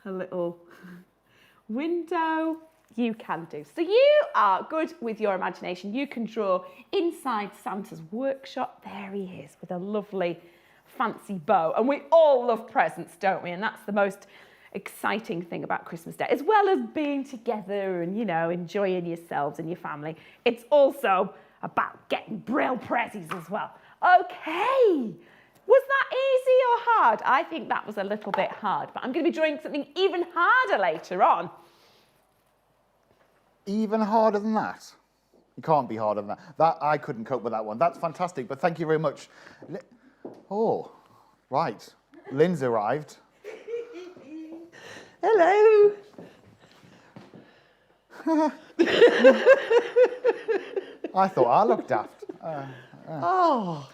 a little window, you can do. So you are good with your imagination. You can draw inside Santa's workshop. There he is with a lovely fancy bow. And we all love presents, don't we? And that's the most exciting thing about Christmas Day, as well as being together and, you know, enjoying yourselves and your family. It's also about getting Braille prezzies as well. Okay. Was that easy or hard? I think that was a little bit hard, but I'm going to be drawing something even harder later on. Even harder than that? It can't be harder than that. I couldn't cope with that one. That's fantastic, but thank you very much. Oh, right. Lynn's arrived. Hello. I thought I looked daft. Oh,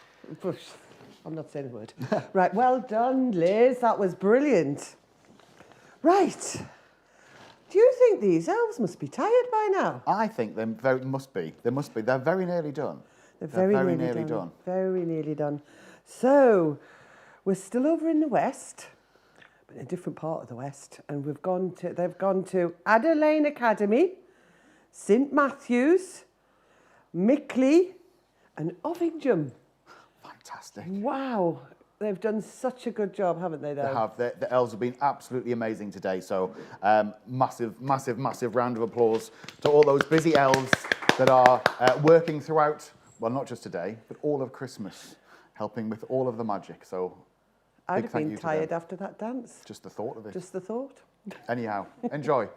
I'm not saying a word. Right, well done, Liz. That was brilliant. Right. Do you think these elves must be tired by now? I think they must be. They must be. They're very nearly done. They're very nearly done. Very nearly done. So, we're still over in the west, but in a different part of the west, and they've gone to Adder Lane Academy, St Matthews, Mickley, and Ovingham. Fantastic. Wow. They've done such a good job, haven't they, though? They have. The elves have been absolutely amazing today. So massive, massive, massive round of applause to all those busy elves that are working throughout, well, not just today, but all of Christmas, helping with all of the magic. So I'd have been tired after that dance. Just the thought of it. Just the thought. Anyhow, enjoy.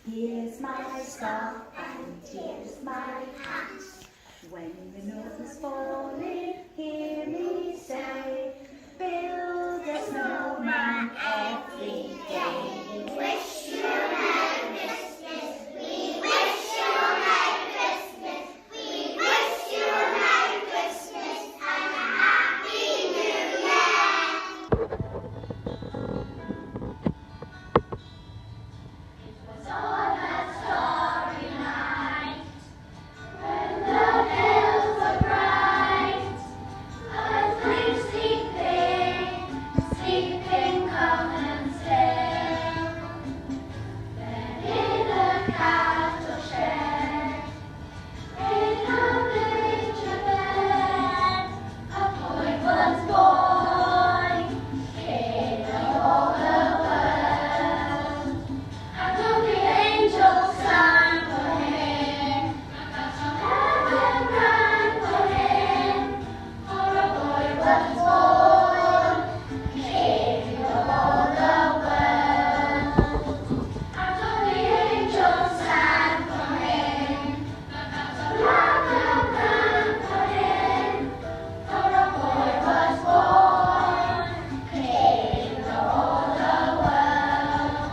Here's my scarf and here's my hat. When the north is falling, hear me say, build a snowman every day. We wish you a Merry Christmas. We wish you a Merry Christmas. We wish you a Merry Christmas and a Happy New Year. It was on a starry night when the hills were bright. A dream sleeping, calm and still. Then in a castle shed, in a picture bed, a boy was born, king of all the world. And all the angels sang for him, heaven rang for him, for a boy was born, king of all the world. And all the angels sang for him, heaven rang for him, for a boy was born, king of all the world.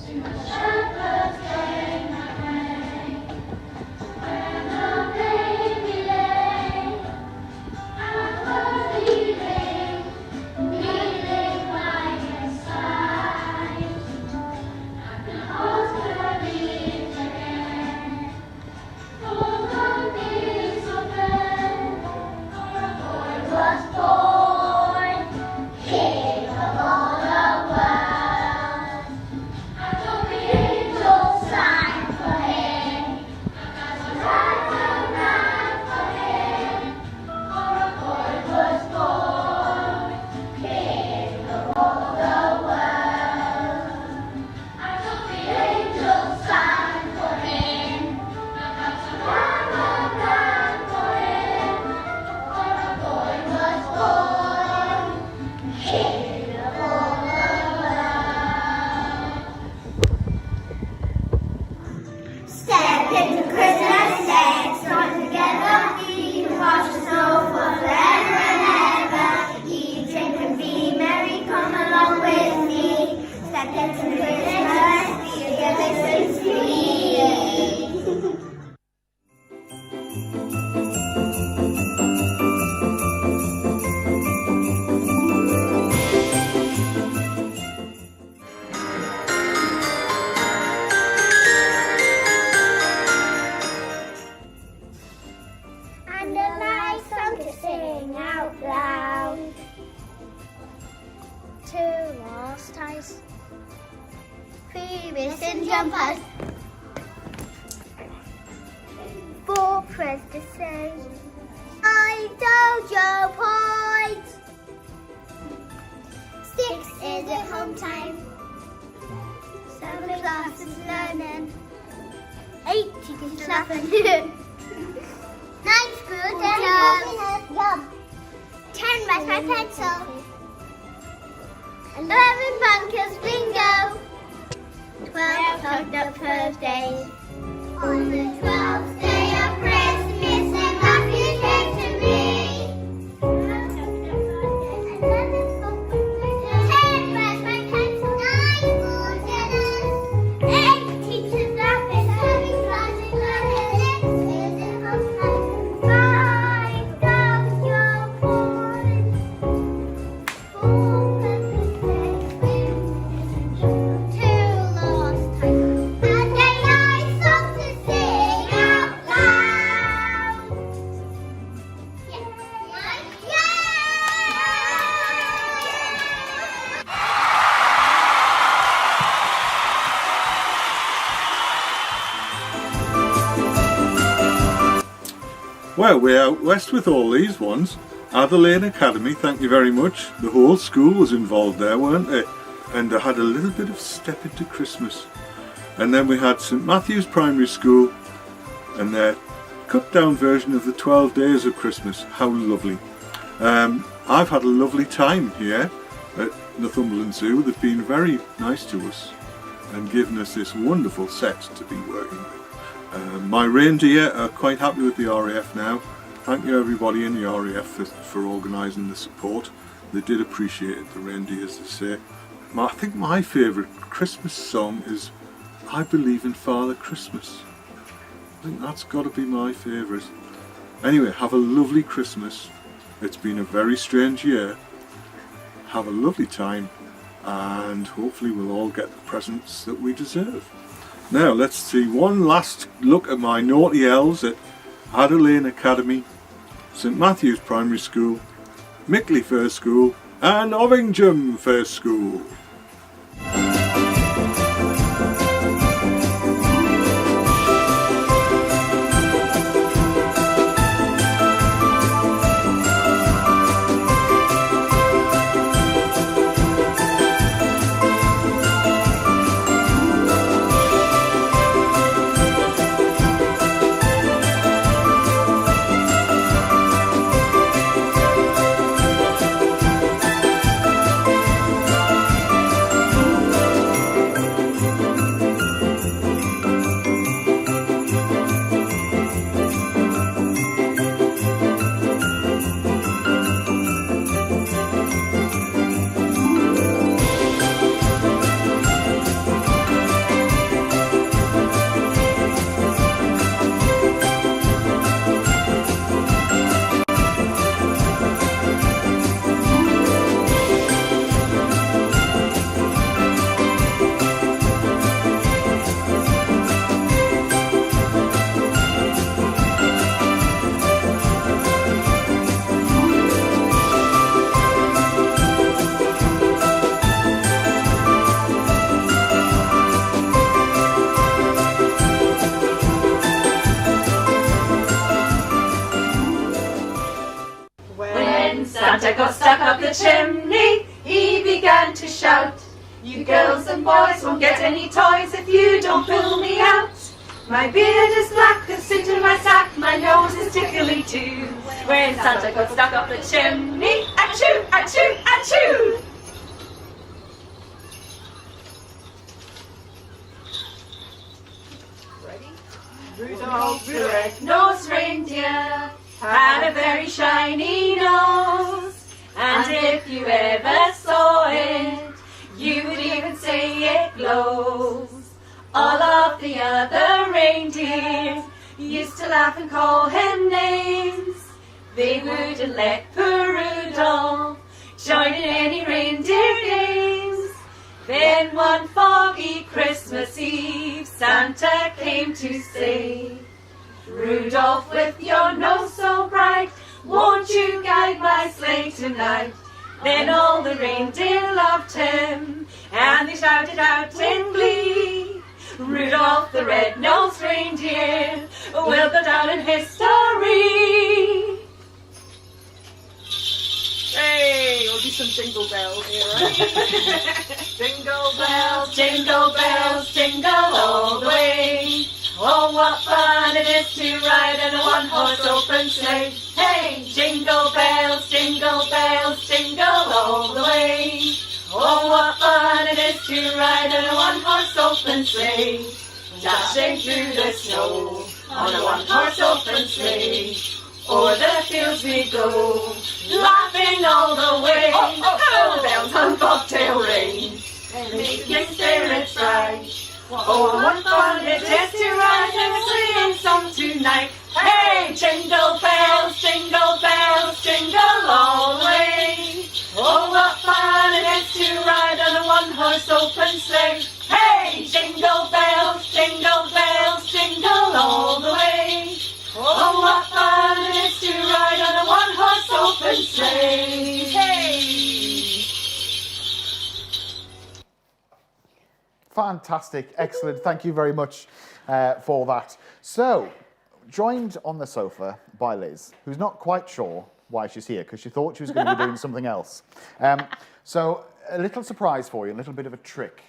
To the shepherds came the rain, when the baby lay, and was kneeling by his side. And the heart believed again, for the knees of men, for a boy was born, king of all the world. And all the angels sang for him, heaven rang for him, for a boy was born, king of all the world. And all the angels sang for him, heaven rang for him, for a boy was born, king of all the world. Step into Christmas Day, join together, we can watch the snow fall forever and ever. Eat, drink and be merry, come along with me. Step into Christmas, together since we. quiz to say. I dojo point. 6 is at home time. 7 class is learning. 8 is laughing. 9 school down. 10 write my pencil. 11 bunkers bingo. 12 tucked up Thursdays. On the 12th day of Christmas, and Matthew came to me. 10 write my pencil. 9 school dinners. 8 teachers laughing. 7 classes learning. 6 is at home time. 5 dojo points. 4 Well, we're out west with all these ones. Adelaide Academy, thank you very much. The whole school was involved there, weren't they? And I had a little bit of Step Into Christmas. And then we had St Matthew's Primary School and their cut down version of the 12 Days of Christmas. How lovely. I've had a lovely time here at Northumberland Zoo. They've been very nice to us and given us this wonderful set to be working with. My reindeer are quite happy with the RAF now. Thank you everybody in the RAF for organising the support. They did appreciate it, the reindeers, they say. I think my favourite Christmas song is I Believe in Father Christmas. I think that's got to be my favourite. Anyway, have a lovely Christmas. It's been a very strange year. Have a lovely time and hopefully we'll all get the presents that we deserve. Now let's see one last look at my naughty elves at Adelaide Academy, St Matthew's Primary School, Mickley First School and Ovingham First School. Santa got stuck up the chimney, he began to shout, "You girls and boys won't get any toys if you don't pull me out. My beard is black, I sit in my sack, my nose is tickly too." When Santa got stuck up the chimney, achoo, achoo, achoo! Rudolph the red-nosed reindeer had a very shiny nose, and if you ever saw it, you would even say it glows. All of the other reindeer used to laugh and call him names. They wouldn't let poor Rudolph join in any reindeer games. Then one foggy Christmas Eve, Santa came to say, "Rudolph, with your nose so bright, won't you guide my sleigh tonight?" Then all the reindeer loved him, and they shouted out in glee, "Rudolph the red-nosed reindeer will go down in history." jingle bell era. Jingle bells, jingle all the way. Oh, what fun it is to ride in a one-horse open sleigh. Hey, jingle bells, jingle all the way. Oh, what fun it is to ride in a one-horse open sleigh. Dashing through the snow on a one-horse open sleigh. O'er the fields we go, laughing all the way. Oh, bells on bobtail ring, making spirits bright. Oh, what fun it is to ride in a sleighing song tonight. Hey, jingle bells, jingle all the way. Oh, what fun it is to ride on a one-horse open sleigh. Hey, jingle bells, jingle all the way. Oh, what fun it is to ride on a one-horse open sleigh. Hey! Fantastic, excellent. Thank you very much for that. So, joined on the sofa by Liz, who's not quite sure why she's here, because she thought she was going to be doing something else. So, a little surprise for you, a little bit of a trick.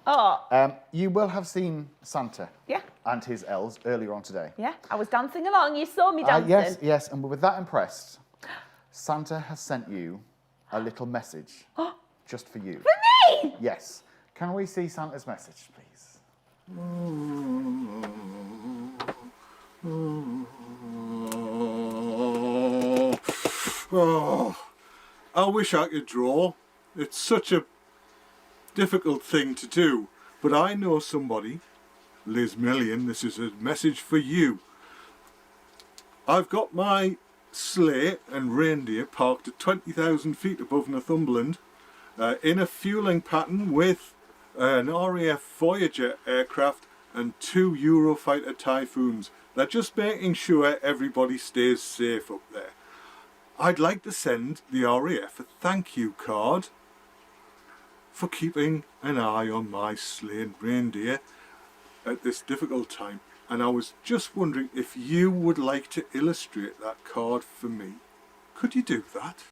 Oh. You will have seen Santa Yeah. and his elves earlier on today. Yeah, I was dancing along. You saw me dancing. Yes, and with that impressed, Santa has sent you a little message just for you. For me? Yes. Can we see Santa's message, please? Oh, I wish I could draw. It's such a difficult thing to do, but I know somebody. Liz Million, this is a message for you. I've got my sleigh and reindeer parked at 20,000 feet above Northumberland in a fueling pattern with an RAF Voyager aircraft and 2 Eurofighter Typhoons. They're just making sure everybody stays safe up there. I'd like to send the RAF a thank you card for keeping an eye on my sleigh and reindeer at this difficult time. And I was just wondering if you would like to illustrate that card for me. Could you do that?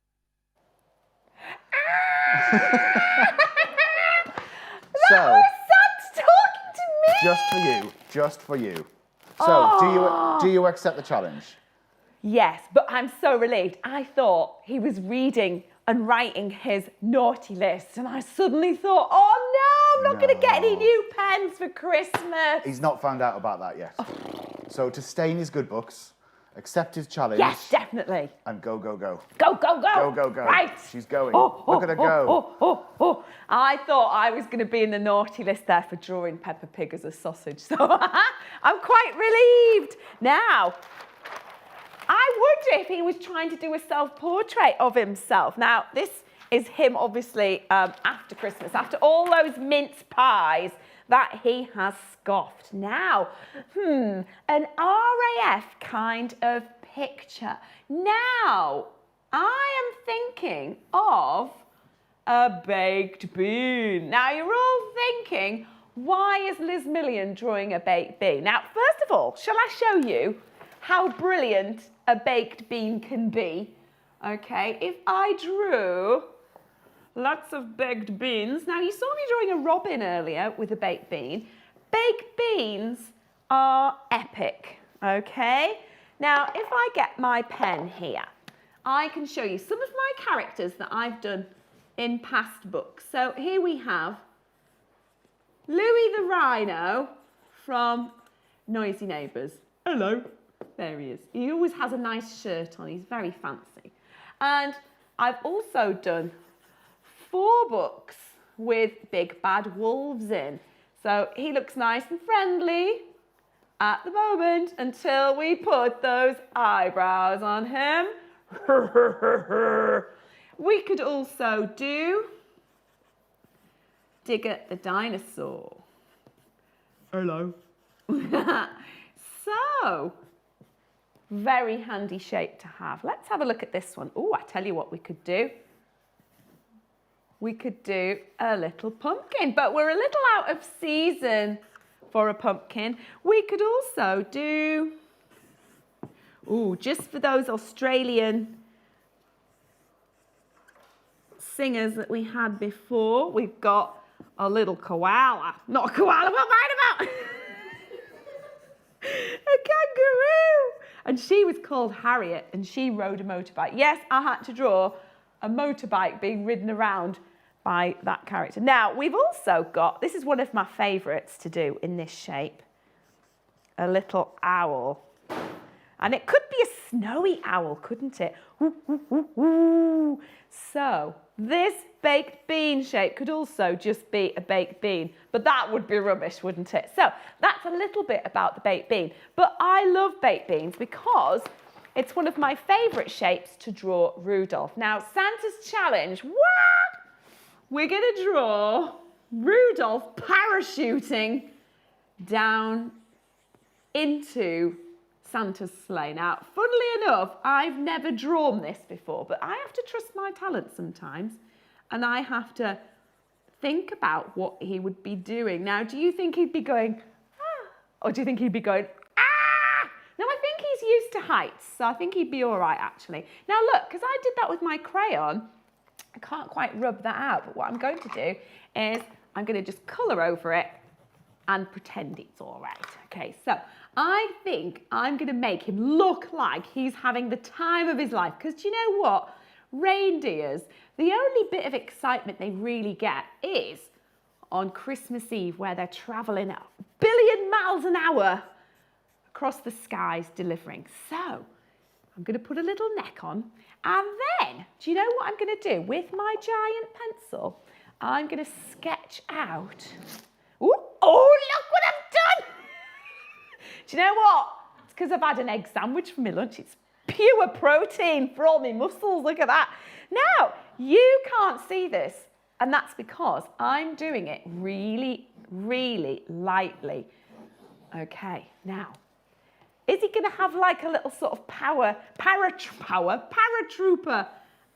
So, Santa's talking to me. just for you. So, do you accept the challenge? Yes, but I'm so relieved. I thought he was reading and writing his naughty list, and I suddenly thought, oh no, I'm not going to get any new pens for Christmas. He's not found out about that yet. So to stay in his good books, accept his challenge. Yes, definitely. And go. Go. Go. Right. She's going. Look at her go. I thought I was going to be in the naughty list there for drawing Peppa Pig as a sausage, so I'm quite relieved. Now, I wonder if he was trying to do a self-portrait of himself. Now, this is him, obviously, after Christmas, after all those mince pies that he has scoffed. Now, an RAF kind of picture. Now, I am thinking of a baked bean. Now, you're all thinking, why is Liz Million drawing a baked bean? Now, first of all, shall I show you how brilliant a baked bean can be? Okay, if I drew lots of baked beans. Now, you saw me drawing a robin earlier with a baked bean. Baked beans are epic, okay? Now, if I get my pen here, I can show you some of my characters that I've done in past books. So here we have Louis the Rhino from Noisy Neighbours. Hello. There he is. He always has a nice shirt on. He's very fancy. And I've also done 4 books with big bad wolves in. So he looks nice and friendly at the moment until we put those eyebrows on him. We could also do Digger the dinosaur. Hello. So, very handy shape to have. Let's have a look at this one. Oh, I tell you what we could do. We could do a little pumpkin, but we're a little out of season for a pumpkin. We could also do, just for those Australian singers that we had before. We've got a little koala. Not a koala, what am I about? A kangaroo. And she was called Harriet, and she rode a motorbike. Yes, I had to draw a motorbike being ridden around by that character. Now, we've also got, this is one of my favourites to do in this shape, a little owl. And it could be a snowy owl, couldn't it? Ooh, ooh, ooh, ooh. So, this baked bean shape could also just be a baked bean, but that would be rubbish, wouldn't it? So, that's a little bit about the baked bean. But I love baked beans because it's one of my favourite shapes to draw Rudolph. Now, Santa's challenge, what? We're going to draw Rudolph parachuting down into Santa's sleigh. Now, funnily enough, I've never drawn this before, but I have to trust my talent sometimes, and I have to think about what he would be doing. Now, do you think he'd be going, ah, or do you think he'd be going, ah? Now, I think he's used to heights, so I think he'd be all right, actually. Now, look, because I did that with my crayon, I can't quite rub that out, but what I'm going to do is I'm going to just colour over it and pretend it's all right. Okay, so I think I'm going to make him look like he's having the time of his life. Because do you know what? Reindeers, the only bit of excitement they really get is on Christmas Eve, where they're travelling at 1 billion miles an hour across the skies delivering. So I'm going to put a little neck on. And then, do you know what I'm going to do? With my giant pencil, I'm going to sketch out. Ooh, oh, look what I've done! Do you know what? It's because I've had an egg sandwich for my lunch. It's pure protein for all my muscles. Look at that. Now, you can't see this, and that's because I'm doing it really, really lightly. Okay, now, is he going to have like a little sort of paratrooper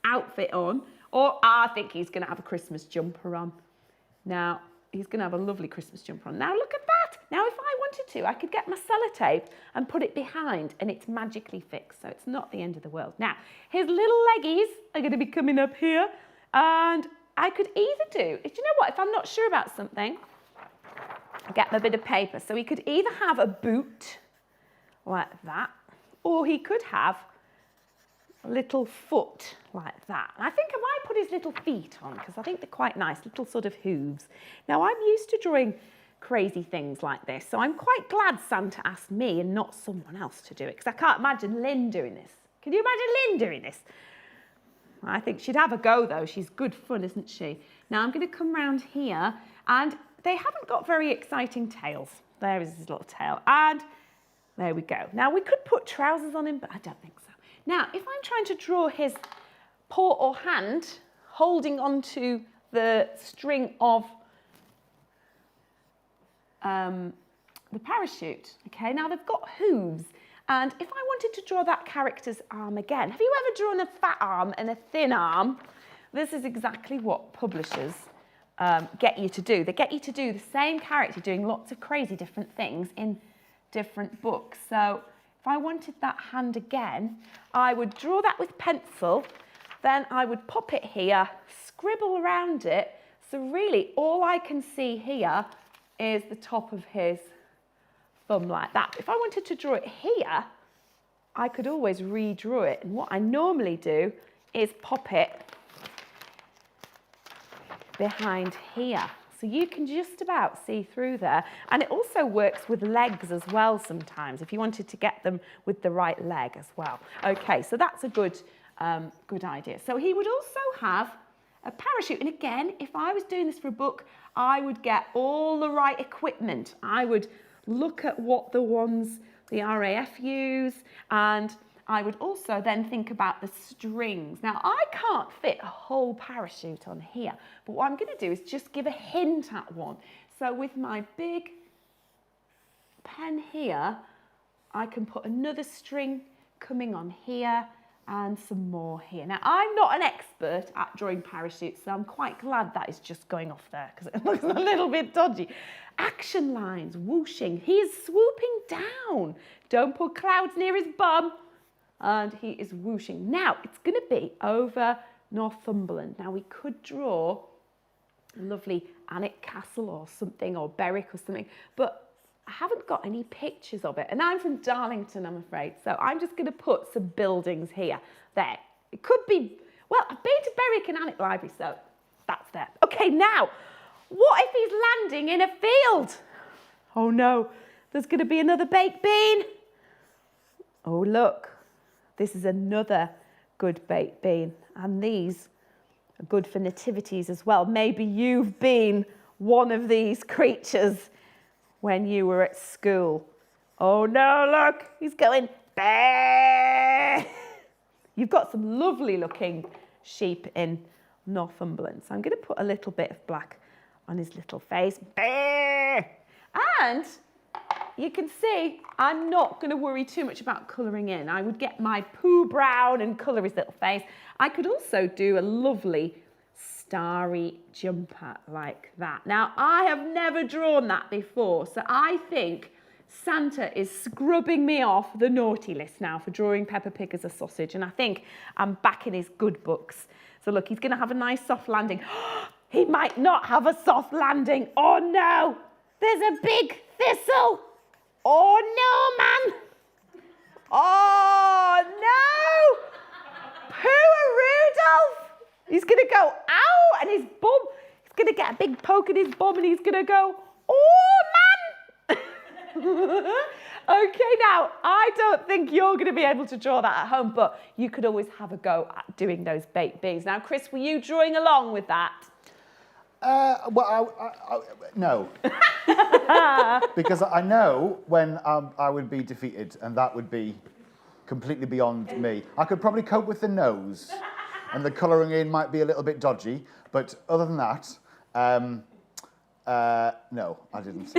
outfit on? Or I think he's going to have a Christmas jumper on. Now, he's going to have a lovely Christmas jumper on. Now, look at that. Now, if I wanted to, I could get my sellotape and put it behind, and it's magically fixed, so it's not the end of the world. Now, his little leggies are going to be coming up here, and I could either do, you know what, if I'm not sure about something, get my bit of paper. So he could either have a boot like that, or he could have a little foot like that. And I think I might put his little feet on, because I think they're quite nice, little sort of hooves. Now, I'm used to drawing crazy things like this, so I'm quite glad Santa asked me and not someone else to do it, because I can't imagine Lynn doing this. Can you imagine Lynn doing this? I think she'd have a go, though. She's good fun, isn't she? Now, I'm going to come round here, and they haven't got very exciting tails. There is his little tail, and there we go. Now, we could put trousers on him, but I don't think so. Now, if I'm trying to draw his paw or hand holding onto the string of the parachute, okay, now they've got hooves, and if I wanted to draw that character's arm again, have you ever drawn a fat arm and a thin arm? This is exactly what publishers get you to do. They get you to do the same character doing lots of crazy different things in different books. So if I wanted that hand again, I would draw that with pencil, then I would pop it here, scribble around it, so really all I can see here is the top of his thumb like that. If I wanted to draw it here, I could always redraw it, and what I normally do is pop it behind here. So you can just about see through there. And it also works with legs as well sometimes, if you wanted to get them with the right leg as well. Okay, so that's a good idea. So he would also have a parachute. And again, if I was doing this for a book, I would get all the right equipment. I would look at what the ones the RAF use, and I would also then think about the strings. Now, I can't fit a whole parachute on here, but what I'm going to do is just give a hint at one. So with my big pen here, I can put another string coming on here and some more here. Now, I'm not an expert at drawing parachutes, so I'm quite glad that is just going off there because it looks a little bit dodgy. Action lines, whooshing. He is swooping down. Don't put clouds near his bum. And he is whooshing. Now, it's going to be over Northumberland. Now we could draw a lovely Alnwick Castle or something, or Berwick or something, but I haven't got any pictures of it. And I'm from Darlington, I'm afraid. So I'm just going to put some buildings here. There. It could be, well, I've been to Berwick and Alnwick Library, so that's there. Okay, now, what if he's landing in a field? Oh no, there's going to be another baked bean. Oh look, this is another good baked bean. And these are good for nativities as well. Maybe you've been one of these creatures when you were at school. Oh no, look, he's going, bear. You've got some lovely looking sheep in Northumberland. So I'm going to put a little bit of black on his little face. Bear. And you can see I'm not going to worry too much about colouring in. I would get my poo brown and colour his little face. I could also do a lovely starry jumper like that. Now, I have never drawn that before, so I think Santa is scrubbing me off the naughty list now for drawing Peppa Pig as a sausage, and I think I'm back in his good books. So look, he's going to have a nice soft landing. He might not have a soft landing. Oh no, there's a big thistle. Oh no, man. Oh no. Poor Rudolph. He's going to go, ow, and his bum. He's going to get a big poke in his bum and he's going to go, oh man. Okay, now, I don't think you're going to be able to draw that at home, but you could always have a go at doing those baked beans. Now, Chris, were you drawing along with that? No. Because I know when I would be defeated, and that would be completely beyond me. I could probably cope with the nose, and the colouring in might be a little bit dodgy, but other than that, no, I didn't.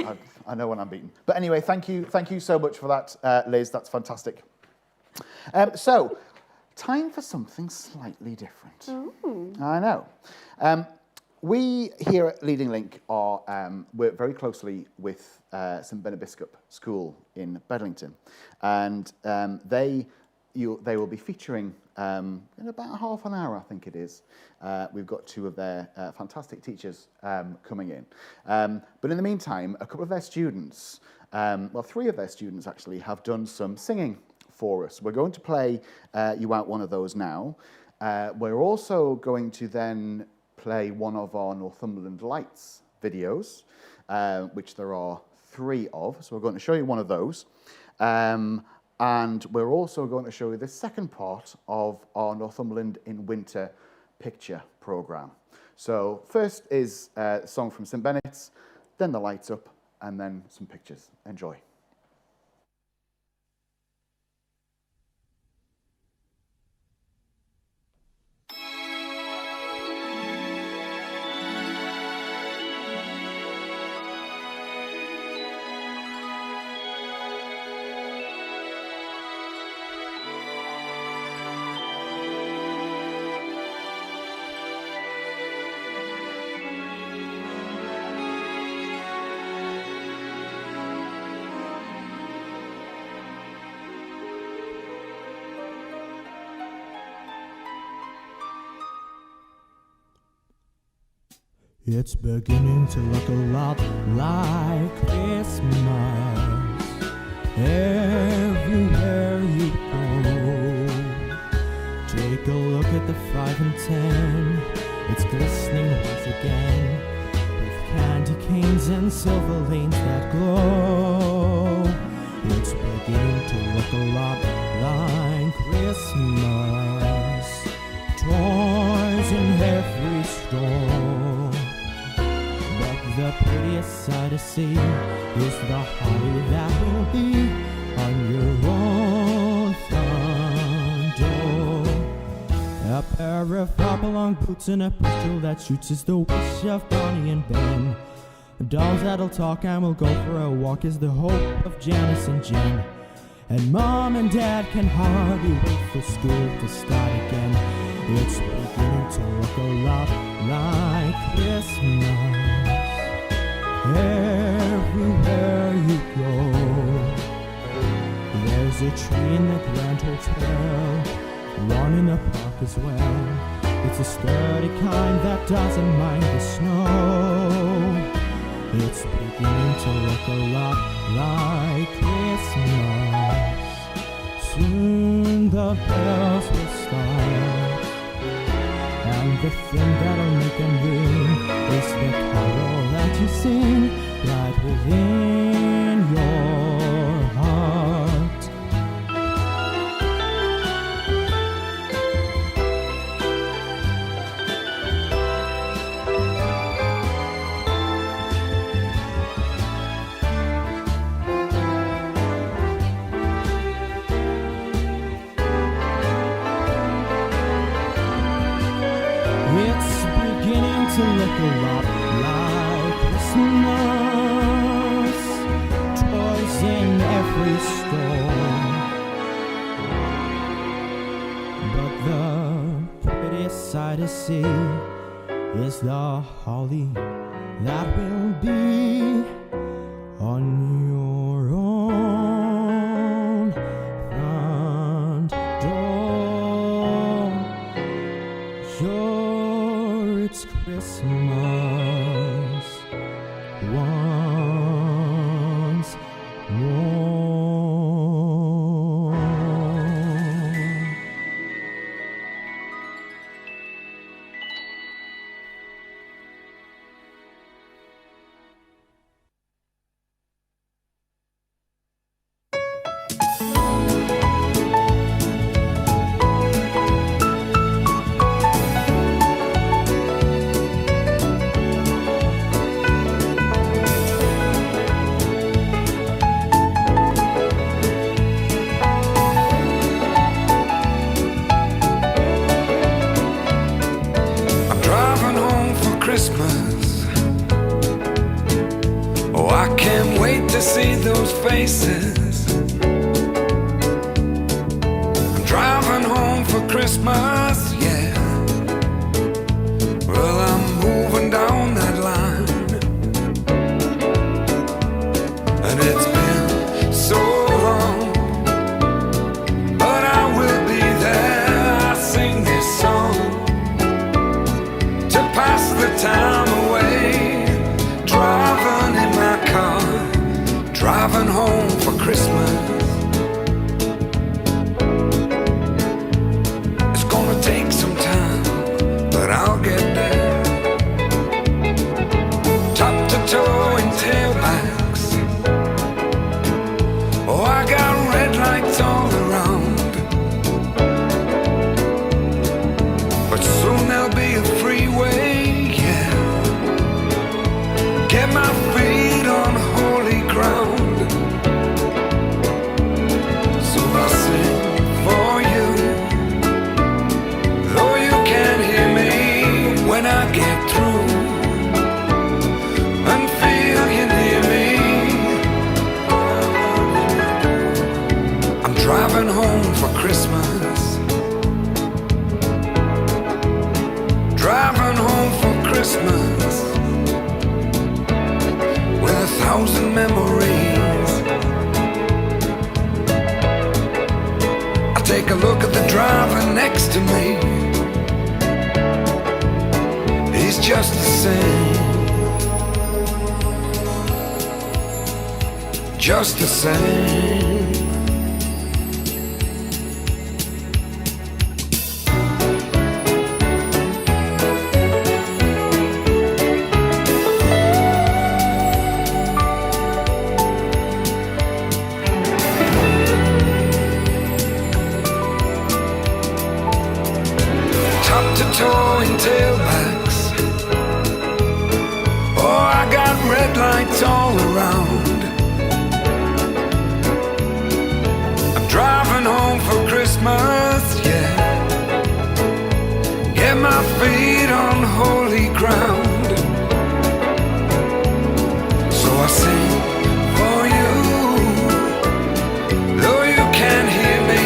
I know when I'm beaten. But anyway, thank you so much for that, Liz. That's fantastic. So, time for something slightly different. Ooh. I know. We here at Leading Link work very closely with St Benebiscup School in Bedlington, and they will be featuring in about half an hour, I think it is. We've got two of their fantastic teachers coming in. But in the meantime, a couple of their students, three of their students actually, have done some singing for us. We're going to play you out one of those now. We're also going to then play one of our Northumberland Lights videos, which there are 3 of. So we're going to show you one of those. And we're also going to show you the second part of our Northumberland in Winter picture programme. So first is a song from St Bennett's, then the lights up, and then some pictures. Enjoy. It's beginning to look a lot like Christmas everywhere you go. Take a look at the 5 and 10, it's glistening once again with candy canes and silver lanes that glow. It's beginning to look a lot like Christmas, toys in every store. The prettiest sight to see is the holly that will be on your own front door. A pair of hop-along boots and a pistol that shoots is the wish of Bonnie and Ben. Dolls that'll talk and will go for a walk is the hope of Janice and Jen. And Mom and Dad can hardly wait for school to start again. It's beginning to look a lot like Christmas everywhere you go. There's a tree in the Grand Hotel, one in the park as well. It's a sturdy kind that doesn't mind the snow. It's beginning to look a lot like Christmas. Soon the bells will start, and the thing that'll make them ring is the carol that you sing right within your heart. It's beginning to look a lot like Christmas. Toys in every store, but the prettiest sight to see is the holly that will be on your own front door. Sure, it's Christmas once more. I'm driving home for Christmas. Oh, I can't wait to see those faces. I'm driving home for Christmas, yeah. Well, I'm moving down that line, and it's been so long, but I will be there. I sing this song to pass the time away, driving in my car, driving home for Christmas. It's gonna take some time, but I'll get there. Top to toe in tailbacks. Oh, I got red lights all around, but soon there'll be a freeway, yeah. Get my feet on holy ground. So I sing for you, though you can't hear me when I get through, and feel you near me. I'm driving home for Christmas. Driving home for Christmas with 1,000 memories. I take a look at the driver next to me. He's just the same, just the same. Top to toe in tailbacks. Oh, I got red lights all around. I'm driving home for Christmas, yeah. Get my feet on holy ground. So I sing for you, though you can't hear me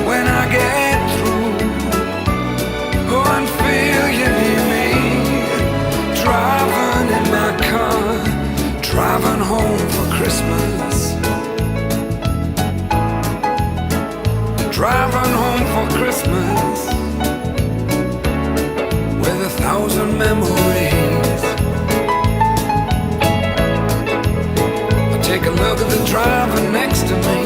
when I get through. Go and feel you near me, driving in my car, driving home for Christmas. Driving home for Christmas fond memories. I take a look at the driver next to me.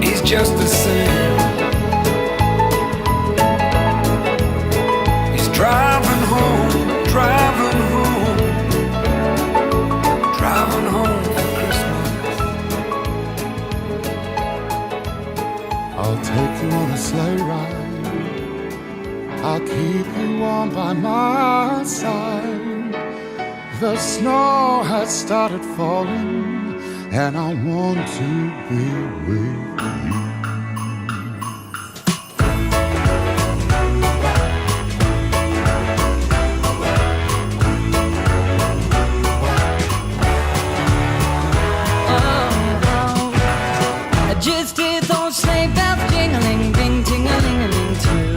He's just the same. He's driving home, driving home, driving home for Christmas. I'll take you on a sleigh ride. I'll keep you warm by my side. The snow has started falling, and I want to be with you. Just hear those sleigh bells jingling, ding, ting-a-ling-a-ling too.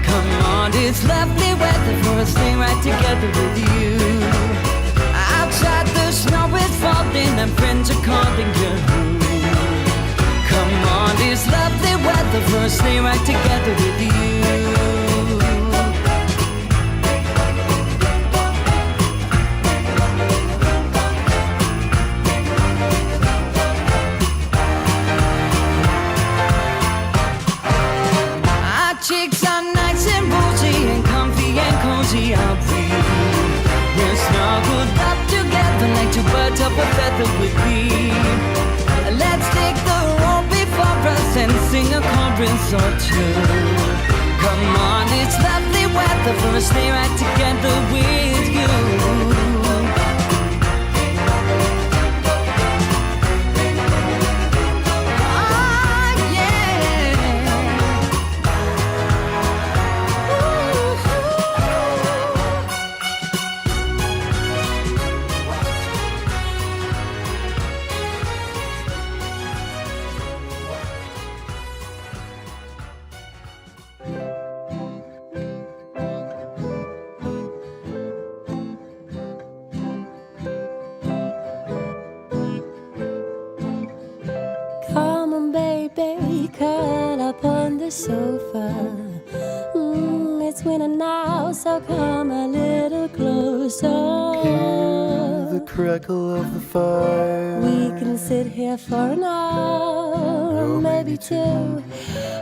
Come on, it's lovely weather for a sleigh ride together with you. Outside the snow is falling and friends are calling you. Come on, it's lovely weather for a sleigh ride together with you. Cheeks are nice and rosy and comfy and cozy, I'll be. We're snuggled up together like two birds of a feather would be. Let's take the road before us and sing a chorus or two. Come on, it's lovely weather for a sleigh ride together with you. Come on, baby, curl up on the sofa. It's winter now, so come a little closer. Hear the crackle of the fire. We can sit here for an hour, or maybe two.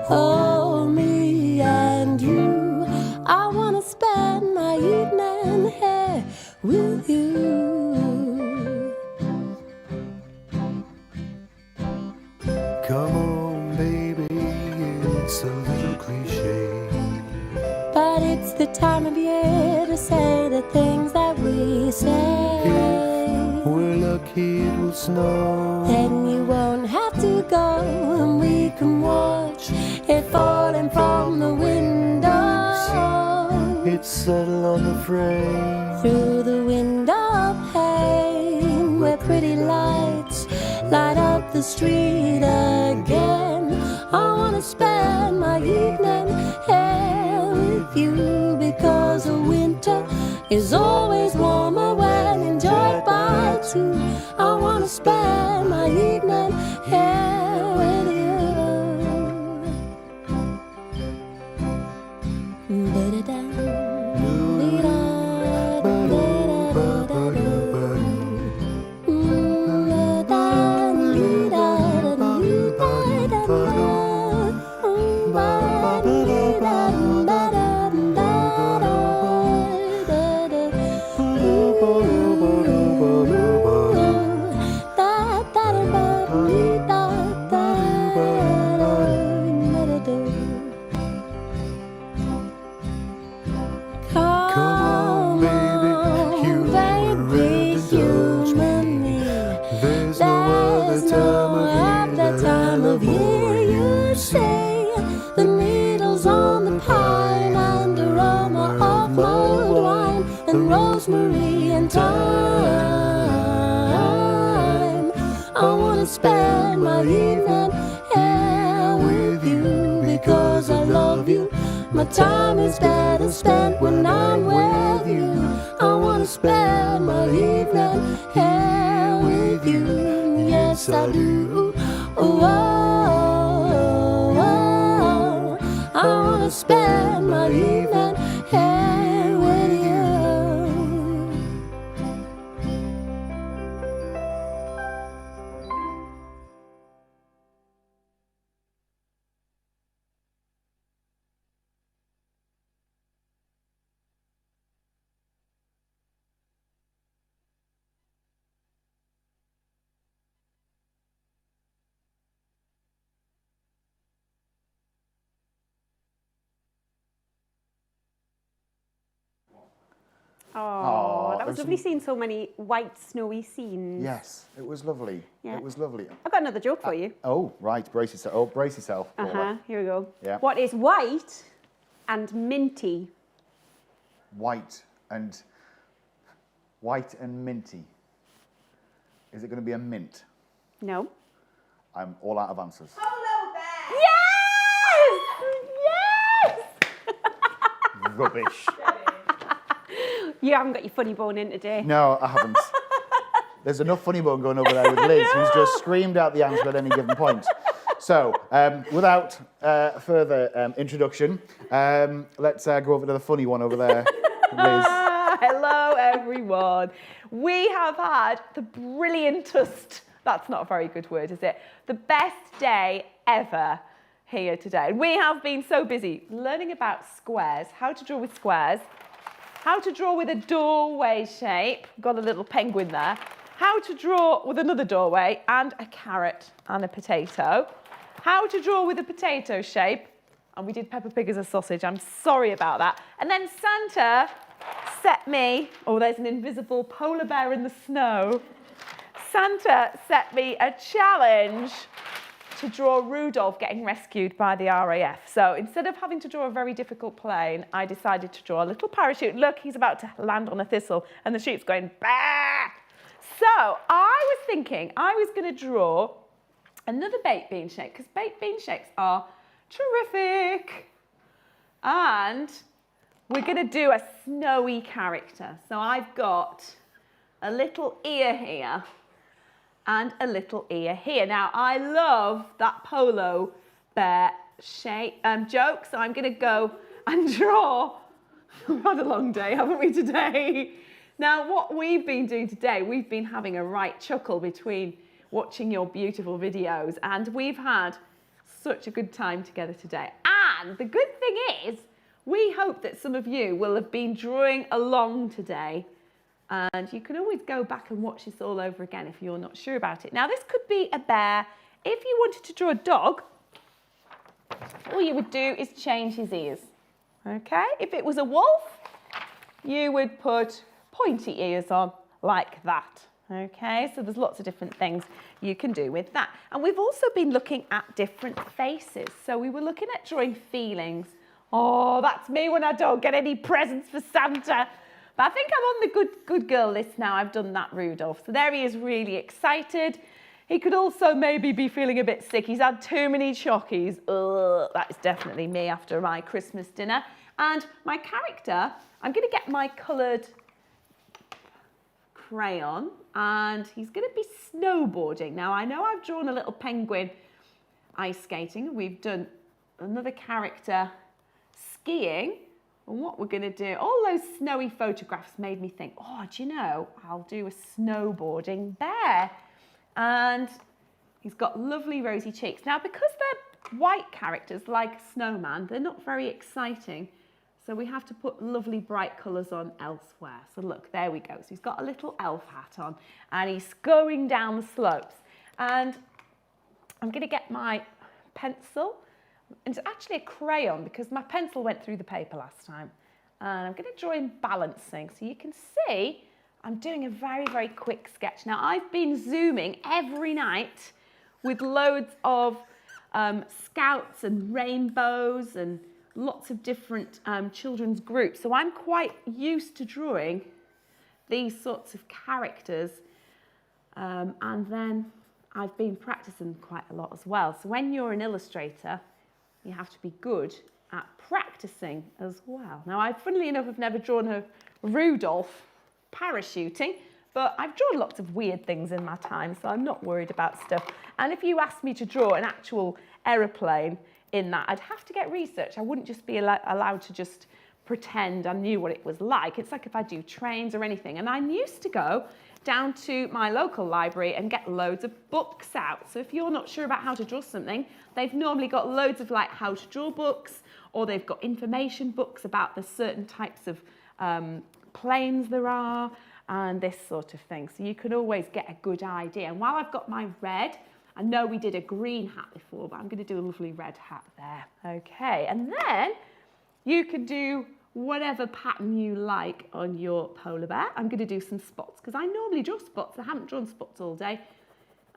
Oh, me and you. I wanna spend my evening here with you. Come on, baby, it's a little cliche, but it's the time of year to say the things that we say. If we're lucky, it will snow. Then you won't have to go, and we can watch it falling from the window. It's settled on the frame. Through the window pane, where pretty lights light up the street again. I wanna spend my evening here with you, because the winter is always warmer when enjoyed by two. I wanna spend my evening here with you. Rosemary and thyme. I wanna spend my evening here with you, because I love you. My time is better spent when I'm with you. I wanna spend my evening here with you. Yes, I do. Oh, oh, oh, oh. I wanna spend my Oh, that was lovely seeing so many white, snowy scenes. Yes, it was lovely. Yeah. It was lovely. I've got another joke for you. Oh, right, brace yourself. Oh, brace yourself. Paula. Here we go. Yeah. What is white and minty? White and minty. Is it going to be a mint? No. I'm all out of answers. Yes! Yes! Rubbish. You haven't got your funny bone in today. No, I haven't. There's enough funny bone going over there with Liz, who's just screamed out the answer at any given point. So, without further introduction, let's go over to the funny one over there, Liz. Hello, everyone. We have had the brilliantest, that's not a very good word, is it? The best day ever here today. We have been so busy learning about squares, how to draw with squares, how to draw with a doorway shape, got a little penguin there, how to draw with another doorway and a carrot and a potato, how to draw with a potato shape, and we did Peppa Pig as a sausage, I'm sorry about that. And then Santa set me, oh, there's an invisible polar bear in the snow. Santa set me a challenge to draw Rudolph getting rescued by the RAF. So instead of having to draw a very difficult plane, I decided to draw a little parachute. Look, he's about to land on a thistle and the chute's going, bah! So I was thinking I was going to draw another baked bean shake because baked bean shakes are terrific. And we're going to do a snowy character. So I've got a little ear here and a little ear here. Now, I love that polo bear shape joke, so I'm going to go and draw. We've had a long day, haven't we, today? Now, what we've been doing today, we've been having a right chuckle between watching your beautiful videos, and we've had such a good time together today. And the good thing is, we hope that some of you will have been drawing along today, and you can always go back and watch this all over again if you're not sure about it. Now, this could be a bear. If you wanted to draw a dog, all you would do is change his ears, okay? If it was a wolf, you would put pointy ears on like that, okay? So there's lots of different things you can do with that. And we've also been looking at different faces. So we were looking at drawing feelings. Oh, that's me when I don't get any presents for Santa. But I think I'm on the good girl list now. I've done that Rudolph. So there he is, really excited. He could also maybe be feeling a bit sick. He's had too many chockies. Ugh, that is definitely me after my Christmas dinner. And my character, I'm going to get my coloured crayon and he's going to be snowboarding. Now, I know I've drawn a little penguin ice skating. We've done another character skiing. And what we're going to do, all those snowy photographs made me think, oh, do you know, I'll do a snowboarding bear. And he's got lovely rosy cheeks. Now, because they're white characters like a snowman, they're not very exciting. So we have to put lovely bright colours on elsewhere. So look, there we go. So he's got a little elf hat on and he's going down the slopes. And I'm going to get my pencil. It's actually a crayon because my pencil went through the paper last time. And I'm going to draw him balancing. So you can see I'm doing a very, very quick sketch. Now, I've been zooming every night with loads of scouts and rainbows and lots of different children's groups. So I'm quite used to drawing these sorts of characters. And then I've been practicing quite a lot as well. So when you're an illustrator, you have to be good at practicing as well. Now, funnily enough, I've never drawn a Rudolph parachuting, but I've drawn lots of weird things in my time, so I'm not worried about stuff. And if you asked me to draw an actual aeroplane in that, I'd have to get research. I wouldn't just be allowed to just pretend I knew what it was like. It's like if I do trains or anything. And I'm used to go down to my local library and get loads of books out. So if you're not sure about how to draw something, they've normally got loads of like how to draw books, or they've got information books about the certain types of planes there are and this sort of thing. So you can always get a good idea. And while I've got my red, I know we did a green hat before, but I'm going to do a lovely red hat there. Okay, and then you could do whatever pattern you like on your polar bear. I'm going to do some spots because I normally draw spots. I haven't drawn spots all day.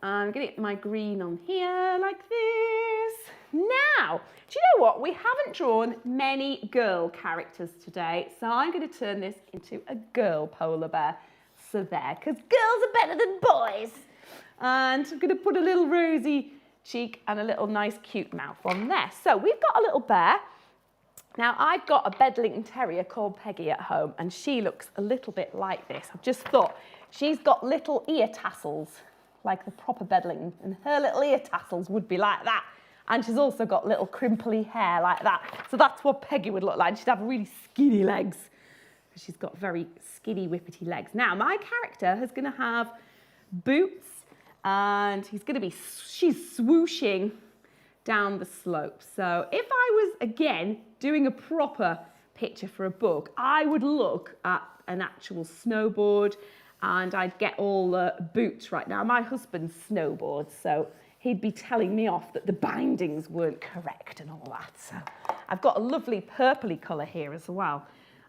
I'm going to get my green on here like this. Now, do you know what? We haven't drawn many girl characters today, so I'm going to turn this into a girl polar bear. So there, because girls are better than boys. And I'm going to put a little rosy cheek and a little nice cute mouth on there. So we've got a little bear. Now, I've got a Bedlington Terrier called Peggy at home, and she looks a little bit like this. I've just thought she's got little ear tassels, like the proper Bedlington, and her little ear tassels would be like that. And she's also got little crimply hair like that. So that's what Peggy would look like. She'd have really skinny legs. She's got very skinny, whippety legs. Now, my character is going to have boots, and she's swooshing down the slope. So if I was, again, doing a proper picture for a book, I would look at an actual snowboard and I'd get all the boots right. Now, my husband snowboards, so he'd be telling me off that the bindings weren't correct and all that. So I've got a lovely purpley colour here as well.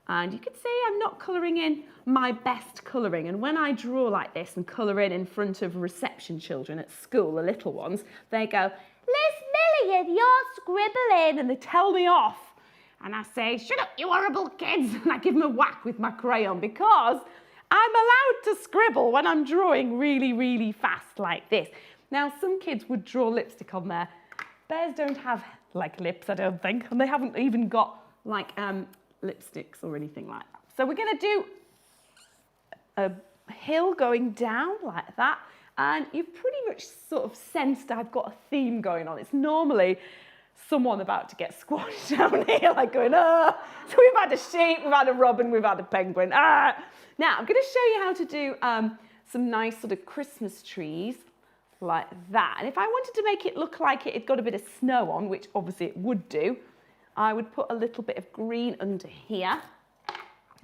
And you can see I'm not colouring in my best colouring. And when I draw like this and colour in front of reception children at school, the little ones, they go, "Miss Million, you're scribbling," and they tell me off. And I say, "Shut up, you horrible kids," and I give them a whack with my crayon because I'm allowed to scribble when I'm drawing really, really fast like this. Now, some kids would draw lipstick on there. Bears don't have, like, lips, I don't think, and they haven't even got, like, lipsticks or anything like that. So we're going to do a hill going down like that, and you've pretty much sort of sensed I've got a theme going on. It's normally someone about to get squashed down here, like going, ah. So we've had a sheep, we've had a robin, we've had a penguin, ah. Now, I'm going to show you how to do some nice sort of Christmas trees like that. And if I wanted to make it look like it had got a bit of snow on, which obviously it would do, I would put a little bit of green under here,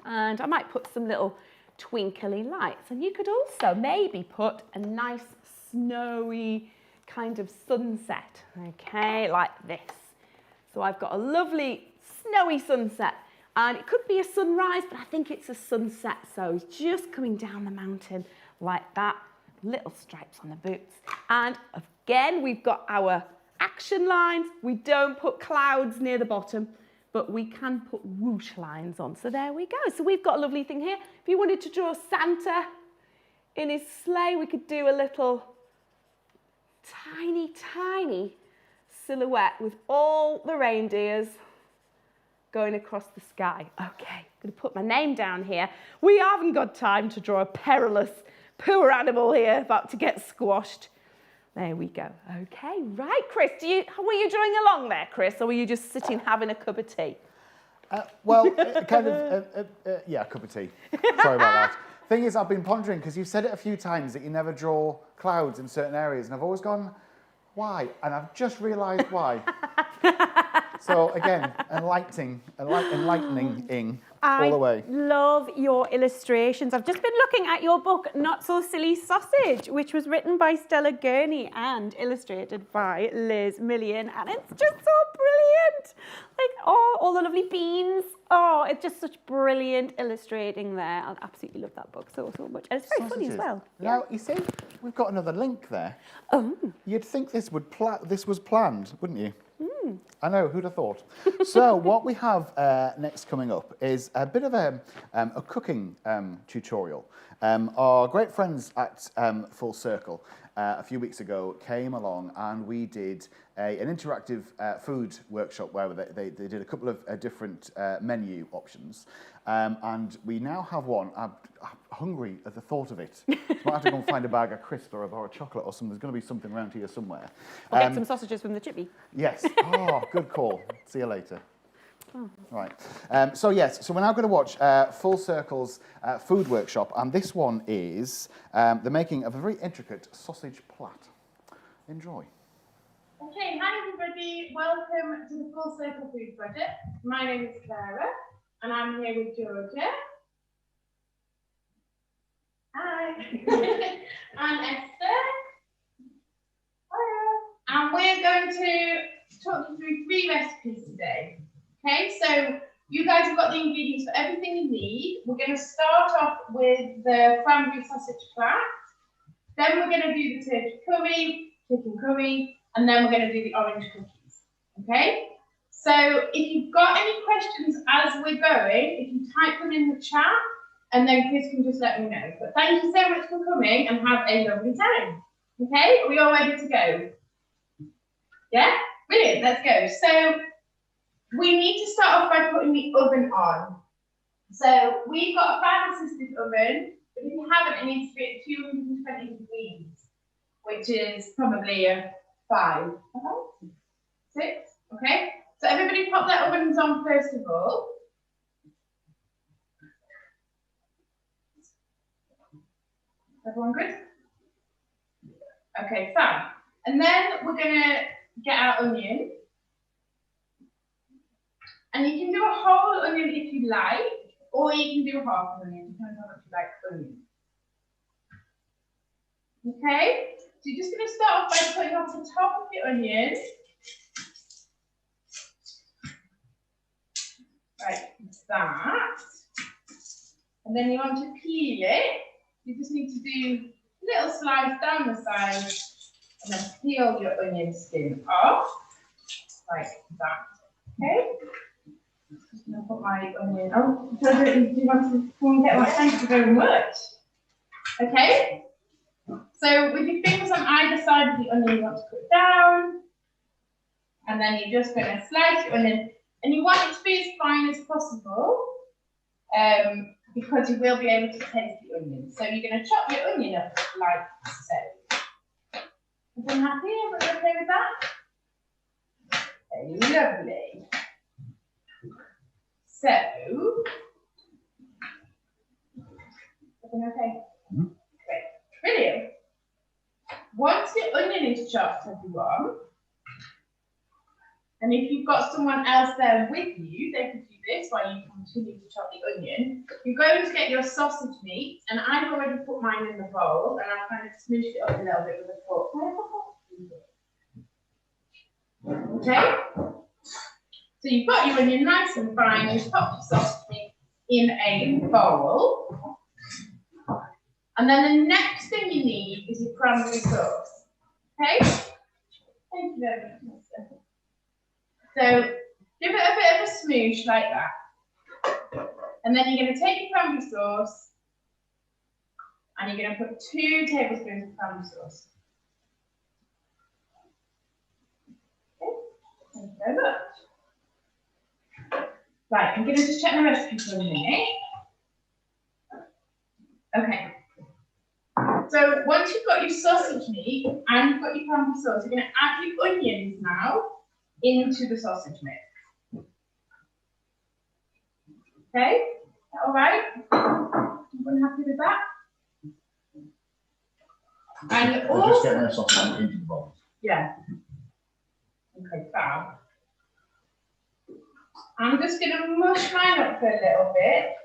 and I might put some little twinkly lights. And you could also maybe put a nice snowy kind of sunset, okay, like this. So I've got a lovely snowy sunset, and it could be a sunrise, but I think it's a sunset. So it's just coming down the mountain like that, little stripes on the boots. And again, we've got our action lines. We don't put clouds near the bottom, but we can put whoosh lines on. So there we go. So we've got a lovely thing here. If you wanted to draw Santa in his sleigh, we could do a little tiny, tiny silhouette with all the reindeers going across the sky. Okay, I'm going to put my name down here. We haven't got time to draw a perilous, poor animal here about to get squashed. There we go. Okay, right, Chris, were you drawing along there, Chris, or were you just sitting having a cup of tea? Well, kind of, yeah, a cup of tea. Sorry about that. Thing is, I've been pondering, because you've said it a few times that you never draw clouds in certain areas, and I've always gone, why? And I've just realised why. So again, enlightening all the way. I love your illustrations. I've just been looking at your book, Not So Silly Sausage, which was written by Stella Gurney and illustrated by Liz Million, and it's just so brilliant. Like, oh, all the lovely beans. Oh, it's just such brilliant illustrating there. I absolutely love that book so much. And it's very funny as well. Now, you see, we've got another link there. Oh. You'd think this was planned, wouldn't you? Mm. I know, who'd have thought? So what we have next coming up is a bit of a cooking tutorial. Our great friends at Full Circle a few weeks ago came along and we did an interactive food workshop where they did a couple of different menu options. And we now have one. I'm hungry at the thought of it. So I might have to go and find a bag of crisps or a bar of chocolate or something. There's going to be something around here somewhere. Or get some sausages from the chippy. Yes. Oh, good call. See you later. Oh. Right. So yes, so we're now going to watch Full Circle's food workshop, and this one is the making of a very intricate sausage plat. Enjoy. Okay, hi everybody. Welcome to the Full Circle Food Project. My name is Clara, and I'm here with Georgia. Hi. And Esther. Hiya. And we're going to talk you through 3 recipes today. Okay, so You guys have got the ingredients for everything you need. We're going to start off with the cranberry sausage flat. Then we're going to do the turkey curry, chicken curry, and then we're going to do the orange cookies. Okay? So if you've got any questions as we're going, if you type them in the chat, and then Chris can just let me know. But thank you so much for coming and have a lovely time. Okay? Are we all ready to go? Yeah? Brilliant. Let's go. So we need to start off by putting the oven on. So we've got a fan-assisted oven, but if you haven't, it needs to be at 220 degrees, which is probably a 5, 6. Okay? So everybody pop their ovens on first of all. Everyone good? Okay, fine. And then we're going to get our onion. And you can do a whole onion if you like, or you can do half an onion, depending on how much you like onion. Okay? So you're just going to start off by putting off the top of your onion. Like that. And then you want to peel it. You just need to do a little slice down the side and then peel your onion skin off like that. Okay? Just going to put my onion. Oh, do you want to come and get one? Thank you very much. Okay? So with your fingers on either side of the onion, you want to put down. And then you're just going to slice your onion. And you want it to be as fine as possible. Because you will be able to taste the onion. So you're going to chop your onion up like so. Everyone happy? Everyone okay with that? Okay, lovely. So, everyone okay? Great. Brilliant. Once your onion is chopped, everyone, and if you've got someone else there with you, they can do this while you continue to chop the onion. You're going to get your sausage meat, and I've already put mine in the bowl, and I've kind of smooshed it up a little bit with a fork. Okay? So you've got your onion nice and fine, you've chopped your sausage meat in a bowl. And then the next thing you need is your cranberry sauce. Okay? Thank you very much. So give it a bit of a smoosh like that. And then you're going to take your cranberry sauce and you're going to put 2 tablespoons of cranberry sauce. Okay, thank you very much. Right, I'm going to just check the recipe for a minute. Okay. So once you've got your sausage meat and you've got your cranberry sauce, you're going to add your onions now into the sausage mix. Okay, is that all right? Everyone happy with that? And I'll just get my sausage into the bowl. Yeah. Okay, fab. I'm just going to mush mine up for a little bit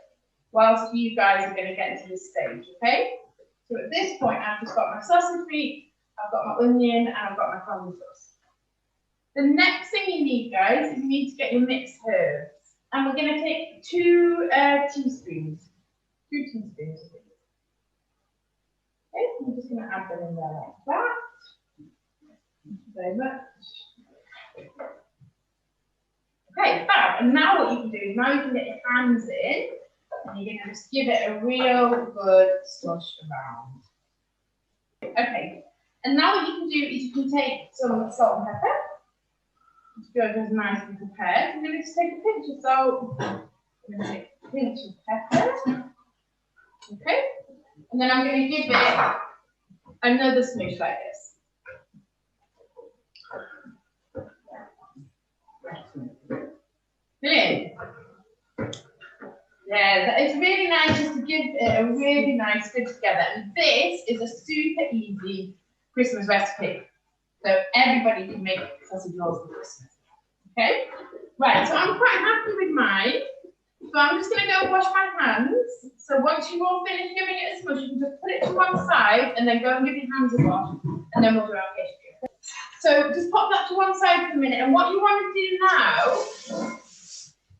whilst you guys are going to get to this stage, okay? So at this point, I've just got my sausage meat, I've got my onion, and I've got my cranberry sauce. The next thing you need, guys, is you need to get your mixed herbs. And we're going to take 2 teaspoons. 2 teaspoons. Okay, I'm just going to add them in there like that. Thank you very much. Okay, fab. And now what you can do is now you can get your hands in and you're going to just give it a real good slush around. Okay, and now what you can do is you can take some salt and pepper. It's nice and prepared. I'm going to just take a pinch of salt. I'm going to take a pinch of pepper. Okay, and then I'm going to give it another smoosh like this. Brilliant. Yeah, it's really nice just to give it a really nice good together. And this is a super easy Christmas recipe. So everybody can make sausage rolls for Christmas. Okay? Right, so I'm quite happy with mine. So I'm just going to go wash my hands. So once you've all finished giving it a smush, you can just put it to one side and then go and give your hands a wash. And then we'll do our pastry. So just pop that to one side for a minute. And what you want to do now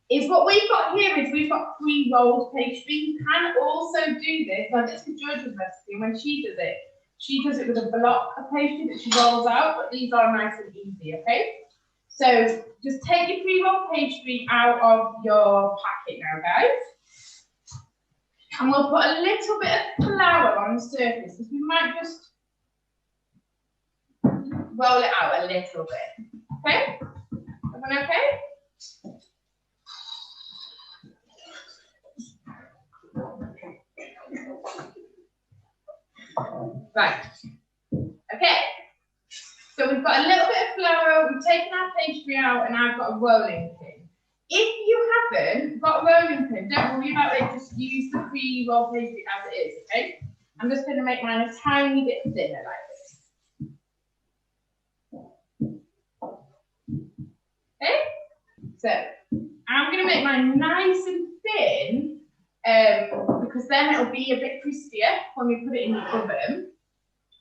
is what we've got here is we've got pre-rolled pastry. You can also do this, like it's the George's recipe, and when she does it with a block of pastry that she rolls out, but these are nice and easy, okay? So just take your pre-rolled pastry out of your packet now, guys. And we'll put a little bit of flour on the surface, because we might just roll it out a little bit, okay? Everyone okay? Right, okay, so we've got a little bit of flour, we've taken our pastry out, and I've got a rolling pin. If you haven't got a rolling pin, don't worry about it, just use the pre-rolled pastry as it is, okay? I'm just going to make mine a tiny bit thinner like this. Okay, so I'm going to make mine nice and thin, because then it'll be a bit crispier when we put it in the oven.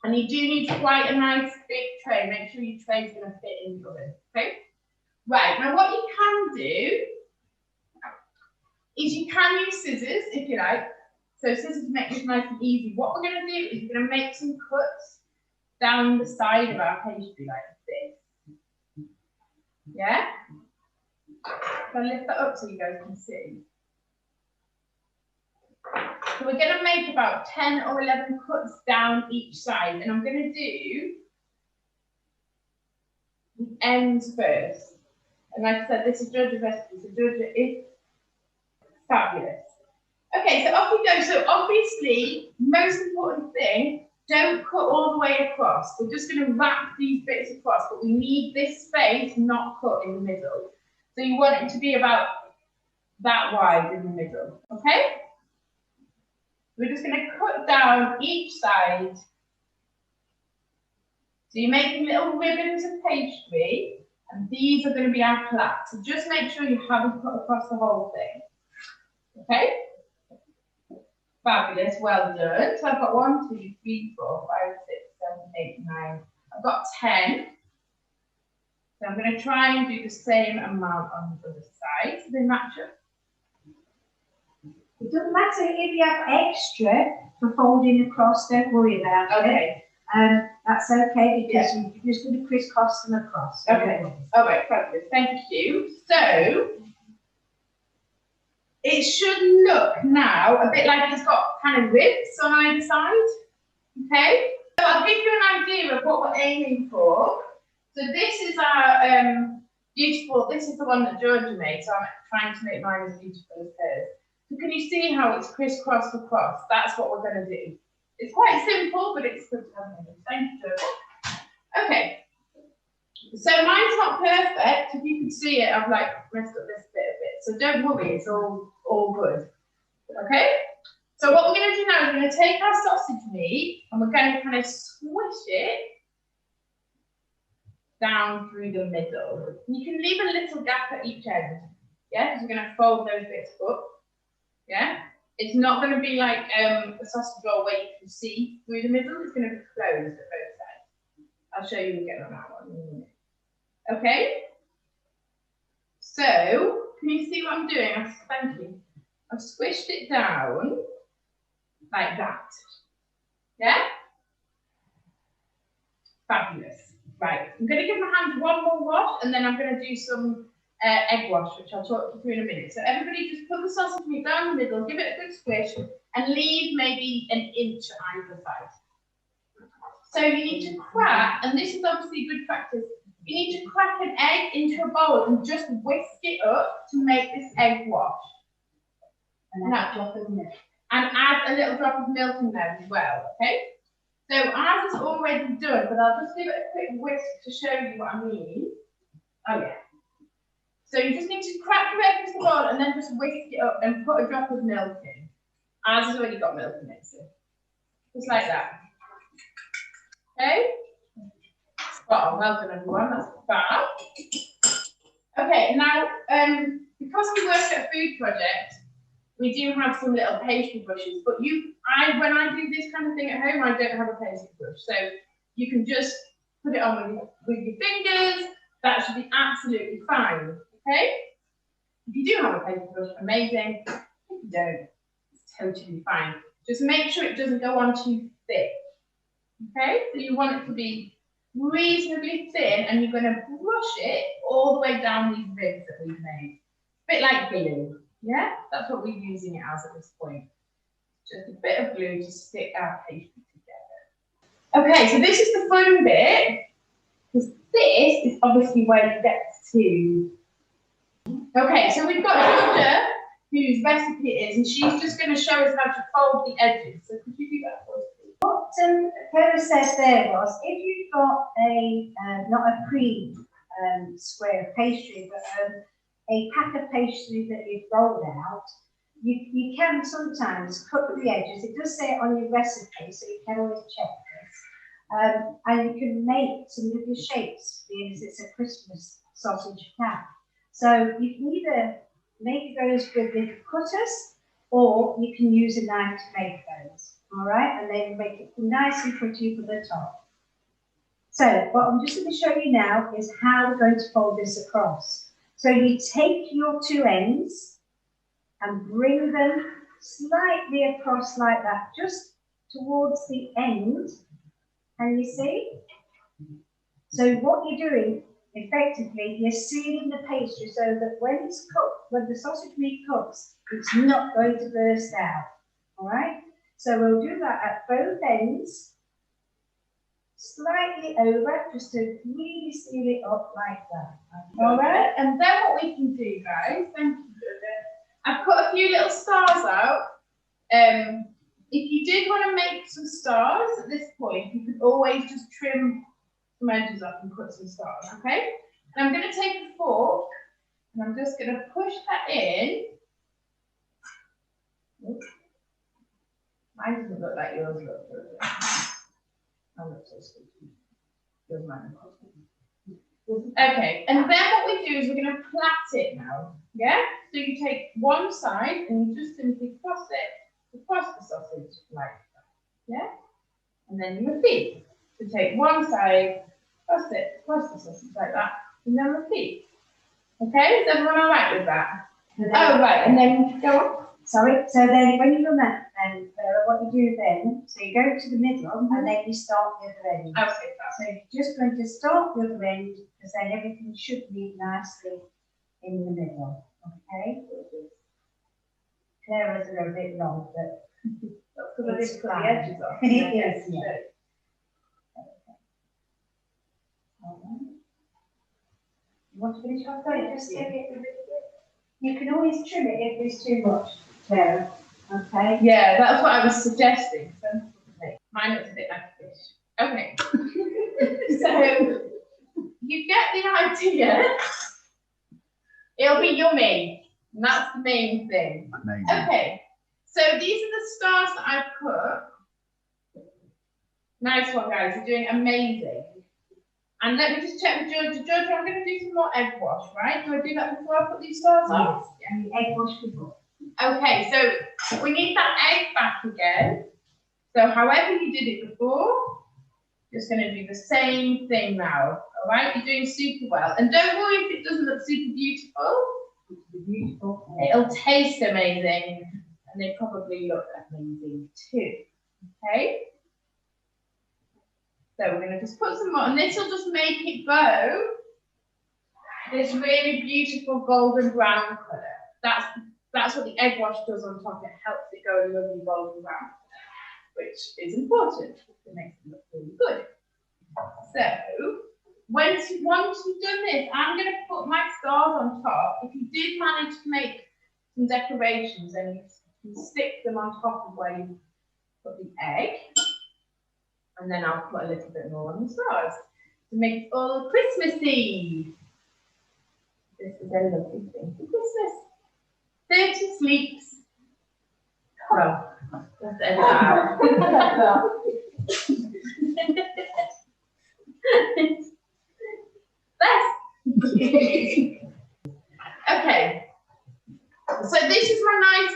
And you do need quite a nice big tray. Make sure your tray's going to fit in the oven, okay? Right, now what you can do is you can use scissors if you like. So scissors make this nice and easy. What we're going to do is we're going to make some cuts down the side of our pastry like this. Yeah? So I'll lift that up so you guys can see. So we're going to make about 10 or 11 cuts down each side, and I'm going to do the ends first. And like I said, this is George's recipe, so Georgia is fabulous. Okay, so off we go. So obviously, most important thing, don't cut all the way across. We're just going to wrap these bits across, but we need this space not cut in the middle. So you want it to be about that wide in the middle, okay? We're just going to cut down each side. So you're making little ribbons of pastry, and these are going to be our plats. So just make sure you haven't cut across the whole thing. Okay? Fabulous, well done. So I've got 1, 2, 3, 4, 5, 6, 7, 8, 9. I've got 10. So I'm going to try and do the same amount on the other side so they match up. It doesn't matter if you have extra for folding across, don't worry about it. That's okay because you're just going to crisscross them across. Okay, all right, fabulous, thank you. So, it should look now a bit like it's got kind of ribs on either side, okay? So I'll give you an idea of what we're aiming for. So this is our beautiful, this is the one that Georgia made, so I'm trying to make mine as beautiful as hers. So can you see how it's crisscrossed across? That's what we're going to do. It's quite simple, but it's good to have. Thank you, Georgia. Okay. So mine's not perfect. If you can see it, I've like messed up this bit a bit. So don't worry, it's all good. Okay? So what we're going to do now is we're going to take our sausage meat and we're going to kind of squish it down through the middle. You can leave a little gap at each end. Yeah, because we're going to fold those bits up. Yeah? It's not going to be like a sausage roll where you can see through the middle. It's going to be closed at both sides. I'll show you again on that one in a minute. Okay? So, can you see what I'm doing? Thank you. I've squished it down like that. Yeah? Fabulous. Right, I'm going to give my hands one more wash and then I'm going to do some egg wash, which I'll talk you through in a minute. So everybody just put the sausage meat down the middle, give it a good squish and leave maybe an inch either side. So you need to crack, and this is obviously good practice, you need to crack an egg into a bowl and just whisk it up to make this egg wash. And add a drop of milk. And add a little drop of milk in there as well, okay? So ours is already done, but I'll just give it a quick whisk to show you what I mean. Oh yeah. So you just need to crack your egg into the bowl and then just whisk it up and put a drop of milk in. Ours has already got milk in it, so just like that. Okay? Well done everyone, that's fab. Okay, now because we work at a food project, we do have some little pastry brushes, but when I do this kind of thing at home, I don't have a pastry brush. So you can just put it on with your fingers. That should be absolutely fine, okay? If you do have a paper brush, amazing. If you don't, it's totally fine. Just make sure it doesn't go on too thick. Okay, so you want it to be reasonably thin, and you're going to brush it all the way down these ribs that we've made. A bit like glue, yeah? That's what we're using it as at this point. Just a bit of glue to stick our pastry together. Okay, so this is the fun bit, because this is obviously where you get to. Okay, so we've got Georgia, whose recipe it is, and she's just going to show us how to fold the edges. So could you do that for us, please? What Sarah said there was, if you've got a, not a cream square of pastry, but a pack of pastry that you've rolled out, you can sometimes cut the edges. It does say it on your recipe, so you can always check this. And you can make some little shapes, because it's a Christmas sausage pack. So you can either make those with little cutters, or you can use a knife to make those. All right, and then make it nice and pretty for the top. So what I'm just going to show you now is how we're going to fold this across. So you take your two ends and bring them slightly across like that, just towards the end. Can you see? So what you're doing, effectively, you're sealing the pastry so that when it's cooked, when the sausage meat cooks, it's not going to burst out. All right? So we'll do that at both ends, slightly over, just to really seal it up like that. All right, and then what we can do, guys, thank you, I've cut a few little stars out. If you did want to make some stars at this point, you could always just trim some edges up and cut some stars, okay? And I'm going to take a fork, and I'm just going to push that in. Oops. Mine doesn't look like yours look good. I look so sweet. Yours might look. Okay, and then what we do is we're going to plait it now. Yeah? So you take one side and you just simply cross it across the sausage like that. Yeah? And then you repeat. So take one side, cross it across the sausage like that, and then repeat. Okay? Is everyone all right with that? Oh, right, and then go on. Sorry, so then when you've done that, then what you do then, so you go to the middle and then you start the other end. Okay. So you're just going to start the other end, because then everything should meet nicely in the middle. Okay? Clara's are a bit long, but that's because I didn't put the edges off. Yes, yeah. You want to finish off there? Just take it a little bit. You can always trim it if there's too much, Clara. Okay? Yeah, that's what I was suggesting. So, mine looks a bit like a fish. Okay. So, you get the idea. It'll be yummy. And that's the main thing. Amazing. Okay. So, these are the stars that I've cut. Nice one, guys. You're doing amazing. And let me just check with Georgia. Georgia, I'm going to do some more egg wash, right? Do I do that before I put these stars on? Yes, yeah. Egg wash before. Okay, so we need that egg back again. So however you did it before, just going to do the same thing now. All right, you're doing super well. And don't worry if it doesn't look super beautiful. It'll taste amazing, and they probably look amazing too. Okay. So we're going to just put some more, and this will just make it go this really beautiful golden brown colour. That's what the egg wash does on top. It helps it go a lovely golden brown, which is important. It makes it look really good. So once you've done this, I'm going to put my stars on top. If you did manage to make some decorations, then you can stick them on top of where you put the egg. And then I'll put a little bit more on the stars to make it all Christmassy. This is a lovely thing for Christmas. 30 sleeps. Well, let's end that out. Okay. So this is my nice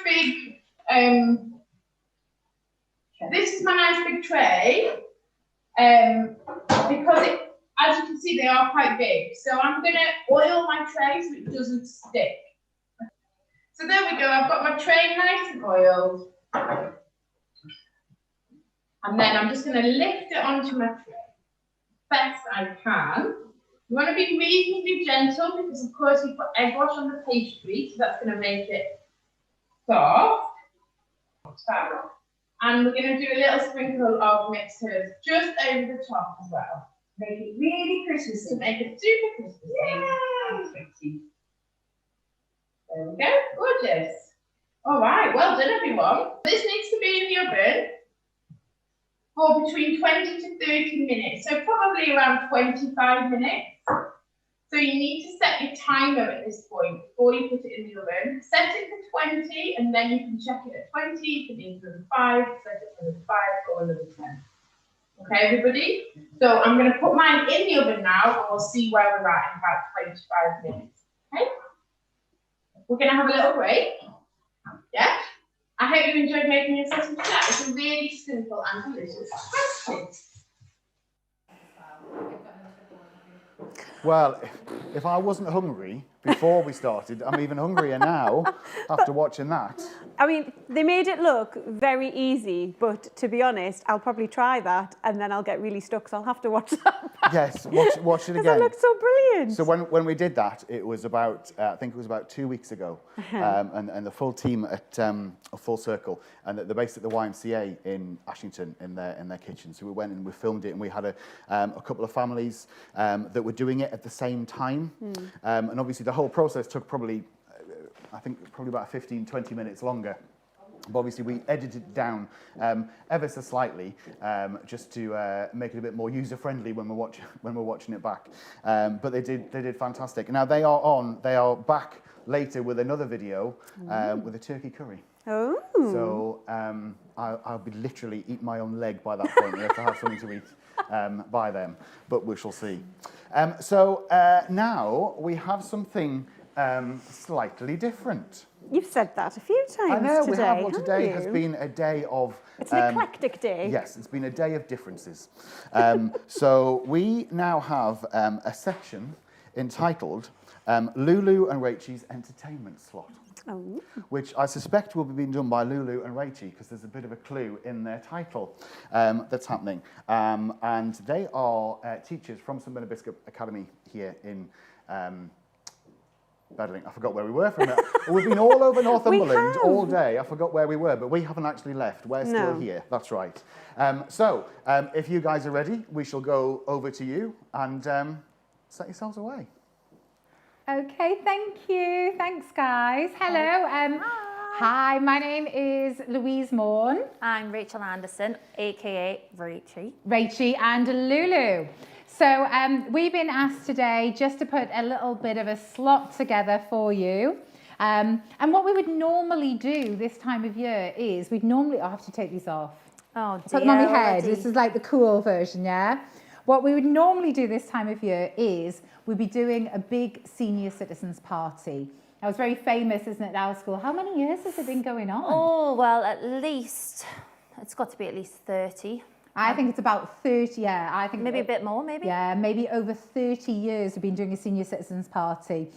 big tray. Because as you can see, they are quite big. So I'm going to oil my tray so it doesn't stick. So there we go, I've got my tray nice and oiled. And then I'm just going to lift it onto my tray best I can. You want to be reasonably gentle because of course you put egg wash on the pastry, so that's going to make it soft. And we're going to do a little sprinkle of mixed herbs just over the top as well. Make it really Christmassy. To make it super Christmassy and sweety. There we go, gorgeous. All right, well done everyone. This needs to be in the oven for between 20 to 30 minutes, so probably around 25 minutes. So you need to set your timer at this point before you put it in the oven. Set it for 20 and then you can check it at 20, you can leave another 5, set it for another 5 or another 10. Okay, everybody? So I'm going to put mine in the oven now and we'll see where we're at in about 25 minutes. Okay? We're going to have a little break. Yeah? I hope you enjoyed making your sausage chat. It's a really simple and delicious recipe. Well, if I wasn't hungry before we started, I'm even hungrier now after watching that. I mean, they made it look very easy, but to be honest, I'll probably try that and then I'll get really stuck, so I'll have to watch that back. Yes, watch it again. It looked so brilliant. So when we did that, it was about, I think it was about 2 weeks ago, and the full team at Full Circle, and they're based at the YMCA in Ashington in their kitchen. So we went and we filmed it, and we had a couple of families that were doing it at the same time. And obviously the whole process took probably, I think probably about 15, 20 minutes longer. But obviously we edited it down ever so slightly just to make it a bit more user-friendly when we're watching it back. But they did fantastic. Now they are back later with another video with a turkey curry. Oh. So I'll be literally eating my own leg by that point. We have to have something to eat by then, but we shall see. So now we have something slightly different. You've said that a few times I know, today, we have. Well, today haven't has you? been a day of... It's an eclectic day. Yes, it's been a day of differences. So we now have a section entitled Lulu and Rachel's Entertainment Slot. Oh. Which I suspect will be being done by Lulu and Rachel because there's a bit of a clue in their title that's happening. And they are teachers from St Bernard Biscop Academy here in Bedling. I forgot where we were from that. We've been all over Northumberland all day. I forgot where we were, but we haven't actually left. We're still here. That's right. So if you guys are ready, we shall go over to you and set yourselves away. Okay, thank you. Thanks, guys. Hello. Hi, my name is Louise Morn. I'm Rachel Anderson, aka Rachie. Rachie and Lulu. So we've been asked today just to put a little bit of a slot together for you. And what we would normally do this time of year is we'd normally... I have to take these off. Oh, dear. Put them on my head. This is like the cool version, yeah? What we would normally do this time of year is we'd be doing a big senior citizens party. That was very famous, isn't it, at our school? How many years has it been going on? Oh, well, at least, it's got to be at least 30. I think it's about 30, yeah. I think maybe a bit more, maybe? Yeah, maybe over 30 years we've been doing a senior citizens party.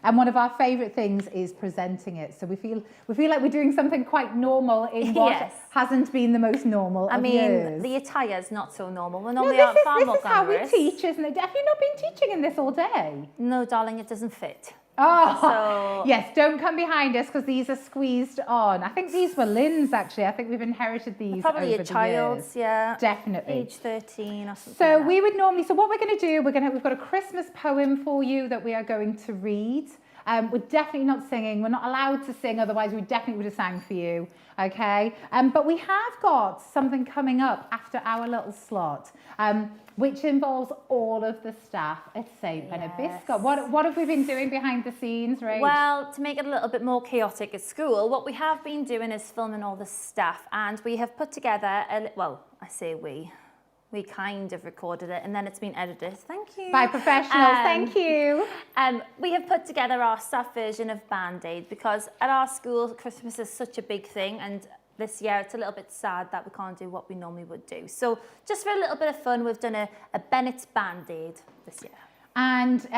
And one of our favourite things is presenting it. So we feel like we're doing something quite normal in what hasn't been the most normal of years. The attire's not so normal. We're normally far more glamorous. This is how we teach, isn't it? Have you not been teaching in this all day? No, darling, it doesn't fit. Oh, so... yes, don't come behind us because these are squeezed on. I think these were Lynn's, actually. I think we've inherited these probably over a child's, the years. yeah. Definitely. Age 13 or something. So we would normally, so what we're going to do, we've got a Christmas poem for you that we are going to read. We're definitely not singing. We're not allowed to sing, otherwise we definitely would have sang for you, okay? But we have got something coming up after our little slot, which involves all of the staff at St Bernard Biscop. What have we been doing behind the scenes, Rach? Well, to make it a little bit more chaotic at school, what we have been doing is filming all the staff, and we have put together, I say we kind of recorded it and then it's been edited. Thank you. By professionals, thank you. We have put together our staff version of Band-Aid because at our school, Christmas is such a big thing, and this year it's a little bit sad that we can't do what we normally would do. So just for a little bit of fun, we've done a Bennett's Band-Aid this year. And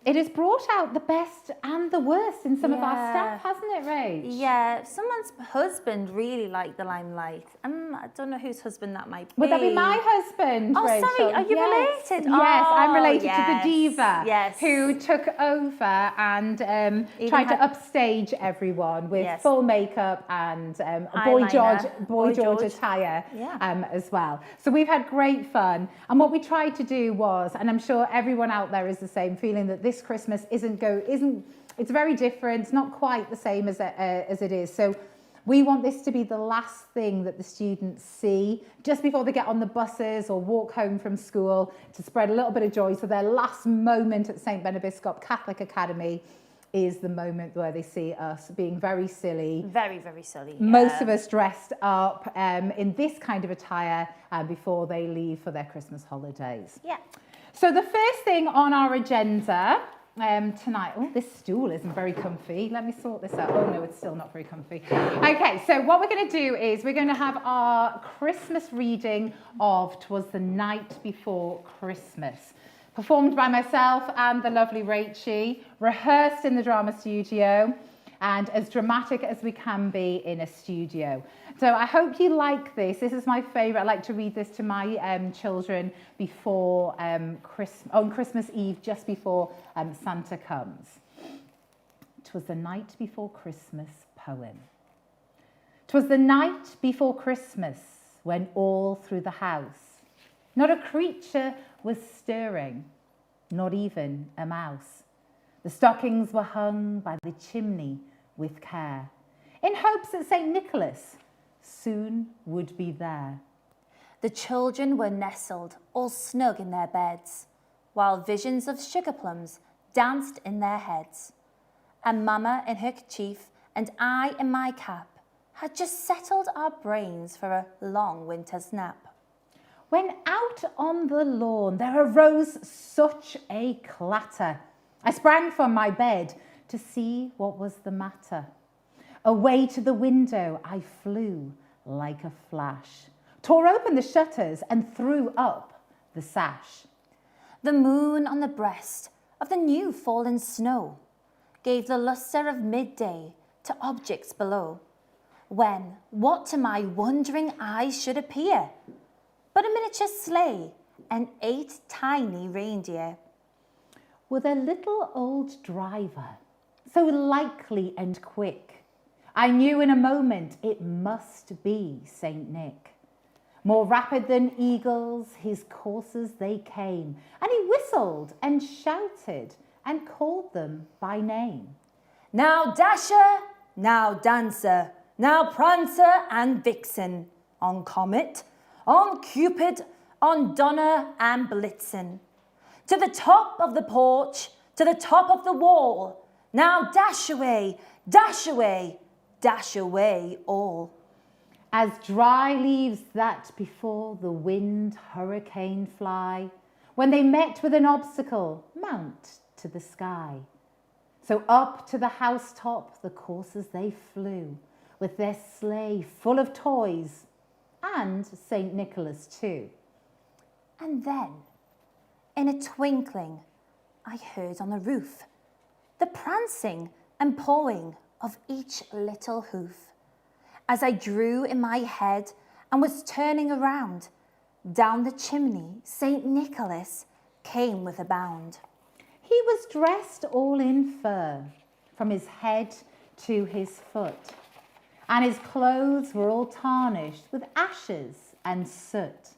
it has brought out the best and the worst in some of our staff, hasn't it, Rach? Yeah, someone's husband really liked the limelight. I don't know whose husband that might be. Would that be my husband, Oh, Rachel? sorry, are you Yes. related? Yes, I'm Oh, related yes, to the diva yes. who took over and tried to upstage everyone with full makeup and Boy George attire as well. So we've had great fun. And what we tried to do was, and I'm sure everyone out there is the same, feeling that this Christmas it's very different. It's not quite the same as it is. So we want this to be the last thing that the students see just before they get on the buses or walk home from school, to spread a little bit of joy. So their last moment at St. Benedict's Catholic Academy is the moment where they see us being very silly. Very, very silly. Most of us dressed up in this kind of attire before they leave for their Christmas holidays. Yeah. So the first thing on our agenda tonight, oh, this stool isn't very comfy. Let me sort this out. Oh no, it's still not very comfy. Okay, so what we're going to do is we're going to have our Christmas reading of 'Twas the Night Before Christmas, performed by myself and the lovely Rachie, rehearsed in the drama studio, and as dramatic as we can be in a studio. So I hope you like this. This is my favourite. I like to read this to my children before on Christmas Eve, just before Santa comes. 'Twas the night before Christmas poem. 'Twas the night before Christmas, when all through the house not a creature was stirring, not even a mouse. The stockings were hung by the chimney with care, in hopes that St. Nicholas soon would be there. The children were nestled all snug in their beds, while visions of sugar plums danced in their heads. And Mamma in her kerchief and I in my cap had just settled our brains for a long winter's nap. When out on the lawn there arose such a clatter, I sprang from my bed to see what was the matter. Away to the window I flew like a flash, tore open the shutters and threw up the sash. The moon on the breast of the new fallen snow gave the lustre of midday to objects below, when what to my wondering eyes should appear but a miniature sleigh and 8 tiny reindeer. With a little old driver, so likely and quick, I knew in a moment it must be Saint Nick. More rapid than eagles, his coursers they came, and he whistled and shouted and called them by name. Now Dasher, now Dancer, now Prancer and Vixen, on Comet, on Cupid, on Donner and Blitzen. To the top of the porch, to the top of the wall, now dash away, dash away, dash away all. As dry leaves that before the wind hurricane fly, when they met with an obstacle, mount to the sky. So up to the housetop the coursers they flew, with their sleigh full of toys, and St. Nicholas too. And then, in a twinkling, I heard on the roof the prancing and pawing of each little hoof. As I drew in my head and was turning around, down the chimney St. Nicholas came with a bound. He was dressed all in fur, from his head to his foot, and his clothes were all tarnished with ashes and soot.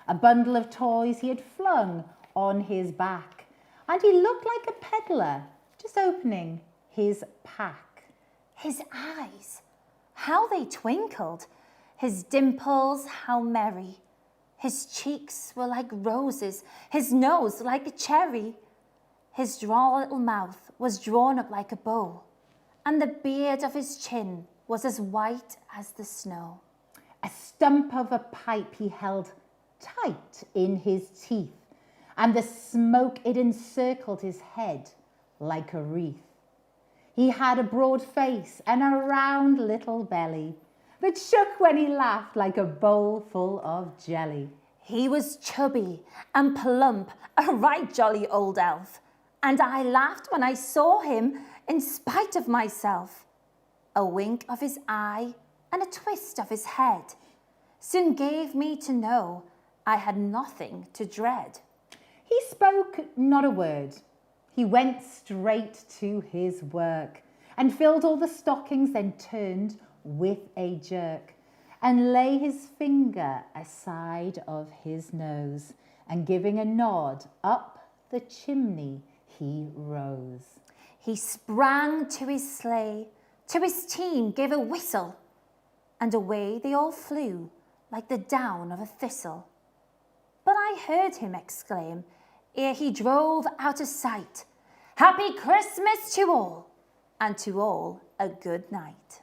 A bundle of toys he had flung on his back, and he looked like a peddler just opening his pack. His eyes, how they twinkled, his dimples, how merry. His cheeks were like roses, his nose like a cherry. His droll little mouth was drawn up like a bow, and the beard of his chin was as white as the snow. A stump of a pipe he held tight in his teeth, and the smoke it encircled his head like a wreath. He had a broad face and a round little belly that shook when he laughed like a bowl full of jelly. He was chubby and plump, a right jolly old elf, and I laughed when I saw him in spite of myself. A wink of his eye and a twist of his head soon gave me to know I had nothing to dread. He spoke not a word. He went straight to his work and filled all the stockings, then turned with a jerk and lay his finger aside of his nose, and giving a nod up the chimney he rose. He sprang to his sleigh, to his team gave a whistle, and away they all flew like the down of a thistle. But I heard him exclaim, ere he drove out of sight, "Happy Christmas to all, and to all a good night."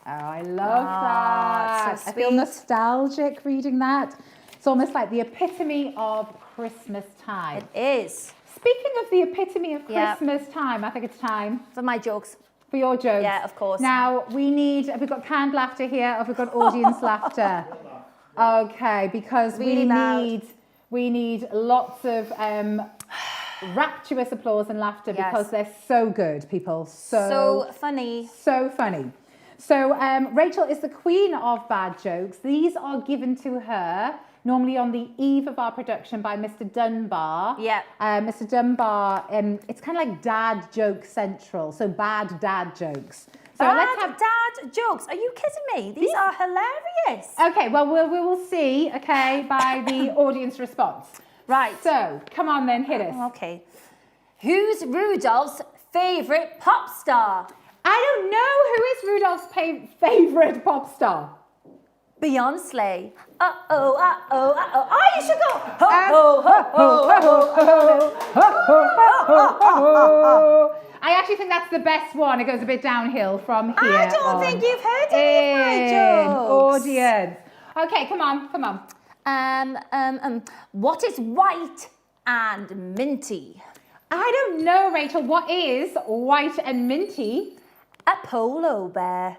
Oh, I love that. So I feel nostalgic reading that. It's almost like the epitome of Christmas time. It is. Speaking of the epitome of Christmas time, I think it's time. For my jokes. For your jokes. Yeah, of course. Now, have we got canned laughter here, or have we got audience laughter? Okay, because Really we need lots of rapturous applause and laughter because they're so good, people. So funny. So funny. So Rachel is the queen of bad jokes. These are given to her normally on the eve of our production by Mr. Dunbar. Yeah. Mr. Dunbar, it's kind of like dad joke central, so bad dad jokes. So let's have dad jokes. Are you kidding me? These are hilarious. Okay, well, we will see, okay, by the audience response. Right. So, come on then, hit us. Okay. Who's Rudolph's favourite pop star? I don't know. Who is Rudolph's favourite pop star? Beyonce. Uh-oh, uh-oh, uh-oh. Oh, you should go. Ho, ho, ho, ho, ho, ho. I actually think that's the best one. It goes a bit downhill from here. I don't think you've heard any of my jokes. Audience. Okay, come on. What is white and minty? I don't know, Rachel. What is white and minty? A polo bear.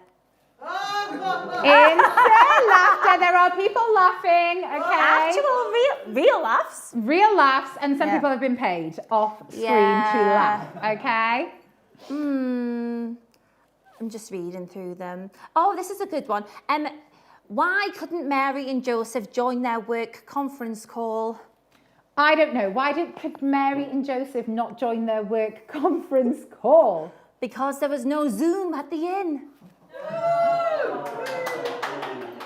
Insert laughter. There are people laughing, okay? Actual real laughs. Real laughs, and some people have been paid off screen to laugh, okay? I'm just reading through them. Oh, this is a good one. Why couldn't Mary and Joseph join their work conference call? I don't know. Why could Mary and Joseph not join their work conference call? Because there was no Zoom at the inn.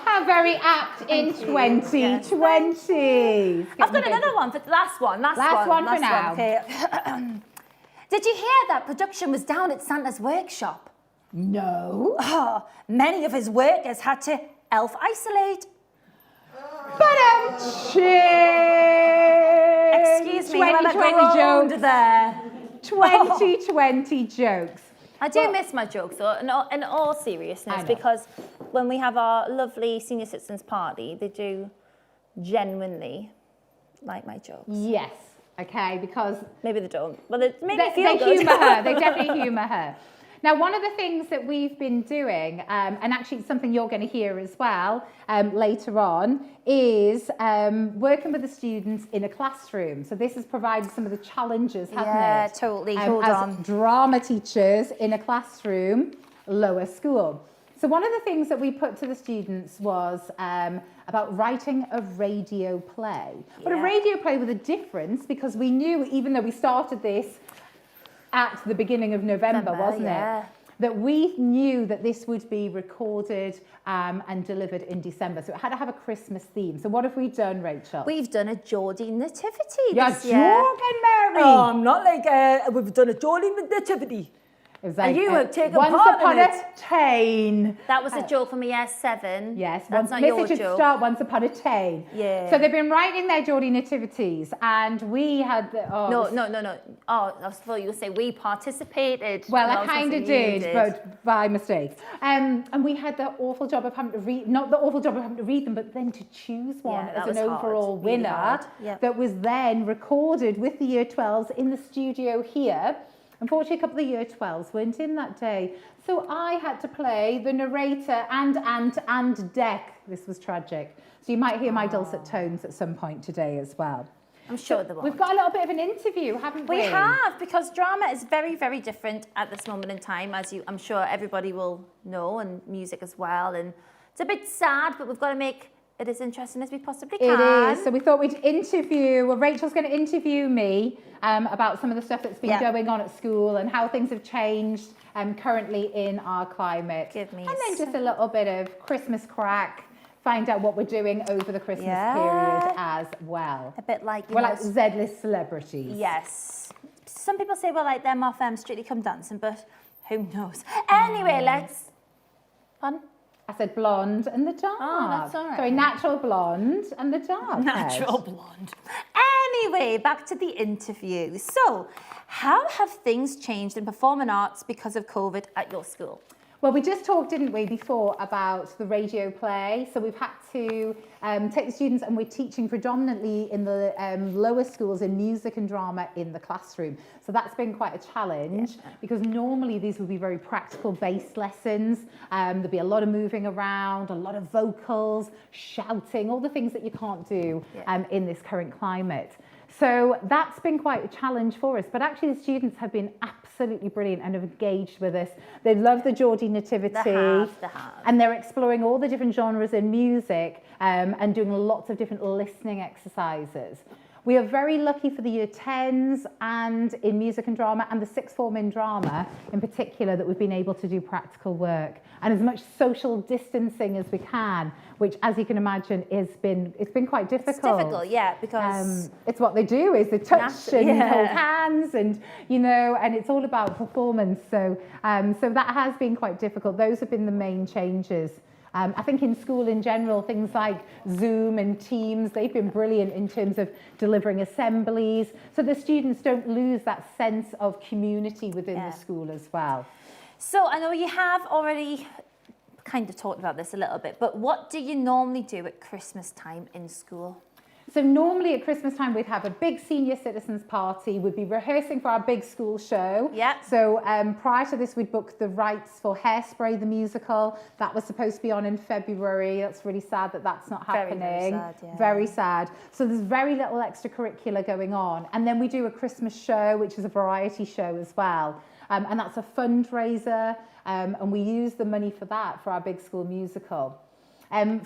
How very apt in 2020. I've got another one for the last one. Last one for now. Okay. Did you hear that production was down at Santa's workshop? No. Oh, many of his workers had to elf isolate. Excuse me, 2020 jokes there. 2020 jokes. I do miss my jokes, though, in all seriousness, because when we have our lovely senior citizens party, they do genuinely like my jokes. Yes, okay, because... Maybe they don't. Well, they make me feel good. They humour her. They definitely humour her. Now, one of the things that we've been doing, and actually something you're going to hear as well later on, is working with the students in a classroom. So this has provided some of the challenges, hasn't it? Yeah, totally. Hold on. As drama teachers in a classroom, lower school. So one of the things that we put to the students was about writing a radio play. Yeah. But a radio play with a difference, because we knew, even though we started this at the beginning of November, wasn't it? That we knew that this would be recorded and delivered in December. So it had to have a Christmas theme. So what have we done, Rachel? We've done a Geordie nativity this year. You're joking, Mary. Oh, I'm not like, we've done a Geordie nativity. It was like, and you have taken once part upon in it. a time. That was a joke from a year 7. Yes, that's not your joke. Start once upon a time. Yeah. So they've been writing their Geordie nativities, and we had the... No. Oh, I thought you were saying we participated. Well, I kind of did, but by mistake. And we had the awful job of having to read, not the awful job of having to read them, but then to choose one as an overall winner that was then recorded with the Year 12s in the studio here. Unfortunately, a couple of year 12s weren't in that day. So I had to play the narrator and Ant and Deck. This was tragic. So you might hear my dulcet tones at some point today as well. I'm sure there won't. We've got a little bit of an interview, haven't we? We have, because drama is very, very different at this moment in time, as I'm sure everybody will know, and music as well. And it's a bit sad, but we've got to make it as interesting as we possibly can. It is. So we thought we'd Rachel's going to interview me about some of the stuff that's been going on at school and how things have changed currently in our climate. Give me and then just a little bit of Christmas crack. Find out what we're doing over the Christmas period as well. A bit like, like Z-list celebrities. Yes. Some people say, well, like them off Strictly Come Dancing, but who knows? Anyway, let's... Pardon? I said blonde and the dark. Oh, that's all right. Sorry, natural blonde and the dark. Natural blonde. Anyway, back to the interview. So, how have things changed in performing arts because of COVID at your school? Well, we just talked, didn't we, before about the radio play. So we've had to take the students, and we're teaching predominantly in the lower schools in music and drama in the classroom. So that's been quite a challenge because normally these would be very practical based lessons. There'd be a lot of moving around, a lot of vocals, shouting, all the things that you can't do in this current climate. So that's been quite a challenge for us, but actually the students have been absolutely brilliant and have engaged with us. They love the Geordie Nativity, they have. And they're exploring all the different genres in music and doing lots of different listening exercises. We are very lucky for the year 10s and in music and drama, and the sixth form in drama in particular, that we've been able to do practical work and as much social distancing as we can, which, as you can imagine, it's been quite difficult. It's difficult, yeah, because it's what they do is they touch and hold hands, and and it's all about performance. So so that has been quite difficult. Those have been the main changes. I think in school in general, things like Zoom and Teams, they've been brilliant in terms of delivering assemblies, so the students don't lose that sense of community within the school as well. So I know you have already kind of talked about this a little bit, but what do you normally do at Christmas time in school? So normally at Christmas time, we'd have a big senior citizens party. We'd be rehearsing for our big school show. Yeah. So prior to this, we'd booked the rights for Hairspray, the musical. That was supposed to be on in February. That's really sad that that's not happening. Very sad, yeah. Very sad. So there's very little extracurricular going on. And then we do a Christmas show, which is a variety show as well. And that's a fundraiser. And we use the money for that for our big school musical.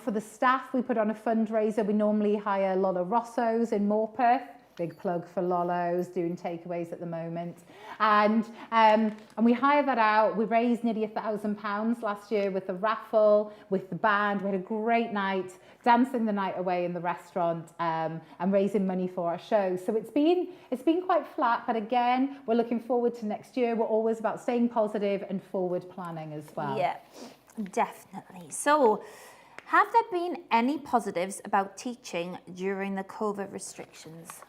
For the staff, we put on a fundraiser. We normally hire Lolo Rosso's in Morpeth. Big plug for Lolo's, doing takeaways at the moment. And we hire that out. We raised nearly £1,000 last year with the raffle, with the band. We had a great night, dancing the night away in the restaurant, and raising money for our show. So it's been quite flat, but again, we're looking forward to next year. We're always about staying positive and forward planning as well. Yeah, definitely. So, have there been any positives about teaching during the COVID restrictions?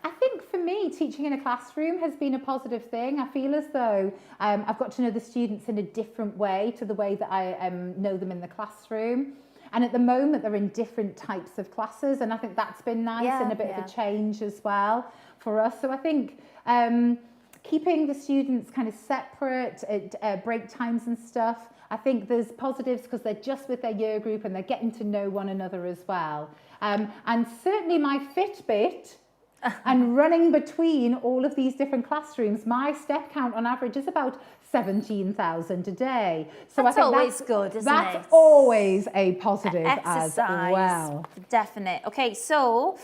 I think for me, teaching in a classroom has been a positive thing. I feel as though I've got to know the students in a different way to the way that I know them in the classroom. And at the moment, they're in different types of classes. And I think that's been nice and a bit of a change as well for us. So I think keeping the students kind of separate at break times and stuff, I think there's positives because they're just with their year group and they're getting to know one another as well. And certainly my Fitbit and running between all of these different classrooms, my step count on average is about 17,000 a day. So that's I think always good, isn't it? That's always a positive Exercise, as well. Definite. Okay, so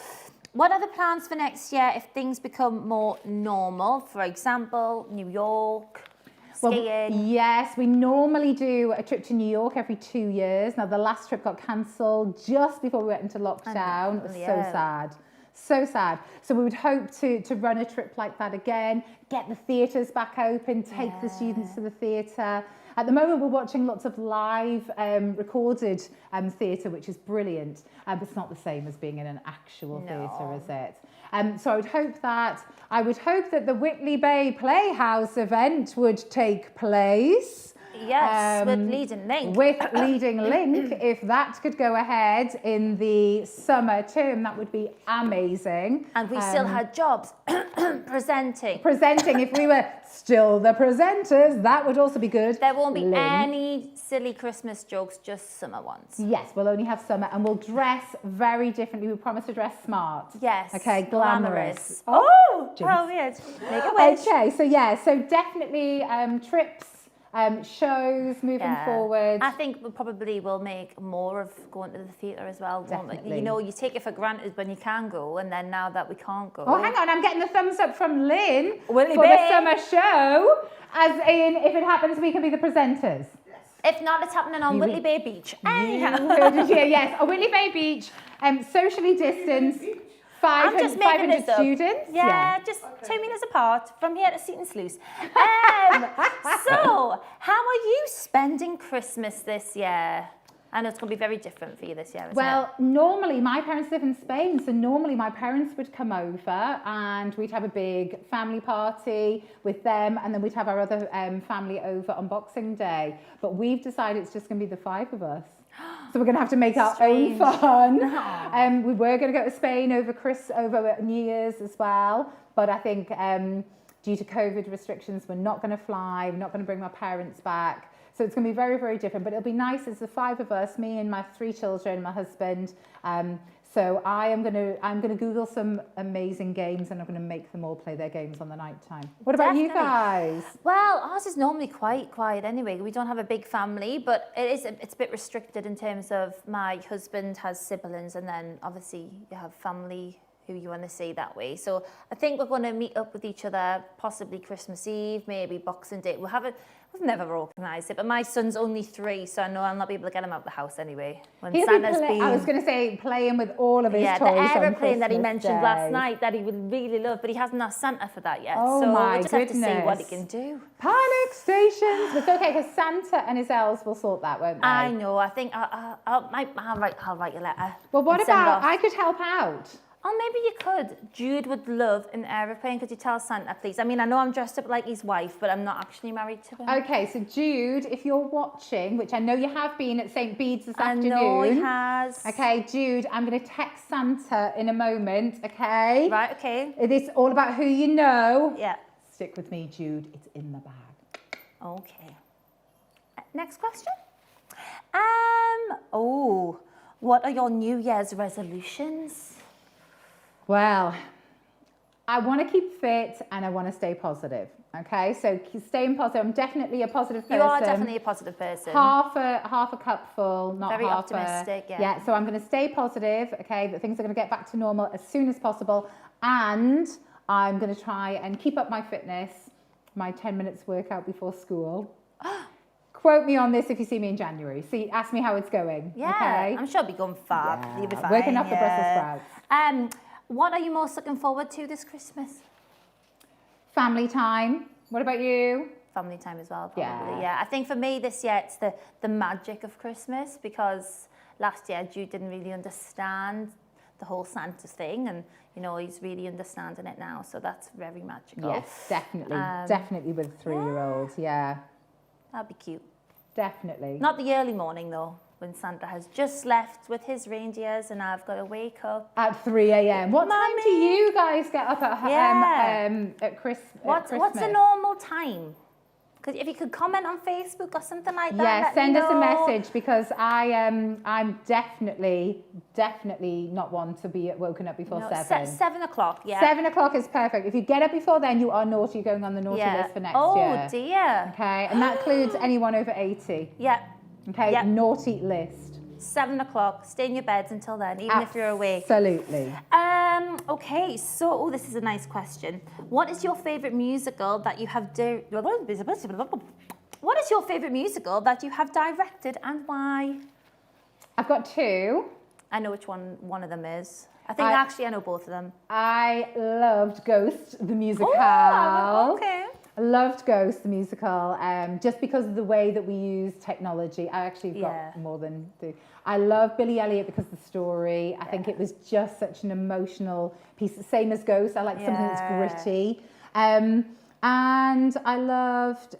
what are the plans for next year if things become more normal? For example, New York, skiing? Well, yes, we normally do a trip to New York every 2 years. Now, the last trip got cancelled just before we went into lockdown. It was so sad. So sad. So we would hope to run a trip like that again, get the theatres back open, take the students to the theatre. At the moment, we're watching lots of live recorded theatre, which is brilliant. But it's not the same as being in an actual theatre, is it? So I would hope that the Whitley Bay Playhouse event would take place. Yes, with Leading Link. With Leading Link, if that could go ahead in the summer term, that would be amazing. And we still had jobs. Presenting. Presenting. If we were still the presenters, that would also be good. There won't be Lynn. any silly Christmas jokes, just summer ones. Yes, we'll only have summer, and we'll dress very differently. We promise to dress smart. Yes. Okay, glamorous. Oh, jinx. how weird. Make a wish. Okay, so definitely trips, shows moving forward. I think we probably will make more of going to the theatre as well. Definitely. You know, you take it for granted when you can go, and then now that we can't go. Oh, hang on, I'm getting the thumbs up from Lynn Will it for be? the summer show, as in, if it happens, we can be the presenters. If not, it's happening on Whitley Bay Beach. You heard it here, yes, on Whitley Bay Beach, socially distanced, I'm just making 500 this up. students. Yeah, just 2 meters apart from here to Seton Sluice. So, how are you spending Christmas this year? I know it's going to be very different for you this year, isn't it? Normally, my parents live in Spain, so normally my parents would come over and we'd have a big family party with them, and then we'd have our other family over on Boxing Day. But we've decided it's just going to be the 5 of us. So we're going to have to make our own fun. We were going to go to Spain over New Year's as well, but I think due to COVID restrictions, we're not going to fly. We're not going to bring my parents back. So it's going to be very, very different, but it'll be nice as the 5 of us, me and my 3 children, my husband. So I'm going to Google some amazing games, and I'm going to make them all play their games on the night time. What about you guys? Well, ours is normally quite quiet anyway. We don't have a big family, but it's a bit restricted in terms of my husband has siblings, and then obviously you have family who you want to see that way. So I think we're going to meet up with each other, possibly Christmas Eve, maybe Boxing Day. We've never organised it, but my son's only 3, so I know I'll not be able to get him out of the house anyway. When Santa's been... I was going to say, playing with all of his toys the on aeroplane that he Christmas mentioned Day. last night that he would really love, but he hasn't asked Santa for that yet. Oh, so my we'll just have to see what he goodness. can do. Panic stations. It's okay, because Santa and his elves will sort that, won't they? I know. I think I'll write a letter. Well, what and send it about off. I could help out? Oh, maybe you could. Jude would love an aeroplane. Could you tell Santa, please? I mean, I know I'm dressed up like his wife, but I'm not actually married to him. Okay, so Jude, if you're watching, which I know you have been at St. Bede's this afternoon. I know he has. Okay, Jude, I'm going to text Santa in a moment, okay? Right, okay. It's all about who you know. Yeah. Stick with me, Jude. It's in the bag. Okay. Next question. What are your New Year's resolutions? Well, I want to keep fit and I want to stay positive. Okay, so staying positive. I'm definitely a positive person. You are definitely a positive person. Half a cup full, not very half optimistic. Yeah, so I'm going to stay positive. Okay, that things are going to get back to normal as soon as possible, and I'm going to try and keep up my fitness. My 10 minutes workout before school. Quote me on this if you see me in January. Ask me how it's going. Yeah, okay? I'm sure it'll be going fab. Yeah, You'll be fine. working off the Brussels sprouts. What are you most looking forward to this Christmas? Family time. What about you? Family time as well, probably. Yeah. I think for me this year it's the magic of Christmas, because last year Jude didn't really understand the whole Santa thing, and you know he's really understanding it now, so that's very magical. Yes, definitely. Definitely with a 3-year-old. Yeah. That'd be cute. Definitely. Not the early morning though, when Santa has just left with his reindeers and I've got to wake up at 3 a.m. What time do you guys get up at Christmas? What's a normal time? Because if you could comment on Facebook or something like that. Yeah, send us a message, because I'm definitely not one to be woken up before 7. 7 o'clock, yeah. 7 o'clock is perfect. If you get up before then, you are naughty. You're going on the naughty list for next year. Oh dear. Okay, and that includes anyone over 80. Yeah. Okay, naughty list. 7 o'clock. Stay in your beds until then, even if you're awake. Absolutely. Okay, so this is a nice question. What is your favourite musical that you have What is your favourite musical that you have directed, and why? I've got 2. I know which one of them is. I think actually I know both of them. I loved Ghost, the musical. Oh, okay. I loved Ghost, the musical, just because of the way that we use technology. I actually got more than the... I love Billy Elliot because of the story. I think it was just such an emotional piece. Same as Ghost. I like something that's gritty. And I loved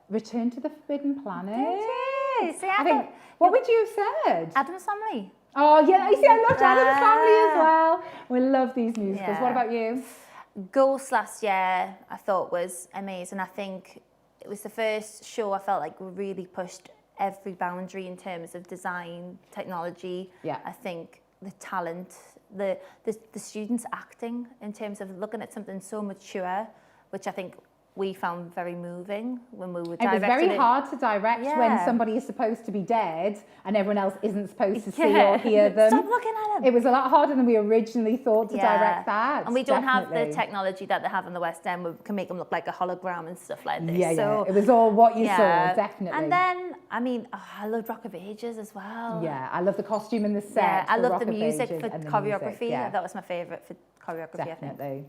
Return to the Forbidden Planet. Did you? See, I think, what would you have said? Addams Family. Oh, yeah. You see, I loved Addams Family as well. We love these musicals. What about you? Ghost last year I thought was amazing. I think it was the first show I felt like really pushed every boundary in terms of design, technology. Yeah. I think the talent, the students acting in terms of looking at something so mature, which I think we found very moving when we were directing. It was very hard to direct when somebody is supposed to be dead and everyone else isn't supposed to see or hear them. Stop looking at them. It was a lot harder than we originally thought to direct that. And we don't have the technology that they have in the West End where we can make them look like a hologram and stuff like this. Yeah, so, it was all what you saw, definitely. And then, I mean, I loved Rock of Ages as well. Yeah, I love the costume and the set. Yeah, I love Rock the of music Ages for and the choreography. music, yeah. That was my favourite for choreography, Definitely. I think.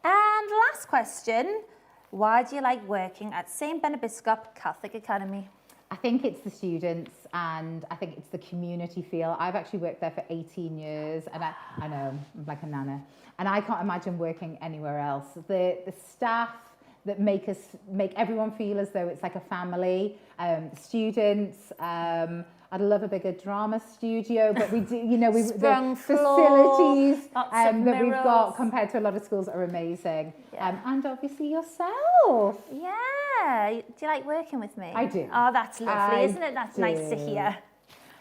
And last question. Why do you like working at St. Benedict's Catholic Academy? I think it's the students and I think it's the community feel. I've actually worked there for 18 years and I know, I'm like a nana. And I can't imagine working anywhere else. The staff that make everyone feel as though it's like a family. Students, I'd love a bigger drama studio, but we do, you know, the facilities that we've got compared to a lot of schools are amazing. Yeah. And obviously yourself. Yeah. Do you like working with me? I do. Oh, that's lovely, isn't it? That's nice to hear.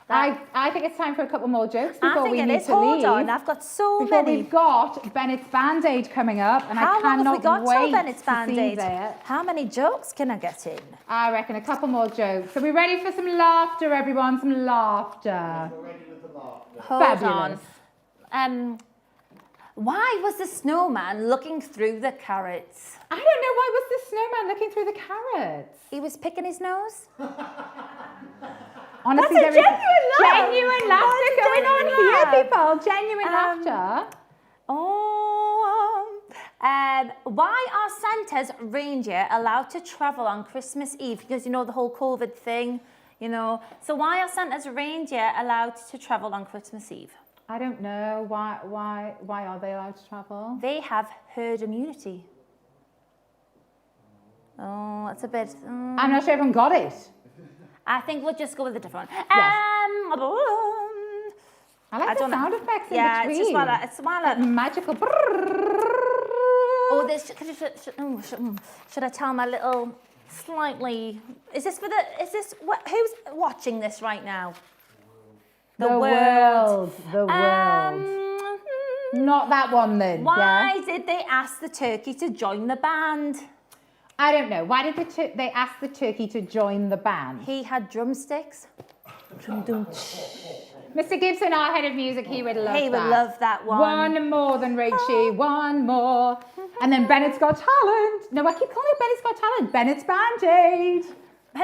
I think it's time for a couple more jokes before we need to leave. Hold on, I've got so many. We've got Bennett's Band-Aid coming up, and I cannot wait till Bennett's to Band-Aid? see that. How many jokes can I get in? I reckon a couple more jokes. Are we ready for some laughter, everyone? Some laughter. We're ready with the laughter. Hold Fabulous. on. Why was the snowman looking through the carrots? I don't know. Why was the snowman looking through the carrots? He was picking his nose. Honestly, That's a there is genuine laughter going on laugh. here, people. Genuine laughter. Why are Santa's reindeer allowed to travel on Christmas Eve? Because you know the whole COVID thing, you know. So why are Santa's reindeer allowed to travel on Christmas Eve? I don't know. Why are they allowed to travel? They have herd immunity. Oh, that's a bit... I'm not sure everyone got it. I think we'll just go with a different one. Yes. I like the sound effects in yeah, between. It's just it's that magical. Oh, this should I tell my little slightly? Is this who's watching this right now? The world. Not that one then. Why did they ask the turkey to join the band? I don't know. Why did they ask the turkey to join the band? He had drumsticks. Mr. Gibson, our head of music, he would love that. He would love that one. One more than Rachie, one more. And then Bennett's Got Talent. No, I keep calling it Bennett's Got Talent. Bennett's Band-Aid.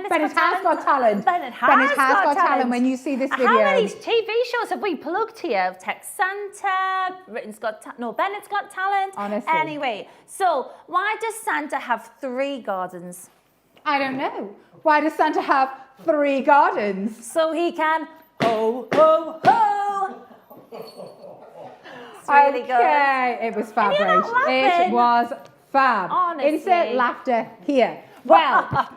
Bennett has got talent. Bennett has got talent. When you see this video. How many TV shows have we plugged here? Text Santa, Bennett's Got Talent. Honestly. Anyway, so why does Santa have 3 gardens? I don't know. Why does Santa have 3 gardens? So he can ho, ho, ho. It's really good. It was fab, And you're not Rach. It laughing. was fab. Honestly. Insert laughter here. Well,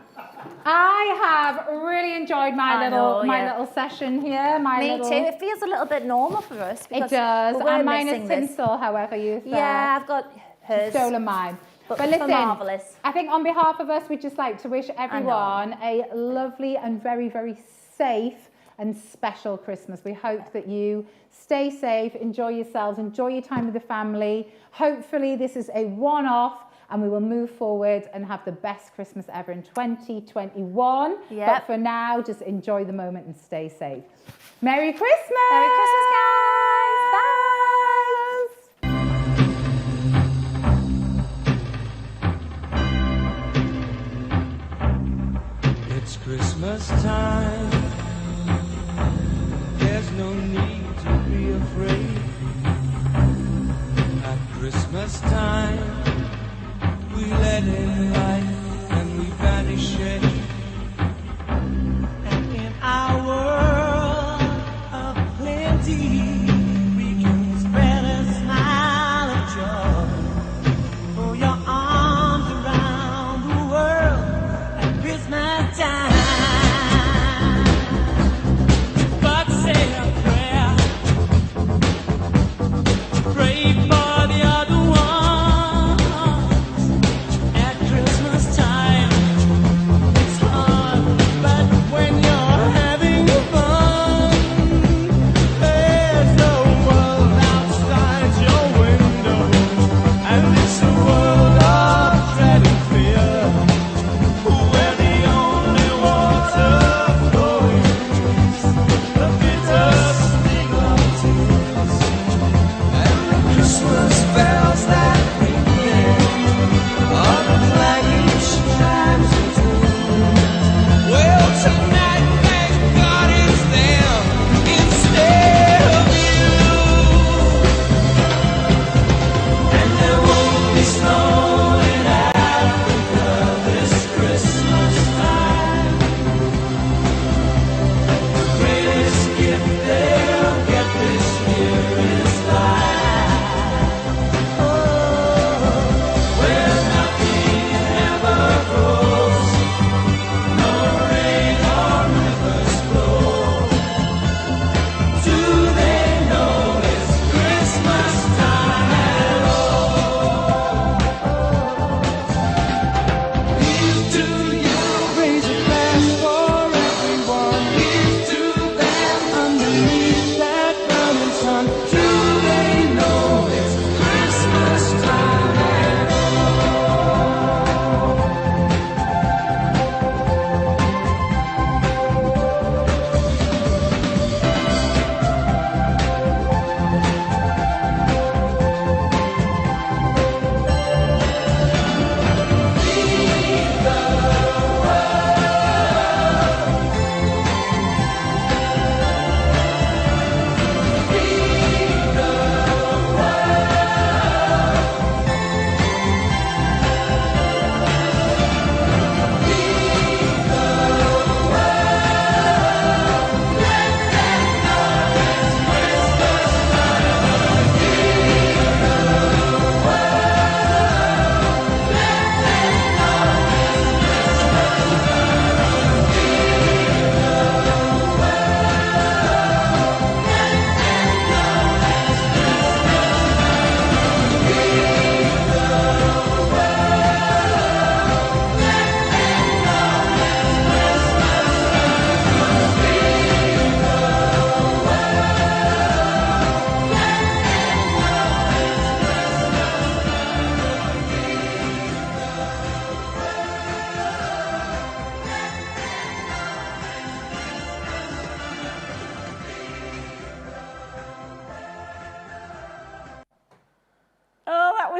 I have really enjoyed my little session here. Me too. It feels a little bit normal for us. It does. And mine is missing this. tinsel, however you thought. Yeah, I've got hers. Stolen mine. But listen, marvellous. I think on behalf of us, we'd just like to wish everyone a lovely and very, very safe and special Christmas. We hope that you stay safe, enjoy yourselves, enjoy your time with the family. Hopefully this is a one-off and we will move forward and have the best Christmas ever in 2021. Yep. But for now, just enjoy the moment and stay safe. Merry Christmas! Merry Christmas, guys! Bye! It's Christmas time. There's no need to be afraid. At Christmas time, we let in light and we banish it. And in our world of plenty, we can spread a smile of joy. Throw your arms around the world at Christmas time. But say a prayer, pray for the other one.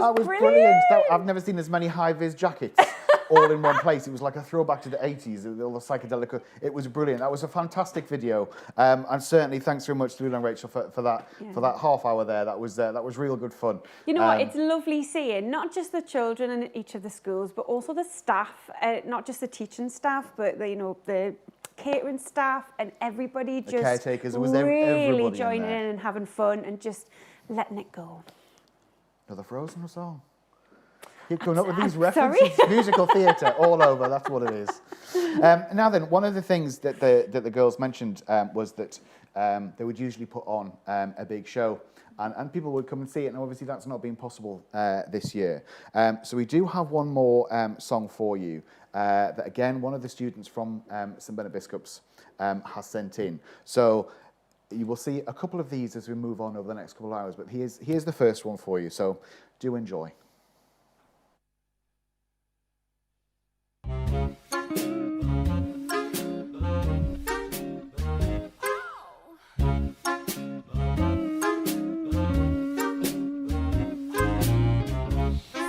That was brilliant. I've never seen as many high-vis jackets all in one place. It was like a throwback to the 80s, all the psychedelic. It was brilliant. That was a fantastic video. And certainly thanks very much to Lulu and Rachel for that half hour there. That was real good fun. You know what? It's lovely seeing not just the children in each of the schools, but also the staff, not just the teaching staff, but the catering staff and everybody the just caretakers. It was really everybody joining in there. and having fun and just letting it go. Another Frozen song. Keep coming up with these references. Musical theatre all over. That's what it is. Now then, one of the things that the girls mentioned was that they would usually put on a big show, and people would come and see it. And obviously, that's not been possible this year. So we do have one more song for you. That again, one of the students from St Bernard Bishops has sent in. So you will see a couple of these as we move on over the next couple of hours. But here's the first one for you. So do enjoy.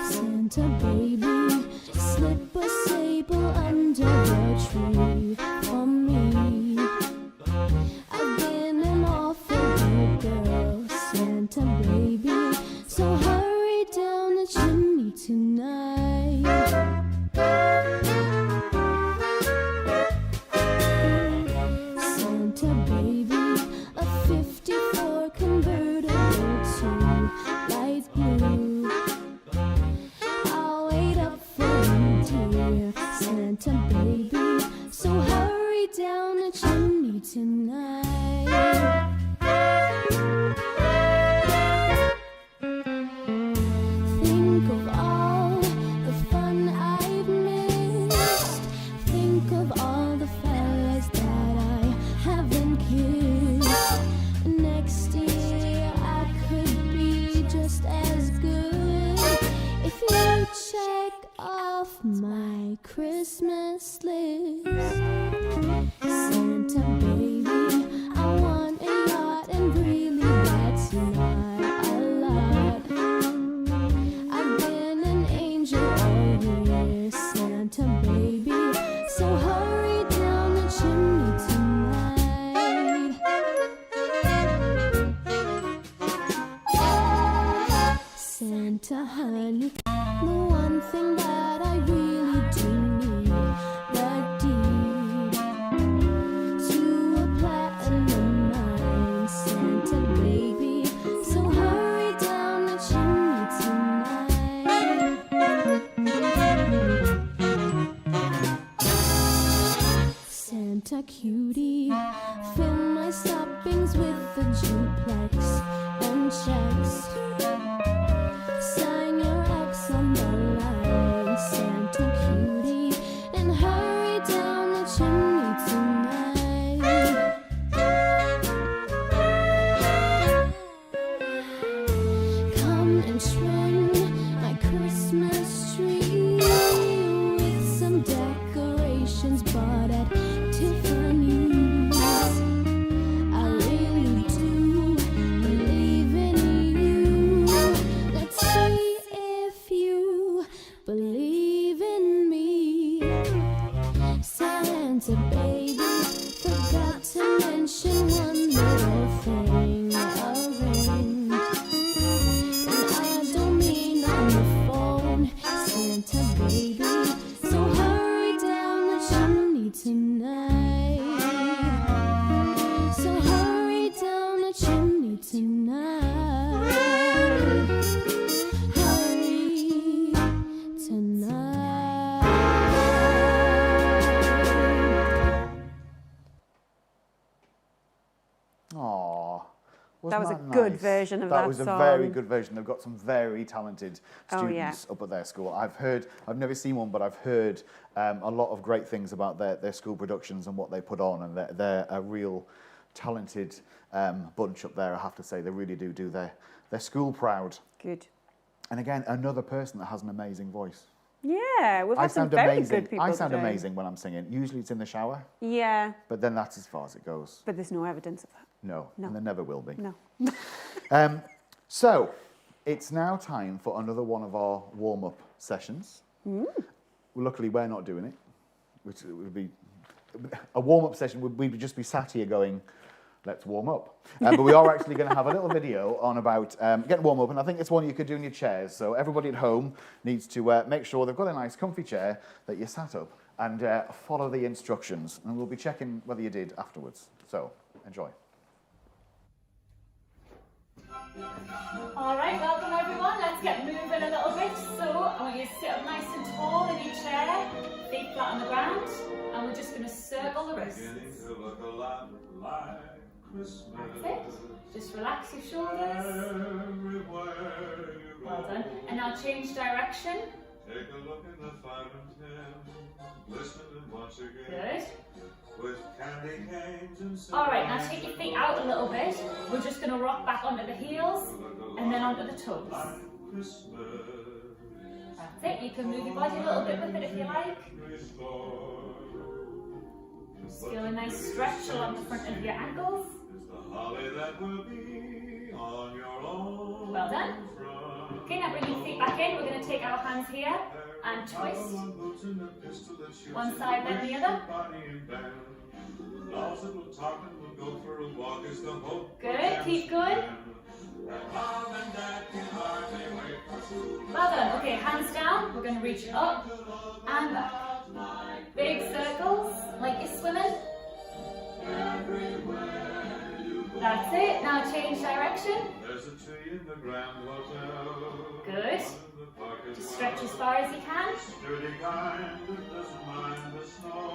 Santa baby, slip a sable under the tree for me. I've been an awful good girl, Santa baby, so hurry down the chimney tonight. Santa baby, a 54 convertible to light blue. I'll wait up for you, dear Santa baby, so hurry down the chimney tonight. Think of all the fun I've missed. Think of all the fellas that I haven't kissed. Next year I could be just as good if you check off my Christmas list. Santa baby, I want a yacht, and really that's not a lot. I've been an angel all year, Santa baby, so hurry down the chimney tonight. Santa honey, the one thing that I really do need, the deed to a platinum mine, Santa baby, so hurry down the chimney tonight. Santa cutie, fill my stockings with the duplex and checks. Sign your X on the line, Santa cutie, and hurry down the chimney tonight. Come and trim my Christmas tree with some decorations bought at Tiffany's. I really do believe in you. Let's see if you believe in me. Santa baby, forgot to mention one little thing, a ring. And I don't mean on the phone, Santa baby, so hurry down the chimney tonight. So hurry down the chimney tonight. Hurry tonight. Aww. That was a Wasn't good nice? version of that that was song. a very good version. They've got some very talented Oh, students yeah. up at their school. I've never seen one, but I've heard a lot of great things about their school productions and what they put on, and they're a real talented bunch up there, I have to say. They really do their school proud. Good. And again, another person that has an amazing voice. Yeah, we've I had some sound very amazing. good people I sound today. amazing when I'm singing. Usually it's in the shower, Yeah, but then that's as far as it goes. but there's no evidence of that. No, No. and there never will be. No. So, it's now time for another one of our warm-up sessions. Luckily, we're not doing it, which would be a warm-up session. We'd just be sat here going, let's warm up. But we are actually going to have a little video on about getting warm up, and I think it's one you could do in your chairs. So everybody at home needs to make sure they've got a nice comfy chair that you sat up and follow the instructions. And we'll be checking whether you did afterwards. So enjoy. All right, welcome everyone. Let's get moving a little bit. So I want you to sit up nice and tall in your chair, feet flat on the ground, and we're just going to circle the wrists. That's it. Just relax your shoulders. Well done. And now change direction. Take a look in the 5 and 10. Listen and once again. Good. With candy canes and all right, now take your feet out a little bit. We're just going to rock back onto the heels and then onto the toes. That's it. You can move your body a little bit with it if you like. Just feel a nice stretch along the front of your ankles. Well done. Okay, now bring your feet back in. We're going to take our hands here and twist. One side then the other. Good, keep good. Well done. Okay, hands down. We're going to reach up and back. Big circles, like you're swimming. That's it. Now change direction. Good. Just stretch as far as you can.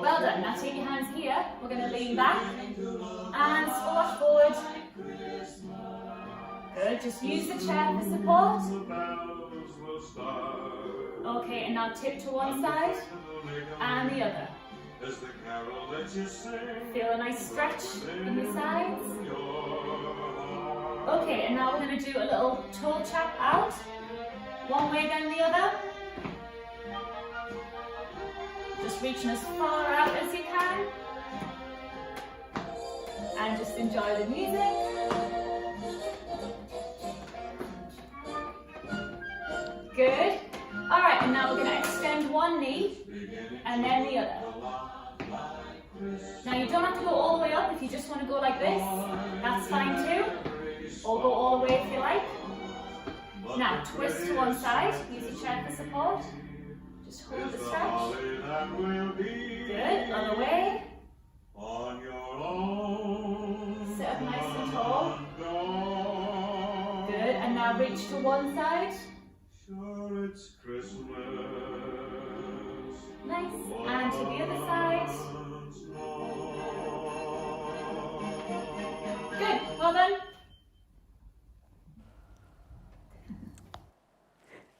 Well done. Now take your hands here. We're going to lean back and squash forward. Good. Just use the chair for support. Okay, and now tip to one side and the other. Feel a nice stretch in your sides. Okay, and now we're going to do a little toe tap out. One way then the other. Just reaching as far out as you can. And just enjoy the music. Good. Alright, and now we're going to extend one knee and then the other. Now you don't have to go all the way up if you just want to go like this. That's fine too. Or go all the way if you like. Now twist to one side. Use your chair for support. Just hold the stretch. Good. Other way. Sit up nice and tall. Good. And now reach to one side. Sure, it's Christmas. Nice. And to the other side. Good. Well done.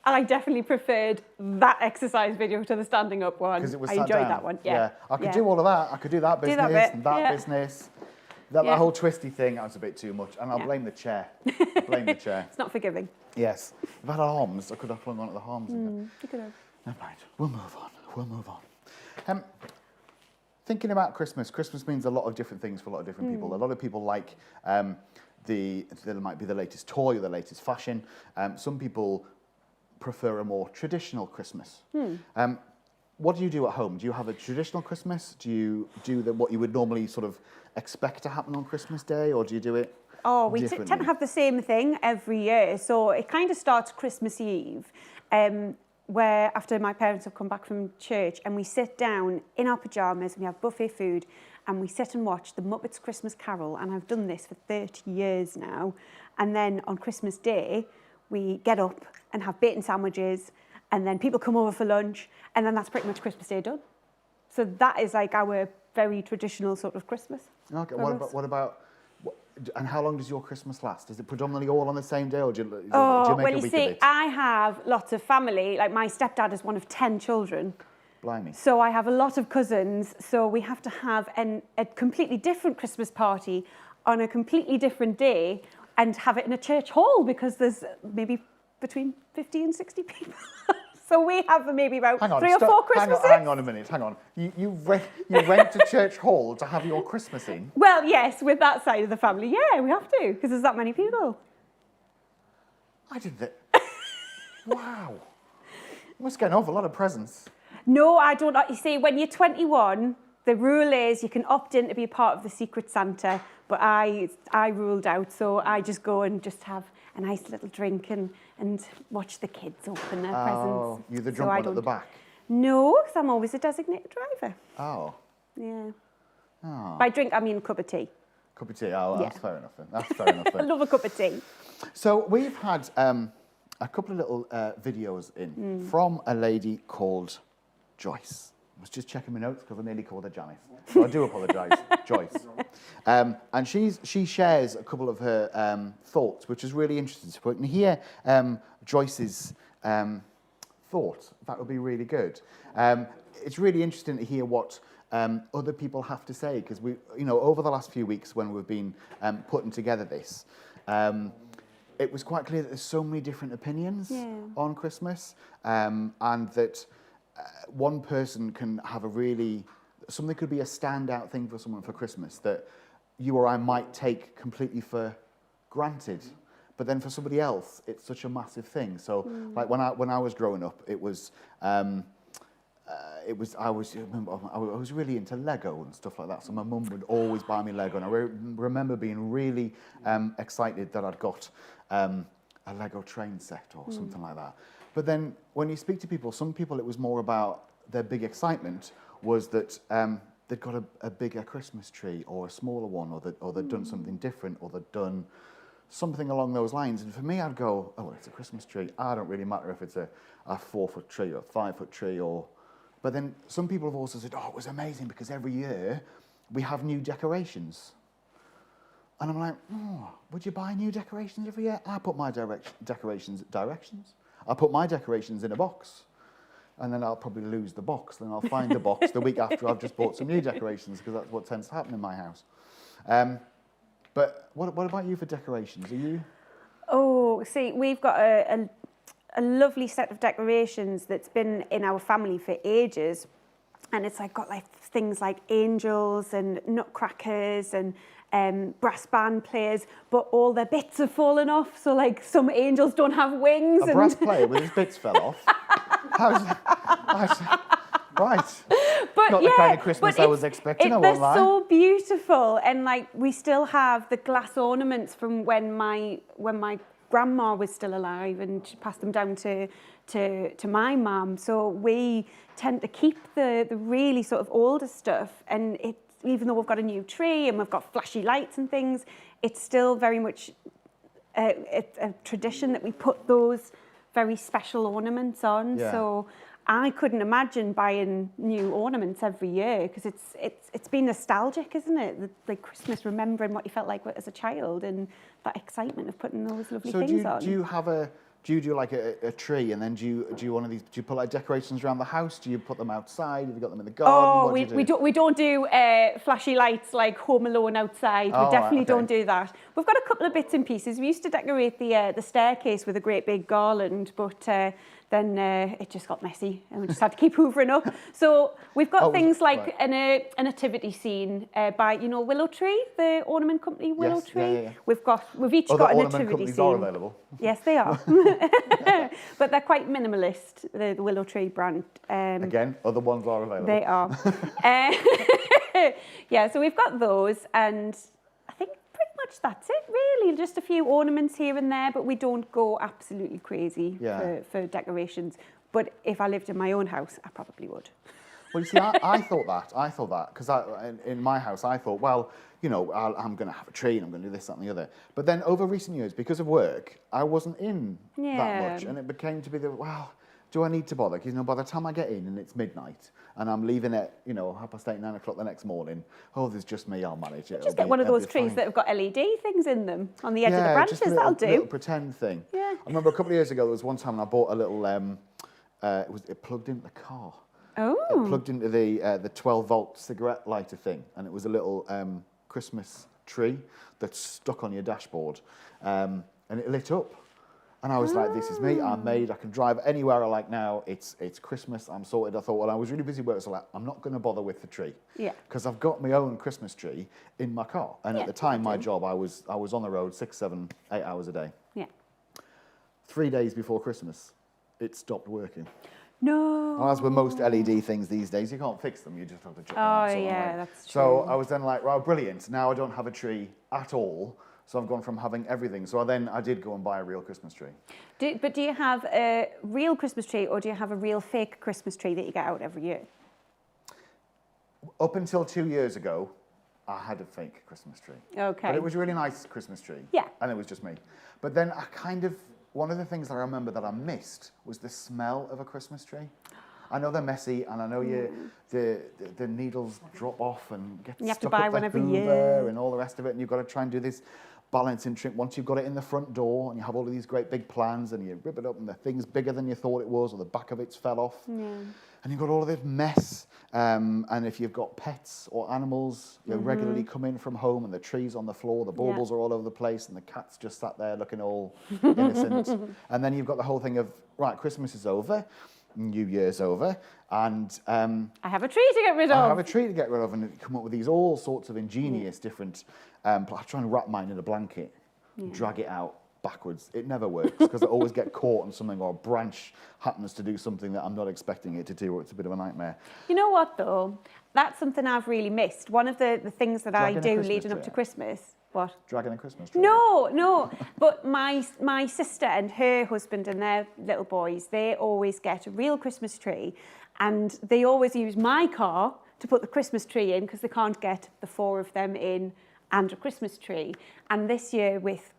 I definitely preferred that exercise video to the standing up one. Because it was I sat enjoyed down. that one. Yeah. I could do all of that. I could do that business and that business. That whole twisty thing, that was a bit too much. And I'll blame the chair. Blame the chair. It's not forgiving. Yes. If I had arms, I could have flung on at the arms. You could have. Never mind. We'll move on. We'll move on. Thinking about Christmas, Christmas means a lot of different things for a lot of different people. A lot of people like there might be the latest toy or the latest fashion. Some people prefer a more traditional Christmas. What do you do at home? Do you have a traditional Christmas? Do you do what you would normally sort of expect to happen on Christmas Day, or do you do it Oh, we tend to have the same thing every year. So it kind of starts Christmas Eve, where after my parents have come back from church and we sit down in our pyjamas and we have buffet food and we sit and watch the Muppets Christmas Carol, and I've done this for 30 years now. And then on Christmas Day, we get up and have bacon sandwiches, and then people come over for lunch, and then that's pretty much Christmas Day done. So that is like our very traditional sort of Christmas. Okay, what about, and how long does your Christmas last? Is it predominantly all on the same day, or do you make a week of it? I have lots of family. Like my stepdad is one of 10 children. Blimey. So I have a lot of cousins, so we have to have a completely different Christmas party on a completely different day and have it in a church hall because there's maybe between 50 and 60 people. So we have maybe about 3 or 4 Christmases. Hang on a minute, hang on. You went to church hall to have your Christmas in? Well, yes, with that side of the family, yeah, we have to, because there's that many people. I did that. Wow. You must get an awful lot of presents. No, I don't. You see, when you're 21, the rule is you can opt in to be a part of the Secret Santa, but I ruled out, so I just go and just have a nice little drink and watch the kids open their presents. Oh, you're the drunk one at the back? No, because I'm always a designated driver. Oh. Yeah. Oh. By drink, I mean a cup of tea. Cup of tea, oh, that's Yeah. fair enough then. That's fair enough I then. love a cup of tea. So we've had a couple of little videos in from a lady called Joyce. I was just checking my notes because I nearly called her Janice. So I do apologise, Joyce. And she shares a couple of her thoughts, which is really interesting to put in here. Joyce's thoughts. That would be really good. It's really interesting to hear what other people have to say, because we, over the last few weeks when we've been putting together this, it was quite clear that there's so many different opinions on Christmas, and that one person can have something could be a standout thing for someone for Christmas that you or I might take completely for granted. But then for somebody else, it's such a massive thing. So, like when I was growing up, I was really into Lego and stuff like that. So my mum would always buy me Lego, and I remember being really excited that I'd got a Lego train set or something like that. But then when you speak to people, some people it was more about their big excitement was that they'd got a bigger Christmas tree or a smaller one, or they'd done something different, or they'd done something along those lines. And for me, I'd go, oh, it's a Christmas tree. I don't really matter if it's a 4-foot tree or a 5-foot tree or... But then some people have also said, oh, it was amazing because every year we have new decorations. And I'm like, oh, would you buy new decorations every year? I put my decorations in a box. And then I'll probably lose the box. Then I'll find the box the week after I've just bought some new decorations, because that's what tends to happen in my house. But what about you for decorations? Are you? Oh, see, we've got a lovely set of decorations that's been in our family for ages, and it's got things like angels and nutcrackers and brass band players, but all their bits have fallen off. So some angels don't have wings. A brass player with his bits fell off. Right. But not the kind of Christmas I was expecting. They're so beautiful, and we still have the glass ornaments from when my grandma was still alive, and she passed them down to my mum. So we tend to keep the really sort of older stuff, and even though we've got a new tree and we've got flashy lights and things, it's still very much a tradition that we put those very special ornaments on. Yeah. So I couldn't imagine buying new ornaments every year, because it's been nostalgic, isn't it? Like Christmas, remembering what you felt like as a child and that excitement of putting those lovely things on. Do you do like a tree, and then do you put decorations around the house? Do you put them outside? Have you got them in the garden? Oh, we don't do flashy lights like Home Alone outside. We definitely don't do that. We've got a couple of bits and pieces. We used to decorate the staircase with a great big garland, but then it just got messy, and we just had to keep hoovering up. So we've got things like a nativity scene by Willow Tree, the ornament company Willow Tree. Yeah. We've each got a nativity scene. Are available. Yes, they are. But they're quite minimalist, the Willow Tree brand. Again, other ones are available. They are. Yeah, so we've got those, and I think pretty much that's it, really. Just a few ornaments here and there, but we don't go absolutely crazy for decorations. But if I lived in my own house, I probably would. Well, you see, I thought that, because in my house, I thought, well, I'm going to have a tree and I'm going to do this, that and the other. But then over recent years, because of work, I wasn't in that much. And it became to be do I need to bother? Because, by the time I get in and it's midnight and I'm leaving at, 8:30, 9 o'clock the next morning, there's just me, I'll manage it. Just get one of those trees that have got LED things in them on the edge of the branches, that'll do. Little pretend thing. Yeah. I remember a couple of years ago, there was one time when I bought a little, it plugged into the car. Oh. It plugged into the 12-volt cigarette lighter thing, and it was a little Christmas tree that stuck on your dashboard, and it lit up. And I was like, this is me, I'm made, I can drive anywhere I like now, it's Christmas, I'm sorted. I thought, well, I was really busy work, so I'm not going to bother with the tree. Yeah. Because I've got my own Christmas tree in my car. And at the time, my job, I was on the road 6, 7, 8 hours a day. Yeah. 3 days before Christmas, it stopped working. No. Well, as with most LED things these days, you can't fix them. You just have to chuck them out. Oh, So I'm yeah, like- that's true. So I was then like, well, brilliant. Now I don't have a tree at all. So I've gone from having everything. So I did go and buy a real Christmas tree. But do you have a real Christmas tree or do you have a real fake Christmas tree that you get out every year? Up until 2 years ago, I had a fake Christmas tree. Okay. But it was a really nice Christmas tree. Yeah. And it was just me. But then one of the things that I remember that I missed was the smell of a Christmas tree. I know they're messy, and I know the needles drop off and get You have to stuck buy up one the every Hoover year. and all the rest of it, and you've got to try and do this balancing trick once you've got it in the front door, and you have all of these great big plans, and you rip it up, and the thing's bigger than you thought it was, or the back of it's fell off. Yeah. And you've got all of this mess. And if you've got pets or animals, you regularly come in from home and the tree's on the floor, the baubles are all over the place, and the cat's just sat there looking all innocent. And then you've got the whole thing of, right, Christmas is over, New Year's over, and I have a tree to get rid of. I have a tree to get rid of, and you come up with these all sorts of ingenious different. I'm trying to wrap mine in a blanket, drag it out backwards. It never works because I always get caught on something, or a branch happens to do something that I'm not expecting it to do, or it's a bit of a nightmare. You know what though? That's something I've really missed. One of the things that I do leading up to Christmas. What? Dragging a Christmas tree? No. But my sister and her husband and their little boys, they always get a real Christmas tree, and they always use my car to put the Christmas tree in because they can't get the four of them in and a Christmas tree. And this year with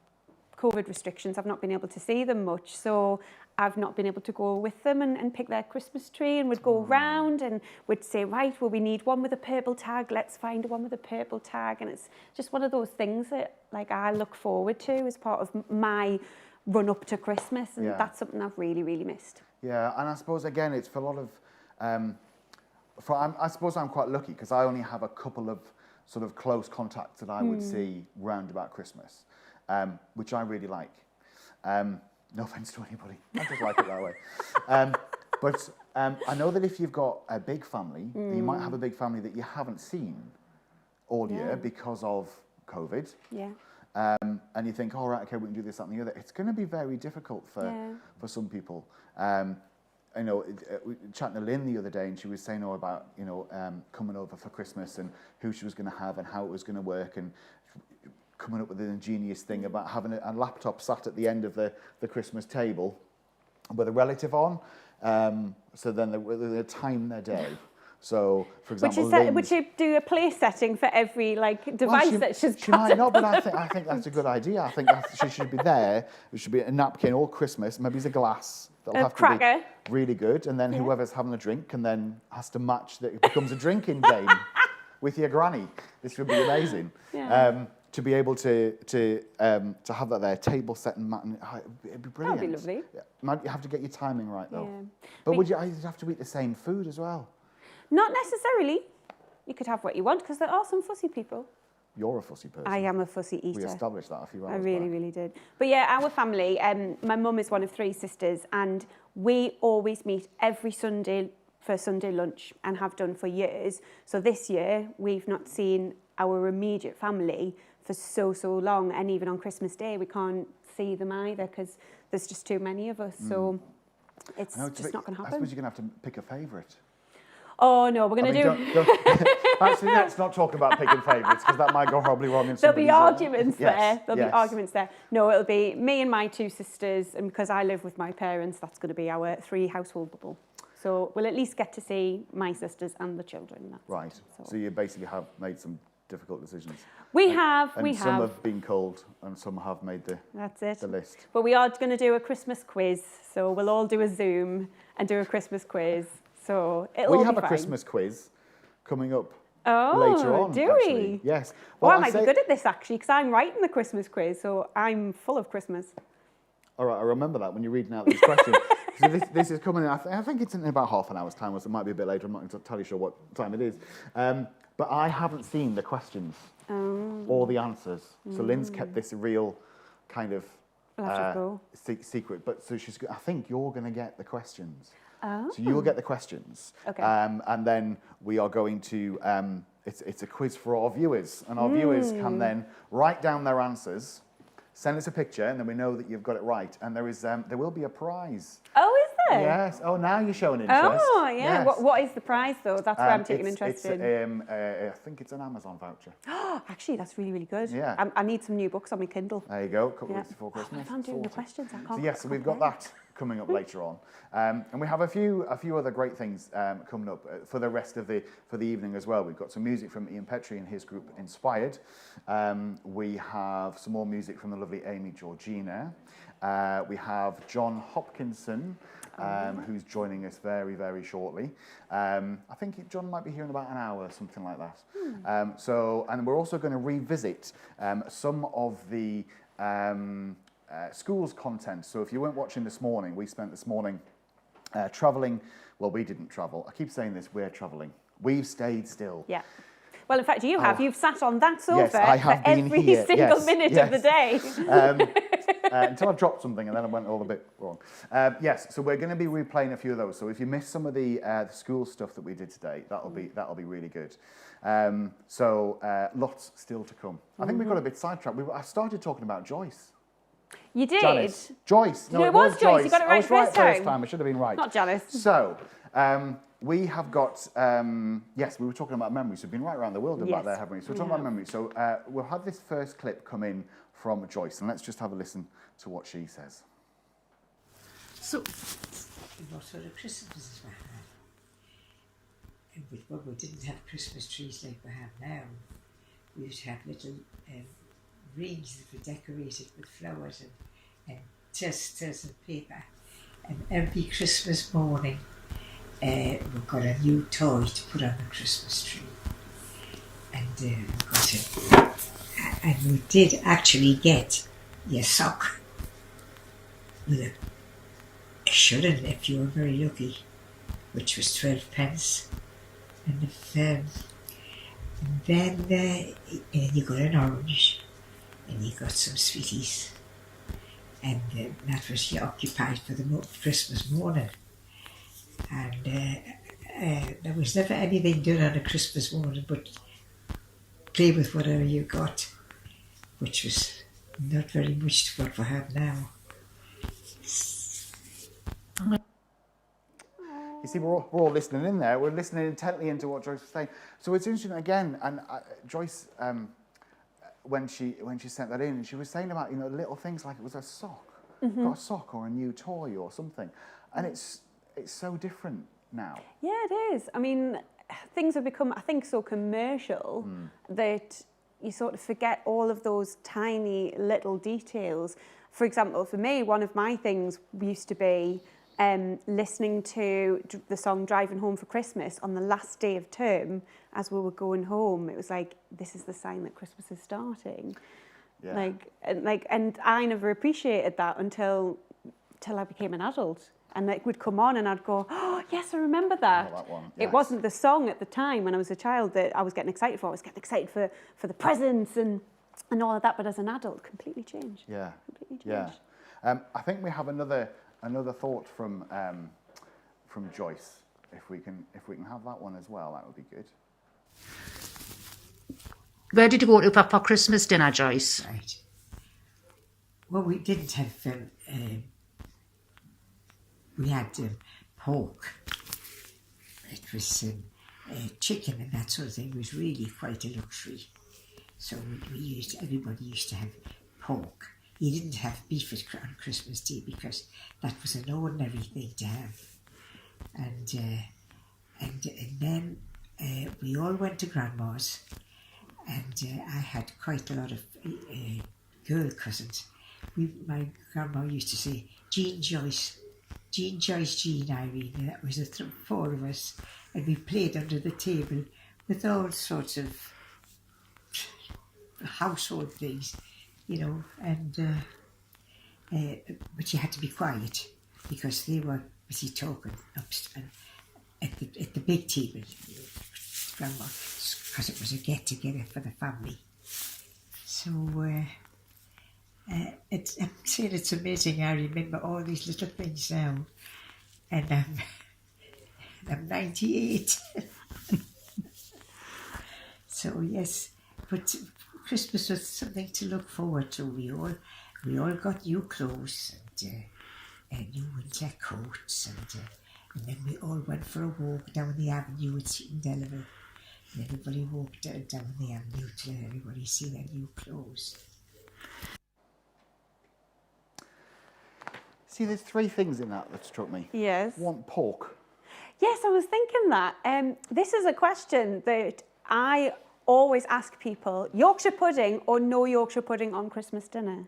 COVID restrictions, I've not been able to see them much, so I've not been able to go with them and pick their Christmas tree, and we'd go round and we'd say, right, well, we need one with a purple tag, let's find one with a purple tag. And it's just one of those things that like I look forward to as part of my run up to Christmas, and that's something I've really, really missed. Yeah, and I suppose again, it's for a lot of, I suppose I'm quite lucky because I only have a couple of sort of close contacts that I would see round about Christmas. Which I really like. No offence to anybody, I just like it that way. But I know that if you've got a big family, you might have a big family that you haven't seen all year because of COVID. Yeah. And you think, all right, okay, we can do this, that, and the other. It's going to be very difficult for some people. I know, chatting to Lynn the other day, and she was saying about coming over for Christmas and who she was going to have and how it was going to work, and coming up with an ingenious thing about having a laptop sat at the end of the Christmas table with a relative on, so then they time their day. So, for example, would you do a place setting for every device that she's got? She might not, but I think that's a good idea. I think she should be there. It should be a napkin or Christmas. Maybe it's a glass. That'll have to be really good, and then whoever's having a drink and then has to match that. It becomes a drinking game with your granny. This would be amazing. Yeah. To be able to have that there, table set and mat, it'd be brilliant. That'd be lovely. Yeah. You have to get your timing right though. Yeah. But would you have to eat the same food as well? Not necessarily. You could have what you want because there are some fussy people. You're a fussy person. I am a fussy eater. We established that a few hours I really did. But yeah, our family, my mum is one of 3 sisters, and we always meet every Sunday for Sunday lunch and have done for years. So this year, we've not seen our immediate family for so long, and even on Christmas Day we can't see them either because there's just too many of us, so it's just not going to happen. I suppose you're going to have to pick a favourite. Oh no, we're going to do... Actually, let's not talk about picking favourites because that might go horribly wrong in There'll be arguments yes, there. There'll be arguments there. No, it'll be me and my 2 sisters, and because I live with my parents, that's going to be our 3 household bubble. So we'll at least get to see my sisters and the children. Right. So you basically have made some difficult decisions. We have. Some have been cold and some have made the list. But we are going to do a Christmas quiz, so we'll all do a Zoom and do a Christmas quiz. So it'll all be fine. We have a Christmas quiz coming up later on. Do we? Yes. Well, I might be good at this actually because I'm writing the Christmas quiz, so I'm full of Christmas. All right, I remember that when you're reading out these questions. So this is coming in, I think it's in about half an hour's time, or it might be a bit later. I'm not entirely sure what time it is. But I haven't seen the questions or the answers. So Lynn's kept this a real kind of secret. But so I think you're going to get the questions. Oh. So you will get the questions. Okay. And then we are going to, it's a quiz for our viewers. And our viewers can then write down their answers, send us a picture, and then we know that you've got it right. And there will be a prize. Oh, is Yes. Oh, now you're showing interest. Oh, yeah. Yes. What is the prize, though? That's where I'm taking interest in. I think it's an Amazon voucher. Actually, that's really, really good. Yeah. I need some new books on my Kindle. There you go. A couple weeks before Christmas. I'm doing the questions. I can't. So yes, so we've got that coming up later on, and we have a few other great things coming up for the rest of the evening as well. We've got some music from Ian Petrie and his group Inspired. We have some more music from the lovely Amy Georgina. We have John Hopkinson, who's joining us very, very shortly. I think John might be here in about an hour, something like that. And we're also going to revisit some of the school's content. So if you weren't watching this morning, we spent this morning travelling. Well, we didn't travel. I keep saying this, we're travelling. We've stayed still. Yeah. Well, in fact, you have. You've sat on that sofa yes, I have for been every here. single minute of the day. Until I dropped something and then I went all a bit wrong. Yes, so we're going to be replaying a few of those. So if you missed some of the school stuff that we did today, that'll be really good. Lots still to come. I think we got a bit sidetracked. I started talking about Joyce. You did? Janice. Joyce. No, it was Joyce. You got it right first time. I should have been right. Not Janice. So, we have got, yes, we were talking about memories. We've been right around the world about that, haven't we? So we're talking about memories. So we'll have this first clip come in from Joyce, and let's just have a listen to what she says. So, what sort of Christmases we had? Well, we didn't have Christmas trees like we have now. We used to have little rings that were decorated with flowers and testers and paper. And every Christmas morning, we got a new toy to put on the Christmas tree. And we did actually get your sock with a shilling if you were very lucky, which was 12 pence. And then you got an orange, and you got some sweeties, and that was you occupied for the Christmas morning. And there was never anything done on a Christmas morning but play with whatever you got, which was not very much to what we have now. You see, we're all listening in there. We're listening intently into what Joyce was saying. So it's interesting again, and Joyce, when she sent that in, she was saying about little things like it was a sock, got a sock or a new toy or something, and it's so different now. Yeah, it is. I mean, things have become, I think, so commercial that you sort of forget all of those tiny little details. For example, for me, one of my things used to be listening to the song Driving Home for Christmas on the last day of term as we were going home. It was like, this is the sign that Christmas is starting. Yeah. And I never appreciated that until I became an adult. And it would come on and I'd go, oh, yes, I remember that. That one. Yes. It wasn't the song at the time when I was a child that I was getting excited for. I was getting excited for the presents and all of that. But as an adult, completely changed. Yeah. Completely changed. Yeah. I think we have another thought from Joyce. If we can have that one as well, that would be good. Where did you go to for Christmas dinner, Joyce? Right. Well, we didn't have... we had pork. It was chicken and that sort of thing. It was really quite a luxury. So everybody used to have pork. You didn't have beef on Christmas Day because that was an ordinary thing to have. And then we all went to Grandma's, and I had quite a lot of girl cousins. My grandma used to say, Jean, Joyce, Jean, Irene, and that was the four of us, and we played under the table with all sorts of household things, and but you had to be quiet because they were busy talking at the big table, Grandma, because it was a get together for the family. So I'm saying it's amazing. I remember all these little things now, and I'm 98. So yes, but Christmas was something to look forward to. We all got new clothes, new winter coats, and then we all went for a walk down the avenue at Seton Delaval. And everybody walked down the avenue to let everybody see their new clothes. See, there's 3 things in that struck me. Yes. 1, pork. Yes, I was thinking that. This is a question that I always ask people. Yorkshire pudding or no Yorkshire pudding on Christmas dinner?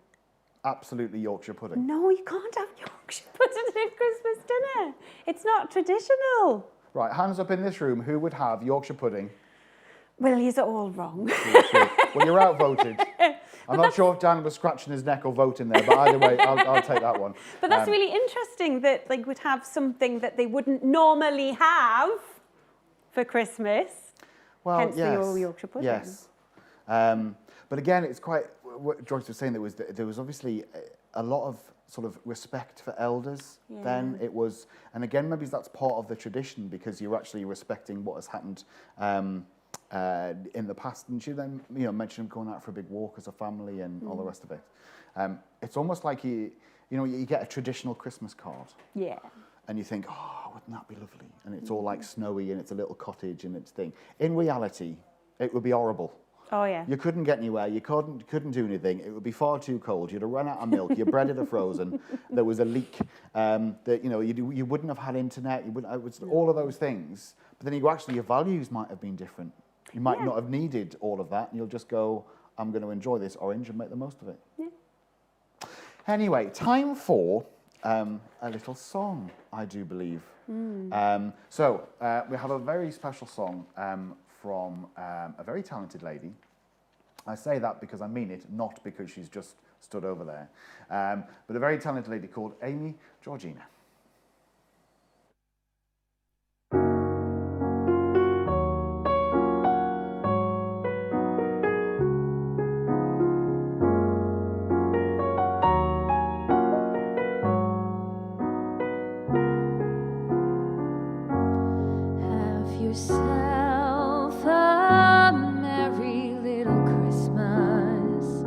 Absolutely Yorkshire pudding. No, you can't have Yorkshire pudding at Christmas dinner. It's not traditional. Right, hands up in this room. Who would have Yorkshire pudding? Well, these are all wrong. Well, you're outvoted. I'm not sure if Dan was scratching his neck or voting there, but either way, I'll take that one. But that's really interesting that they would have something that they wouldn't normally have for Christmas. Well, hence yes, the Yorkshire pudding. Yes. But again, it's quite, what Joyce was saying, there was obviously a lot of sort of respect for elders then. It was, and again, maybe that's part of the tradition because you're actually respecting what has happened in the past. And she then, mentioned going out for a big walk as a family and all the rest of it. It's almost like you get a traditional Christmas card. Yeah. And you think, oh, wouldn't that be lovely? And it's all like snowy and it's a little cottage and it's thing. In reality, it would be horrible. Oh, yeah. You couldn't get anywhere. You couldn't do anything. It would be far too cold. You'd have run out of milk. Your bread would have frozen. There was a leak. That you wouldn't have had internet. You wouldn't. It was all of those things. But then your values might have been different. You might not have needed all of that. And you'll just go, I'm going to enjoy this orange and make the most of it. Yeah. Anyway, time for a little song, I do believe. So we have a very special song from a very talented lady. I say that because I mean it, not because she's just stood over there. But a very talented lady called Amy Georgina. Yourself a merry little Christmas.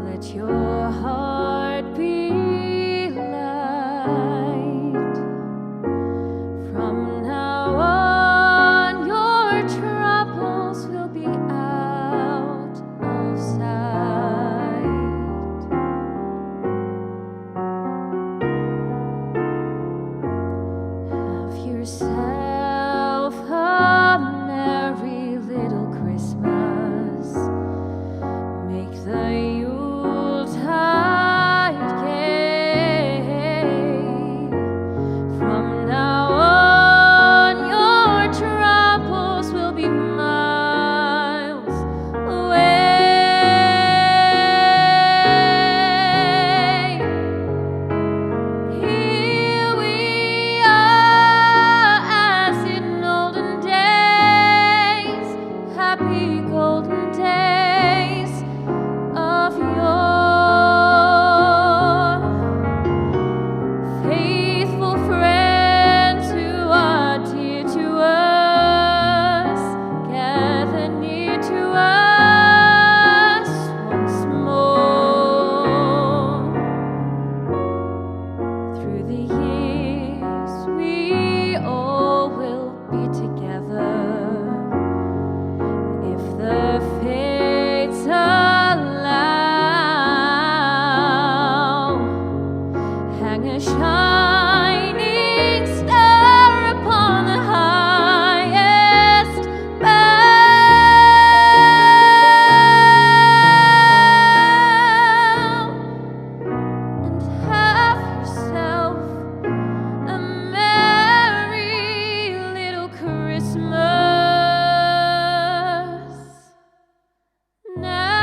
Let your heart be light. From now on, your troubles will be out of sight. Have yourself a merry little Christmas. Make the Yuletide gay. From now on, your troubles will be miles away. Here we are as in olden days, happy golden days of yore. Faithful friends who are dear to us, gather near to us once more. Through the years, we all will be together. If the fates allow, hang a shining star upon the highest bough, and have yourself a merry little Christmas now.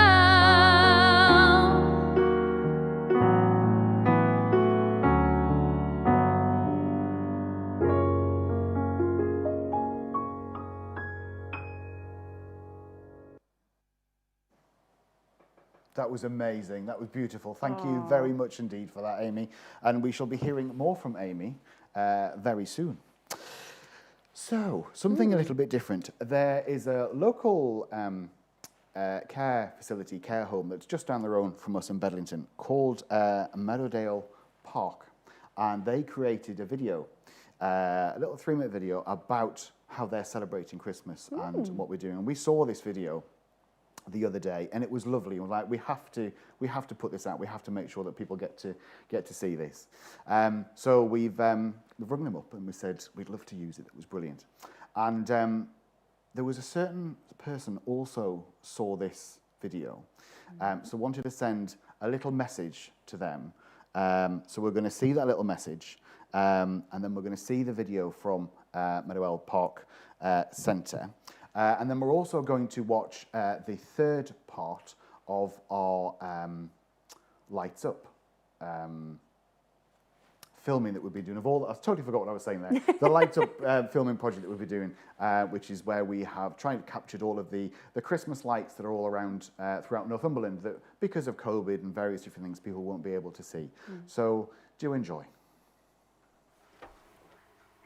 That was amazing. That was beautiful. Thank you very much indeed for that, Amy. And we shall be hearing more from Amy very soon. So, something a little bit different. There is a local care facility, care home, that's just down the road from us in Bedlington called Meadowdale Park. and they created a video, a little 3-minute video about how they're celebrating Christmas and what we're doing. And we saw this video the other day, and it was lovely. And we're like, we have to put this out. We have to make sure that people get to see this. So we've rung them up and we said we'd love to use it. It was brilliant. And there was a certain person also saw this video, so wanted to send a little message to them. So we're going to see that little message, and then we're going to see the video from Meadowell Park Centre. And then we're also going to watch the third part of our Lights Up filming that we'll be doing. I totally forgot what I was saying there. The Lights Up filming project that we'll be doing, which is where we have tried to capture all of the Christmas lights that are all around throughout Northumberland that, because of COVID and various different things, people won't be able to see. So do enjoy.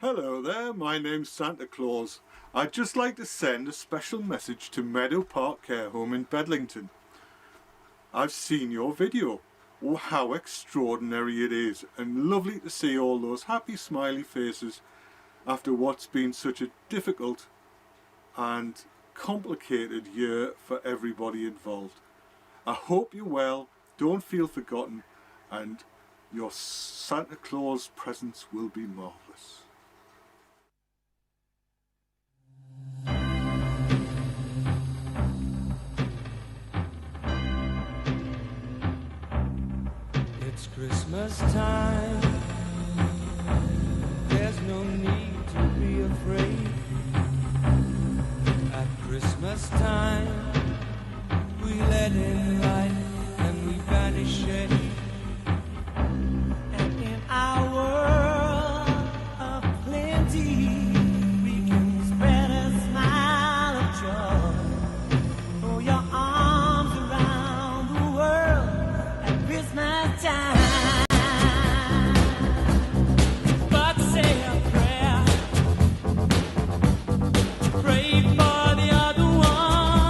Hello there, my name's Santa Claus. I'd just like to send a special message to Meadow Park Care Home in Bedlington. I've seen your video. Oh, how extraordinary it is, and lovely to see all those happy smiley faces after what's been such a difficult and complicated year for everybody involved. I hope you're well, don't feel forgotten, and your Santa Claus presents will be marvellous. It's Christmas time. There's no need to be afraid. At Christmas time, we let in light and we banish shade. And in our world of plenty, we can spread a smile of joy. Throw your arms around the world at Christmas time. Pray for the other one.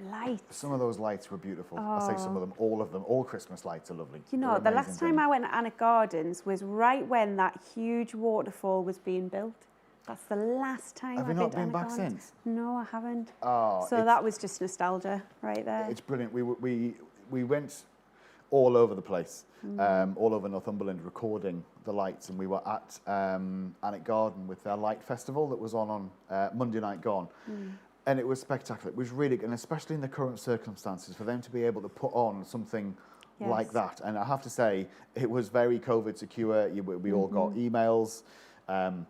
lights. Some of those lights were beautiful. I say some of them, all Christmas lights are lovely. You know, the last time I went to Annick Gardens was right when that huge waterfall was being built. That's the last time Have you not been back since? No, I haven't. Oh, so that was just nostalgia right there. It's brilliant. We went all over the place, all over Northumberland, recording the lights, and we were at Annick Garden with their light festival that was on Monday night gone. And it was spectacular. It was really good, and especially in the current circumstances, for them to be able to put on something like that. And I have to say, it was very COVID secure. We all got emails, and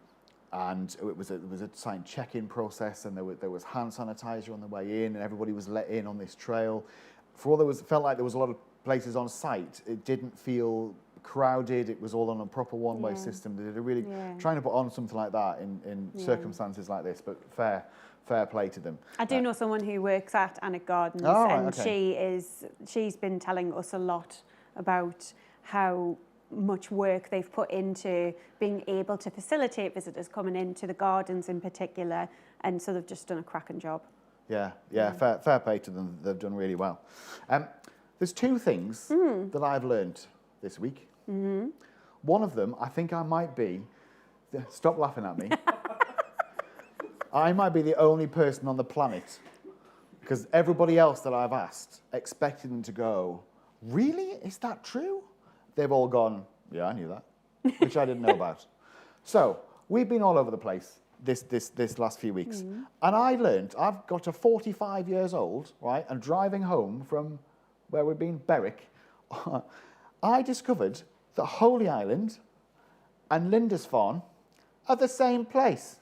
it was a signed check-in process, and there was hand sanitizer on the way in, and everybody was let in on this trail. For all felt like there was a lot of places on site, it didn't feel crowded. It was all on a proper one-way system. They did a really trying to put on something like that in circumstances like this, but fair play to them. I do know someone who works at Annick Gardens, she's been telling us a lot about how much work they've put into being able to facilitate visitors coming into the gardens in particular, and so they've just done a cracking job. Yeah. Fair play to them. They've done really well. There's two things that I've learned this week. One of them, I think I might be. Stop laughing at me. I might be the only person on the planet, because everybody else that I've asked expected them to go, really? Is that true? They've all gone, yeah, I knew that, which I didn't know about. So we've been all over the place this last few weeks. And I learned, I've got to 45 years old, right, and driving home from where we've been, Berwick, I discovered that Holy Island and Lindisfarne are the same place.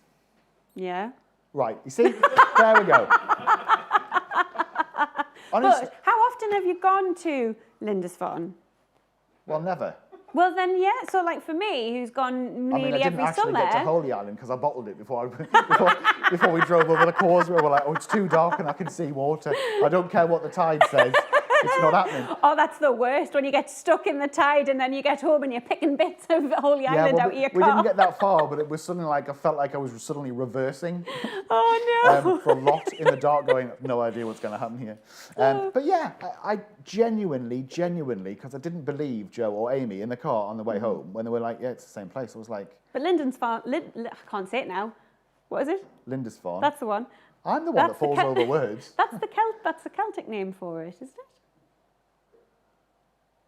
Yeah. Right, you see? There we go. But how often have you gone to Lindisfarne? Well, never. Well, then, yeah. So, like, for me, who's gone nearly every summer... I didn't actually get to Holy Island because I bottled it before we drove over the causeway. We're like, oh, it's too dark and I can see water. I don't care what the tide says. It's not happening. Oh, that's the worst, when you get stuck in the tide and then you get home and you're picking bits of Holy Island out of your car. We didn't get that far, but it was suddenly like, I felt like I was suddenly reversing. Oh, no. For a lot in the dark, going, no idea what's going to happen here. But yeah, I genuinely, because I didn't believe Joe or Amy in the car on the way home when they were like, yeah, it's the same place. I was like... But Lindisfarne, I can't say it now. What is it? Lindisfarne. That's the one. I'm the one that falls over words. That's the Celtic name for it, isn't it?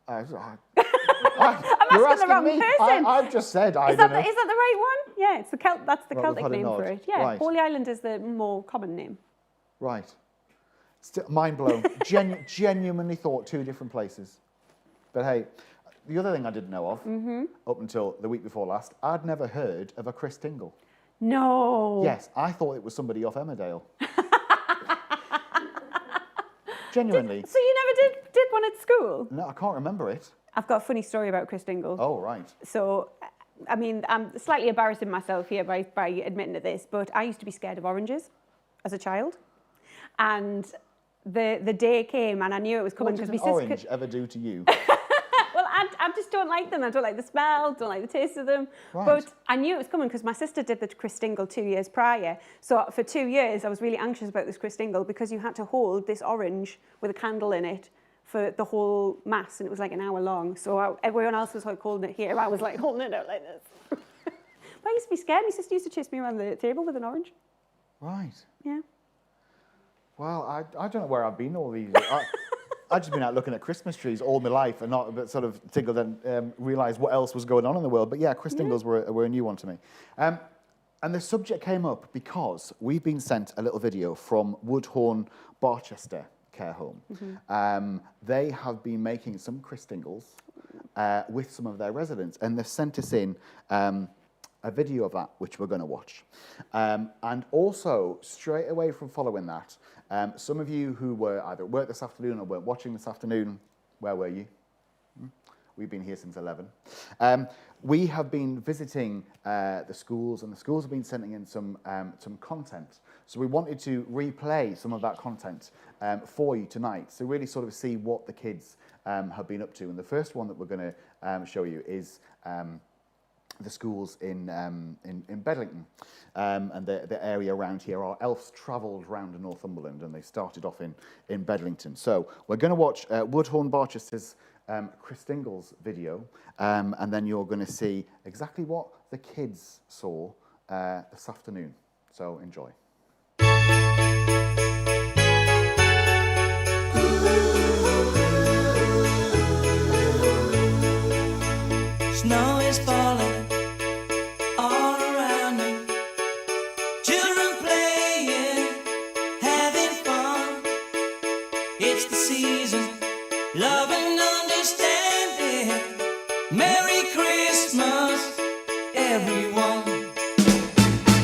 I'm asking the wrong person. I've just said I don't know. Is that the right one? Yeah, it's that's the Celtic name for it. Yeah, right. Holy Island is the more common name. Right. Still, mind blown. Genuinely thought two different places. But hey, the other thing I didn't know of, up until the week before last, I'd never heard of a Chris Dingle. No. Yes, I thought it was somebody off Emmerdale. Genuinely. So you never did one at school? No, I can't remember it. I've got a funny story about Chris Dingle. Oh, right. So, I mean, I'm slightly embarrassing myself here by admitting to this, but I used to be scared of oranges as a child. And the day came and I knew it was coming because my sister... What did an orange ever do to you? Well, I just don't like them. I don't like the smell, don't like the taste of them. Right. But I knew it was coming because my sister did the Chris Dingle 2 years prior. So for 2 years, I was really anxious about this Chris Dingle because you had to hold this orange with a candle in it for the whole mass, and it was like an hour long. So everyone else was like holding it here. I was like holding it out like this. But I used to be scared. My sister used to chase me around the table with an orange. Right. Yeah. Well, I don't know where I've been all these years. I've just been out looking at Christmas trees all my life and not sort of tinkled and realised what else was going on in the world. But yeah, Chris Dingles were a new one to me. And the subject came up because we've been sent a little video from Woodhorn Barchester Care Home. They have been making some Chris Dingles with some of their residents, and they've sent us in a video of that, which we're going to watch. And also, straight away from following that, some of you who were either at work this afternoon or weren't watching this afternoon, where were you? We've been here since 11. We have been visiting the schools, and the schools have been sending in some content. So we wanted to replay some of that content for you tonight, so really sort of see what the kids have been up to. And the first one that we're going to show you is the schools in Bedlington and the area around here. Our elves travelled round Northumberland and they started off in Bedlington. So we're going to watch Woodhorn Barches's Christingle's video, and then you're going to see exactly what the kids saw this afternoon. So enjoy. Snow is falling all around me. Children playing, having fun. It's the season, love and understanding. Merry Christmas, everyone.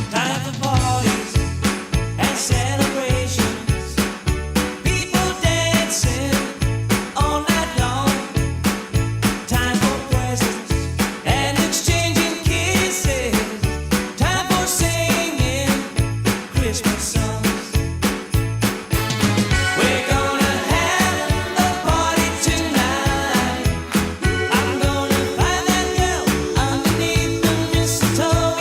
Time for parties and celebrations. People dancing all night long. Time for presents and exchanging kisses. Time for singing Christmas songs. We're gonna have a party tonight. I'm gonna find that girl underneath the mistletoe.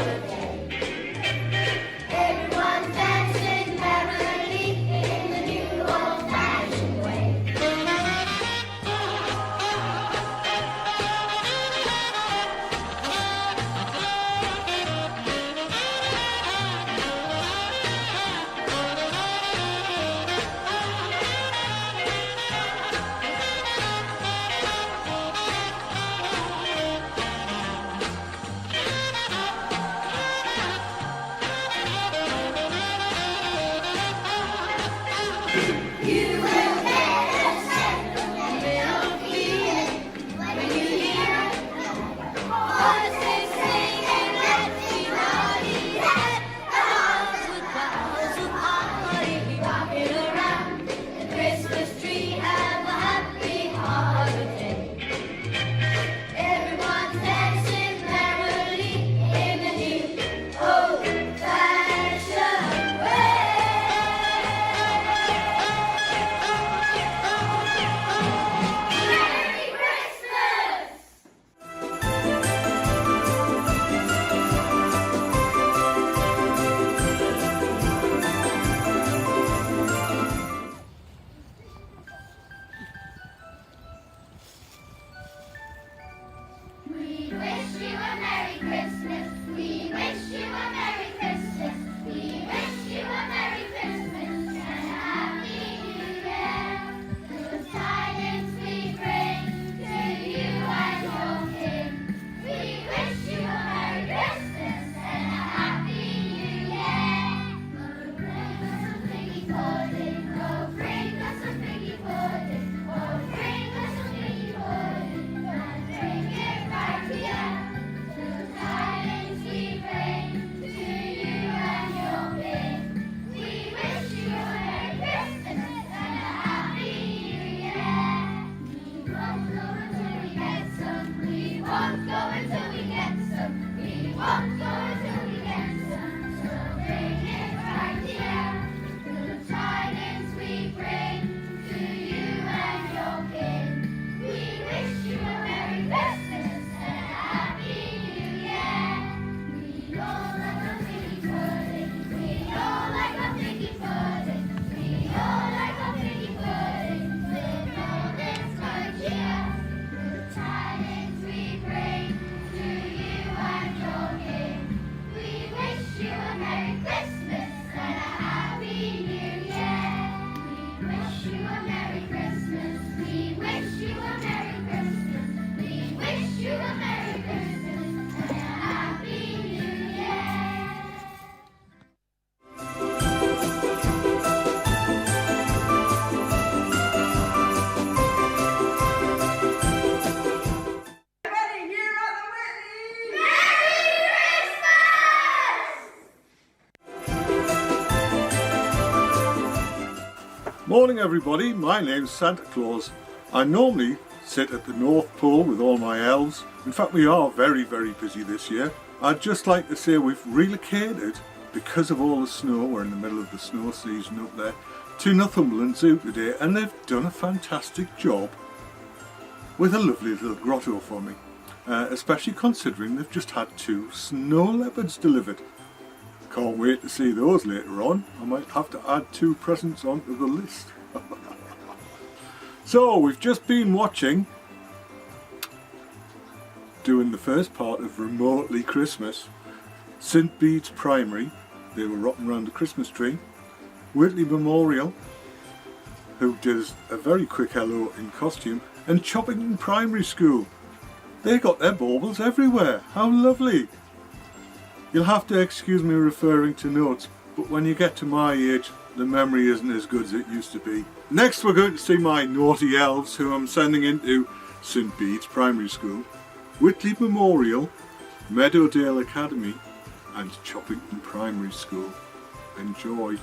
holiday. Everyone's dancing merrily in the new old-fashioned way. You will get a sense of little feeling when you hear voices singing, let's be rowdy, and arms with boughs of holly rocking around the Christmas tree. Have a happy holiday. Everyone's dancing merrily in the new old-fashioned way. Merry Christmas! We wish you a Merry Christmas. We wish you a Merry Christmas. We wish you a Merry Christmas and a Happy New Year. Good tidings we bring to you and your king. We wish you a Merry Christmas and a Happy New Year. Oh, bring us some figgy pudding. Oh, bring us some figgy pudding. Oh, bring us some figgy pudding. And bring it right here. Good tidings we bring to you and your king. We wish you a Merry Christmas and a Happy New Year. We won't go until we get some. We won't go until we get some. We won't go until we get some. So bring it right here. Good tidings we bring to you and your king. We wish you a Merry Christmas and a Happy New Year. We all like a figgy pudding. We all like a figgy pudding. We all like a figgy pudding. With all this good cheer. Good tidings we bring to you and your king. We wish you a Merry Christmas and a Happy New Year. We wish you a Merry Christmas. We wish you a Merry Christmas. We wish you a Merry Christmas and a Happy New Year. Morning everybody, my name's Santa Claus. I normally sit at the North Pole with all my elves. In fact, we are very, very busy this year. I'd just like to say we've relocated, because of all the snow, we're in the middle of the snow season up there, to Northumberland Zoo today, and they've done a fantastic job with a lovely little grotto for me. Especially considering they've just had 2 snow leopards delivered. Can't wait to see those later on. I might have to add 2 presents onto the list. So we've just been watching, doing the first part of Remotely Christmas, St Bede's Primary, they were rocking around the Christmas tree, Whitley Memorial, who did a very quick hello in costume, and Choppington Primary School. They got their baubles everywhere. How lovely! You'll have to excuse me referring to notes, but when you get to my age, the memory isn't as good as it used to be. Next we're going to see my naughty elves who I'm sending into St Bede's Primary School, Whitley Memorial, Meadowdale Academy and Choppington Primary School. Enjoy.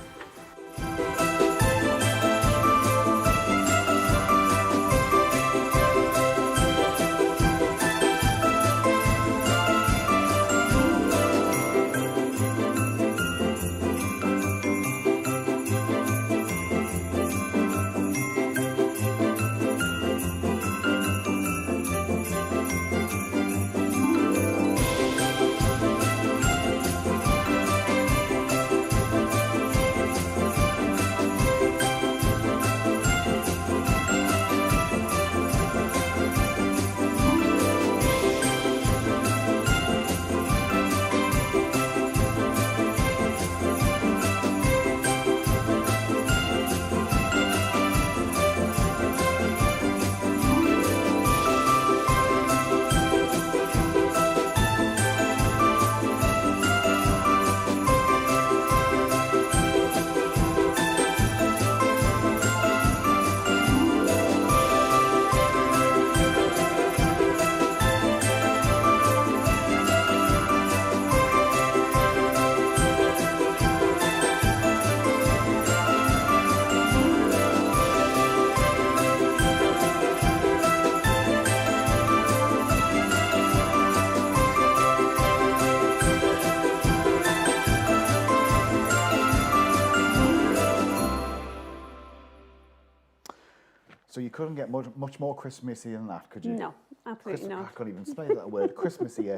couldn't get much more Christmassy than that, could you? No, absolutely not. I can't even say that word. Christmassy.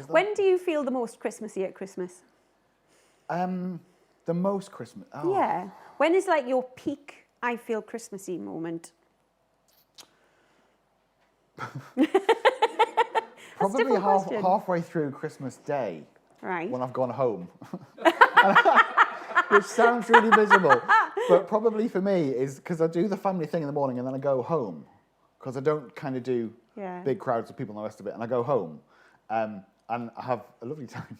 When do you feel the most Christmassy at Christmas? The most Christmas. Oh. Yeah. When is like your peak I feel Christmassy moment? Probably halfway through Christmas Day. Right. When I've gone home. Which sounds really miserable. But probably for me is because I do the family thing in the morning and then I go home. Because I don't kind of do big crowds of people and the rest of it. And I go home and I have a lovely time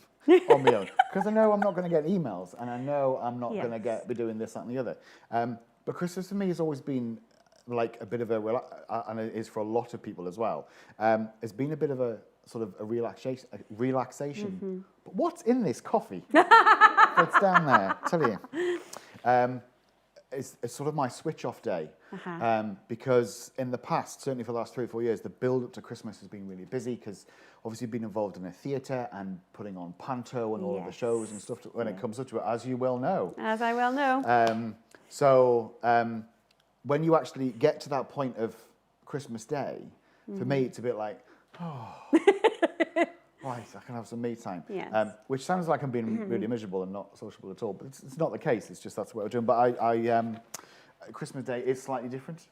on my own. Because I know I'm not going to get emails and I know I'm not going to be doing this, that and the other. But Christmas for me has always been like a bit of a, and it is for a lot of people as well, it's been a bit of a sort of a relaxation. Mm-hmm. But what's in this coffee? It's down there, I tell you. It's sort of my switch-off day because in the past, certainly for the last 3 or 4 years, the build-up to Christmas has been really busy because obviously been involved in a theatre and putting on panto and all of the shows and stuff when it comes up to it, as you well know. As I well know. So when you actually get to that point of Christmas Day, for me it's a bit like, oh, right, I can have some me time. Yes. Which sounds like I'm being really miserable and not sociable at all, but it's not the case. It's just that's what we're doing. But Christmas Day is slightly different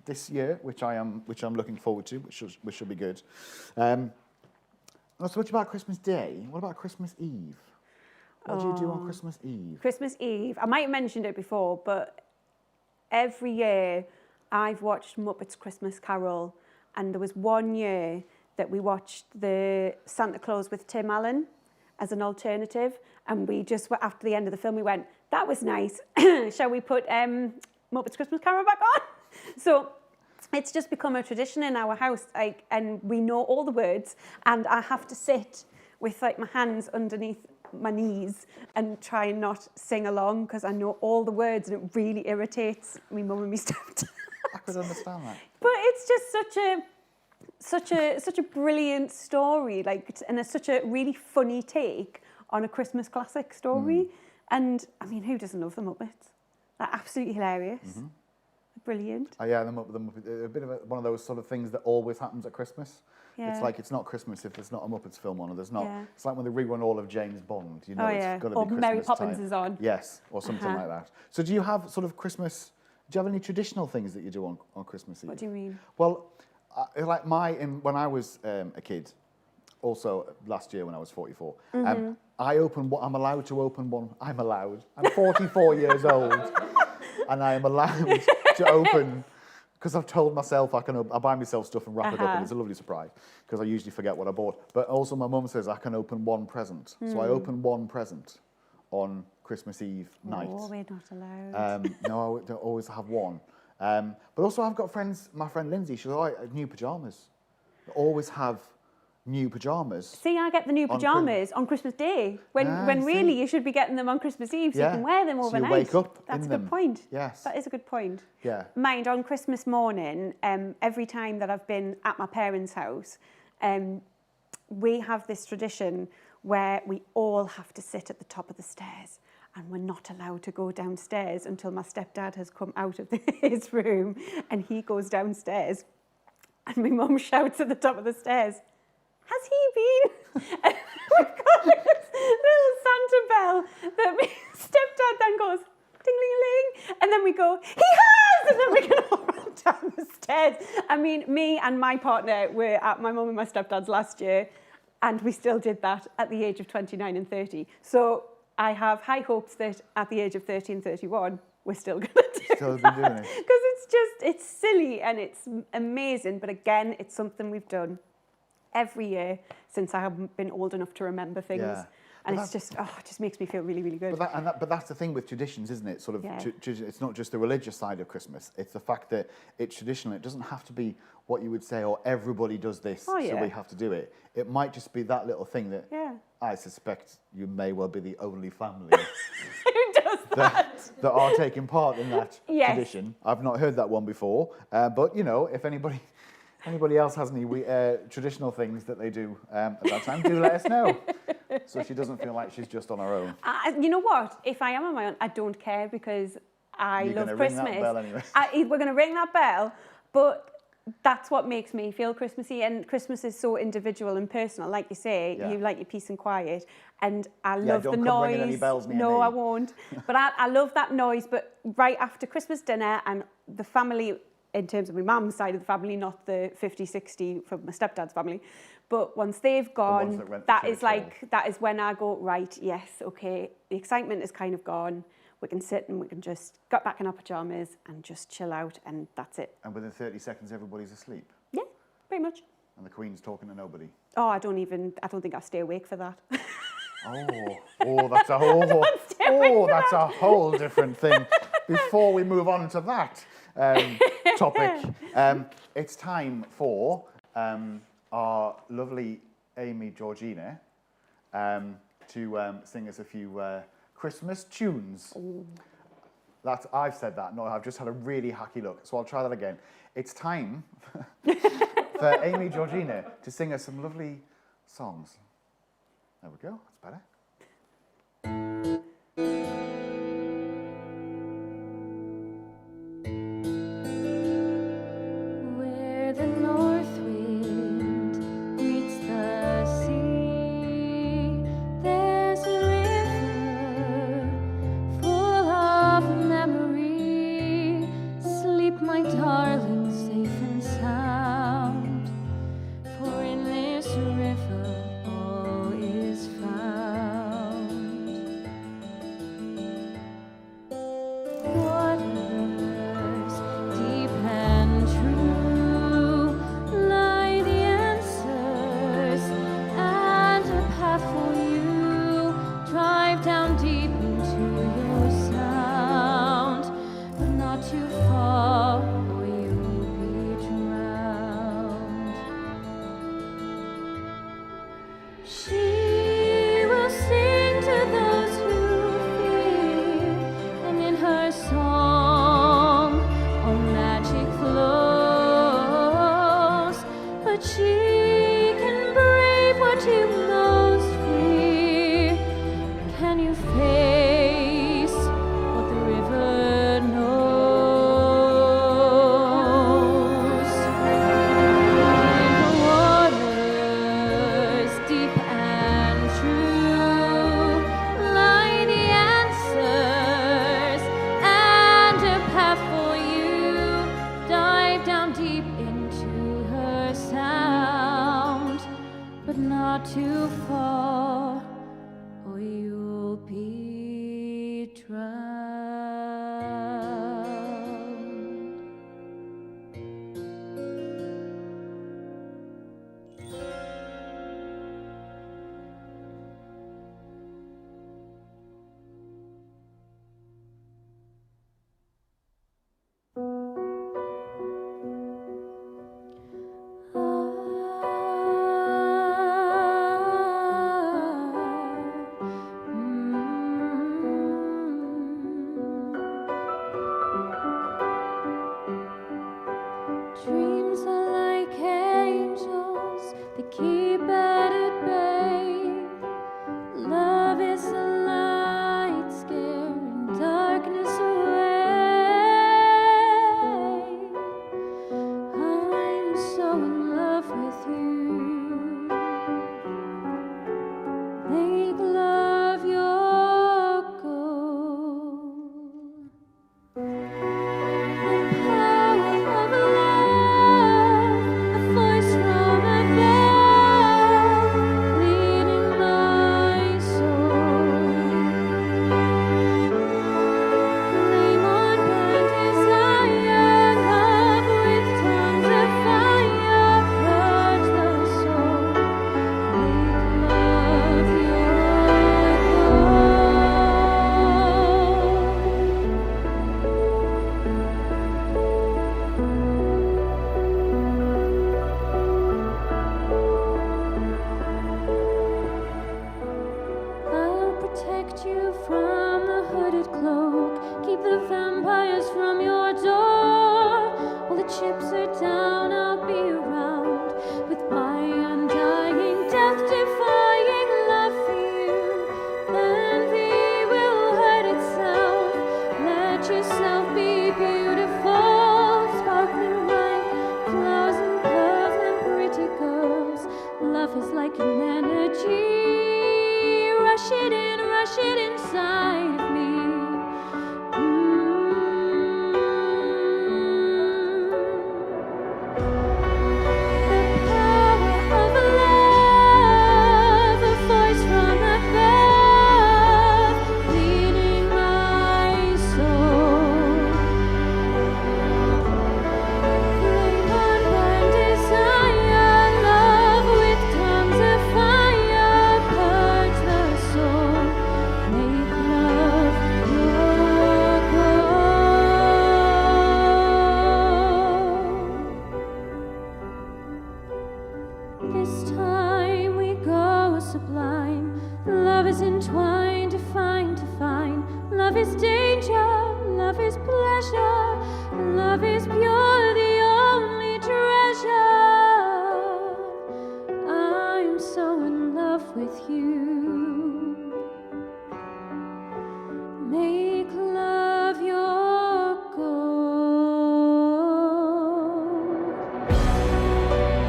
this year, which I'm looking forward to, which should be good. So much about Christmas Day. What about Christmas Eve? What do you do on Christmas Eve? Christmas Eve. I might have mentioned it before, but every year I've watched Muppets Christmas Carol, and there was one year that we watched the Santa Claus with Tim Allen as an alternative, and we just, after the end of the film, we went, that was nice. Shall we put Muppets Christmas Carol back on? So it's just become a tradition in our house, and we know all the words, and I have to sit with like my hands underneath my knees and try and not sing along because I know all the words and it really irritates me mum and me stepdad. I could understand that. But it's just such a brilliant story, and such a really funny take on a Christmas classic story. And I mean, who doesn't love the Muppets? They're absolutely hilarious. Mm-hmm. Brilliant. Yeah, the Muppets, a bit of one of those sort of things that always happens at Christmas. Yeah. It's like it's not Christmas if there's not a Muppets film on, or there's not. Yeah. It's like when they rerun all of James Bond. You know, it's got to be Christmas Mary Poppins time. Is on. Yes, or something like that. So, do you have sort of Christmas? Do you have any traditional things that you do on Christmas Eve? What do you mean? Well, like when I was a kid, also last year when I was 44, I'm allowed to open one. I'm 44 years old, and I am allowed to open. Because I've told myself I buy myself stuff and wrap it up, and it's a lovely surprise. Because I usually forget what I bought. But also, my mum says I can open one present, so I open one present on Christmas Eve night. Oh, we're not allowed. No, I don't always have one. But also, I've got friends. My friend Lindsay, she's like new pajamas. I always have new pajamas. See, I get the new pajamas on Christmas Day, when really you should be getting them on Christmas Eve so you can wear them overnight. So you wake up That's in a good them. point. Yes. That is a good point. Yeah. Mind, on Christmas morning, every time that I've been at my parents' house, we have this tradition where we all have to sit at the top of the stairs, and we're not allowed to go downstairs until my stepdad has come out of his room, and he goes downstairs, and my mum shouts at the top of the stairs, has he been? And we've got this little Santa bell that my stepdad then goes, ding-ling-a-ling, and then we go, he has! And then we can all run down the stairs. I mean, me and my partner were at my mum and my stepdad's last year, and we still did that at the age of 29 and 30. So I have high hopes that at the age of 30 and 31, we're still going to do still be doing it. Because it's silly and it's amazing, but again, it's something we've done every year since I haven't been old enough to remember things. Yeah. And it just makes me feel really, really good. But that's the thing with traditions, isn't it? Sort of, it's not just the religious side of Christmas. It's the fact that it's traditional. It doesn't have to be what you would say, oh, everybody does this, so we have to do it. It might just be that little thing that I suspect you may well be the only family who does that are taking part in that tradition. I've not heard that one before, but you know, if anybody else has any traditional things that they do at that time, do let us know. So she doesn't feel like she's just on her own. You know what? If I am on my own, I don't care because I love Christmas. Ring that bell anyway. We're going to ring that bell, But that's what makes me feel Christmassy, and Christmas is so individual and personal. Like you say, you like your peace and quiet, and I love the don't come ringing any noise. bells near No, me. I won't. But I love that noise. But right after Christmas dinner, and the family, in terms of my mum's side of the family, not the 50, 60 from my stepdad's family, but once they've gone, that is when I go, right, yes, okay, the excitement is kind of gone. We can sit and we can just get back in our pajamas and just chill out, and that's it. And within 30 seconds, everybody's asleep. Yeah, pretty much. And the Queen's talking to nobody. Oh, I don't think I stay awake for that. That's a whole different thing. Before we move on to that topic, it's time for our lovely Amy Georgina to sing us a few Christmas tunes. I've said that. No, I've just had a really hacky look. So I'll try that again. It's time for Amy Georgina to sing us some lovely songs. There we go. That's better. Where the north wind meets the sea, there's a river full of memory. Sleep, my darling, safe and sound, for in this river all is found. Waters deep and true lie the answers, and a path for you. Drive down deep into your sound, but not too far, or you'll be drowned. She will sing to those who fear, and in her song all magic flows. But she can brave what you most fear. Can you face what the river knows? In the waters deep and true lie the answers, and a path for you. Dive down deep into her sound, but not too far, or you'll be drowned. Dreams are like angels, they keep at bay. Love is a light, scaring darkness away. I'm so in love with you. Make love your goal. The power of love, a voice from above, leading my soul. Flame on burnt desire, love with tongues of fire, purge the soul. Make love your I'll protect you from the hooded cloak, keep the vampires from your door. While the chips are down, I'll be around with my undying, death-defying love for you. Envy will hurt itself. Let yourself be beautiful, sparkling like is danger, love is pleasure, love is pure, the only treasure. I'm so in love with you. Make love your goal.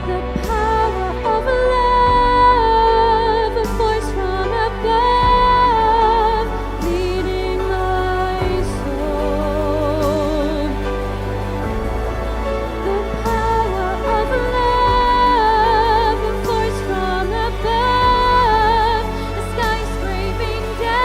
The power of love, a voice from above, leading my soul. The power of love, a voice from above, the sky scraping down.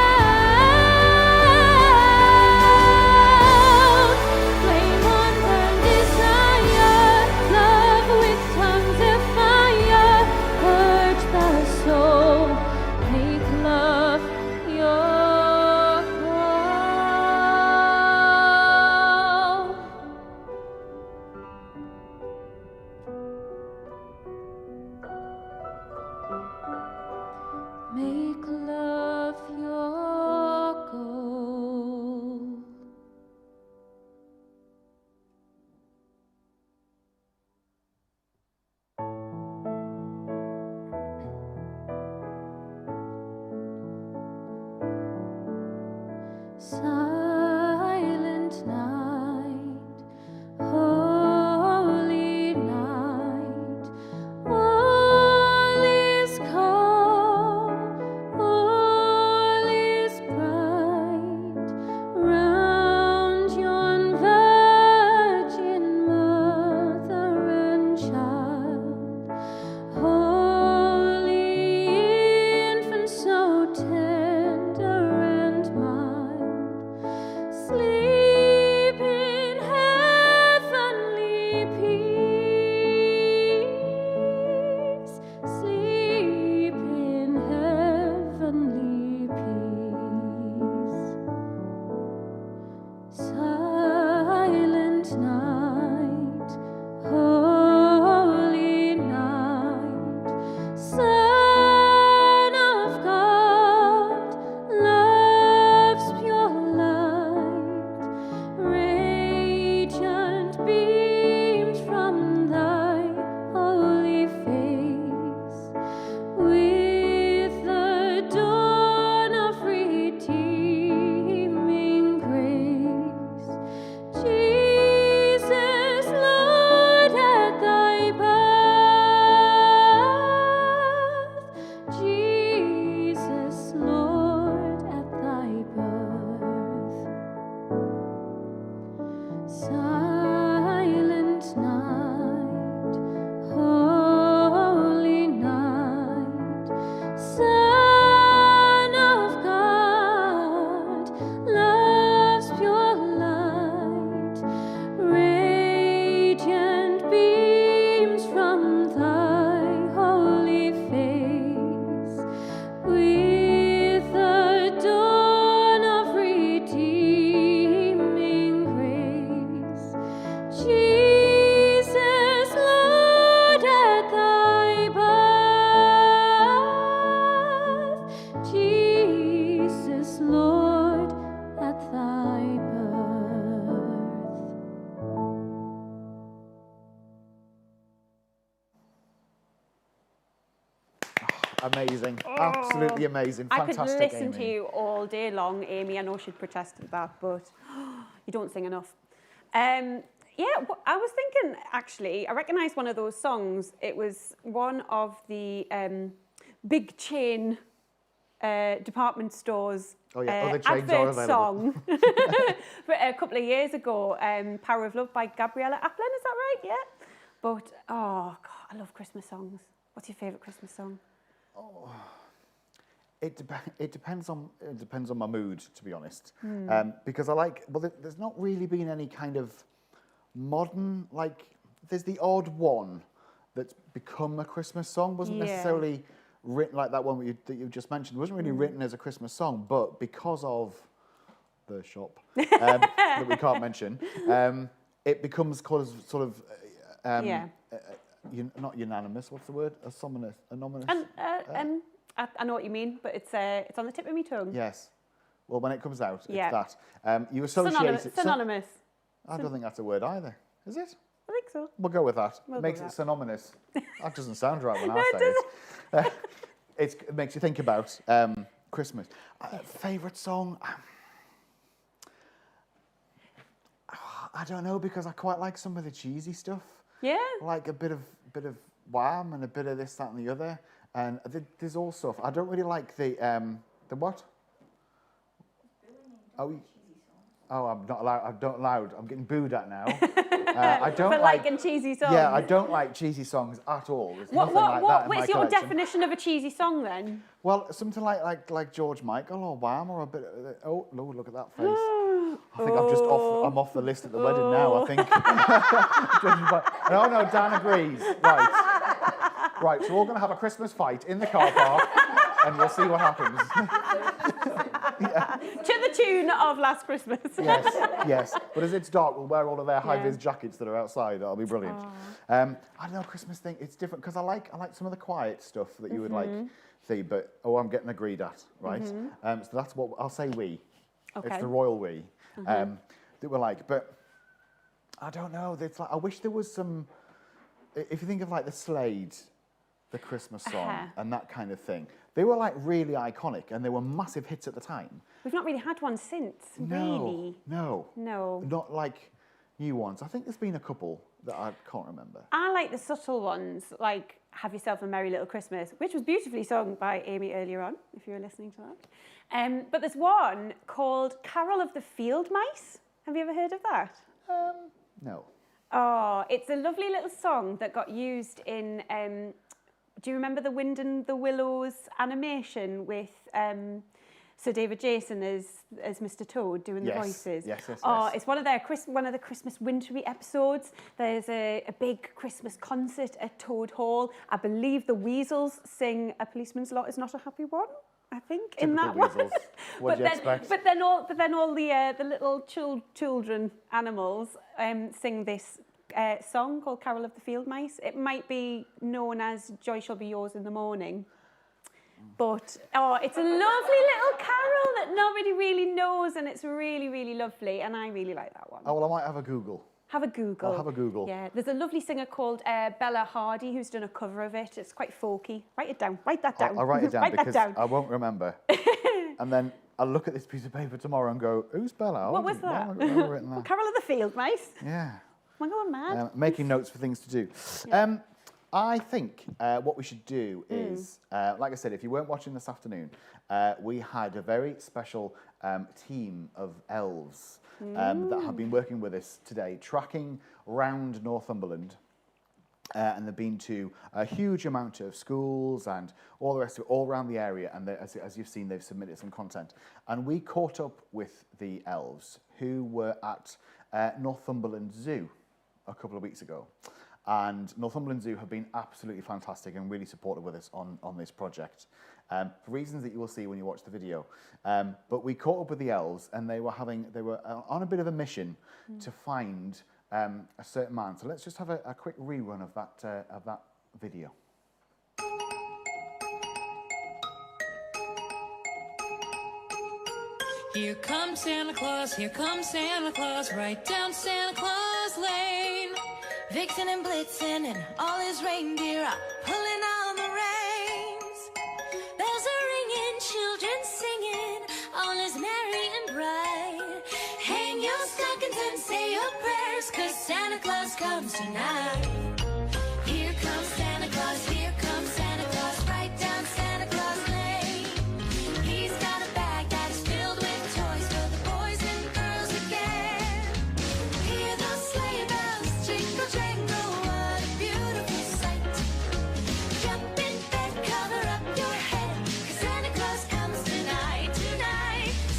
Flame on burn desire, love with tongues of fire, purge the soul, make love your goal. Make love your goal. Silent night, holy night, all is calm, all is bright, round yon virgin mother and child, holy infant so tender and mild, sleep in heavenly peace, sleep in heavenly peace. Silent night, holy night, Son of God, love's pure light, radiant beams from thy holy face, with the dawn of redeeming grace. Jesus, Lord, at thy birth, Jesus, Lord, at thy birth. Silent night, holy night, Son of God, love's pure light, radiant beams from thy holy face, with the dawn of redeeming grace. Jesus, Lord, at thy birth, Jesus, Lord, at thy birth. Amazing. Absolutely amazing. I could Fantastic, listen to Amy. you all day long, Amy. I know she'd protest that, but you don't sing enough. I was thinking, actually, I recognised one of those songs. It was one of the big chain department stores other chains are advert available. song for a couple of years ago, Power of Love by Gabriella Applin, is that right? Yeah. But, oh, God, I love Christmas songs. What's your favourite Christmas song? Oh, it depends on my mood, to be honest. Because there's not really been any kind of modern, there's the odd one that's become a Christmas song. Wasn't necessarily written like that one that you just mentioned. It wasn't really written as a Christmas song, but because of the shop that we can't mention, it becomes sort of not unanimous. What's the word? Anonymous. I know what you mean, but it's on the tip of my tongue. Yes. Well, when it comes out, Yeah. it's that. You associate Synonymous. it. Synonymous. I don't think that's a word either. Is it? I think so. We'll go with that. We'll It makes go it with synonymous. That doesn't sound right when No, I it say it. It makes you think about Christmas. Favourite song? I don't know, because I quite like some of the cheesy stuff. Yeah. Like a bit of Wham and a bit of this, that, and the other. And there's all stuff. I don't really like the what? Oh, I'm not allowed. I'm not allowed. I'm getting booed at now. I don't For liking cheesy songs. Yeah, I don't like cheesy songs at all. There's nothing like that in my What's your collection. definition of a cheesy song then? Well, something like George Michael or Wham or a bit. Oh, look at that face. I think I'm off the list at the wedding now. I think. No, Dan agrees. Right. So we're going to have a Christmas fight in the car park, and we'll see what happens. To the tune of Last Christmas. Yes. But as it's dark, we'll wear all of their high-vis jackets that are outside. That'll be brilliant. I don't know, Christmas thing, it's different, because I like some of the quiet stuff that you would like see, but, I'm getting agreed at, right? So that's what, I'll say we. Okay. It's the royal we that we're like. But I don't know, it's like, I wish there was some, if you think of like the Slade, the Christmas song, and that kind of thing. They were like really iconic, and they were massive hits at the time. We've not really had one since, really. No. Not like new ones. I think there's been a couple that I can't remember. I like the subtle ones, like Have Yourself a Merry Little Christmas, which was beautifully sung by Amy earlier on, if you were listening to that. But there's one called Carol of the Field Mice. Have you ever heard of that? No. Oh, it's a lovely little song that got used in... do you remember the Wind and the Willows animation with Sir David Jason as Mr. Toad doing the voices? Yes. It's one of the Christmas wintry episodes. There's a big Christmas concert at Toad Hall. I believe the Weasels sing "A Policeman's Lot Is Not a Happy One." I think in that Weasels. What do you expect? But then all the little children animals sing this. Song called Carol of the Field Mice. It might be known as Joy Shall Be Yours in the Morning. But, it's a lovely little carol that nobody really knows, and it's really, really lovely, and I really like that one. Oh, well, I might have a Google. Have a Google. I'll have a Google. Yeah, there's a lovely singer called Bella Hardy who's done a cover of it. It's quite folky. Write it down. Write that down. I'll write it down because down. I won't remember. And then I'll look at this piece of paper tomorrow and go, who's Bella? What was that? Carol of the Field Mice. Yeah. Am I going mad? Making notes for things to do. I think what we should do is, like I said, if you weren't watching this afternoon, we had a very special team of elves that have been working with us today, tracking round Northumberland. And they've been to a huge amount of schools and all the rest of it, all around the area. And as you've seen, they've submitted some content. And we caught up with the elves who were at Northumberland Zoo a couple of weeks ago. And Northumberland Zoo have been absolutely fantastic and really supportive with us on this project, for reasons that you will see when you watch the video. But we caught up with the elves, and they were on a bit of a mission to find a certain man. So let's just have a quick rerun of that video. Here comes Santa Claus, right down Santa Claus Lane. Vixen and Blitzen and all his reindeer are pulling on the reins. Bells are ringing, children singing, all is merry and bright. Hang your stockings and say your prayers, 'cause Santa Claus comes tonight. Here comes Santa Claus, right down Santa Claus Lane. He's got a bag that is filled with toys for the boys and girls again. Hear those sleigh bells, jingle jangle, what a beautiful sight. Jump in bed, cover up your head, 'cause Santa Claus comes tonight.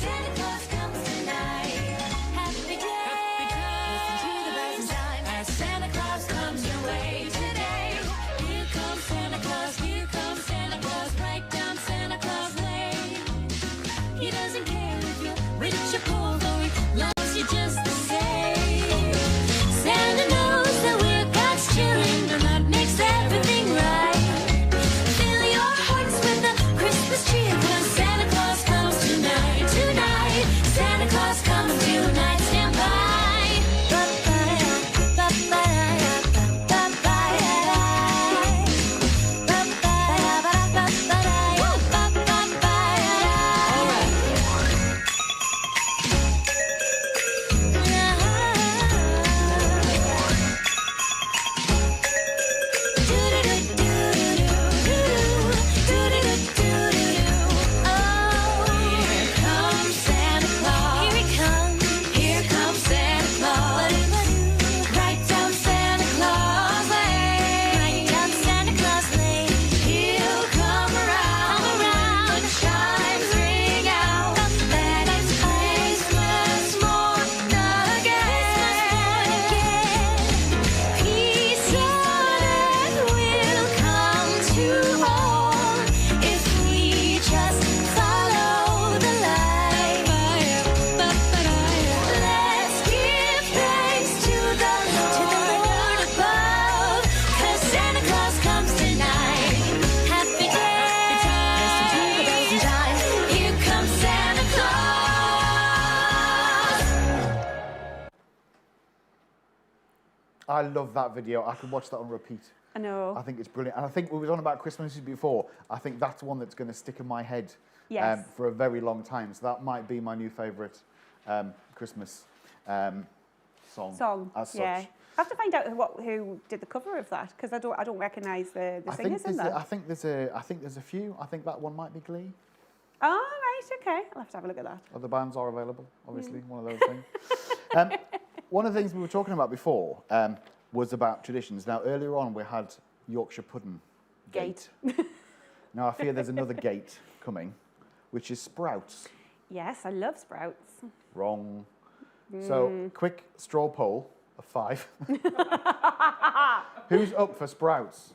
Santa Claus comes tonight. Happy day, listen to the bells in time as Santa Claus comes your way today. I love that video. I could watch that on repeat. I know. I think it's brilliant. And I think we were on about Christmas before. I think that's one that's going to stick in my head for a very long time. So that might be my new favourite Christmas song. As such. Yeah. I have to find out who did the cover of that because I don't recognise the singers in that. I think there's a few. I think that one might be Glee. Oh, right, okay. I'll have to have a look at that. Other bands are available, obviously, one of those things. One of the things we were talking about before was about traditions. Now, earlier on, we had Yorkshire Pudding Gate. Now, I fear there's another gate coming, which is Sprouts. Yes, I love Sprouts. Wrong. So, quick straw poll of 5. Who's up for Sprouts?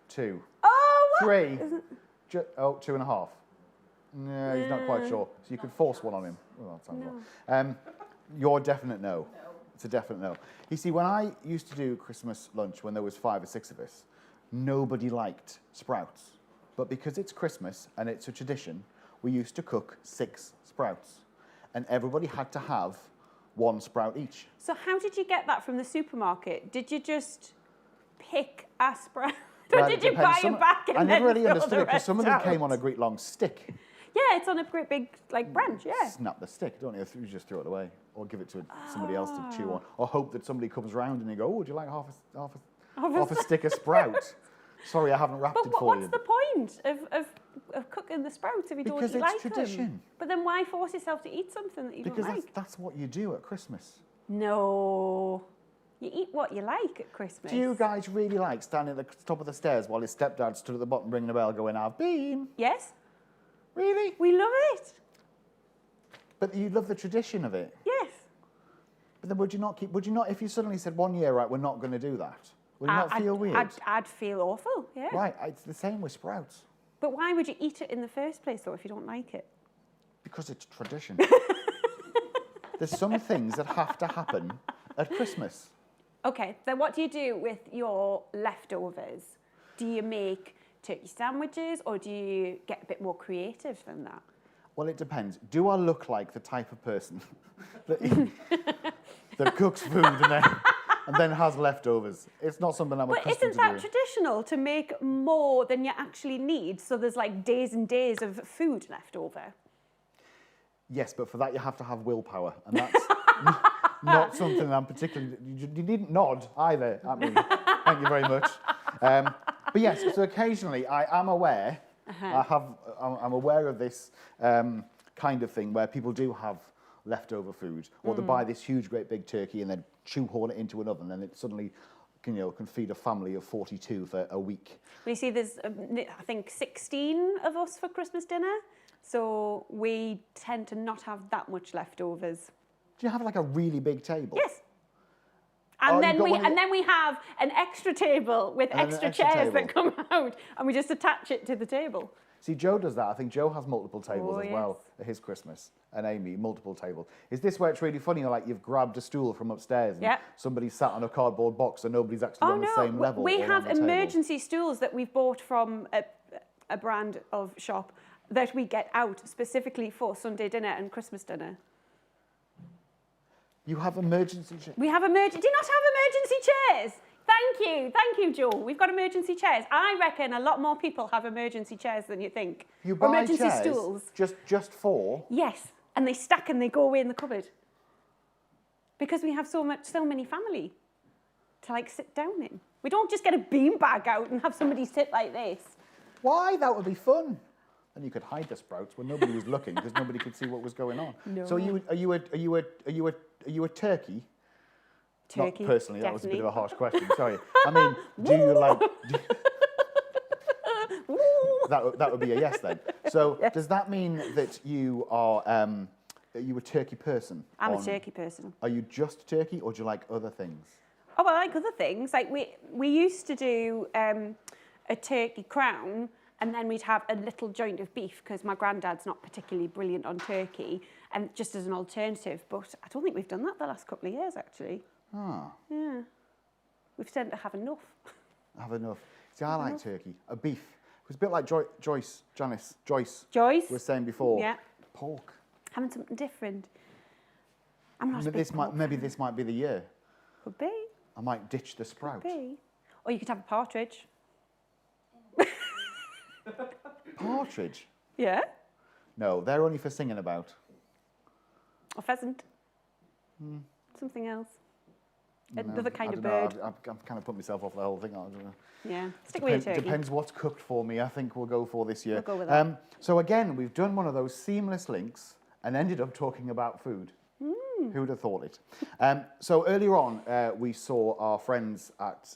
2. Oh, what? 3. 2.5. No, he's not quite sure. So you could force one on him. Well, that sounds wrong. You're a definite no. It's a definite no. You see, when I used to do Christmas lunch when there was 5 or 6 of us, nobody liked Sprouts. But because it's Christmas and it's a tradition, we used to cook 6 Sprouts. And everybody had to have 1 Sprout each. So how did you get that from the supermarket? Did you just pick a Sprout? Well, or did you buy it back and I never really throw understood the it because some of them rest came out? on a great long stick. Yeah, it's on a great big branch, yeah. Snap the stick, don't you? You just throw it away or give it to somebody else to chew on. Or hope that somebody comes round and you go, oh, would you like half a stick of Sprout? Sorry, I haven't wrapped it for you. What's the point of cooking the Sprouts if you don't like them? Because it's tradition. But then why force yourself to eat something that you don't like? Because that's what you do at Christmas. No. You eat what you like at Christmas. Do you guys really like standing at the top of the stairs while his stepdad stood at the bottom ringing the bell going, I've been? Yes. Really? We love it. But you love the tradition of it? Yes. But then would you not, if you suddenly said one year, right, we're not going to do that, would you not feel weird? I'd feel awful, yeah. Right, it's the same with Sprouts. But why would you eat it in the first place, though, if you don't like it? Because it's tradition. There's some things that have to happen at Christmas. Okay, then what do you do with your leftovers? Do you make turkey sandwiches or do you get a bit more creative than that? Well, it depends. Do I look like the type of person that cooks food and then has leftovers? It's not something I'm accustomed to doing. But isn't that traditional to make more than you actually need? So there's like days and days of food left over. Yes, but for that you have to have willpower, and that's not something I'm particularly... You needn't nod either at me. Thank you very much. But yes, so occasionally I am aware, I'm aware of this kind of thing where people do have leftover food, or they buy this huge, great big turkey and then shoehorn it into an oven, and it suddenly can feed a family of 42 for a week. We see there's, I think, 16 of us for Christmas dinner, so we tend to not have that much leftovers. Do you have like a really big table? Yes. And then we have an extra table with extra chairs that come out, and we just attach it to the table. See, Joe does that. I think Joe has multiple tables as well at his Christmas, and Amy, multiple tables. Is this where it's really funny? Like you've grabbed a stool from upstairs and somebody sat on a cardboard box and nobody's actually on the same level. We have on the emergency stools that we've bought from a brand of shop that we get out specifically for Sunday dinner and Christmas dinner. You have emergency chairs? We have emergency... Do you not have emergency chairs? Thank you, Joel. We've got emergency chairs. I reckon a lot more people have emergency chairs than you think. You buy emergency chairs stools. Just for? Yes, and they stack and they go away in the cupboard. Because we have so many family to like sit down in. We don't just get a beanbag out and have somebody sit like this. Why? That would be fun. And you could hide the Sprouts when nobody was looking because nobody could see what was going on. No. So are you a turkey? Turkey. Not personally, that was a bit of a harsh question. Sorry. I mean, do you like? That would be a yes then. So does that mean that you are a turkey person? I'm a turkey person. Are you just turkey, or do you like other things? Oh, I like other things. Like we used to do a turkey crown, and then we'd have a little joint of beef because my granddad's not particularly brilliant on turkey, and just as an alternative. But I don't think we've done that the last couple of years, actually. Ah. Yeah. We've tended to have enough. Have enough. See, I like turkey. A beef. It was a bit like Joyce was saying before. Yeah. Pork. Having something different. I'm not Maybe this might be the year. Could be. I might ditch the sprout. Or you could have a partridge. Partridge? Yeah. No, they're only for singing about. Or pheasant. Something else. Another kind of I don't bird. know, I've kind of put myself off the whole thing. I don't know. Yeah, stick with your turkey. Depends what's cooked for me, I think we'll go for this year. We'll go with that. So again, we've done one of those seamless links and ended up talking about food. Who would have thought it? So earlier on, we saw our friends at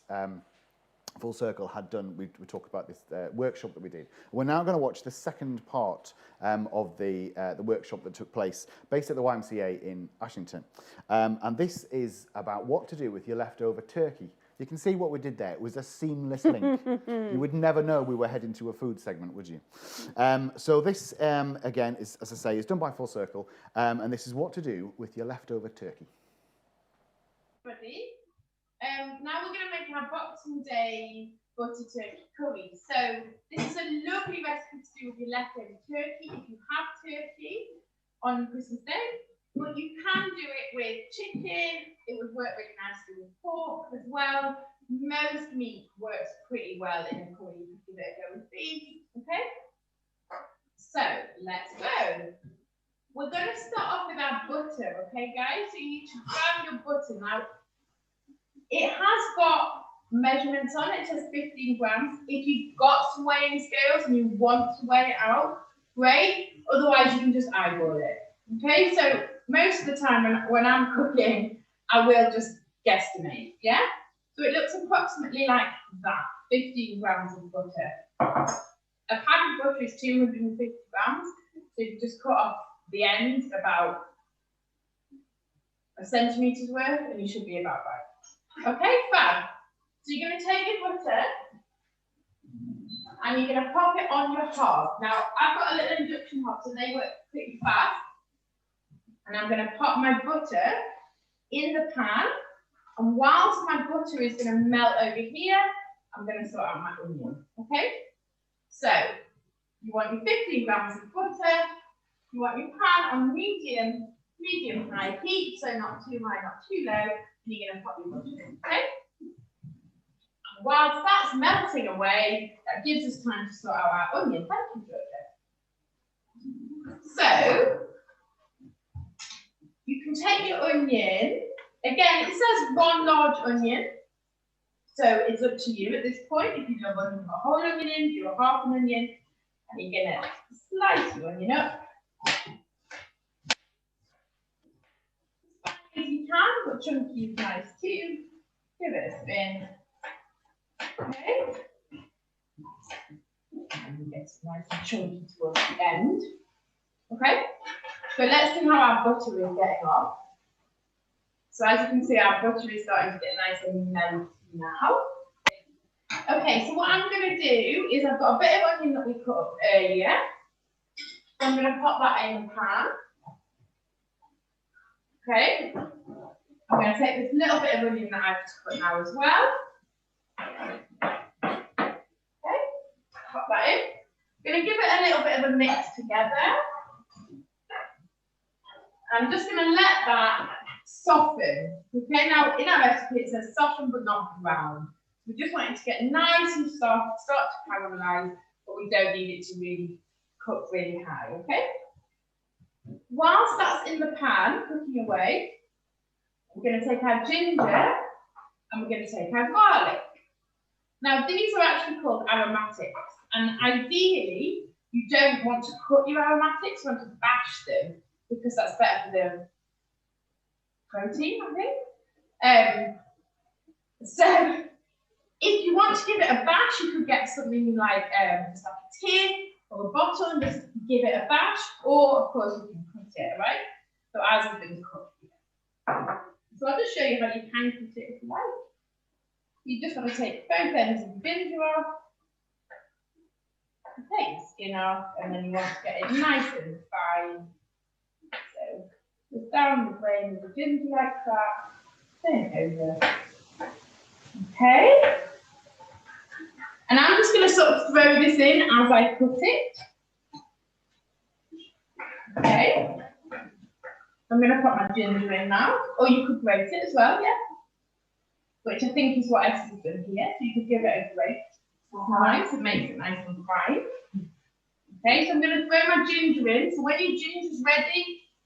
Full Circle had done, we talked about this workshop that we did. We're now going to watch the second part of the workshop that took place based at the YMCA in Ashington. And this is about what to do with your leftover turkey. You can see what we did there. It was a seamless link. You would never know we were heading to a food segment, would you? So this, again, is, as I say, is done by Full Circle. And this is what to do with your leftover turkey. Ready? Now we're going to make our Boxing Day butter turkey curry. So this is a lovely recipe to do with your leftover turkey. If you have turkey on Christmas Day, but you can do it with chicken. It would work really nicely with pork as well. Most meat works pretty well in a curry. You can give it a go with beef. Okay? So let's go. We're going to start off with our butter, okay, guys? So you need to grab your butter now. It has got measurements on it. It says 15 grams. If you've got some weighing scales and you want to weigh it out, great. Otherwise, you can just eyeball it. Okay, so most of the time when I'm cooking, I will just guesstimate, yeah? So it looks approximately like that, 15 grams of butter. A pound of butter is 250 grams. So you just cut off the end about a centimetre's worth and you should be about right. Okay, fab. So you're going to take your butter and you're going to pop it on your hob. Now, I've got a little induction hob, so they work pretty fast. And I'm going to pop my butter in the pan. And whilst my butter is going to melt over here, I'm going to sort out my onion. Okay? So, you want your 15 grams of butter. You want your pan on medium-high heat, so not too high, not too low. And you're going to pop your butter in, okay? And whilst that's melting away, that gives us time to sort out our onion. Thank you, Georgia. So, you can take your onion. Again, it says 1 large onion. So it's up to you at this point. If you don't want to put a whole onion in, do a half an onion. And you're going to slice your onion up. If you can, but chunky is nice too. Give it a spin. Okay. And you get nice and chunky towards the end. Okay. So let's see how our butter is getting on. So as you can see, our butter is starting to get nice and melty now. Okay, so what I'm going to do is I've got a bit of onion that we cut up earlier. So I'm going to pop that in the pan. Okay. I'm going to take this little bit of onion that I've just cut now as well. Okay, pop that in. I'm going to give it a little bit of a mix together. I'm just going to let that soften. Okay, now in our recipe it says soften but not brown. We just want it to get nice and soft, start to caramelise, but we don't need it to really cook really high, okay? Whilst that's in the pan, cooking away, we're going to take our ginger and we're going to take our garlic. Now these are actually called aromatics, and ideally you don't want to cut your aromatics, you want to bash them, because that's better for the protein, I think. So if you want to give it a bash, you could get something like just like a tin or a bottle and just give it a bash, or of course you can cut it, right? So ours has been cooked here. So I'll just show you how you can cut it if you like. You just want to take both ends of the ginger off, take the skin off, and then you want to get it nice and fine. So just down the flame with the ginger like that, turn it over. Okay. And I'm just going to sort of throw this in as I cut it. Okay. I'm going to put my ginger in now, or you could grate it as well, yeah. which I think is what Esther's done here. So you could give it a grate. Nice, it makes it nice and fine. Okay, so I'm going to throw my ginger in. So when your ginger's ready,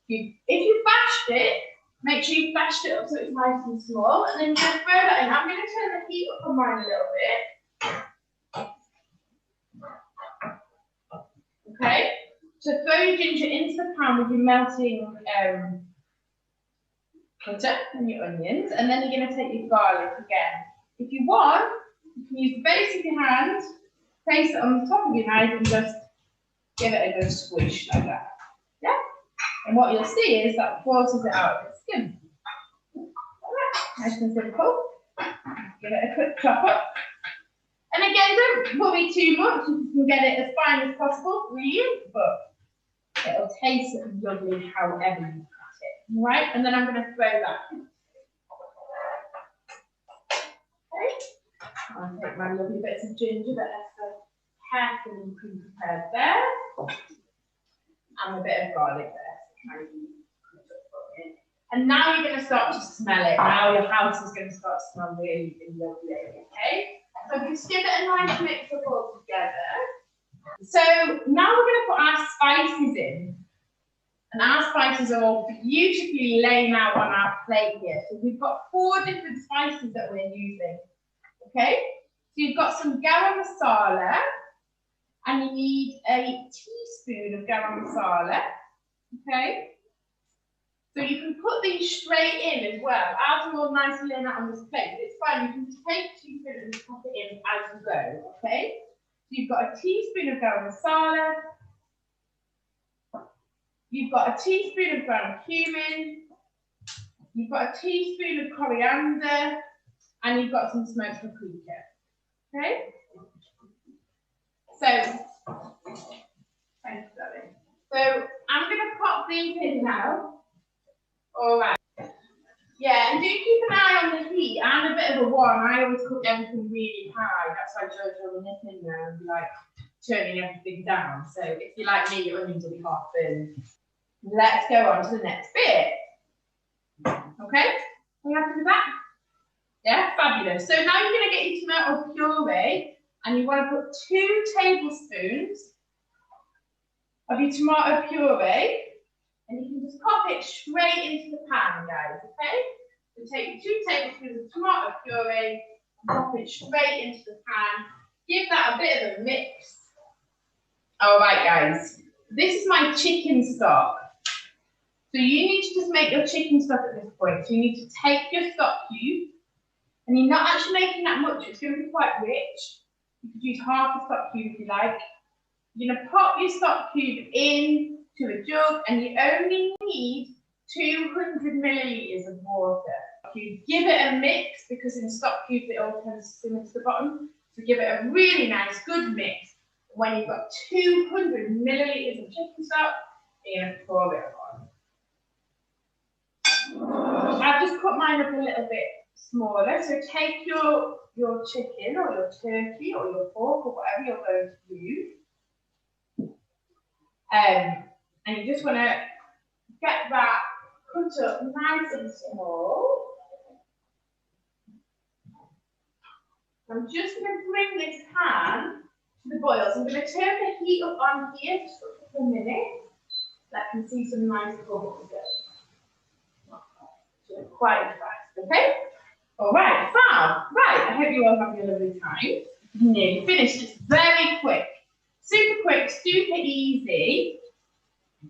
if you bashed it, make sure you bashed it up so it's nice and small, and then you're going to throw that in. I'm going to turn the heat up on mine a little bit. Okay, so throw your ginger into the pan with your melting butter and your onions, and then you're going to take your garlic again. If you want, you can use the base of your hand, place it on the top of your knife, and just give it a good squish like that. Yeah? And what you'll see is that forces it out of the skin. Nice and simple. Give it a quick chop up. And again, don't worry too much. If you can get it as fine as possible, brilliant, but it'll taste lovely however you cut it. Right? And then I'm going to throw that in. Okay. I'll take my lovely bits of ginger that Esther carefully pre-prepared there. And a bit of garlic there. And now you're going to start to smell it. Now your house is going to start to smell really, really lovely, okay? So just give it a nice mix of all together. So now we're going to put our spices in. And our spices are all beautifully laid out on our plate here. So we've got 4 different spices that we're using, okay? So you've got some garam masala, and you need a teaspoon of garam masala, okay? So you can put these straight in as well. Ours are all nicely laid out on this plate, but it's fine. You can take a teaspoon and pop it in as you go, okay? So you've got a teaspoon of garam masala, you've got a teaspoon of ground cumin, you've got a teaspoon of coriander, and you've got some smoked paprika, okay? So, thanks, darling. So I'm going to pop these in now. All right. Yeah, and do keep an eye on the heat. I'm a bit of a one. I always cook everything really high. That's why Jojo will nip in there and be like turning everything down. So if you're like me, your onions will be half burned. Let's go on to the next bit. Okay? Are you happy with that? Yeah, fabulous. So now you're going to get your tomato puree. And you want to put 2 tablespoons of your tomato puree, and you can just pop it straight into the pan, guys, okay? So take 2 tablespoons of tomato puree, and pop it straight into the pan. Give that a bit of a mix. All right, guys, this is my chicken stock. So you need to just make your chicken stock at this point. So you need to take your stock cube, and you're not actually making that much. It's going to be quite rich. You could use half the stock cube if you like. You're going to pop your stock cube in to a jug, and you only need 200 millilitres of water. You give it a mix, because in stock cubes it all tends to simmer to the bottom. So give it a really nice, good mix. When you've got 200 millilitres of chicken stock, you're going to pour it on. I've just cut mine up a little bit smaller. So take your chicken or your turkey or your pork or whatever you're going to use. And you just want to get that cut up nice and small. I'm just going to bring this pan to the boil. So I'm going to turn the heat up on here just for a couple of minutes. So I can see some nice bubbles going. So quite fast, okay? All right, fab. Right, I hope you all have a lovely time. Nearly finished. It's very quick. Super quick, super easy.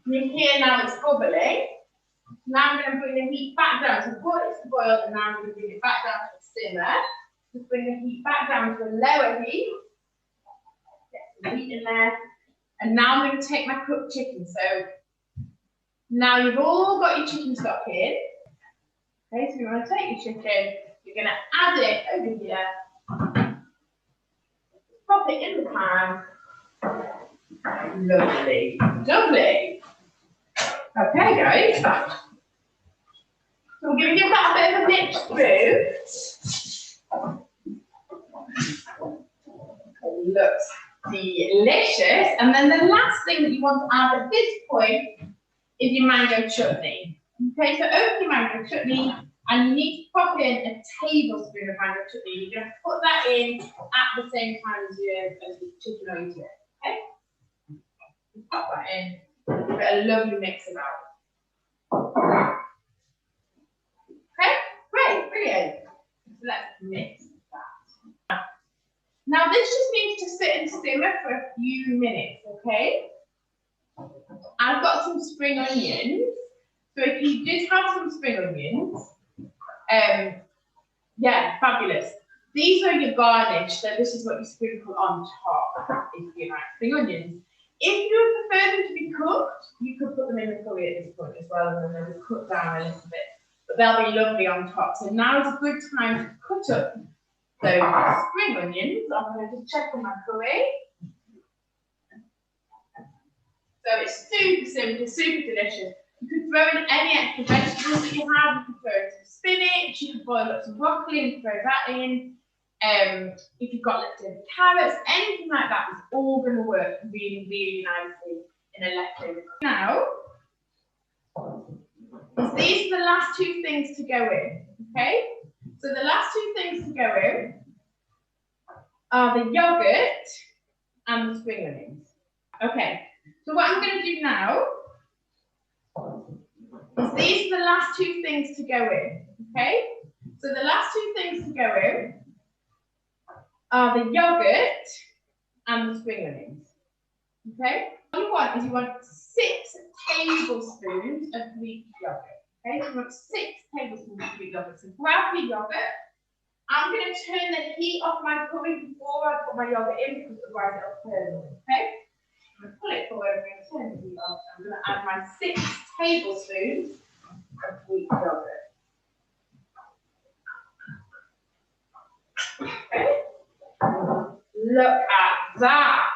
You're here now, it's bubbling. Now I'm going to bring the heat back down. So before it's to boil, and now I'm going to bring it back down to a simmer. Just bring the heat back down to a lower heat. Get some heat in there. And now I'm going to take my cooked chicken. So now you've all got your chicken stock in. Okay, so you want to take your chicken, you're going to add it over here. Pop it in the pan. Lovely, lovely. Okay, guys. So we're going to give that a bit of a mix through. It looks delicious. And then the last thing that you want to add at this point is your mango chutney. Okay, so over your mango chutney, And you need to pop in a tablespoon of mango chutney. You're going to put that in at the same time as your chicken or your turkey, okay? Pop that in, give it a lovely mix about. Okay, great, brilliant. So let's mix that. Now this just needs to sit and simmer for a few minutes, okay? I've got some spring onions. So if you did have some spring onions, yeah, fabulous. These are your garnish, so this is what you sprinkle on top if you like spring onions. If you prefer them to be cooked, you could put them in the curry at this point as well, and then they'll be cut down a little bit. But they'll be lovely on top. So now is a good time to cut up those spring onions. I'm going to just check on my curry. So it's super simple, super delicious. You could throw in any extra vegetables that you have. You could throw in some spinach, you could boil up some broccoli and throw that in. If you've got leftover carrots, anything like that is all going to work really, really nicely in a leftover. Now, these are the last two things to go in, okay? So the last two things to go in are the yogurt and the spring onions. Okay, so what I'm going to do now is these are the last two things to go in, okay? So the last two things to go in are the yogurt and the spring onions, okay? What you want is you want 6 tablespoons of Greek yogurt, okay? So you want 6 tablespoons of Greek yogurt. So grab the yogurt. I'm going to turn the heat off my curry before I put my yogurt in because otherwise it'll curdle, okay? I'm going to pull it forward, I'm going to turn the heat off. I'm going to add my 6 tablespoons of Greek yogurt. Okay? Look at that.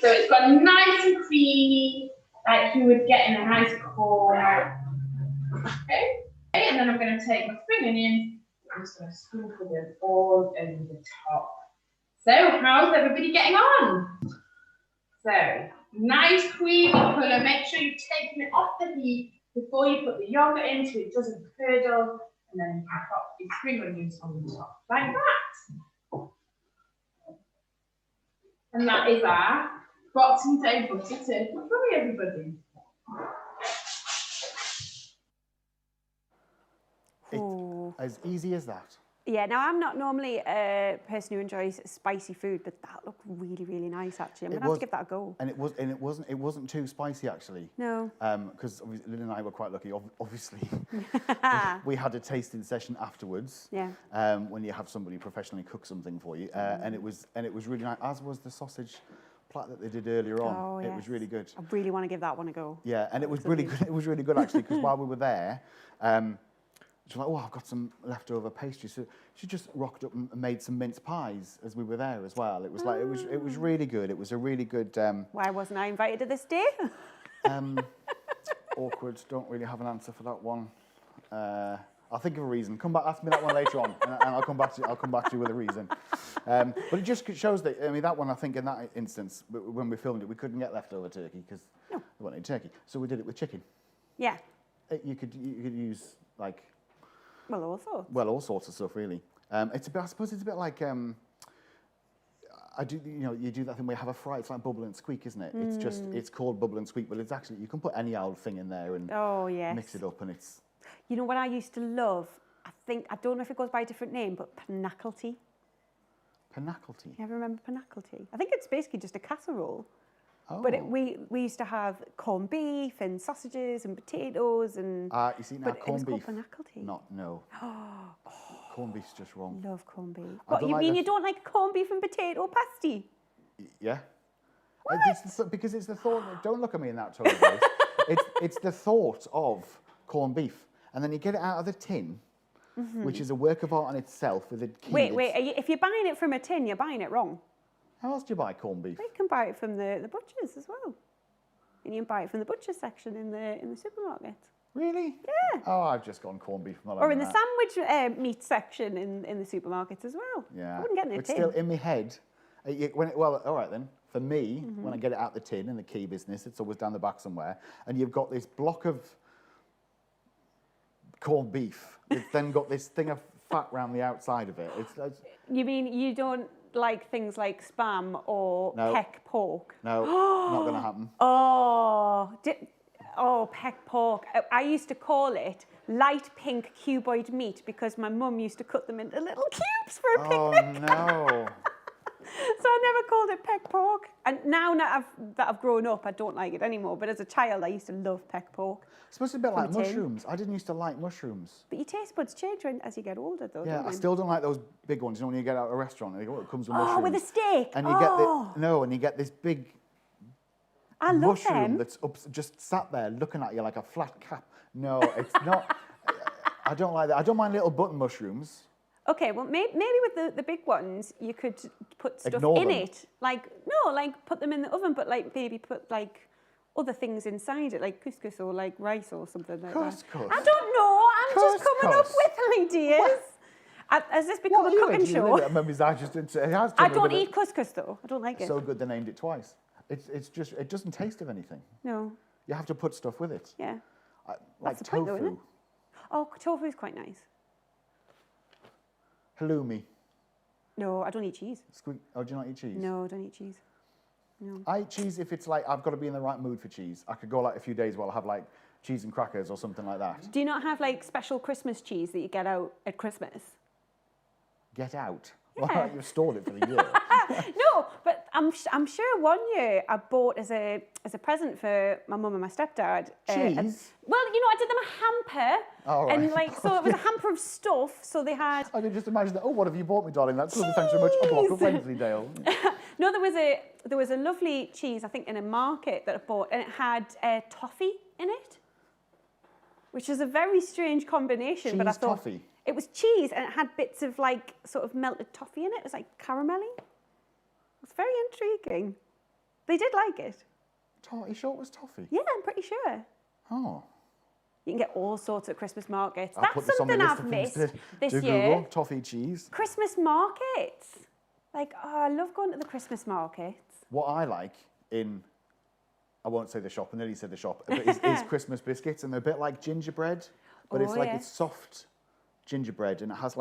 So it's got nice and creamy, like you would get in a nice corn. Okay? And then I'm going to take my spring onions. I'm just going to sprinkle them all over the top. So how's everybody getting on? So nice creamy colour. Make sure you've taken it off the heat before you put the yogurt in so it doesn't curdle. And then you can pop your spring onions on the top like that. And that is our Boxing Day butter turkey curry, everybody. It's as easy as that. Yeah, now I'm not normally a person who enjoys spicy food, but that looked really, really nice actually. I'm gonna have to give that a go. And it wasn't too spicy actually. No. Because Lynn and I were quite lucky. Obviously, we had a tasting session afterwards. Yeah. When you have somebody professionally cook something for you, and it was really nice. As was the sausage plat that they did earlier on. Oh, yes. It was really good. I really want to give that one a go. Yeah, and it was really good. It was really good actually because while we were there. She was like, oh, I've got some leftover pastry. So she just rocked up and made some mince pies as we were there as well. It was like, it was really good. It was a really good... Why wasn't I invited to this day? Awkward. Don't really have an answer for that one. I'll think of a reason. Come back, ask me that one later on, and I'll come back to you with a reason. But it just shows that, I mean, that one, I think in that instance, when we filmed it, we couldn't get leftover turkey because we wanted turkey. So we did it with chicken. Yeah. You could use, like... Well, all sorts. Well, all sorts of stuff, really. It's a bit, I suppose it's a bit like, you do that thing where you have a fry, it's like bubble and squeak, isn't it? It's just, it's called bubble and squeak, but it's actually, you can put any old thing in there and mix it up and it's... You know what I used to love? I don't know if it goes by a different name, but pannacle tea. Pannacle tea? You ever remember pannacle tea? I think it's basically just a casserole. Oh. But we used to have corned beef and sausages and potatoes and... you see now, corned beef... pannacle tea. No. Corned beef's just wrong. Love corned beef. What, you mean you don't like corned beef and potato pasty? Yeah. Because it's the thought... Don't look at me in that tone, guys. It's the thought of corned beef. And then you get it out of the tin, which is a work of art in itself with a key. Wait, if you're buying it from a tin, you're buying it wrong. How else do you buy corned beef? You can buy it from the butchers as well. And you can buy it from the butcher section in the supermarket. Really? Yeah. Oh, I've just gone corned beef. Or in the sandwich meat section in the supermarkets as well. Yeah. I wouldn't get it in a But tin. still, in my head, well, all right then. For me, when I get it out the tin in the key business, it's always down the back somewhere, and you've got this block of corned beef. It's then got this thing of fat round the outside of it. It's You mean you don't like things like spam or peck pork? No, not going to happen. Oh, peck pork. I used to call it light pink cuboid meat because my mum used to cut them into little cubes for a picnic. Oh, no. So I never called it peck pork. And now that I've grown up, I don't like it anymore. But as a child, I used to love peck pork. It's supposed to be a bit like mushrooms. I didn't used to like mushrooms. But your taste buds change as you get older, though, Yeah, don't I they? still don't like those big ones. You know, when you get out of a restaurant and it comes with mushrooms. Oh, with a steak. And you get this big I love mushroom them. that's just sat there looking at you like a flat cap. No, it's not. I don't like that. I don't mind little button mushrooms. Okay, well, maybe with the big ones, you could put stuff Ignore in them. it. Like, put them in the oven, but like maybe put like other things inside it, like couscous or like rice or something like that. Couscous? I don't know. I'm just coming up with ideas. Has this become a cooking show? I don't eat couscous though. I don't like it. So good they named it twice. It's just, it doesn't taste of anything. No. You have to put stuff with it. Yeah. Like That's the point, tofu. though, isn't it? Oh, tofu is quite nice. Halloumi. No, I don't eat cheese. Oh, do you not eat cheese? No, I don't eat cheese. No. I eat cheese if it's like, I've got to be in the right mood for cheese. I could go like a few days where I'll have like cheese and crackers or something like that. Do you not have like special Christmas cheese that you get out at Christmas? Get out? Yeah. Well, you've stored it for the year. No, but I'm sure one year I bought as a present for my mum and my stepdad. Cheese? I did them a hamper. Oh, right. And so it was a hamper of stuff. So they had. I can just imagine that. Oh, what have you bought me, darling? That's lovely. Thanks very much. A block of Wensleydale. No, there was a lovely cheese, I think, in a market that I bought, and it had toffee in it, which is a very strange combination. Cheese, but I thought toffee? It was cheese, and it had bits of like sort of melted toffee in it. It was like caramelly. It's very intriguing. They did like it. Are you sure it was toffee? Yeah, I'm pretty sure. Oh. You can get all sorts at Christmas markets. I'll put That's this on my something list I've of things missed this to year. Google. Toffee cheese. Christmas markets. I love going to the Christmas markets. What I like I won't say the shop, I nearly said the shop, but is Christmas biscuits, and they're a bit like gingerbread, but it's like it's soft gingerbread, and it has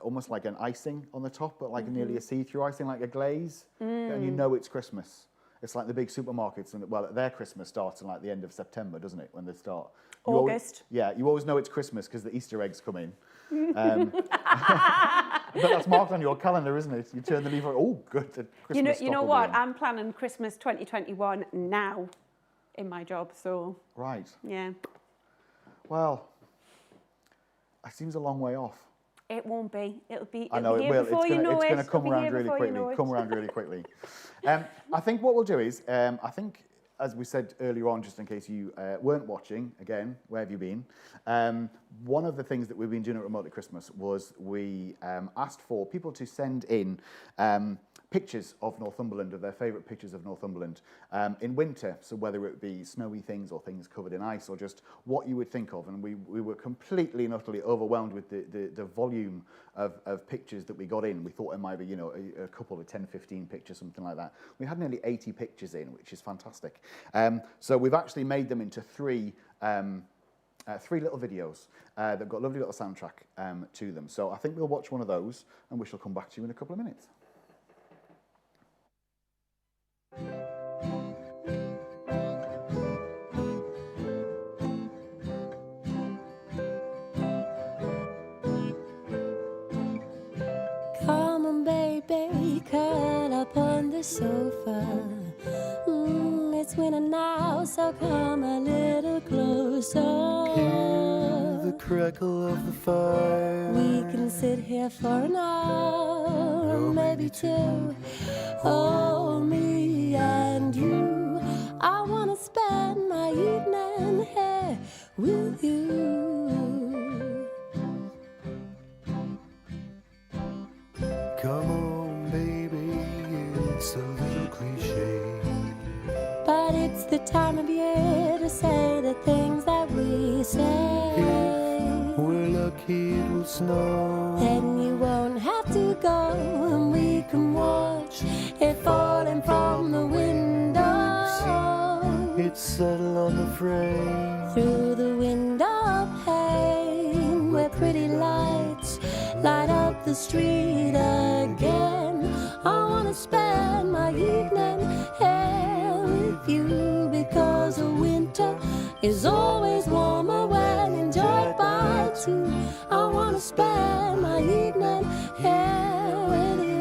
almost like an icing on the top, but like nearly a see-through icing, like a glaze, and you know it's Christmas. It's like the big supermarkets, and their Christmas starts in like the end of September, doesn't it? When they start. August. You always know it's Christmas because the Easter eggs come in. But that's marked on your calendar, isn't it? You turn the lever. Oh, good. The Christmas You know stock will what? be in. I'm planning Christmas 2021 now in my job. So Right. yeah, Well, it seems a long way off. it won't be. It'll be. I know it'll it be here will. before you know It's it. going to come It'll be around here really before you quickly. know it. Come around really quickly. I think what we'll do is, I think, as we said earlier on, just in case you weren't watching, again, where have you been? One of the things that we've been doing at Remotely Christmas was we asked for people to send in pictures of Northumberland, of their favourite pictures of Northumberland in winter. So whether it be snowy things or things covered in ice or just what you would think of. And we were completely and utterly overwhelmed with the volume of pictures that we got in. We thought it might be, a couple of 10, 15 pictures, something like that. We had nearly 80 pictures in, which is fantastic. So we've actually made them into three little videos that have got a lovely little soundtrack to them. So I think we'll watch one of those and we shall come back to you in a couple of minutes. Come on, baby, curl up on the sofa. It's winter now, so come a little closer. Hear the crackle of the fire. We can sit here for an hour, or maybe two. Oh, me and you. I wanna spend my evening here with you. Come on, baby, it's a little cliche, But it's the time of year to say the things that we say. if we're lucky it will snow. Then you won't have to go, and we can watch it falling from the window. It's settled on the frame. Through the window. the street again. I wanna spend my evening here with you, because a winter is always warmer when enjoyed by two. I wanna spend my evening here with you.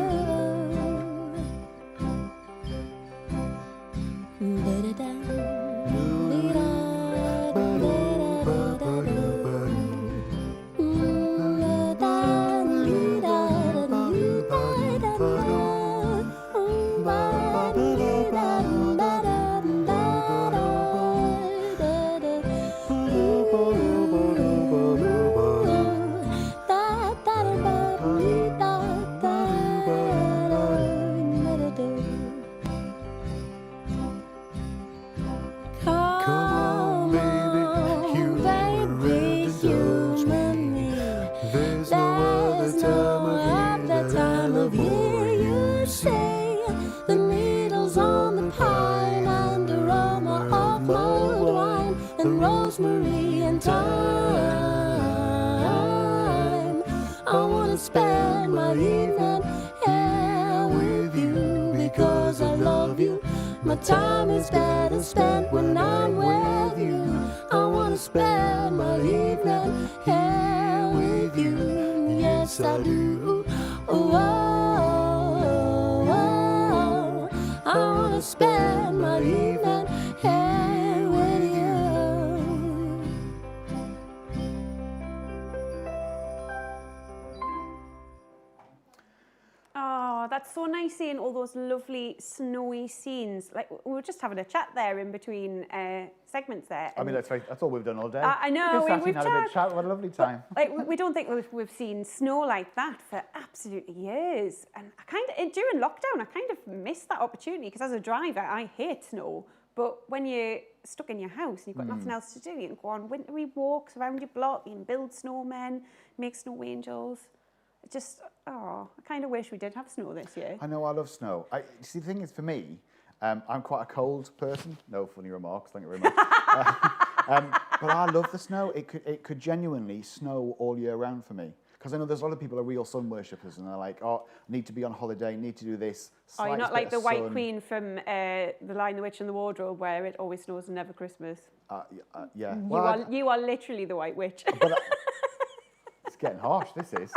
Rosemary and thyme. I wanna spend my evening here with you, because I love you. My time is better spent when I'm with you. I wanna spend my evening here with you. Yes, I do. Oh, oh, oh. I wanna spend my evening here with you. Oh, that's so nice seeing all those lovely snowy scenes. Like, we were just having a chat there in between segments there. I mean, that's all we've done all day. I know, we've had a bit of chat. What a lovely time. Like, we don't think we've seen snow like that for absolutely years. And I kind of, during lockdown, I kind of missed that opportunity, because as a driver, I hate snow. But when you're stuck in your house and you've got nothing else to do, you can go on wintry walks around your block, you can build snowmen, make snow angels. Just, I kind of wish we did have snow this year. I know, I love snow. See, the thing is, for me, I'm quite a cold person. No funny remarks, thank you very much. But I love the snow. It could genuinely snow all year round for me. Because I know there's a lot of people who are real sun worshippers, and they're like, oh, need to be on holiday, need to do this. Oh, you're not like the White Queen from The Lion, the Witch and the Wardrobe, where it always snows and never Christmas. Yeah. You are literally the White Witch. It's getting harsh, this is.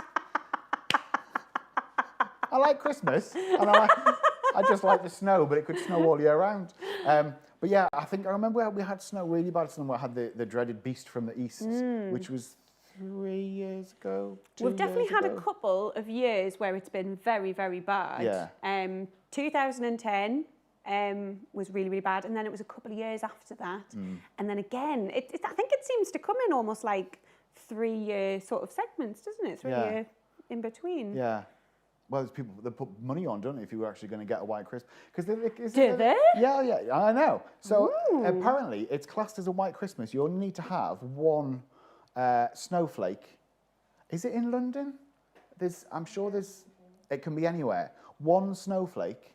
I like Christmas, and I just like the snow, but it could snow all year round. But yeah, I remember we had snow really bad. So we had the dreaded beast from the east, which was 3 years ago. We've definitely had a couple of years where it's been very, very bad. Yeah. 2010 was really, really bad, and then it was a couple of years after that, and then again. I think it seems to come in almost like 3-year sort of segments, doesn't it? 3-year in between. Yeah. Well, there's people that put money on, don't they, if you were actually going to get a white Christmas? Do they? Yeah, I know. So apparently it's classed as a white Christmas. You only need to have one snowflake. Is it in London? I'm sure it can be anywhere. One snowflake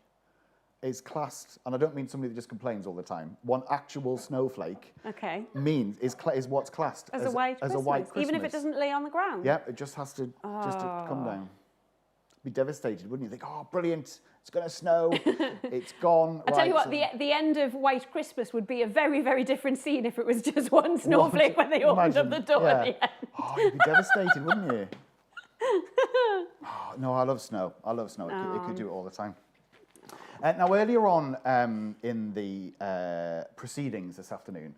is classed, and I don't mean somebody that just complains all the time. One actual snowflake is what's classed as a white Christmas. Even if it doesn't lay on the ground? Yeah, it just has to come down. Be devastated, wouldn't you? Think, oh, brilliant, it's going to snow, it's gone. I tell you what, the end of White Christmas would be a very, very different scene if it was just one snowflake when they opened up the door at the end. Oh, you'd be devastated, wouldn't you? Oh, no, I love snow. It could do it all the time. Now, earlier on in the proceedings this afternoon,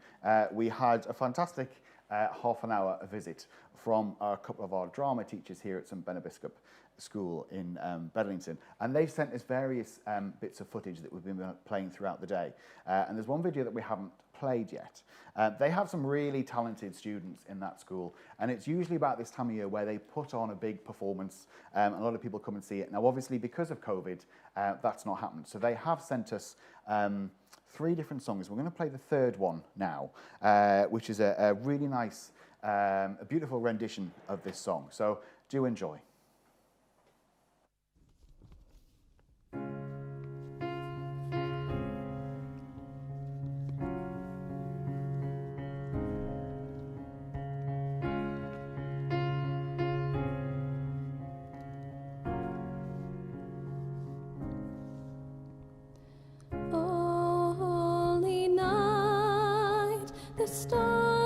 we had a fantastic half an hour visit from a couple of our drama teachers here at St Benebiscop School in Bedlington, and they've sent us various bits of footage that we've been playing throughout the day, and there's one video that we haven't played yet. They have some really talented students in that school, and it's usually about this time of year where they put on a big performance, and a lot of people come and see it. Now, obviously, because of COVID, that's not happened, so they have sent us 3 different songs. We're going to play the third one now, which is a really nice, a beautiful rendition of this song, so do enjoy.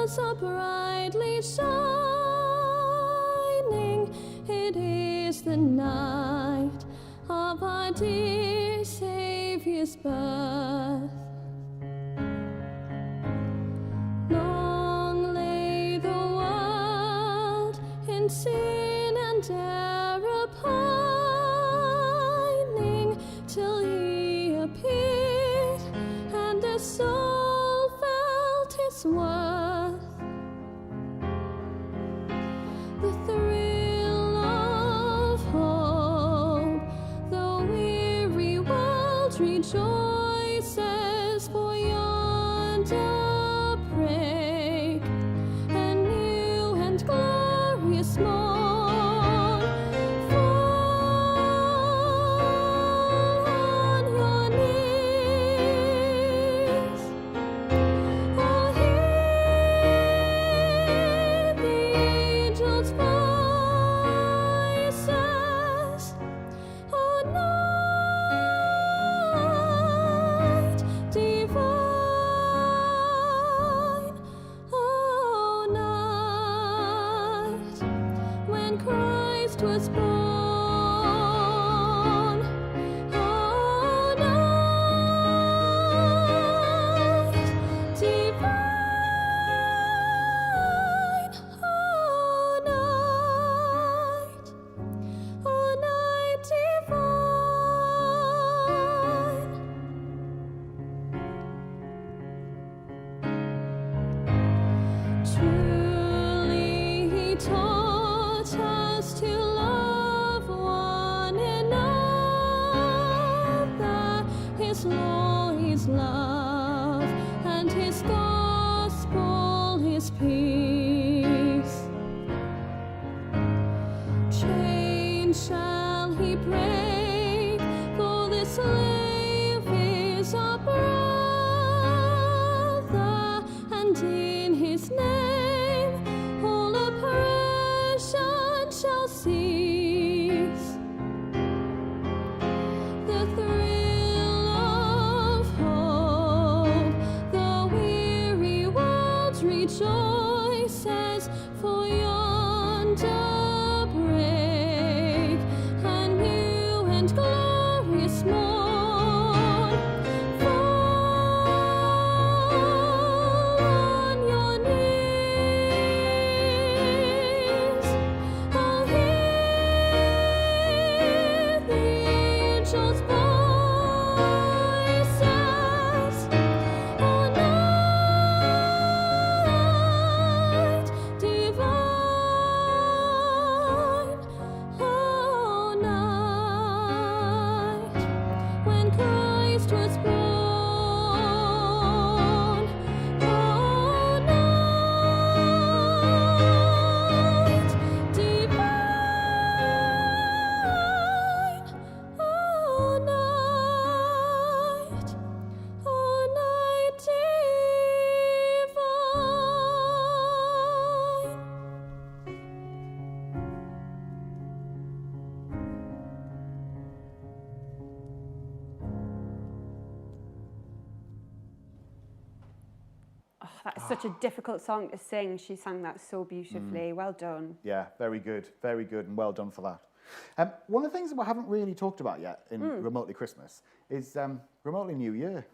stars are brightly shining. It is the night of our dear Saviour's birth. Long lay the world in sin and error pining, till he appeared and the soul felt his worth. The thrill of hope, the weary world rejoices, for yonder break a new and glorious morn. Fall on your knees. Oh, hear the angels' voices. Oh, night divine. Oh, night when Christ was born. Oh, night divine. Oh, night. Oh, night divine. Truly he taught us to love one another. His law is love, and his gospel is peace. Chain shall he break, for the slave is our brother, and in his name all oppression shall cease. The thrill of hope, the weary world rejoices, for yonder break a new and glorious morn. Fall on your knees. Oh, hear the angels' voices. Oh, night divine. Oh, night when Christ was born. Oh, night divine. Oh, night. Oh, night divine. Oh, that is such a difficult song to sing. She sang that so beautifully. Well done. Yeah, very good, and well done for that. One of the things that we haven't really talked about yet in Remotely Christmas is Remotely New Year.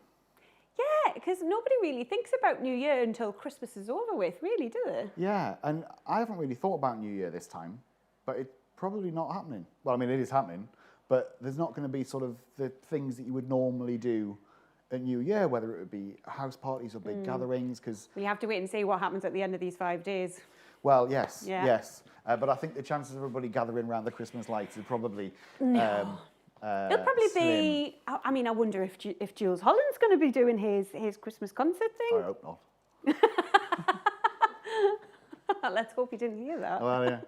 Yeah, because nobody really thinks about New Year until Christmas is over with, really, do they? Yeah, and I haven't really thought about New Year this time, but it's probably not happening. Well, I mean, it is happening, but there's not going to be sort of the things that you would normally do at New Year, whether it would be house parties or big gatherings, because... We have to wait and see what happens at the end of these 5 days. Well, yes, Yeah. yes. But I think the chances of everybody gathering around the Christmas lights is probably... No. It'll probably slim. be... I mean, I wonder if Jules Holland's going to be doing his Christmas concert thing. I hope not. Let's hope he didn't hear that. Well, yeah.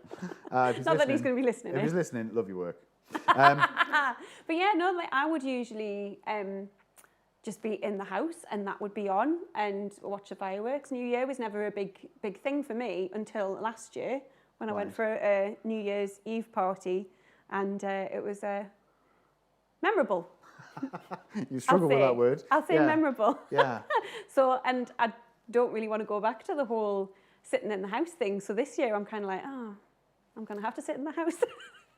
Not that he's going to be listening. If he's eh? listening, love your work. But yeah, no, like I would usually just be in the house and that would be on and watch the fireworks. New Year was never a big thing for me until last year when I went for a New Year's Eve party and it was memorable. You struggle with that word. I'll say memorable. Yeah. So, and don't really want to go back to the whole sitting in the house thing. So this year I'm kind of like, oh, I'm going to have to sit in the house.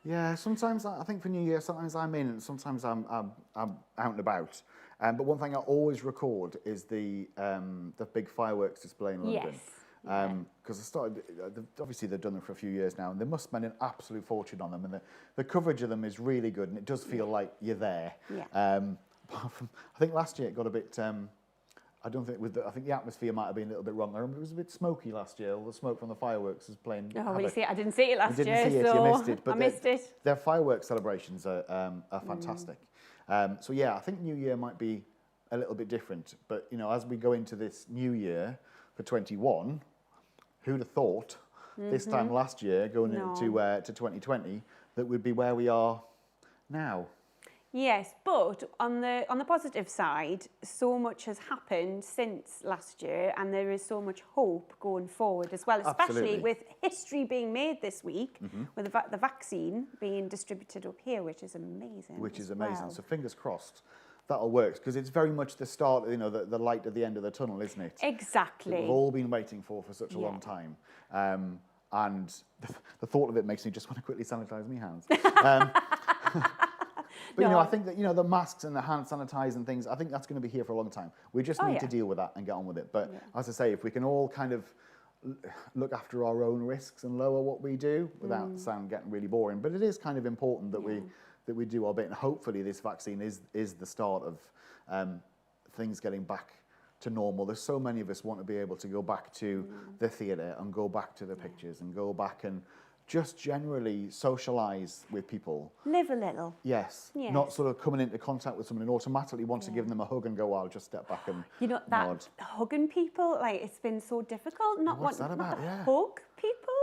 Yeah, sometimes I think for New Year, sometimes I'm in and sometimes I'm out and about. But one thing I always record is the big fireworks display in London. Yes. Because obviously they've done them for a few years now, and they must spend an absolute fortune on them, and the coverage of them is really good, and it does feel like you're there. Yeah. I think last year it got a bit. I think the atmosphere might have been a little bit wrong. I remember it was a bit smoky last year. All the smoke from the fireworks was playing. Oh, well, you see, I didn't see it last year, so you missed it. But I missed it. Their fireworks celebrations are fantastic. So yeah, I think New Year might be a little bit different. But as we go into this new year for 21, who'd have thought this time last year, going into to 2020, that would be where we are now? Yes, but on the positive side, so much has happened since last year, and there is so much hope going forward as well, especially with history being made this week, with the vaccine being distributed up here, which is amazing. Which is amazing. Well. So fingers crossed that'll work, because it's very much the start, the light at the end of the tunnel, isn't it? Exactly. That we've all been waiting for such a long time. And the thought of it makes me just want to quickly sanitize my hands. But I think that the masks and the hand sanitizer and things, I think that's going to be here for a long time. We just need to deal with that and get on with it. But as I say, if we can all kind of look after our own risks and lower what we do without the sound getting really boring, but it is kind of important that we do our bit, and hopefully this vaccine is the start of things getting back to normal. There's so many of us want to be able to go back to the theatre and go back to the pictures and go back and just generally socialise with people. Live a little. Yes. Not sort of coming into contact with someone and automatically want to give them a hug and go, I'll just step back and that nod. Hugging people, like, it's been so difficult not What's wanting that about? to hug people.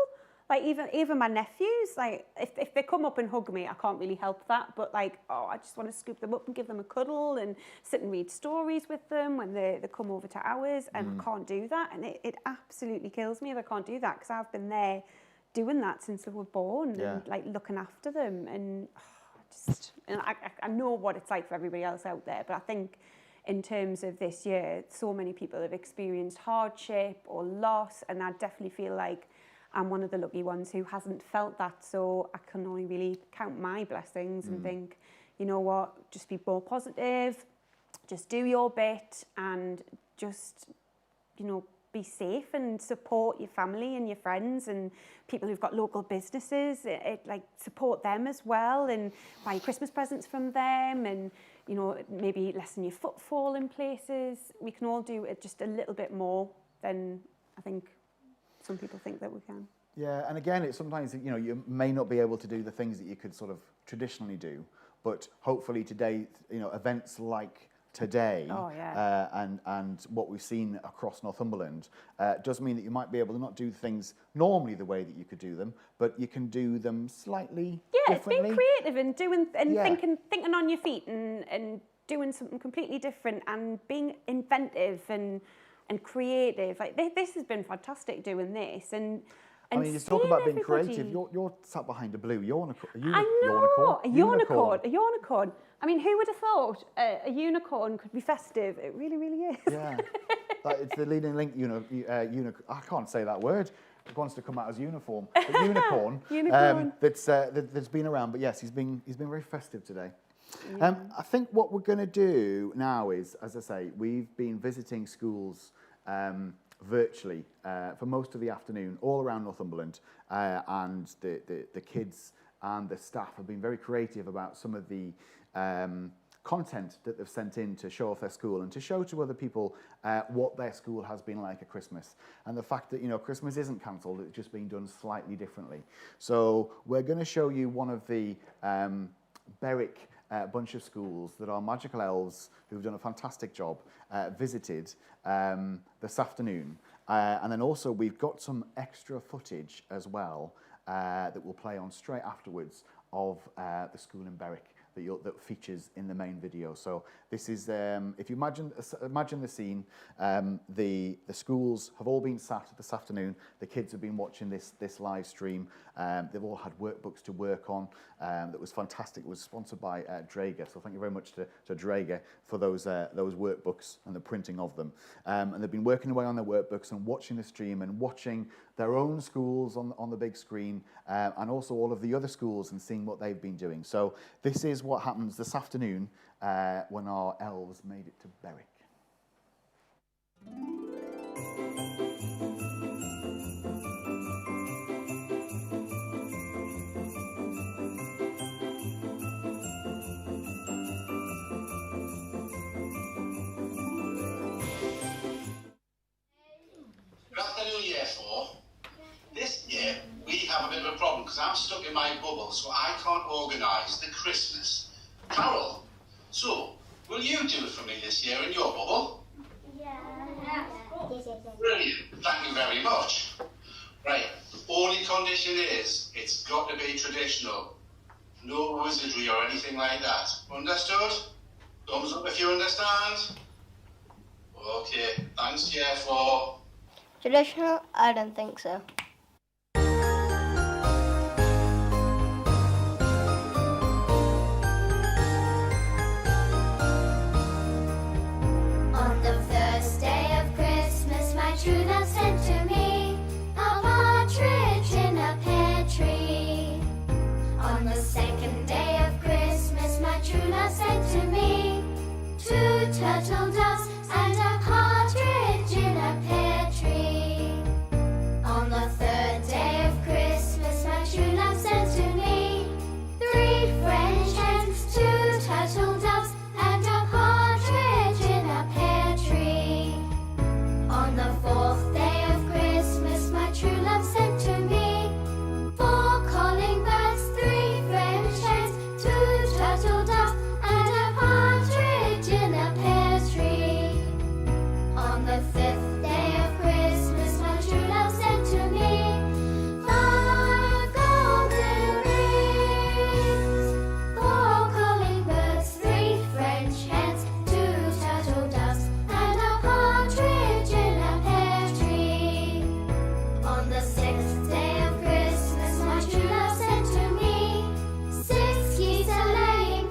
Like, even my nephews, like, if they come up and hug me, I can't really help that. But, like, I just want to scoop them up and give them a cuddle and sit and read stories with them when they come over to ours, and I can't do that. And it absolutely kills me if I can't do that, because I've been there doing that since they were born and, like, looking after them. And I know what it's like for everybody else out there, but I think in terms of this year, so many people have experienced hardship or loss, and I definitely feel like I'm one of the lucky ones who hasn't felt that, so I can only really count my blessings and think, you know what, just be more positive, just do your bit, and just, be safe and support your family and your friends and people who've got local businesses. Like, support them as well, and buy Christmas presents from them, and maybe lessen your footfall in places. We can all do it just a little bit more than I think some people think that we can. Yeah, and again, it's sometimes, you may not be able to do the things that you could sort of traditionally do, but hopefully today, events like today and what we've seen across Northumberland does mean that you might be able to not do things normally the way that you could do them, but you can do them slightly differently. Being creative and doing and thinking on your feet and doing something completely different and being inventive and creative. Like, this has been fantastic doing this, and I mean, you talk about being creative. You're sat behind a blue unicorn. A unicorn. I mean, who would have thought a unicorn could be festive? It really, really is. Yeah, it's the leading link. I can't say that word. It wants to come out as uniform. But unicorn. That's been around. But yes, he's been very festive today. Yeah. I think what we're going to do now is, as I say, we've been visiting schools virtually for most of the afternoon all around Northumberland, and the kids and the staff have been very creative about some of the content that they've sent in to show off their school and to show to other people what their school has been like at Christmas, and the fact that Christmas isn't cancelled, it's just being done slightly differently. So we're going to show you one of the Berwick bunch of schools that our magical elves, who've done a fantastic job, visited this afternoon. And then also we've got some extra footage as well that we'll play on straight afterwards of the school in Berwick that features in the main video. So This is, if you imagine the scene, the schools have all been sat this afternoon. The kids have been watching this live stream. They've all had workbooks to work on. That was fantastic. It was sponsored by Draeger, so thank you very much to Draeger for those workbooks and the printing of them. And they've been working away on their workbooks and watching the stream and watching their own schools on the big screen, and also all of the other schools and seeing what they've been doing. So this is what happens this afternoon when our elves made it to Berwick. Good afternoon, Year 4. This year, we have a bit of a problem because I'm stuck in my bubble, so I can't organise the Christmas carol. So, will you do it for me this year in your bubble? Yeah. Brilliant. Thank you very much. Right, the only condition is it's got to be traditional. No wizardry or anything like that. Understood? Thumbs up if you understand. Okay, thanks, Year 4. Traditional? I don't think so. On the first day of Christmas, my true love sent to me a partridge in a pear tree. On the second day of Christmas, my true love sent to me 2 turtle doves and a partridge in a pear tree. On the third day of Christmas, my true love sent to me 3 French hens, 2 turtle doves, and a partridge in a pear tree. On the fourth day of Christmas, my true love sent to me 4 calling birds, 3 French hens, 2 turtle doves, and a partridge in a pear tree. On the fifth day of Christmas, my true love sent to me 5 golden rings, 4 calling birds, 3 French hens, 2 turtle doves, and a partridge in a pear tree. On the sixth day of Christmas, my true love sent to me 6 geese a laying,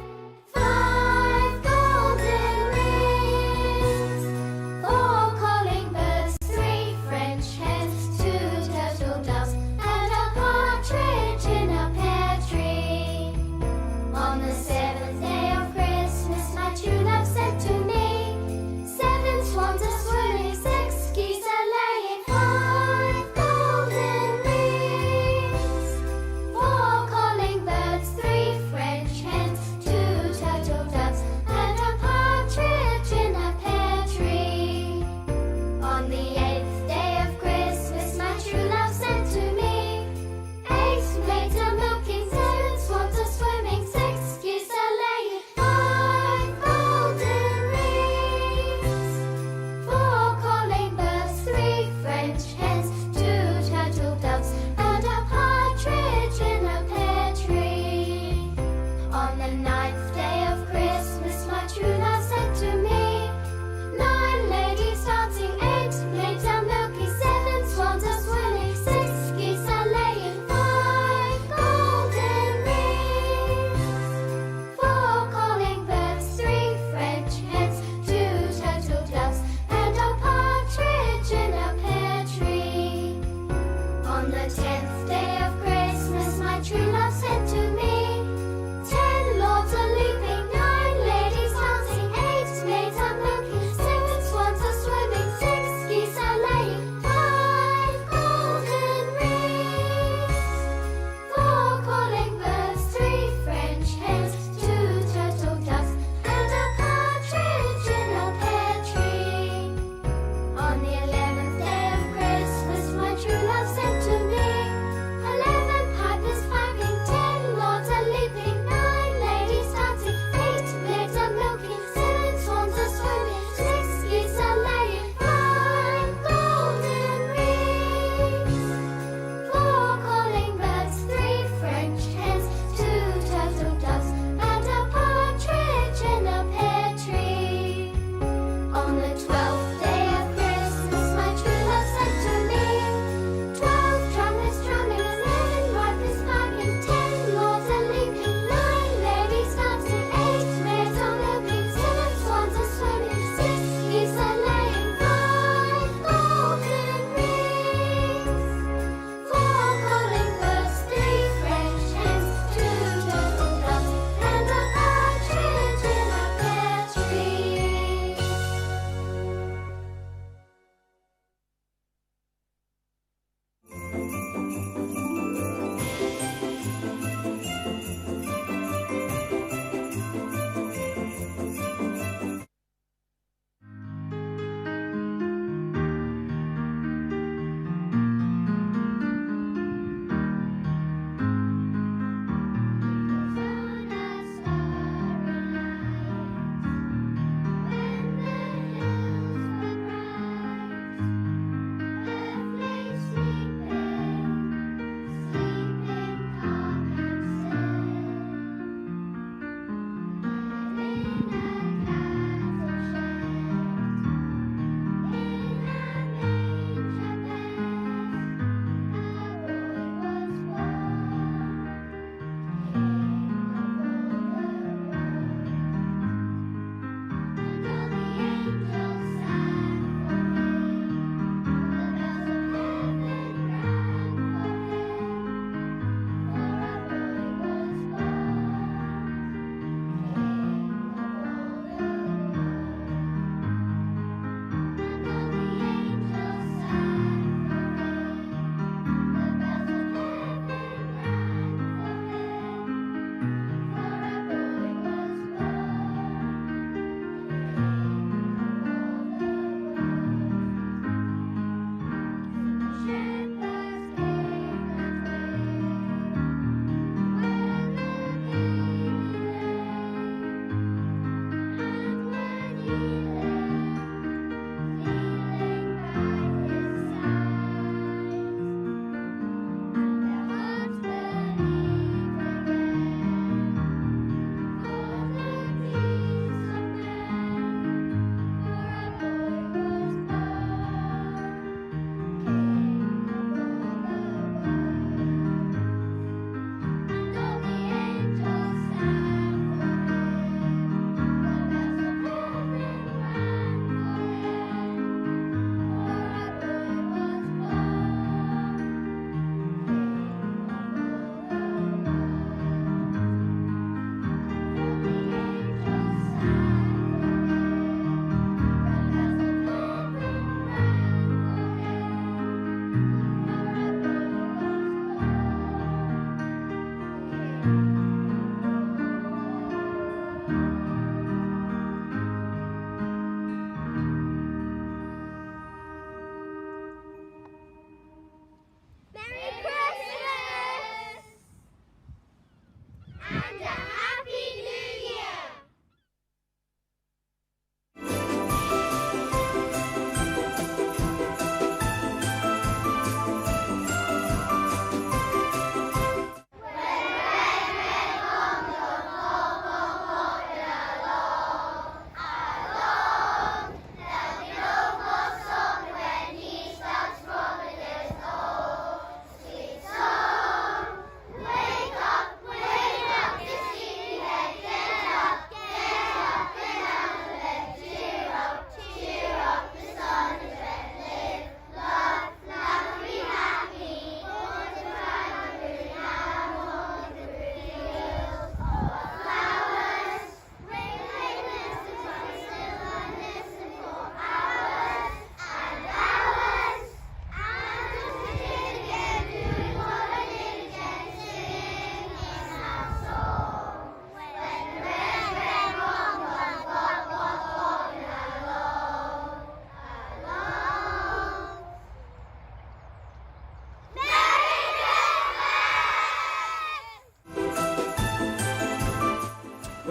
5 golden rings, 4 calling birds, 3 French hens, 2 turtle doves, and a partridge in a pear tree. On the seventh day of Christmas, my true love sent to me 7 swans a swimming, 6 geese a laying, 5 golden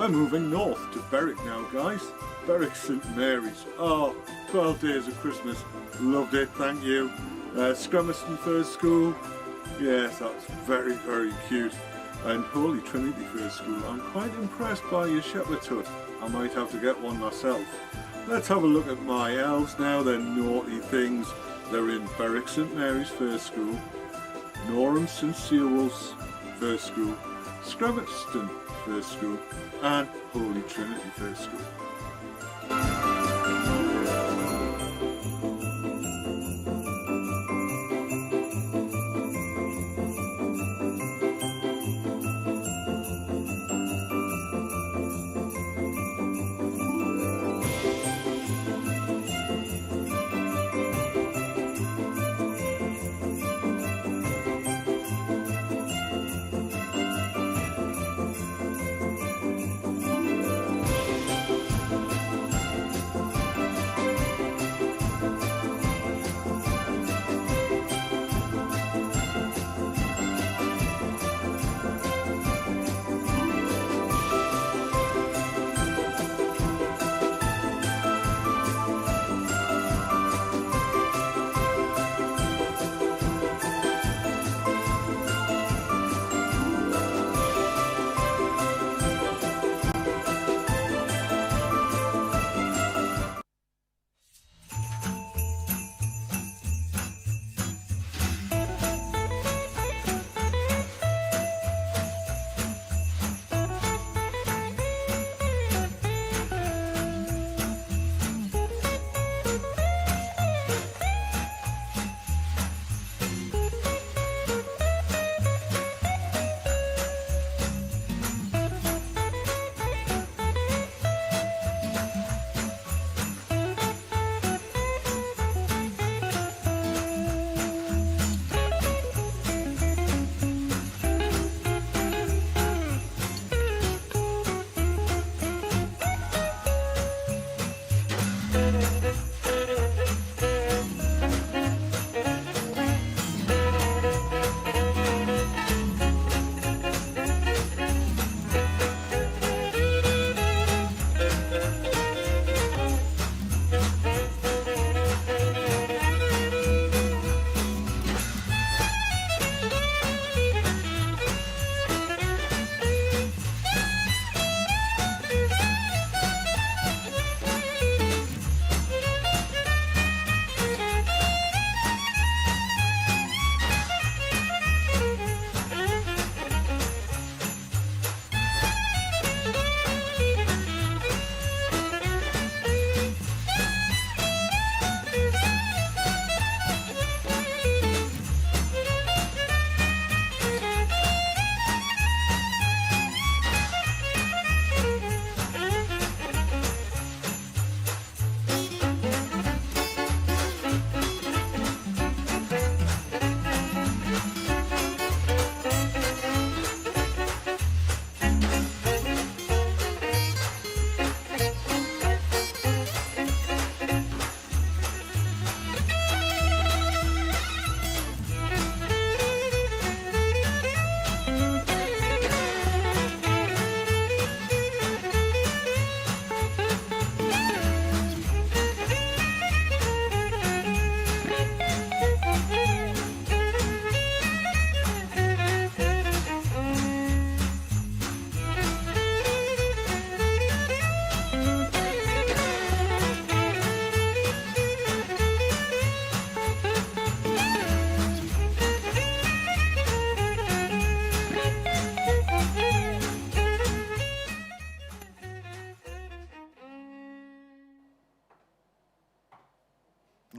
We're moving north to Berwick now, guys. Berwick St Mary's. Oh, 12 days of Christmas. Loved it, thank you. Scrummerston First School. Yes, that's very, very cute. And Holy Trinity First School. I'm quite impressed by your shepherd's hut. I might have to get one myself. Let's have a look at my elves now. They're naughty things. They're in Berwick St Mary's First School, Norham St Sewell's First School, Scrummerston First School, and Holy Trinity First School.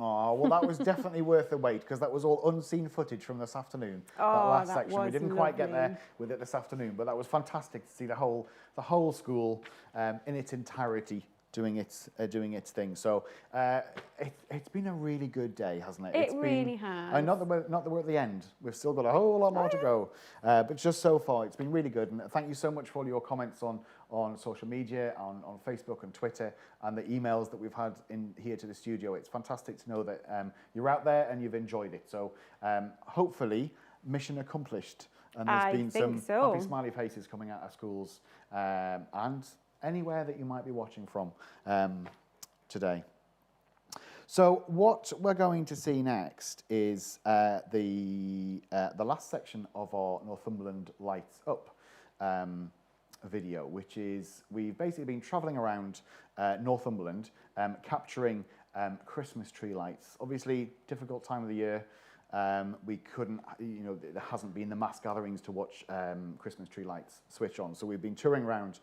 Oh, well, that was definitely worth the wait because that was all unseen footage from this afternoon. Oh, that last that section. We was didn't quite get there lovely. with it this afternoon, but that was fantastic to see the whole school in its entirety doing its thing. So it's been a really good day, hasn't it? It really has. Not that we're at the end. We've still got a whole lot more to go. But just so far, it's been really good. And thank you so much for all your comments on social media, on Facebook and Twitter, and the emails that we've had in here to the studio. It's fantastic to know that you're out there and you've enjoyed it. So hopefully, mission accomplished. And there's I been think some so. happy smiley faces coming out of schools and anywhere that you might be watching from today. So what we're going to see next is the last section of our Northumberland Lights Up video, which is we've basically been travelling around Northumberland capturing Christmas tree lights. Obviously, difficult time of the year. We couldn't, there hasn't been the mass gatherings to watch Christmas tree lights switch on. So we've been touring around,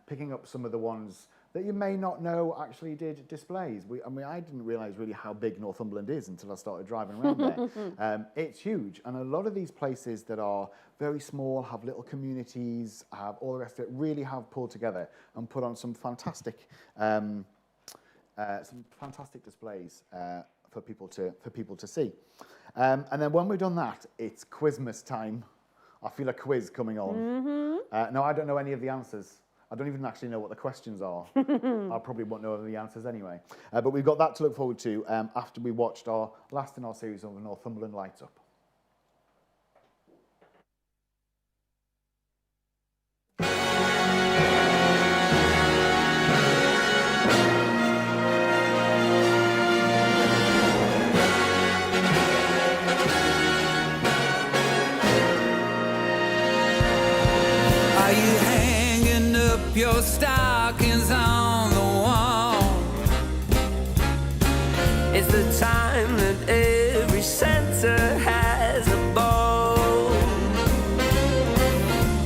picking up some of the ones that you may not know actually did displays. I didn't realise really how big Northumberland is until I started driving around there. It's huge, and a lot of these places that are very small, have little communities, have all the rest of it, really have pulled together and put on some fantastic displays for people to see. And then when we've done that, it's Quizmas time. I feel a quiz coming on. No, I don't know any of the answers. I don't even actually know what the questions are. I probably won't know the answers anyway. But we've got that to look forward to after we watched our last in our series of Northumberland Lights Up. Are you hanging up your stockings on the wall? It's the time that every Santa has a ball.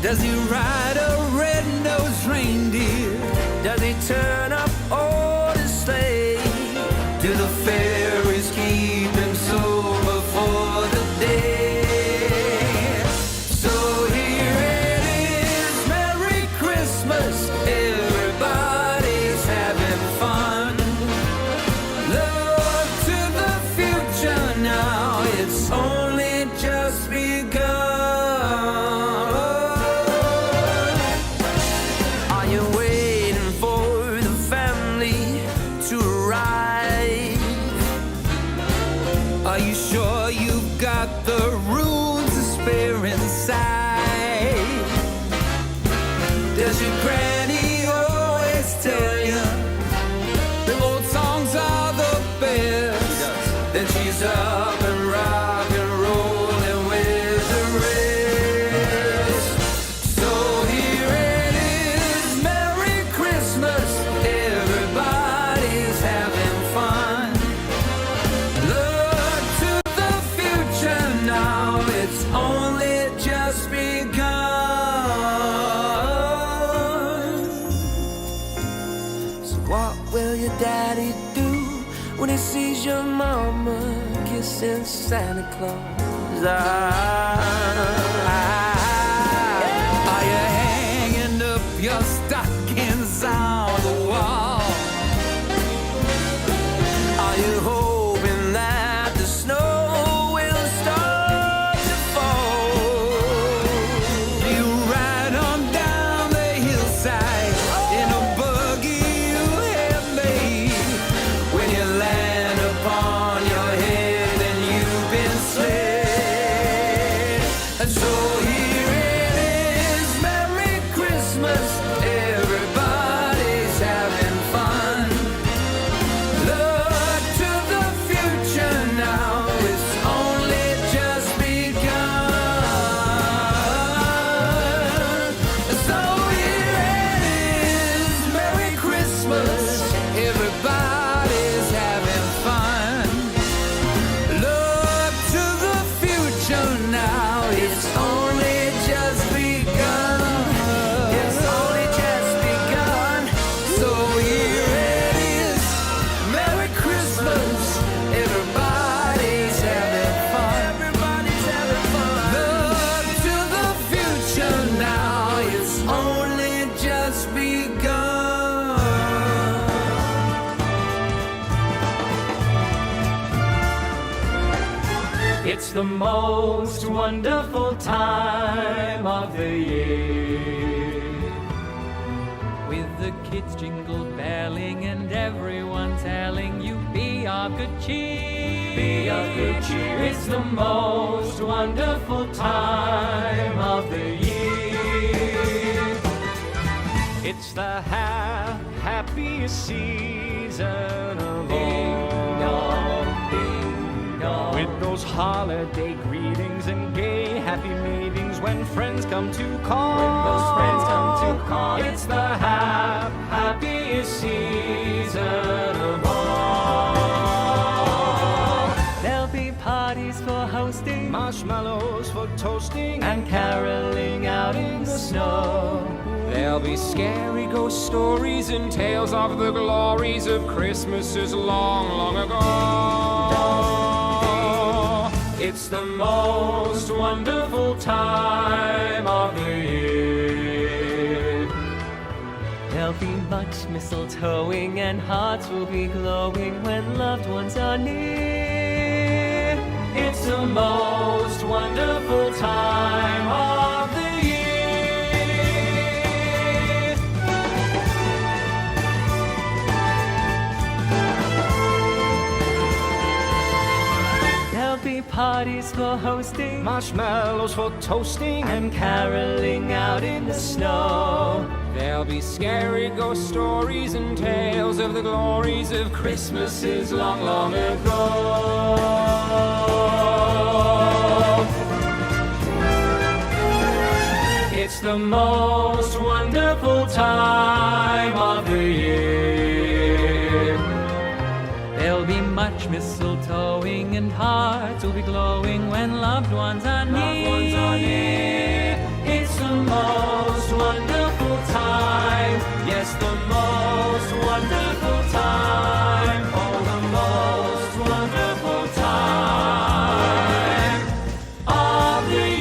Does he ride a red-nosed reindeer? Does he turn up all his sleigh? Do the fairies keep him sober for the day? Everybody's having fun. Look to the future now, it's only just begun. Are you waiting for the family to arrive? Are you sure you've got the room to spare inside? Does your granny always tell you the old songs are the best? Then she's up and rock and rolling with the rest. So here it is, Merry Christmas, everybody's having fun. Look to the future now, it's only just begun. What will your daddy do when he sees your mama kissing Santa Claus? Are you hanging up your stockings on the wall? Are you hoping that the snow will start to fall? Do you ride on down the hillside in a buggy you have made? When you land upon your head and you've been slid. And so here it is, Merry Christmas, everybody's having fun. Look to the future now, it's only just begun. So here it is, Merry Christmas, everybody's having fun. Look to the future now, it's only just begun. It's only just begun. So here it is, Merry Christmas, everybody's having fun. Everybody's having fun. Look to the future now, it's only just begun. It's the most wonderful time of the year, with the kids jingle belling and everyone telling you be of good cheer. Be of good cheer. It's the most wonderful time of the year. It's the happiest season of all. With those holiday greetings and gay happy meetings when friends come to call. It's the happiest season of all. There'll be parties for hosting, marshmallows for toasting, and caroling out in the snow. There'll be scary ghost stories and tales of the glories of Christmases long, long ago. It's the most wonderful time of the year. There'll be much mistletoeing and hearts will be glowing when loved ones are near. It's the most wonderful time of the year. There'll be parties for hosting, marshmallows for toasting, and caroling out in the snow. There'll be scary ghost stories and tales of the glories of Christmases long, long ago. It's the most wonderful time of the year. There'll be much mistletoeing and hearts will be glowing when loved ones are near. It's the most wonderful time. Yes, the most wonderful time. Oh, the most wonderful time of the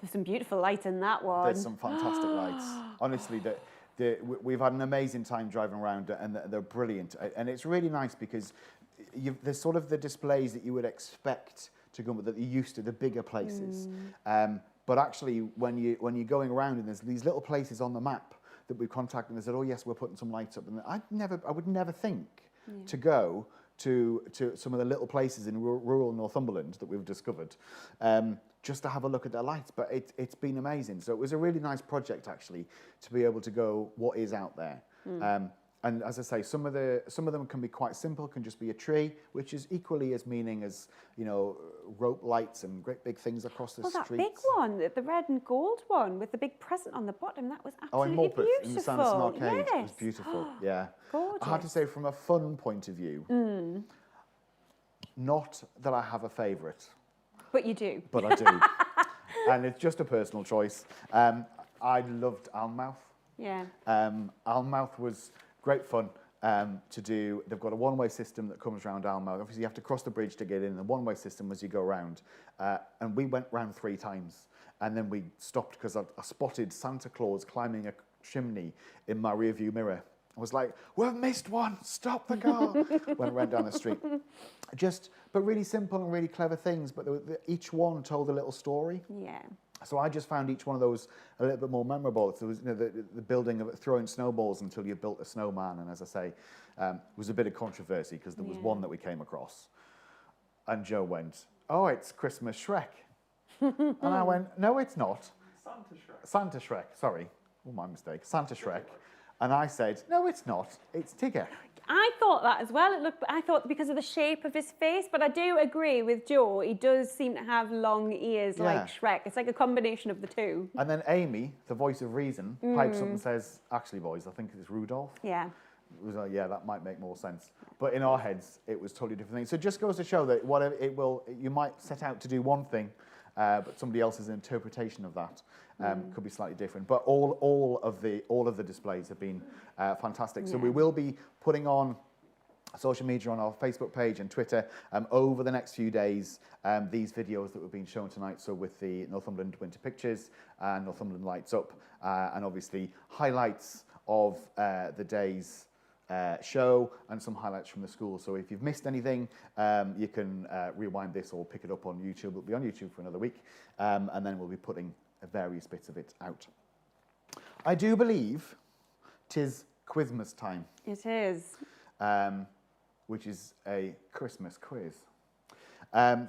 There's some beautiful light in that one. There's some fantastic lights. Honestly, we've had an amazing time driving around, and they're brilliant. And it's really nice because there's sort of the displays that you would expect to come, that you're used to, the bigger places. But actually, when you're going around and there's these little places on the map that we've contacted, and they said, "Oh yes, we're putting some lights up," and I would never think to go to some of the little places in rural Northumberland that we've discovered. Just to have a look at their lights, but it's been amazing. So it was a really nice project actually to be able to go what is out there. And as I say, some of them can be quite simple, can just be a tree, which is equally as meaning as, you know, rope lights and great big things across the streets. That big one, the red and gold one with the big present on the bottom, that was absolutely in Morpeth, in the Sanderson Arcade. Yes. It was beautiful, yeah. Gorgeous. I have to say, from a fun point of view, not that I have a favourite. But you do. But I do. And it's just a personal choice. I loved Alnmouth. Yeah. Alnmouth was great fun to do. They've got a one-way system that comes around Alnmouth. Obviously, you have to cross the bridge to get in. The one-way system as you go around. And we went round 3 times. And then we stopped because I spotted Santa Claus climbing a chimney in my rearview mirror. I was like, we've missed one, stop the car. When I went down the street. But really simple and really clever things, but each one told a little story. Yeah. So I just found each one of those a little bit more memorable. So there was, you know, the building of throwing snowballs until you built a snowman, and as I say, was a bit of controversy because there was one that we came across. And Joe went, "Oh, it's Christmas Shrek." And I went, "No, it's not. Santa Shrek, sorry. Oh, my mistake. Santa Shrek." And I said, "No, it's not. It's Tigger." I thought that as well. I thought because of the shape of his face, but I do agree with Joe. He does seem to have long ears like Shrek. It's like a combination of the two. And then Amy, the voice of reason, pipes up and says, "Actually, boys, I think it's Rudolph." Yeah. It was like, yeah, that might make more sense. But in our heads, it was totally different things. So it just goes to show that whatever you might set out to do one thing, but somebody else's interpretation of that could be slightly different. But all of the displays have been fantastic. So we will be putting on social media on our Facebook page and Twitter over the next few days these videos that we've been shown tonight. So with the Northumberland Winter Pictures and Northumberland Lights Up, and obviously highlights of the day's show and some highlights from the school. So if you've missed anything, you can rewind this or pick it up on YouTube. It'll be on YouTube for another week, and then we'll be putting various bits of it out. I do believe 'tis Quizmas time. It is. Which is a Christmas quiz. And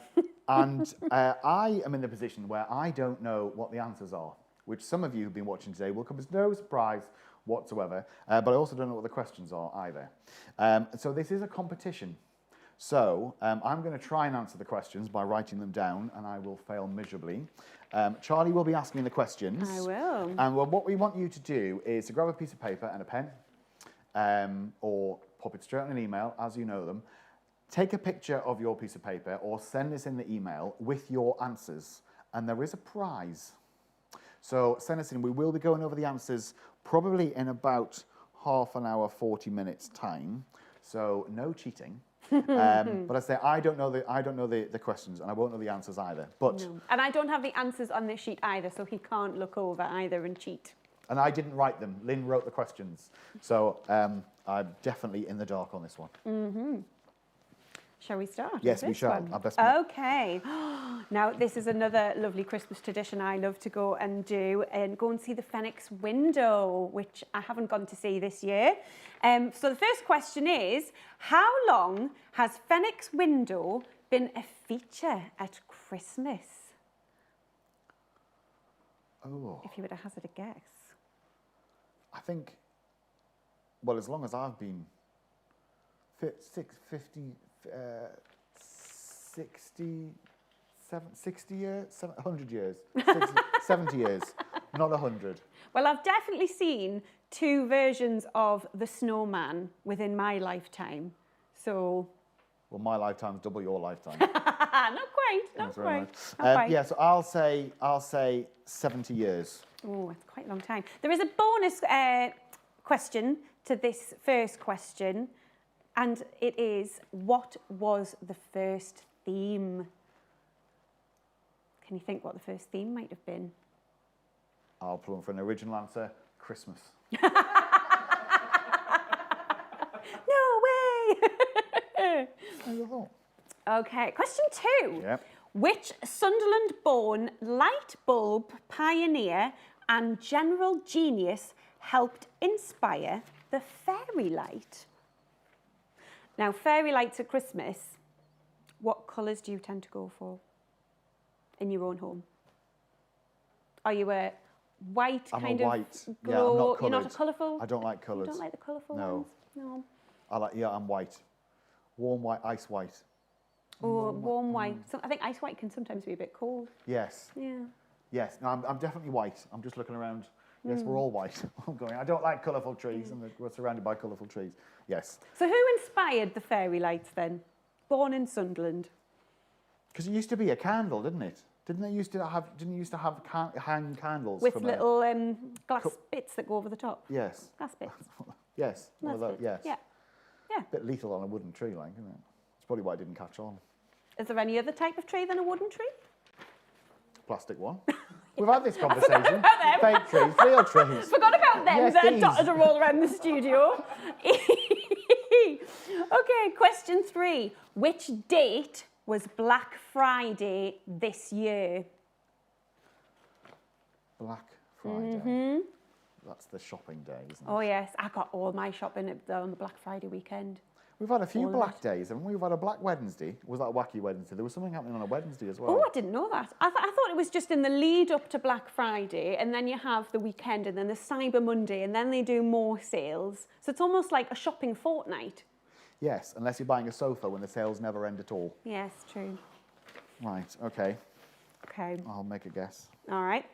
I am in the position where I don't know what the answers are, which some of you who've been watching today will come as no surprise whatsoever, but I also don't know what the questions are either. So this is a competition. So I'm going to try and answer the questions by writing them down, and I will fail miserably. Charlie will be asking the questions. I will. And what we want you to do is to grab a piece of paper and a pen, or pop it straight on an email as you know them. Take a picture of your piece of paper or send us in the email with your answers, and there is a prize. So send us in. We will be going over the answers probably in about half an hour, 40 minutes time. So no cheating. But I say I don't know the questions, and I won't know the answers either. But No. And I don't have the answers on this sheet either, so he can't look over either and cheat. And I didn't write them. Lynn wrote the questions. So I'm definitely in the dark on this one. Mm-hmm. Shall we start? Yes, with we this shall. one? Our best Okay. Now, this is another lovely Christmas tradition I love to go and do, and go and see the Phoenix window, which I haven't gone to see this year. So the first question is, how long has Phoenix window been a feature at Christmas? Oh. If you were to hazard a guess. I think, well, as long as I've been 60 years, 100 years, 70 years, not 100. Well, I've definitely seen 2 versions of the snowman within my lifetime. So. Well, my lifetime's double your lifetime. Not quite, not quite. Not quite. Yeah, so I'll say 70 years. Oh, that's quite a long time. There is a bonus question to this first question, and it is, what was the first theme? Can you think what the first theme might have been? I'll plumb for an original answer, Christmas. No way! Okay, question 2. Yep. Which Sunderland-born light bulb pioneer and general genius helped inspire the fairy light? Now, fairy lights at Christmas, what colours do you tend to go for in your own home? Are you a white I'm kind a of white. glow? Yeah, I'm not You're not a coloured. colourful? I don't like colours. You don't like the colourful No. ones? No. I'm white. Warm white, ice white. Or warm white. So, I think ice white can sometimes be a bit cold. Yes. Yeah. Yes, no, I'm definitely white. I'm just looking around. Yes, we're all white. I'm going, I don't like colourful trees, and we're surrounded by colourful trees. Yes. So who inspired the fairy lights then? Born in Sunderland. Because it used to be a candle, didn't it? Didn't you used to have hang candles With from little glass bits that go over the top. Yes. Glass bits. Yes. Glass Well, bits. yes. Yeah. Yeah. Bit lethal on a wooden tree, like, isn't it? It's probably why it didn't catch on. Is there any other type of tree than a wooden tree? Plastic one. We've had this conversation. Forgot about them. Fake trees, real trees. Forgot about them Yes, that are these. dotted all around the studio. Okay, question 3. Which date was Black Friday this year? Black Friday. Mm-hmm. That's the shopping day, isn't it? Oh yes, I got all my shopping on the Black Friday weekend. We've had a few All of black days, haven't we? We've had a Black Wednesday. Was that a wacky Wednesday? There was something happening on a Wednesday as well. Oh, I didn't know that. I thought it was just in the lead up to Black Friday, and then you have the weekend, and then the Cyber Monday, and then they do more sales. So it's almost like a shopping fortnight. Yes, unless you're buying a sofa when the sales never end at all. Yes, true. Right, okay. Okay. I'll make a guess. All right.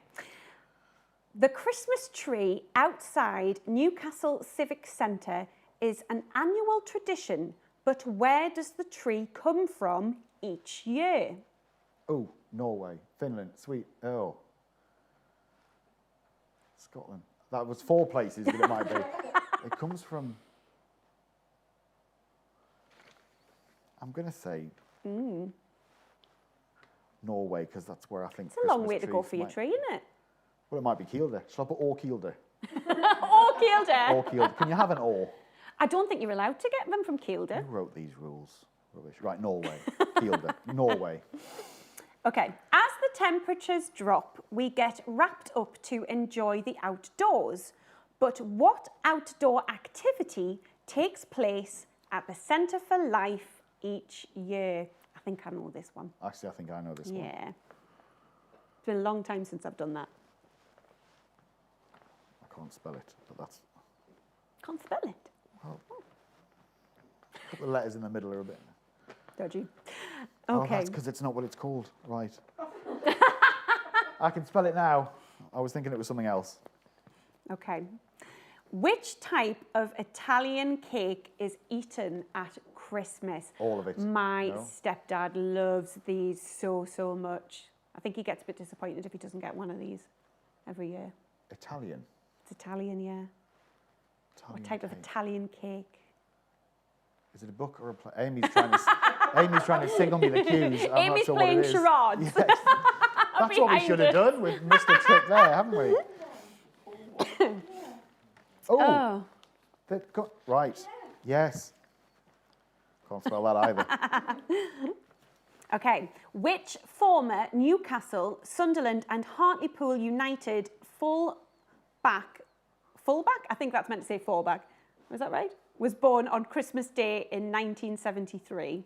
The Christmas tree outside Newcastle Civic Centre is an annual tradition, but where does the tree come from each year? Oh, Norway, Finland, Sweden, Scotland. That was 4 places, but it might be. It comes from, I'm going to say Norway, because that's where I think It's a long way to go for your tree, isn't it? Well, it might be Kielder. Shall I put Kielder? Or Kielder. Kielder. Can you have an or? I don't think you're allowed to get them from Kielder. Who wrote these rules? Rubbish. Right, Norway. Kielder. Norway. Okay. As the temperatures drop, we get wrapped up to enjoy the outdoors. But what outdoor activity takes place at the Centre for Life each year? I think I know this one. Actually, I think I know this one. Yeah. It's been a long time since I've done that. I can't spell it, but that's... Can't spell it? Well, put the letters in the middle are a bit... Dodgy. Oh, Okay. that's because it's not what it's called. Right. I can spell it now. I was thinking it was something else. Okay. Which type of Italian cake is eaten at Christmas? All of it. My No? stepdad loves these so, so much. I think he gets a bit disappointed if he doesn't get one of these every year. Italian? It's Italian, yeah. What type of Italian cake? Is it a book or a play? Amy's trying to signal me the cues. I'm Amy's not sure playing what it is. charades. Yes. That's what we should have done with Mr. Trick there, haven't we? Oh. Right. Yes. Can't spell that either. Okay. Which former Newcastle, Sunderland and Hartlepool United fullback, I think that's meant to say fallback, was that right? Was born on Christmas Day in 1973.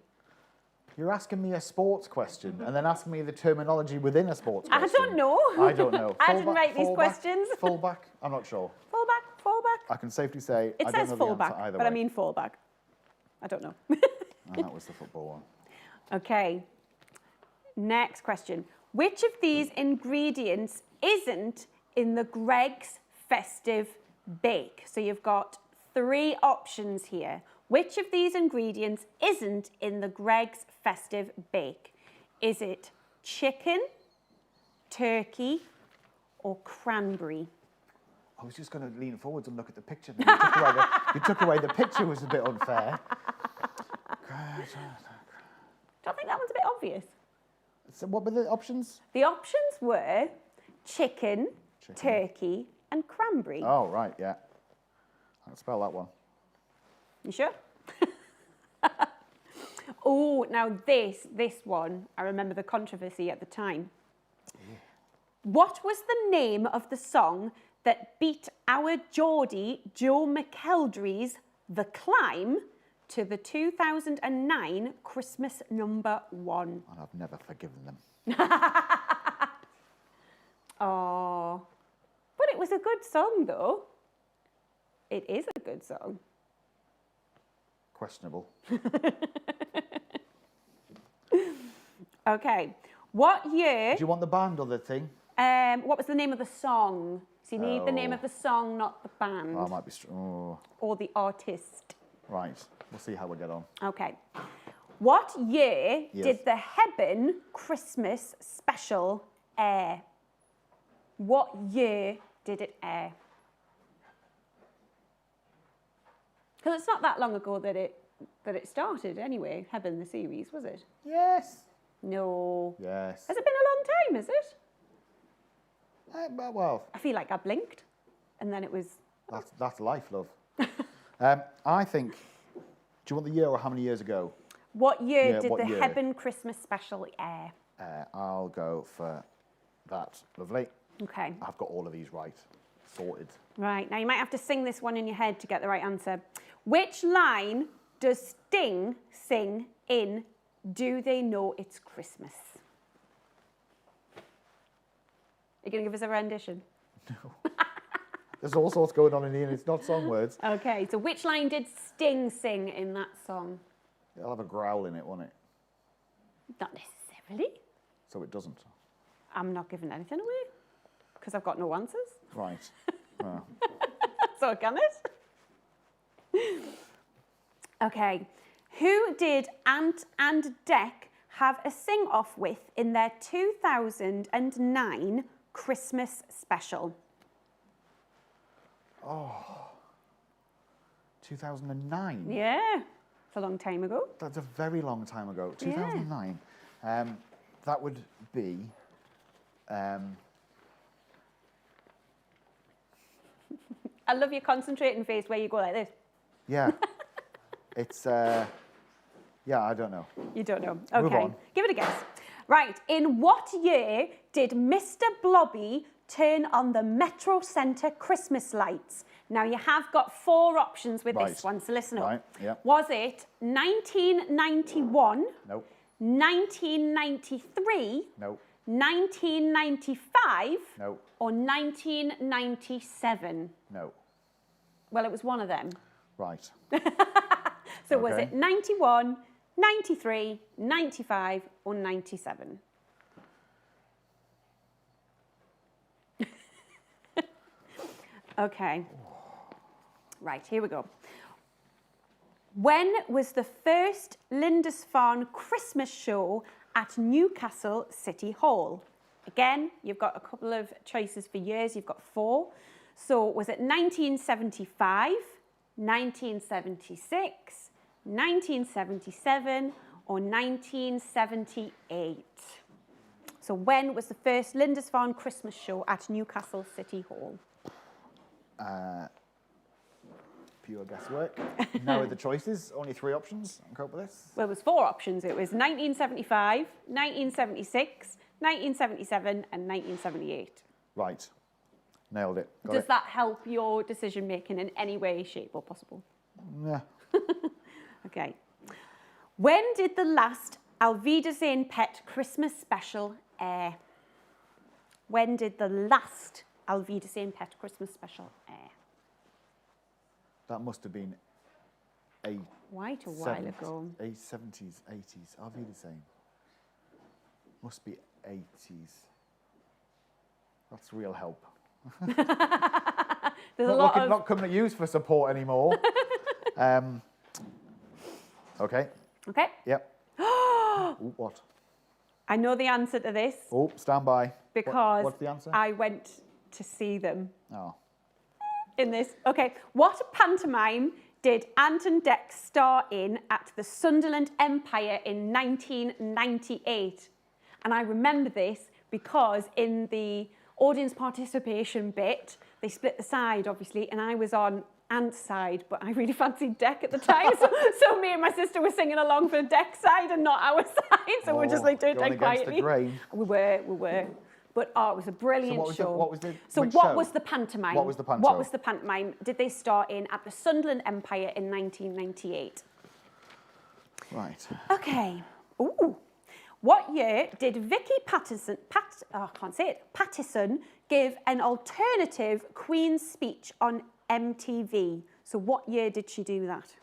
You're asking me a sports question and then asking me the terminology within a sports question. I don't know. I don't know. I didn't write these questions. Fullback? I'm not sure. Fullback? I can safely say It I says don't know the answer fullback, either but way. I mean fallback. I don't know. And that was the football one. Okay. Next question. Which of these ingredients isn't in the Greg's Festive Bake? So you've got 3 options here. Which of these ingredients isn't in the Greg's Festive Bake? Is it chicken, turkey, or cranberry? I was just going to lean forwards and look at the picture. Then you took away the picture was a bit unfair. Don't think that one's a bit obvious. So what were the options? The options were chicken, turkey, and cranberry. Oh, right, yeah. I can spell that one. You sure? Oh, now this one, I remember the controversy at the time. Yeah. What was the name of the song that beat our Geordie Joe McElderry's The Climb to the 2009 Christmas #1? And I've never forgiven them. Oh, but it was a good song, though. It is a good song. Questionable. Okay. What year... Do you want the band or the thing? What was the name of the song? So you need the name of the song, not the band. Oh, I might be... Oh. Or the artist. Right. We'll see how we get on. Okay. What year did the Hebben Christmas special air? What year did it air? Because it's not that long ago that it started anyway, Hebben the series, was it? Yes. No. Yes. Has it been a long time, is it? Well... I feel like I blinked and then it was... That's life, love. I think... Do you want the year or how many years ago? What year did the Hebben Christmas special air? I'll go for that. Lovely. Okay. I've got all of these right. Sorted. Right, now you might have to sing this one in your head to get the right answer. Which line does Sting sing in Do They Know It's Christmas? Are you going to give us a rendition? No. There's all sorts going on in here and it's not song words. Okay, so which line did Sting sing in that song? It'll have a growl in it, won't it? Not necessarily. So it doesn't. I'm not giving anything away because I've got no answers. Right. Well. So can it? Okay. Who did Ant and Dec have a sing-off with in their 2009 Christmas special? Oh. 2009? Yeah. It's a long time ago. That's a very long time ago. 2009. Yeah. That would be... I love your concentrating face where you go like this. Yeah. It's... yeah, I don't know. You don't know. Okay. Move on. Give it a guess. Right, in what year did Mr. Blobby turn on the Metro Centre Christmas lights? Now, you have got 4 options with this one, so listen up. Right, yeah. Was it 1991? Nope. 1993? Nope. 1995? Nope. Or 1997? No. Well, it was one of them. Right. So was it 91, 93, 95 or 97? Okay. Right, here we go. When was the first Lindisfarne Christmas show at Newcastle City Hall? Again, you've got a couple of choices for years. You've got 4. So was it 1975, 1976, 1977 or 1978? So when was the first Lindisfarne Christmas show at Newcastle City Hall? Pure guesswork. Narrow the choices. Only 3 options. I'm cope with this. Well, it was 4 options. It was 1975, 1976, 1977 and 1978. Right. Nailed it. Got Does it. that help your decision making in any way, shape or possible? Yeah. Okay. When did the last Alvida's Pet Christmas special air? When did the last Alvida's Pet Christmas special air? That must have been Quite a while ago. 70s, 80s. Are we the same? Must be 80s. That's real help. There's a lot of... Not coming to use for support anymore. Okay. Okay. Yep. Ooh, what? I know the answer to this. Oh, stand by. Because what's the answer? I went to see them. Oh. In this. Okay. What pantomime did Anton Deck star in at the Sunderland Empire in 1998? And I remember this because in the audience participation bit, they split the side, obviously, and I was on Ant's side, but I really fancied Deck at the time. So me and my sister were singing along for the Deck side and not our side. So we're just like doing it quietly. The grain. We were. But it was a brilliant show. What was the pantomime? What was the pantomime? What was the pantomime did they star in at the Sunderland Empire in 1998? Right. Okay. Ooh. What year did Vicky Pattison give an alternative Queen's speech on MTV? So what year did she do that?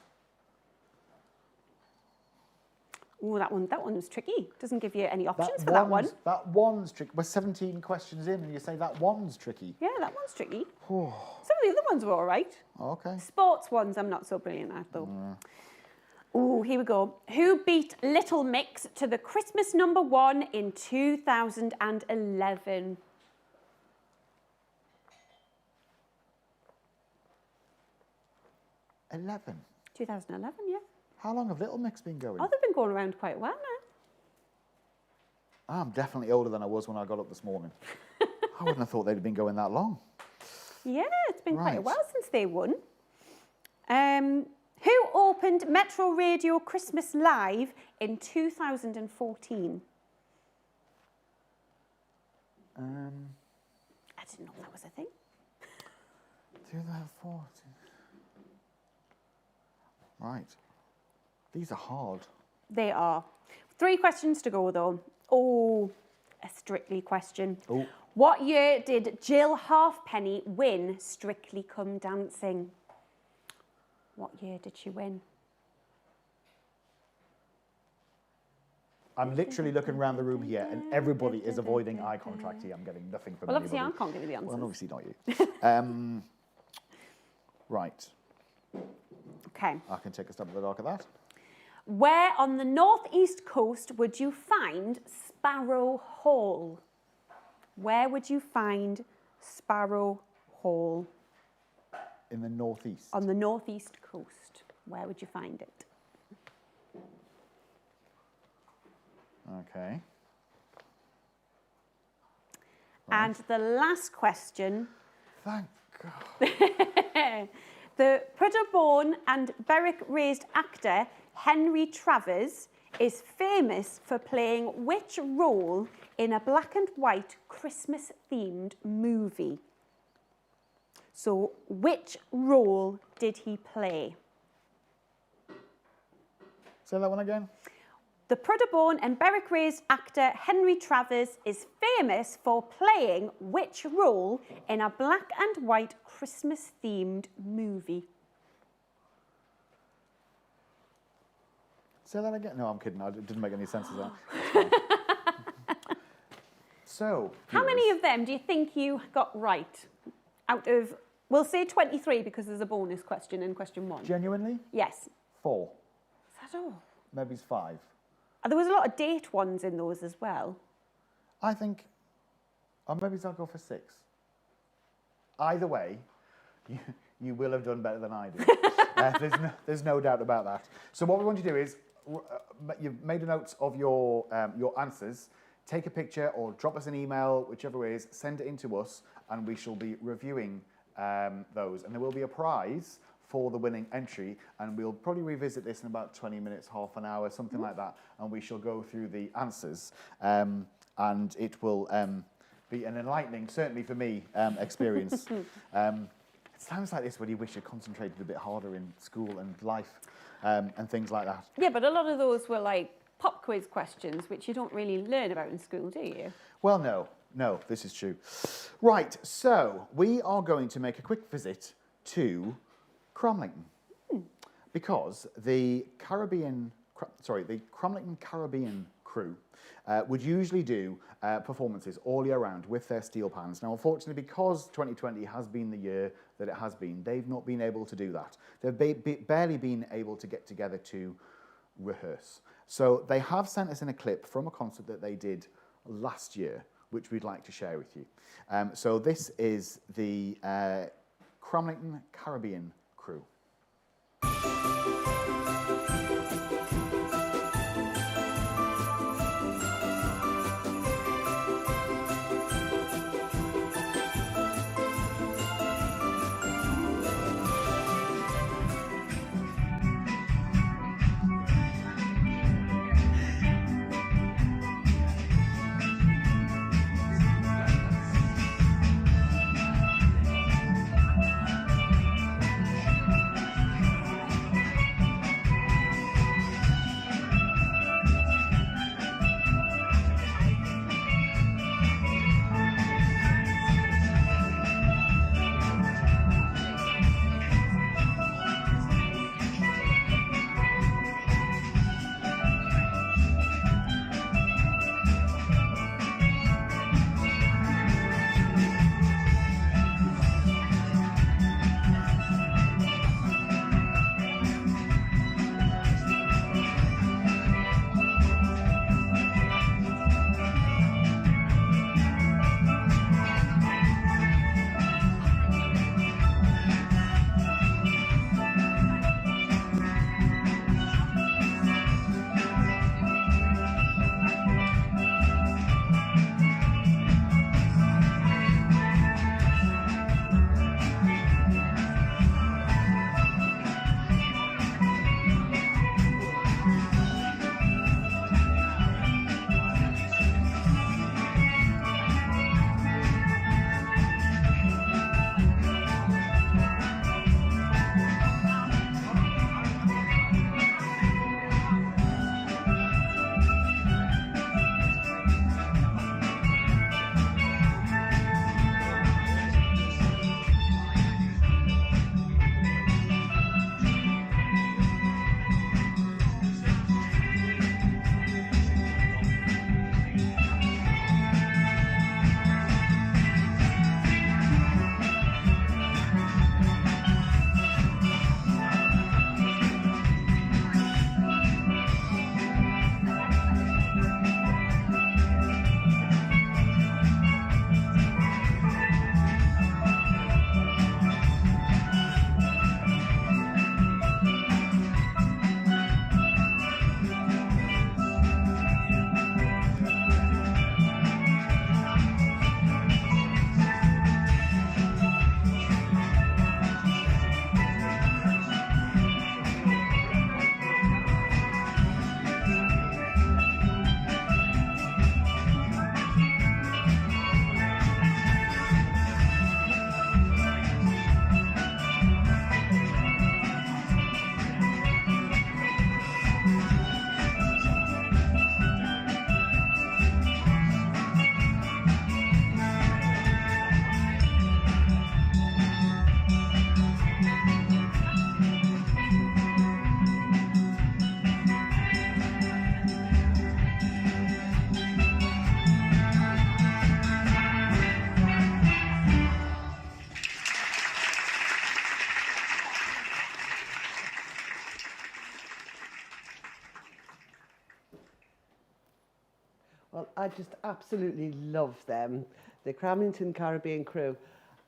Oh, that one was tricky. Doesn't give you any options for that one. That one's tricky. We're 17 questions in and you say that one's tricky. Yeah, that one's tricky. Some of the other ones were all right. Okay. Sports ones I'm not so brilliant at, though. Oh, here we go. Who beat Little Mix to the Christmas #1 in 2011? '11. 2011, yeah. How long have Little Mix been going? Oh, they've been going around quite well now. I'm definitely older than I was when I got up this morning. I wouldn't have thought they'd have been going that long. Yeah, it's been quite a while since they won. Who opened Metro Radio Christmas Live in 2014? I didn't know that was a thing. 2014. Right. These are hard. They are. 3 questions to go, though. Oh, a Strictly question. Oh. What year did Jill Halfpenny win Strictly Come Dancing? What year did she win? I'm literally looking around the room here and everybody is avoiding eye contact here. I'm getting nothing from anybody. Well, obviously I can't give you the answers. Well, obviously not you. Right. Okay. I can take a stab at the dark of that. Where on the northeast coast would you find Sparrow Hall? Where would you find Sparrow Hall? In the northeast. On the northeast coast. Where would you find it? Okay. And the last question. Thank God. The Pudderborn and Berwick-raised actor Henry Travers is famous for playing which role in a black and white Christmas-themed movie? So, which role did he play? Say that one again. The Prudhoe-born and Berwick-raised actor Henry Travers is famous for playing which role in a black and white Christmas-themed movie? Say that again. No, I'm kidding. It didn't make any sense as that. So, how many of them do you think you got right? Out of, we'll say 23 because there's a bonus question in question 1. Genuinely? Yes. 4. Is that all? Maybe it's 5. There was a lot of date ones in those as well. I think, or maybe I'll go for 6. Either way, you will have done better than I did. There's no doubt about that. So what we want to do is, you've made a note of your answers. Take a picture or drop us an email, whichever way it is, send it in to us, and we shall be reviewing those. And there will be a prize for the winning entry, and we'll probably revisit this in about 20 minutes, half an hour, something like that, and we shall go through the answers, and it will be an enlightening, certainly for me, experience. It's times like this when you wish you concentrated a bit harder in school and life and things like that. Yeah, but a lot of those were like pop quiz questions, which you don't really learn about in school, do you? Well, no, this is true. Right, so we are going to make a quick visit to Cromlington, because the Cromlington Caribbean crew would usually do performances all year round with their steel pans. Now, unfortunately, because 2020 has been the year that it has been, they've not been able to do that. They've barely been able to get together to rehearse. So they have sent us in a clip from a concert that they did last year, which we'd like to share with you. So this is the Cromlington Caribbean crew. Well, I just absolutely love them. The Cramlington Caribbean Crew.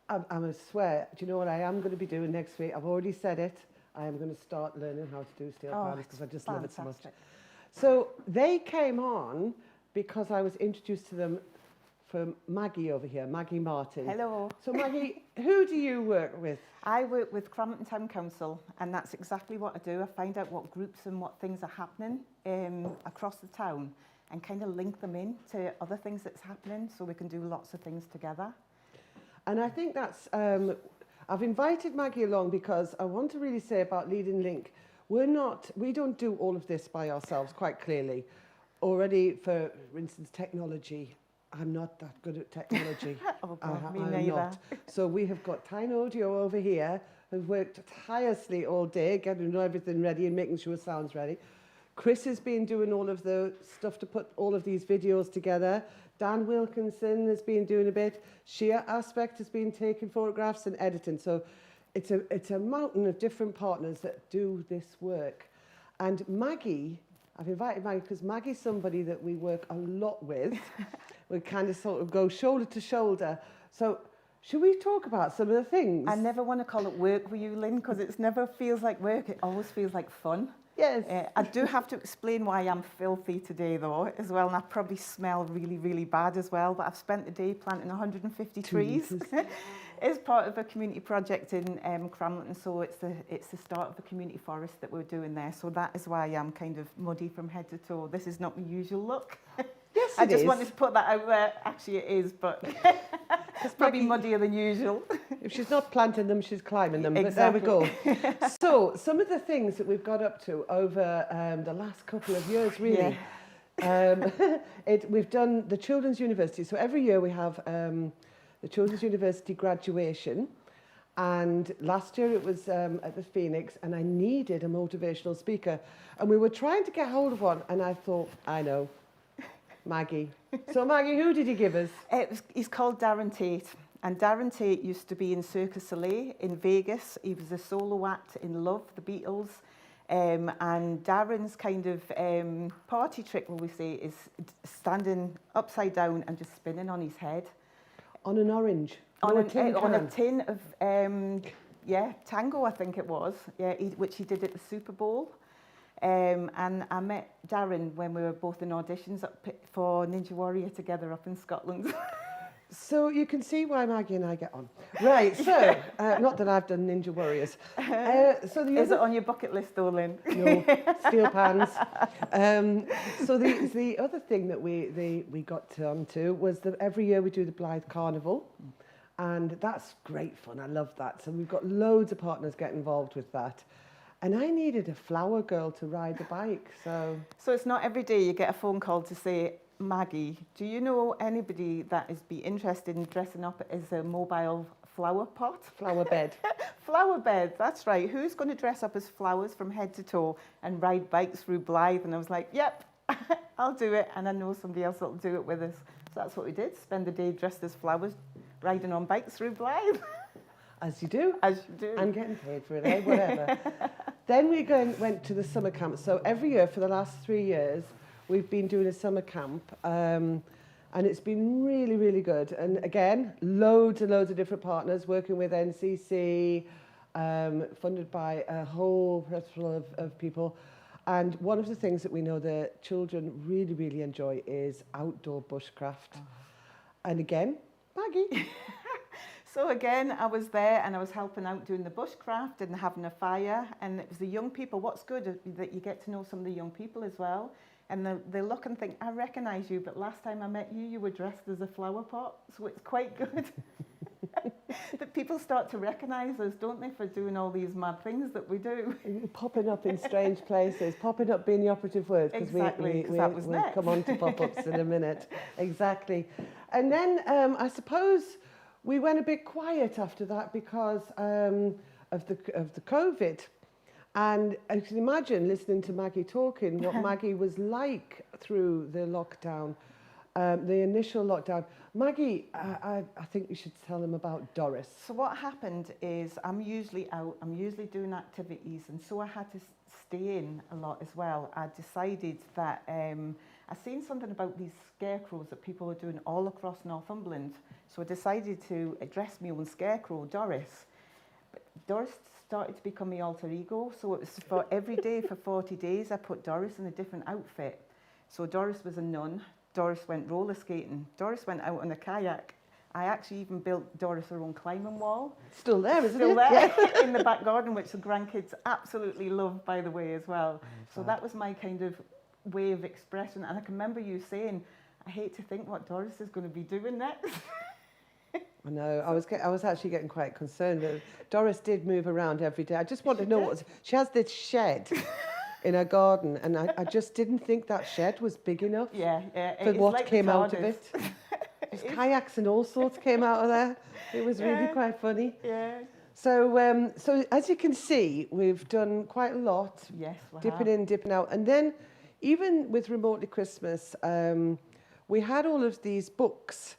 I'm going to swear, do you know what I am going to be doing next week? I've already said it. I am going to start learning how to do steel pans because I just love it so much. So they came on because I was introduced to them from Maggie over here, Maggie Martin. Hello. So Maggie, who do you work with? I work with Cramlington Town Council, and that's exactly what I do. I find out what groups and what things are happening across the town and kind of link them in to other things that's happening so we can do lots of things together. And I think that's, I've invited Maggie along because I want to really say about Leading Link, we don't do all of this by ourselves, quite clearly. Already, for instance, technology, I'm not that good at technology. Oh God, me I'm neither. not. So we have got Tyne Audio over here, who've worked tirelessly all day, getting everything ready and making sure it sounds ready. Chris has been doing all of the stuff to put all of these videos together. Dan Wilkinson has been doing a bit. Shea Aspect has been taking photographs and editing. So it's a mountain of different partners that do this work. And Maggie, I've invited Maggie because Maggie's somebody that we work a lot with. We kind of sort of go shoulder to shoulder. So should we talk about some of the things? I never want to call it work with you, Lynn, because it never feels like work. It always feels like fun. Yes. I do have to explain why I'm filthy today, though, as well, and I probably smell really, really bad as well, but I've spent the day planting 150 trees. It's part of a community project in Cramlington, so it's the start of a community forest that we're doing there, so that is why I'm kind of muddy from head to toe. This is not my usual look. Yes, I just wanted to put that out there. Actually, it is, but it's probably muddier than usual. If she's not planting them, she's climbing them. Exactly. But there we go. So, some of the things that we've got up to over the last couple of years, really. Yeah. We've done the Children's University. So, every year we have the Children's University graduation. And last year it was at the Phoenix, and I needed a motivational speaker. And we were trying to get hold of one, and I thought, I know. Maggie. So Maggie, who did he give us? He's called Darren Tate. And Darren Tate used to be in Cirque du Soleil in Vegas. He was a solo act in Love, the Beatles. And Darren's kind of party trick, will we say, is standing upside down and just spinning on his head. On an orange? On a tin of, tango, I think it was, which he did at the Super Bowl. And I met Darren when we were both in auditions for Ninja Warrior together up in Scotland. So you can see why Maggie and I get on. Right, so, not that I've done Ninja Warriors. Is it on your bucket list though, Lynn? No, steel pans. So the other thing that we got onto was that every year we do the Blythe Carnival. And that's great fun, I love that. So we've got loads of partners get involved with that. And I needed a flower girl to ride the bike, so... So it's not every day you get a phone call to say, Maggie, do you know anybody that is be interested in dressing up as a mobile flower pot? Flower bed. Flower bed, that's right. Who's going to dress up as flowers from head to toe and ride bikes through Blythe? And I was like, yep, I'll do it. And I know somebody else will do it with us. So that's what we did, spend the day dressed as flowers, riding on bikes through Blythe. As you do. As you do. And getting paid for it, eh? Whatever. Then we went to the summer camp. So every year for the last 3 years, we've been doing a summer camp. And it's been really, really good. And again, loads and loads of different partners working with NCC, funded by a whole plethora of people. And one of the things that we know the children really, really enjoy is outdoor bushcraft. Oh. And again, Maggie. So again, I was there and I was helping out doing the bushcraft and having a fire. And it was the young people. What's good is that you get to know some of the young people as well. And they look and think, I recognise you, but last time I met you, you were dressed as a flower pot. So it's quite good that people start to recognise us, don't they, for doing all these mad things that we do. Popping up in strange places, popping up being the operative word. Exactly, we that was next. We'll come on to pop-ups in a minute. Exactly. And then I suppose we went a bit quiet after that because of the COVID. And I can imagine listening to Maggie talking what Maggie was like through the lockdown, the initial lockdown. Maggie, I think you should tell them about Doris. So what happened is I'm usually out, I'm usually doing activities, and so I had to stay in a lot as well. I decided that I seen something about these scarecrows that people were doing all across Northumberland. So I decided to dress my own scarecrow, Doris. But Doris started to become my alter ego. So it was for every day for 40 days, I put Doris in a different outfit. So Doris was a nun. Doris went roller skating. Doris went out on a kayak. I actually even built Doris her own climbing wall. Still there, isn't Still it? there Yeah. in the back garden, which the grandkids absolutely love, by the way, as well. So that was my kind of way of expression. And I can remember you saying, I hate to think what Doris is going to be doing next. I know. I was actually getting quite concerned. Doris did move around every day. I just want to know she has this shed in her garden, and I just didn't think that shed was big enough. Yeah. For It's what like came out of TARDIS. it. There's kayaks and all sorts came out of there. It was really quite funny. Yeah. So, so as you can see, we've done quite a lot. Yes, we dipping have. in, dipping out, and then even with Remotely Christmas, we had all of these books,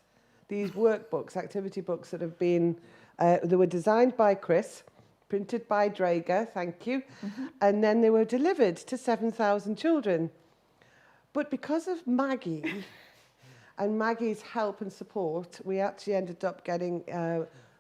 these workbooks, activity books that have been. They were designed by Chris, printed by Draeger. Thank you, and then they were delivered to 7,000 children. But because of Maggie. And Maggie's help and support, we actually ended up getting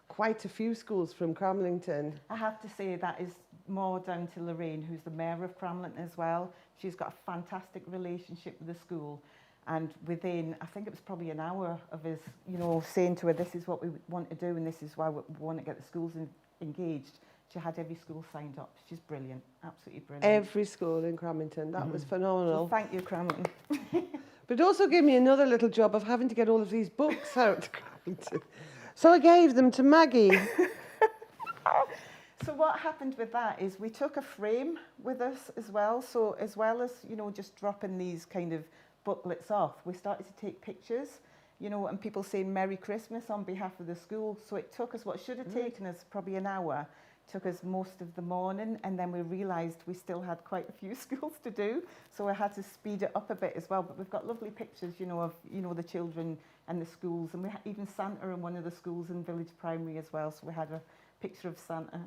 quite a few schools from Cramlington. I have to say that is more down to Lorraine, who's the mayor of Cramlington as well. She's got a fantastic relationship with the school. And within, I think it was probably an hour of us, you know, saying to her, this is what we want to do and this is why we want to get the schools engaged. She had every school signed up. She's brilliant, absolutely brilliant. Every school in Cramlington, that was phenomenal. So thank you, Cramlington. But it also gave me another little job of having to get all of these books out to Cramlington. So I gave them to Maggie. So what happened with that is we took a frame with us as well. So as well as, you know, just dropping these kind of booklets off, we started to take pictures, you know, and people saying Merry Christmas on behalf of the school. So it took us, what should have taken us probably an hour, took us most of the morning, and then we realised we still had quite a few schools to do, so I had to speed it up a bit as well. But we've got lovely pictures, you know, of, you know, the children and the schools, and we had even Santa in one of the schools in Village Primary as well, so we had a picture of Santa.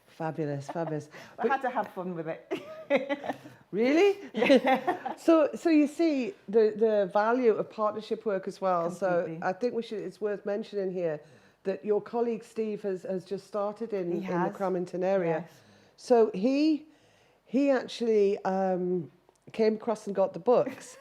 Fabulous, fabulous. I had to have fun with it. Really? Yeah. So you see the value of partnership work as well. Completely. So I think it's worth mentioning here that your colleague Steve has just started in the Cramlington area. Yes. So he actually came across and got the books,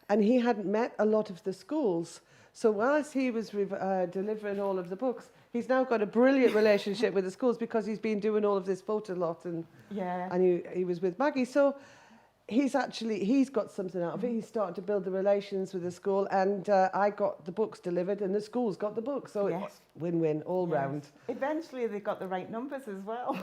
and he hadn't met a lot of the schools. So whilst he was delivering all of the books, he's now got a brilliant relationship with the schools because he's been doing all of this photo lot, and he was with Maggie. So he's got something out of it. He's starting to build the relations with the school, and I got the books delivered, and the school's got the books. So it's win-win all round. Eventually, they got the right numbers as well.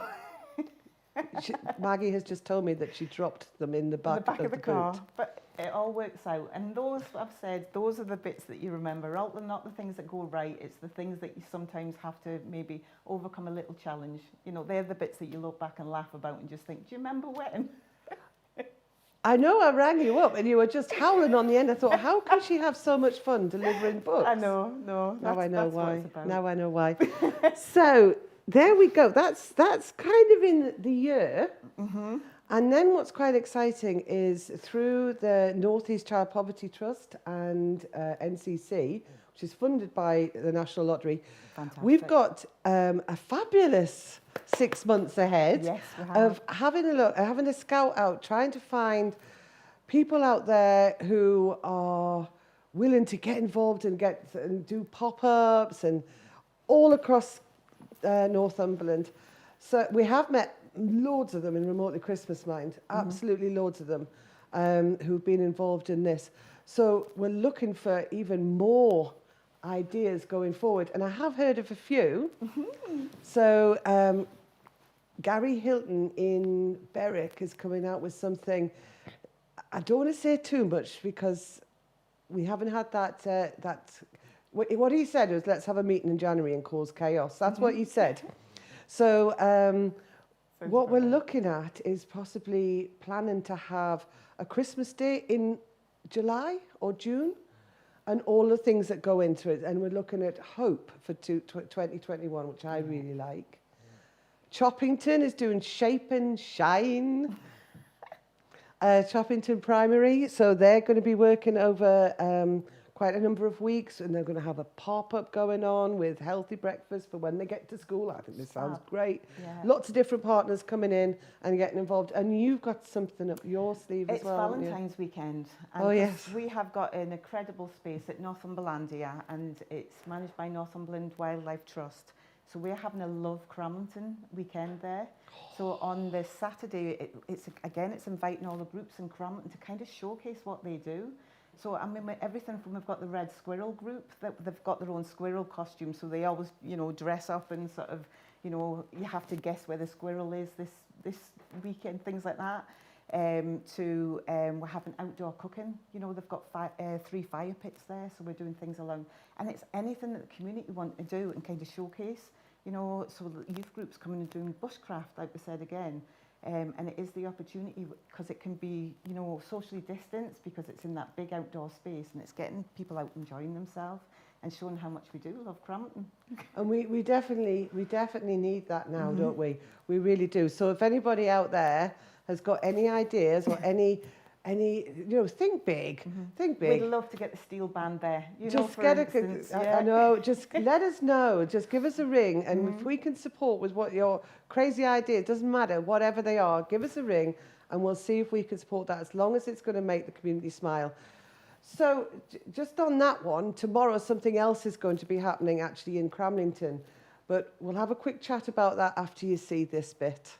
Maggie has just told me that she dropped them in the back, of the car. boot. But it all works out. And those, I've said, those are the bits that you remember. Not the things that go right. It's the things that you sometimes have to maybe overcome a little challenge. You know, they're the bits that you look back and laugh about and just think, do you remember when? I know I rang you up and you were just howling on the end. I thought, how can she have so much fun delivering books? I know, no. Now I know that's why. What it's about. Now I know why. So there we go. That's kind of in the year. Mm-hmm. And then what's quite exciting is through the North East Child Poverty Trust and NCC, which is funded by the National Lottery, we've got a fabulous 6 months ahead Yes, we have. of having a look, having a scout out, trying to find people out there who are willing to get involved and do pop-ups and all across Northumberland. So we have met loads of them in Remotely Christmas Mind, absolutely loads of them who've been involved in this. So we're looking for even more ideas going forward, and I have heard of a few. So Gary Hilton in Berwick is coming out with something. I don't want to say too much because we haven't had that. What he said was, let's have a meeting in January and cause chaos. That's what he said. So what we're looking at is possibly planning to have a Christmas Day in July or June, and all the things that go into it. And we're looking at Hope for 2021, which I really like. Choppington is doing Shape and Shine. Choppington Primary. So they're going to be working over quite a number of weeks, and they're going to have a pop-up going on with healthy breakfast for when they get to school. I think this sounds great. Yeah. Lots of different partners coming in and getting involved. And you've got something up your sleeve as well. It's Valentine's weekend. And oh, yes. We have got an incredible space at Northumberland here, and it's managed by Northumberland Wildlife Trust. So we're having a Love Cramlington weekend there. So on the Saturday, it's inviting all the groups in Cramlington to kind of showcase what they do. So I mean, everything from, we've got the Red Squirrel group, that they've got their own squirrel costume, so they always, you know, dress up and sort of, you know, you have to guess where the squirrel is this weekend, things like that. We're having outdoor cooking. You know, they've got 3 fire pits there, so we're doing things along. And it's anything that the community want to do and kind of showcase, you know, so the youth groups coming and doing bushcraft, like we said again. And it is the opportunity, because it can be, you know, socially distanced, because it's in that big outdoor space, and it's getting people out enjoying themselves and showing how much we do love Cramlington. And we definitely need that now, don't we? We really do. So if anybody out there has got any ideas or any, you know, think big, think big. We'd love to get the steel band there. You Just know, for get instance, I know, just let us know, just give us a ring, and if we can support with what your crazy idea, it doesn't matter, whatever they are, give us a ring, and we'll see if we can support that, as long as it's going to make the community smile. So just on that one, tomorrow something else is going to be happening actually in Cramlington, but we'll have a quick chat about that after you see this bit.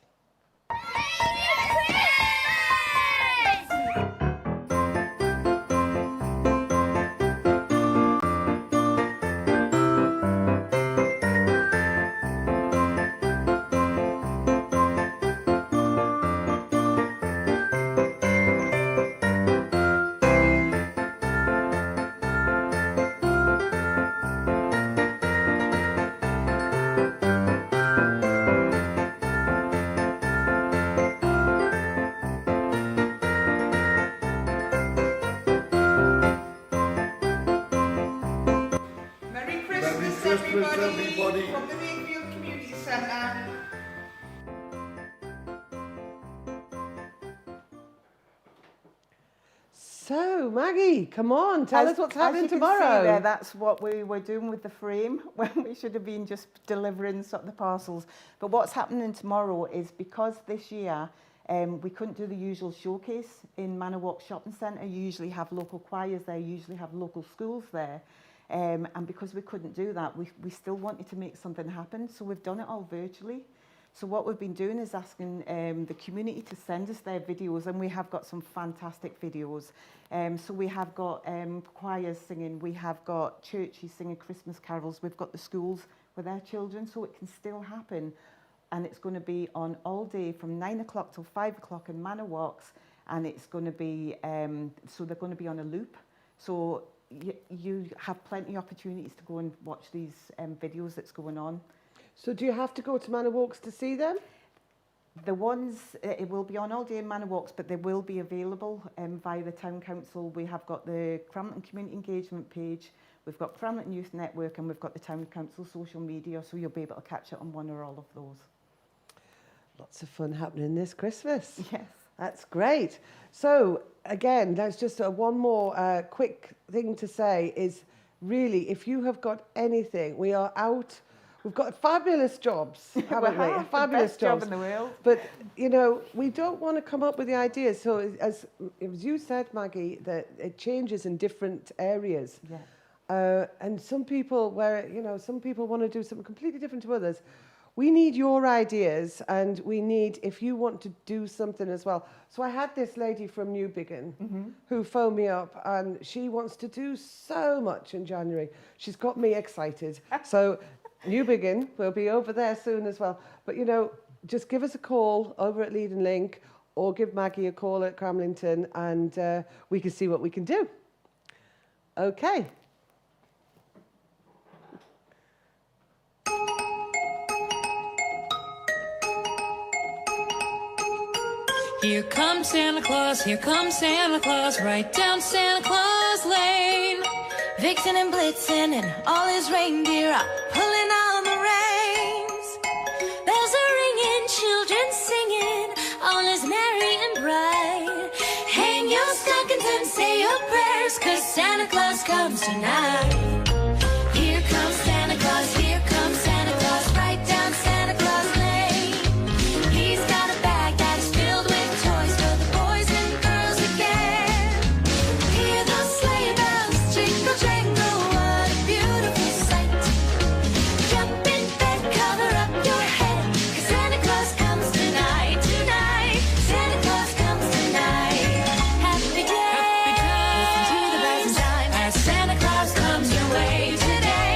Everybody from the Mayfield Community Centre. So, Maggie, come on, tell us what's happening tomorrow. As you can see there, that's what we were doing with the frame, when we should have been just delivering sort of the parcels. But what's happening tomorrow is, because this year we couldn't do the usual showcase in Manor Walk Shopping Centre. You usually have local choirs there, you usually have local schools there. And because we couldn't do that, we still wanted to make something happen, so we've done it all virtually. So what we've been doing is asking the community to send us their videos, and we have got some fantastic videos. So we have got choirs singing, we have got churches singing Christmas carols, we've got the schools with their children, so it can still happen. And it's going to be on all day from 9 o'clock till 5 o'clock in Manor Walks, and it's going to be, so they're going to be on a loop. So you have plenty of opportunities to go and watch these videos that's going on. So do you have to go to Manor Walks to see them? The ones, it will be on all day in Manor Walks, but they will be available via the Town Council. We have got the Cramlington Community Engagement page, we've got Cramlington Youth Network, and we've got the Town Council social media, so you'll be able to catch it on one or all of those. Lots of fun happening this Christmas. Yes. That's great. So again, that's just one more quick thing to say is, really, if you have got anything, we are out. We've got fabulous jobs, haven't we? Fabulous best jobs job in the world. But, you know, we don't want to come up with the ideas. So as you said, Maggie, that it changes in different areas. Yeah. And some people some people want to do something completely different to others. We need your ideas, and we need, if you want to do something as well. So I had this lady from Newbiggin who phoned me up, and she wants to do so much in January. She's got me excited. So Newbiggin will be over there soon as well. But, you know, just give us a call over at Lead and Link, or give Maggie a call at Cramlington, and we can see what we can do. Okay. Here comes Santa Claus, right down Santa Claus Lane. Vixen and Blitzen and all his reindeer are pulling on the reins. Bells are ringing, children singing, all is merry and bright. your prayers, 'cause Santa Claus comes tonight. Here comes Santa Claus, here comes Santa Claus, right down Santa Claus Lane. He's got a bag that's filled with toys for the boys and girls again. Hear those sleigh bells jingle jangle, what a beautiful sight. Jump in bed, cover up your head, 'cause Santa Claus comes tonight, tonight. Santa Claus comes tonight. Happy day, listen to the bells and chime as Santa Claus comes your way today.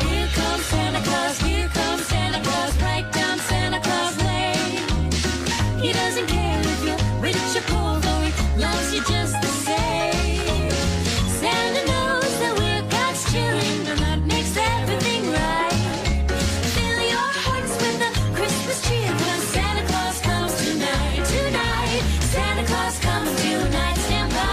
Here comes Santa Claus, here comes Santa Claus, right down Santa Claus Lane. He doesn't care if you're rich or poor, though he loves you just the same. Santa knows that we're God's children, and that makes everything right. Fill your hearts with the Christmas cheer, 'cause Santa Claus comes tonight, tonight. Santa Claus comes tonight, stand by.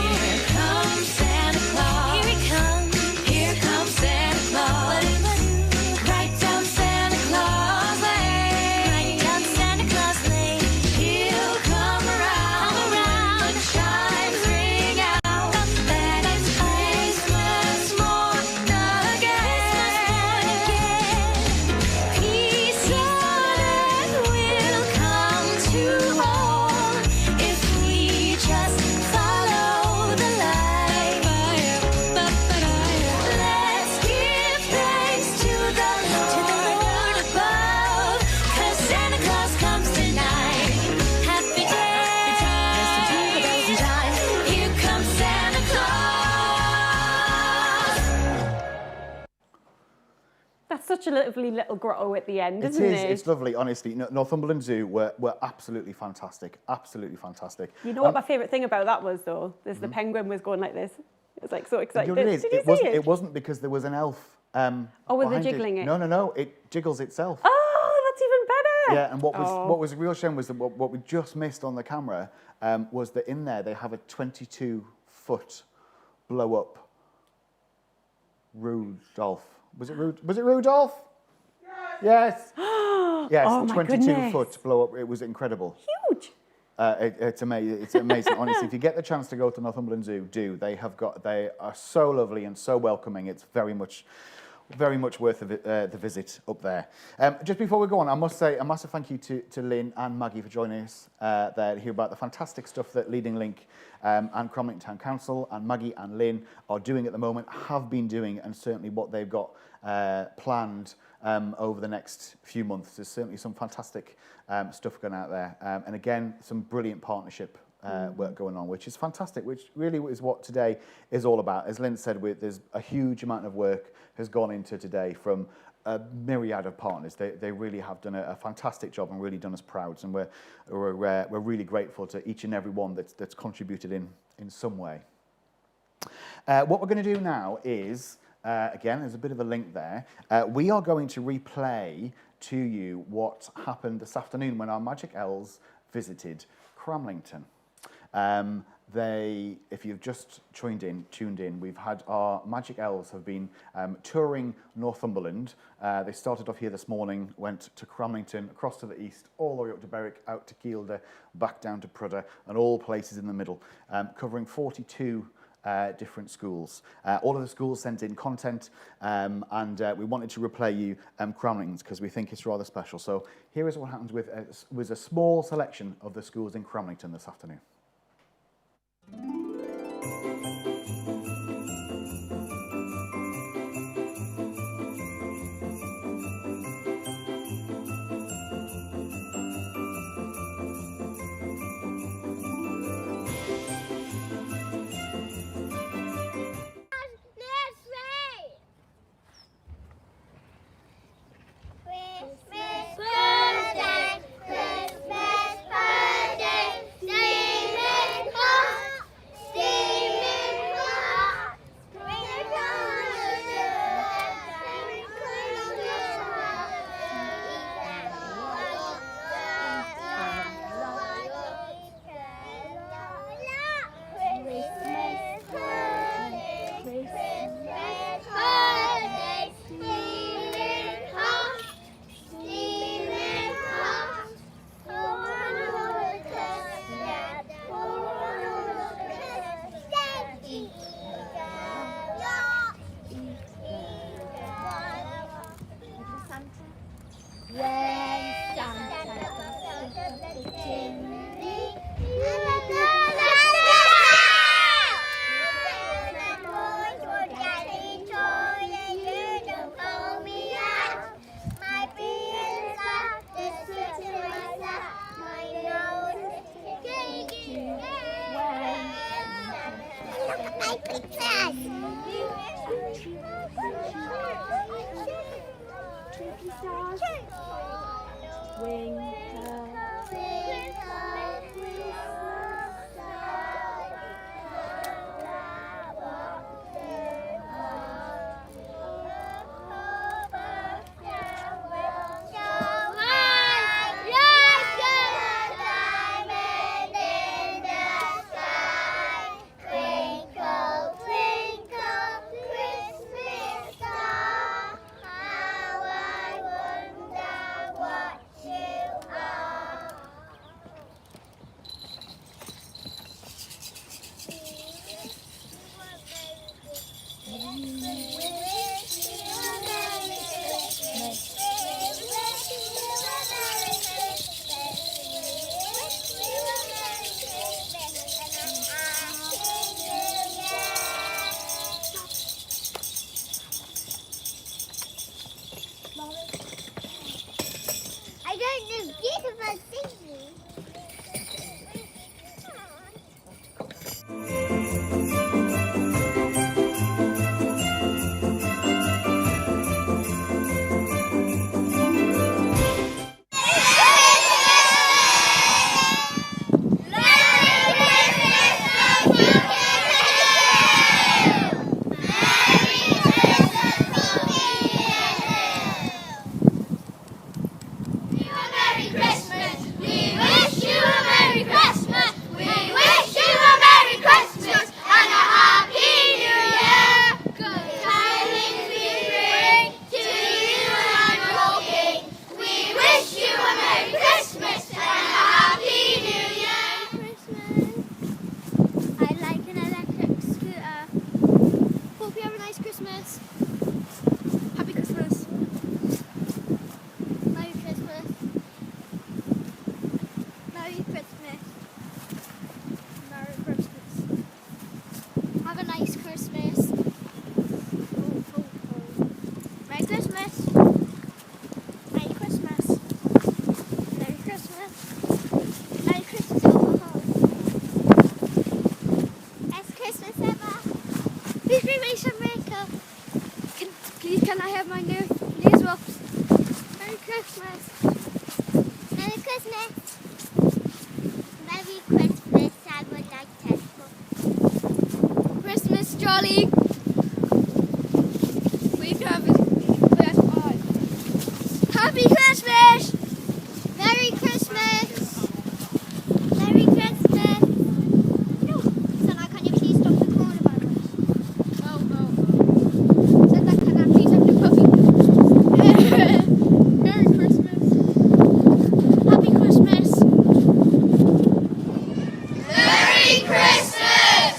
Here comes Santa Claus. Here he comes. Here comes Santa Claus. Right down Santa Claus Lane. Right down Santa Claus Lane. He'll come around. The chimes ring out. Then it's Christmas morn again. Peace on earth will come to all if we just follow the light. Let's give thanks to the Lord above, 'cause Santa Claus comes tonight. Happy day, listen to the bells and chime. Here comes Santa Claus. That's such a lovely little grotto at the end, isn't It it? is. It's lovely, honestly. Northumberland Zoo were absolutely fantastic. Absolutely fantastic. You know what my favourite thing about that was, though? Is the penguin was going like this. It was like so excited. You know what it is? Did you It see wasn't. it? It wasn't because there was an elf. Oh, were they behind jiggling it? No, no, no. It jiggles itself. Oh, that's even better. Yeah, and what Oh. was a real shame was that what we just missed on the camera was that in there they have a 22-foot blow up Rudolph. Was it Rudolph? Yes. Yes, Oh, my 22-foot blow up. It was incredible. Huge. It's amazing. It's amazing. Honestly, if you get the chance to go to Northumberland Zoo, do. They are so lovely and so welcoming. It's very much worth the visit up there. Just before we go on, I must say a massive thank you to Lynn and Maggie for joining us there to hear about the fantastic stuff that Leading Link and Cromlington Town Council and Maggie and Lynn are doing at the moment, have been doing, and certainly what they've got planned over the next few months. There's certainly some fantastic stuff going out there. And again, some brilliant partnership work going on, which is fantastic, which really is what today is all about. As Lynn said, there's a huge amount of work has gone into today from a myriad of partners. They really have done a fantastic job and really done us proud. And we're really grateful to each and every one that's contributed in some way. What we're going to do now is, again, there's a bit of a link there. We are going to replay to you what happened this afternoon when our Magic Elves visited Cromlington. If you've just tuned in, we've had our Magic Elves have been touring Northumberland. They started off here this morning, went to Cromlington, across to the east, all the way up to Berwick, out to Kielder, back down to Prudder, and all places in the middle, covering 42 different schools. All of the schools sent in content, and we wanted to replay you Cromlington's because we think it's rather special. So here is what happens with a small selection of the schools in Cromlington this afternoon. Christmas birthday, Christmas birthday, sing I don't know beautiful things. Merry Christmas! We wish you a Merry Christmas! We wish you a Merry Christmas and a Happy New Year! Good tidings we bring to you and your King. We wish you a Merry Christmas and a Happy New Year! Christmas. I like an electric scooter. Hope you have a nice Christmas. Happy Christmas. Merry Christmas. Merry Christmas. Merry Christmas. Have a nice Christmas. Merry Christmas. Merry Christmas. Merry Christmas. Merry Christmas. Best Christmas ever. Please bring me some makeup. Can I have my nose wraps? Merry Christmas. Merry Christmas. Merry Christmas, I would like to. Christmas jolly. We have Happy Christmas. Merry Christmas. Merry Christmas. No. Sana, can you please stop the coronavirus? Oh. Sana, can I please have the puppy? Merry Christmas. Happy Christmas. Merry Christmas.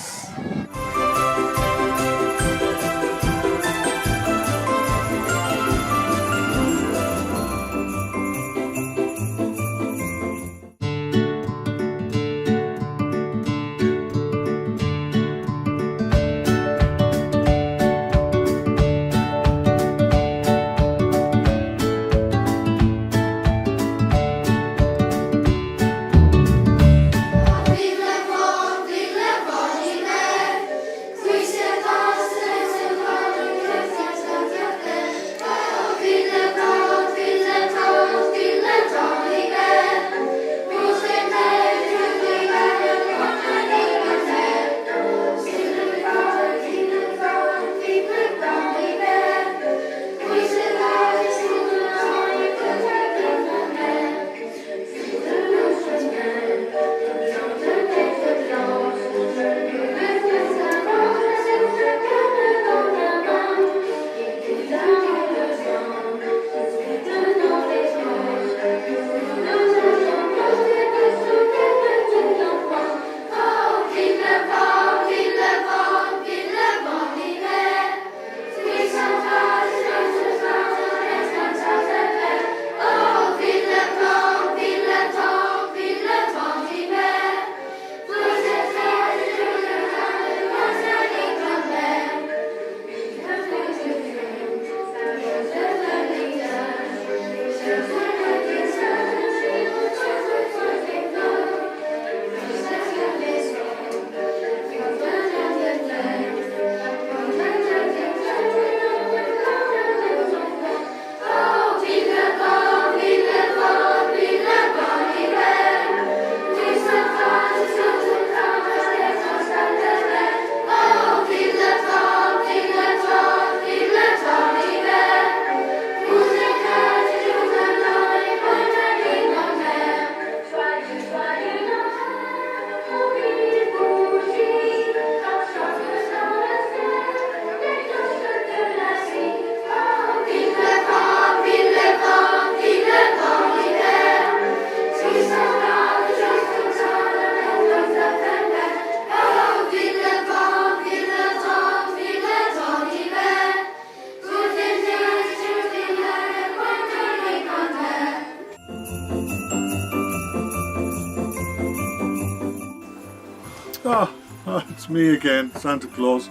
it's me again, Santa Claus.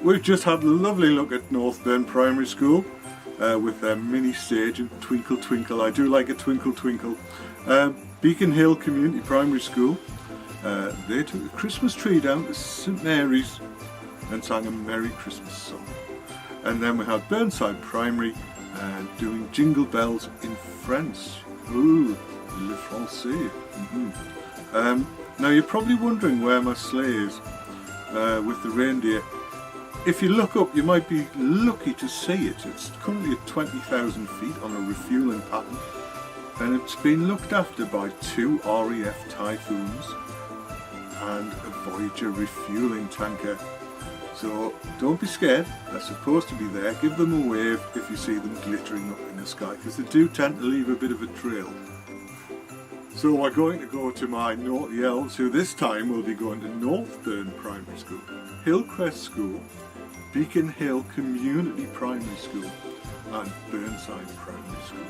We've just had a lovely look at Northburn Primary School with their mini stage and Twinkle Twinkle. I do like a Twinkle Twinkle. Beacon Hill Community Primary School. They took a Christmas tree down to St Mary's and sang a Merry Christmas song. And then we had Burnside Primary doing Jingle Bells in French. Ooh, le français. Now you're probably wondering where my sleigh is with the reindeer. If you look up, you might be lucky to see it. It's currently at 20,000 feet on a refueling pattern, and it's been looked after by 2 RAF Typhoons and a Voyager refueling tanker. So don't be scared, they're supposed to be there. Give them a wave if you see them glittering up in the sky, because they do tend to leave a bit of a trail. So we're going to go to my naughty elves, who this time will be going to Northburn Primary School, Hillcrest School, Beacon Hill Community Primary School and Burnside Primary School.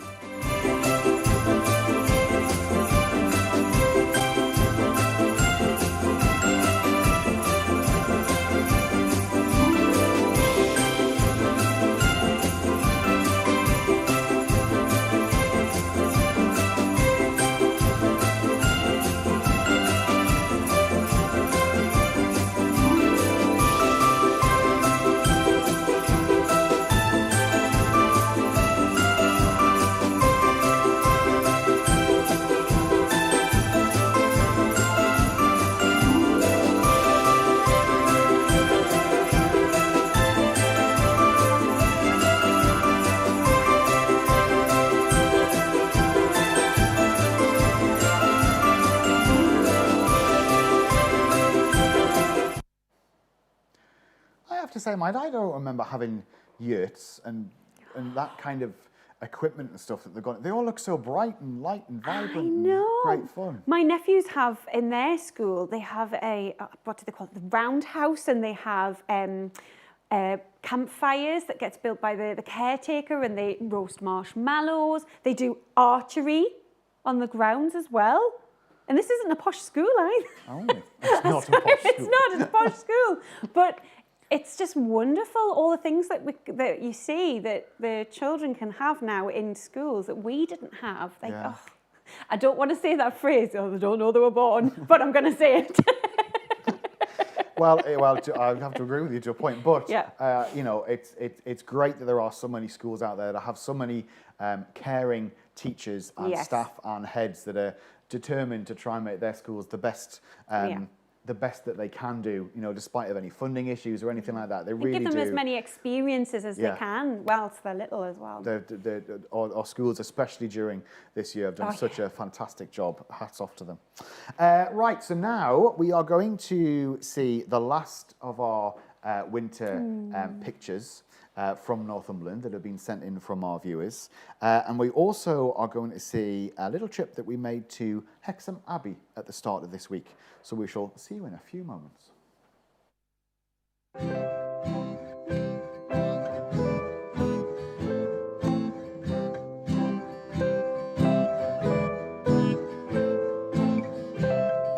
To say, I don't remember having yurts and that kind of equipment and stuff that they've got. They all look so bright and light and vibrant. I know. And great fun. My nephews have in their school. They have a what do they call it? The roundhouse, and they have campfires that gets built by the caretaker, and they roast marshmallows. They do archery on the grounds as well. And this isn't a posh school either. Oh, it's not a posh school. It's not a posh school, but. It's just wonderful, all the things that you see that the children can have now in schools that we didn't have. I don't want to say that phrase, I don't know they were born, but I'm going to say it. Well, I have to agree with you to a point, but you know, it's great that there are so many schools out there that have so many caring teachers and staff and heads that are determined to try and make their schools the best. The best that they can do, you know, despite of any funding issues or anything like that. They really give them do. as many experiences as they can, whilst they're little as well. Our schools, especially during this year, have done such a fantastic job. Hats off to them. Right, so now we are going to see the last of our winter pictures from Northumberland that have been sent in from our viewers. And we also are going to see a little trip that we made to Hexham Abbey at the start of this week. So we shall see you in a few moments.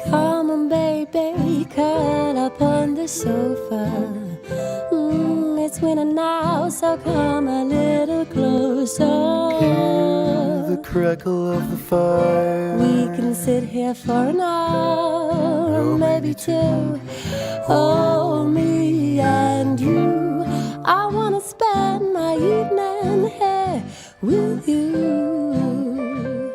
Come on, baby, curl up on the sofa. It's winter now, so come a little closer. Hear the crackle of the fire. We can sit here for an hour, or maybe 2. Oh, me and you. I wanna spend my evening here with you.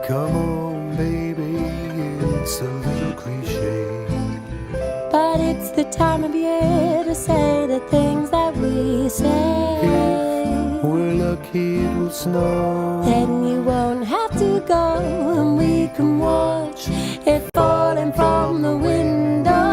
Come on, baby, it's a little cliche, but it's the time of year to say the things that we say. If we're lucky, it will snow. Then you won't have to go, and we can watch it falling from the window.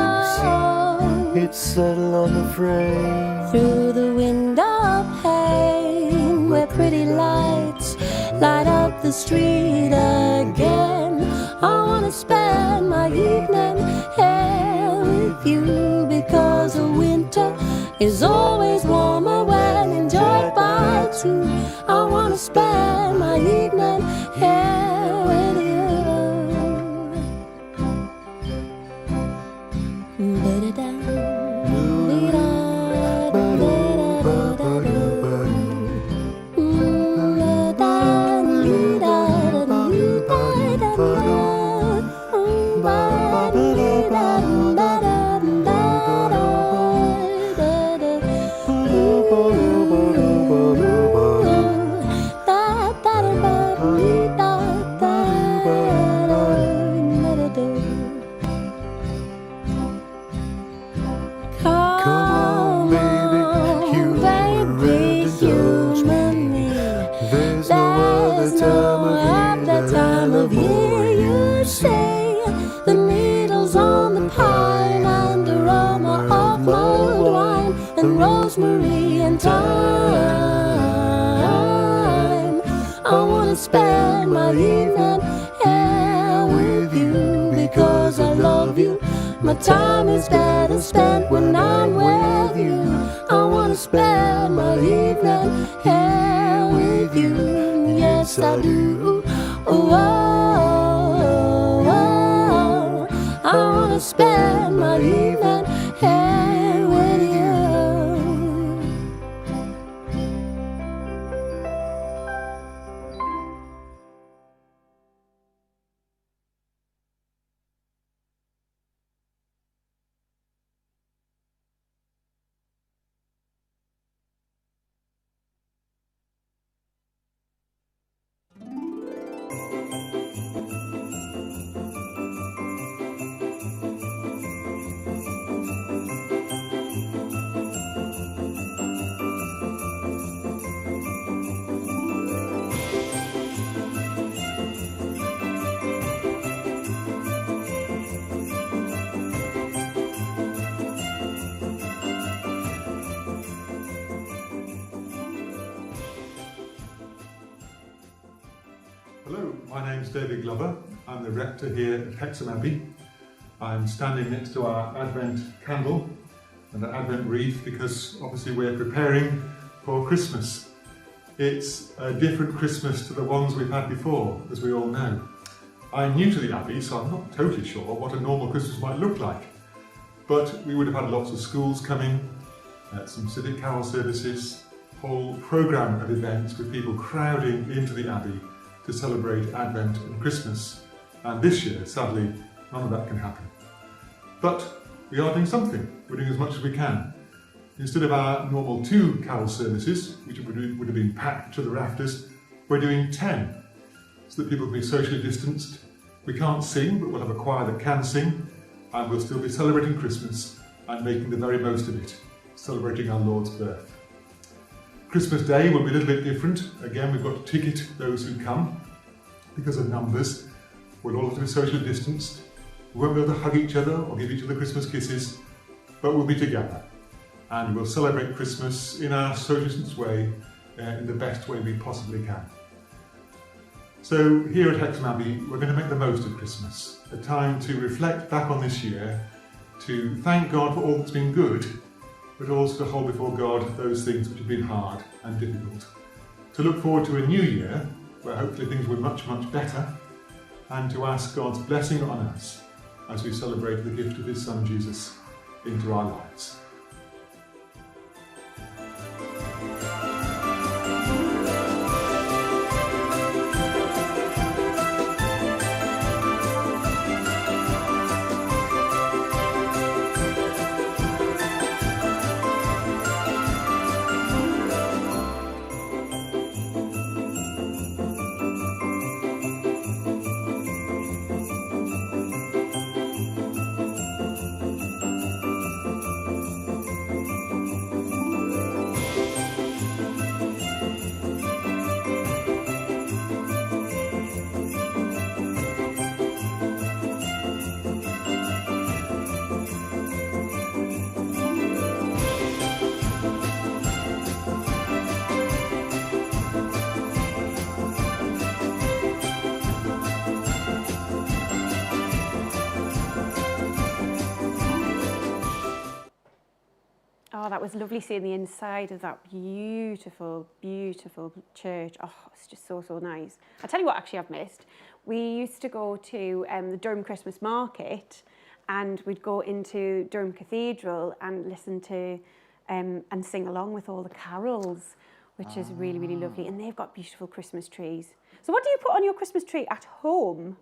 It's settled on the frame. Through the window pane, where pretty lights light up the street again. I wanna spend my evening here with you, because a winter is always warmer when enjoyed by 2. I wanna spend my evening here with you. the needles on the pine, and aroma of mulled wine, and rosemary and thyme. I wanna spend my evening here with you, because I love you. My time is better spent when I'm with you. I wanna spend my evening here with you. Yes, I do. Oh, I wanna spend my evening here with you. Hello, my name's David Glover. I'm the rector here at Hexham Abbey. I'm standing next to our Advent candle and our Advent wreath because obviously we're preparing for Christmas. It's a different Christmas to the ones we've had before, as we all know. I'm new to the Abbey, so I'm not totally sure what a normal Christmas might look like. But we would have had lots of schools coming, some civic carol services, a whole programme of events with people crowding into the Abbey to celebrate Advent and Christmas. And this year, sadly, none of that can happen. But we are doing something. We're doing as much as we can. Instead of our normal 2 carol services, which would have been packed to the rafters, we're doing 10, so that people can be socially distanced. We can't sing, but we'll have a choir that can sing, and we'll still be celebrating Christmas and making the very most of it, celebrating our Lord's birth. Christmas Day will be a little bit different. Again, we've got to ticket those who come because of numbers. We'll all have to be socially distanced. We won't be able to hug each other or give each other Christmas kisses, but we'll be together. And we'll celebrate Christmas in our social distance way, in the best way we possibly can. So here at Hexham Abbey, we're going to make the most of Christmas, a time to reflect back on this year, to thank God for all that's been good, but also to hold before God those things which have been hard and difficult. To look forward to a new year, where hopefully things will be much, much better, and to ask God's blessing on us as we celebrate the gift of His Son Jesus into our lives. Oh, that was lovely seeing the inside of that beautiful, beautiful church. Oh, it's just so, so nice. I'll tell you what actually I've missed. We used to go to the Durham Christmas Market, and we'd go into Durham Cathedral and listen to and sing along with all the carols, which is really, really lovely. And they've got beautiful Christmas trees. So what do you put on your Christmas tree at home?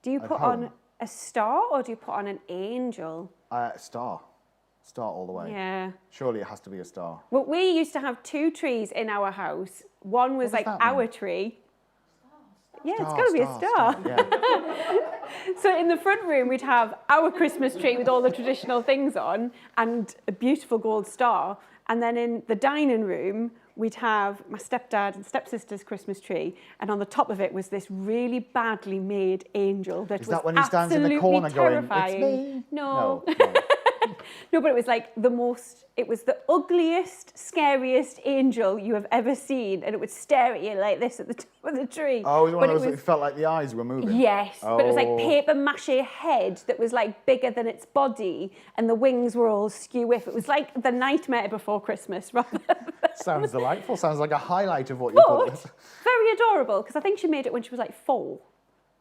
Do you put on a star or do you put on an angel? Star. Star all the way. Yeah. Surely it has to be a star. Well, we used to have 2 trees in our house. One was like our tree. Yeah, it's got to be a star. Yeah. So in the front room, we'd have our Christmas tree with all the traditional things on and a beautiful gold star. And then in the dining room, we'd have my stepdad and stepsister's Christmas tree, and on the top of it was this really badly made angel that Is was that when he stands in the corner terrifying. going, "It's me"? No. No, but it was like it was the ugliest, scariest angel you have ever seen, and it would stare at you like this at the top of the tree. Oh, it was one of those that felt like the eyes were moving? Yes, but it was like Oh. paper mache head that was like bigger than its body, and the wings were all skew-iff. It was like the Nightmare Before Christmas, rather. Sounds delightful. Sounds like a highlight of what you put. But very adorable, because I think she made it when she was like 4.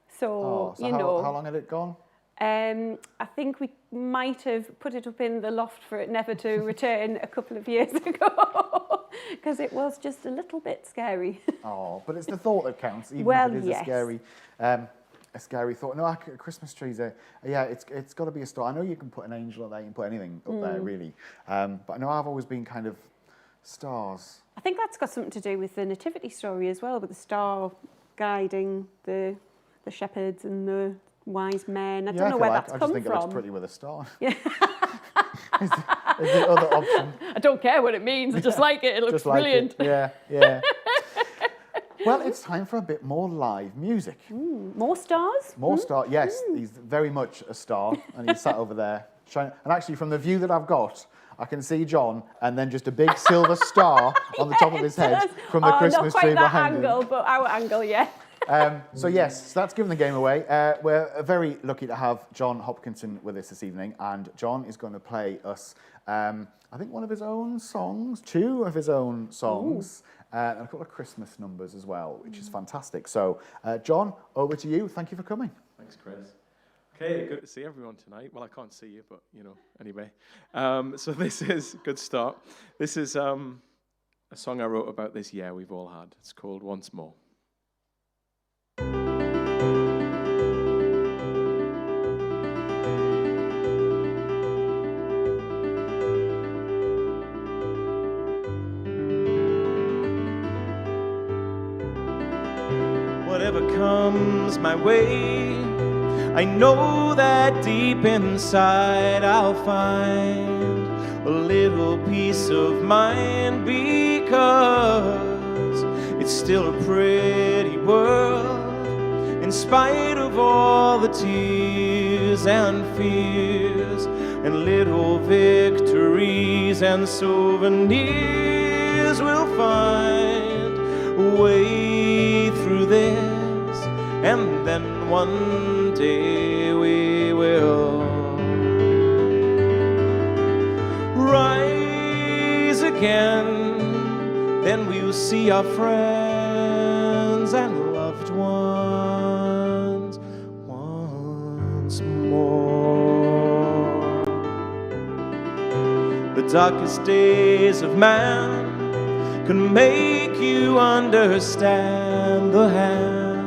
So, So you how know. how long had it gone? I think we might have put it up in the loft for it never to return a couple of years ago, because it was just a little bit scary. Oh, but it's the thought that counts, even Well, if it is yes. a scary thought. No, Christmas trees are, it's got to be a star. I know you can put an angel up there, you can put anything up there, really. But I know I've always been kind of stars. I think that's got something to do with the nativity story as well, with the star guiding the shepherds and the wise men. I don't know where that's come from. I just think it looks pretty with a star. Yeah. is the other option. I don't care what it means. I just like it. It looks Just like brilliant. it. Yeah. Well, it's time for a bit more live music. More stars? More star. Yes, he's very much a star, and he's sat over there. And actually, from the view that I've got, I can see John, and then just a big silver star on the top of his head from the Christmas tree behind him. Not quite that angle, but our angle, yeah. So that's giving the game away. We're very lucky to have John Hopkinson with us this evening, and John is going to play us, I think, one of his own songs, 2 of his own songs, and a couple of Christmas numbers as well, which is fantastic. So, John, over to you. Thank you for coming. Thanks, Chris. Okay, good to see everyone tonight. Well, I can't see you, but, anyway. So this is, good start. This is a song I wrote about this year we've all had. It's called Once More. Whatever comes my way, I know that deep inside I'll find a little peace of mind, because it's still a pretty world in spite of all the tears and fears and little victories and souvenirs. We'll find a way through this, and then one day we will rise again. Then we'll see our friends and loved ones once more. The darkest days of man can make you understand the hand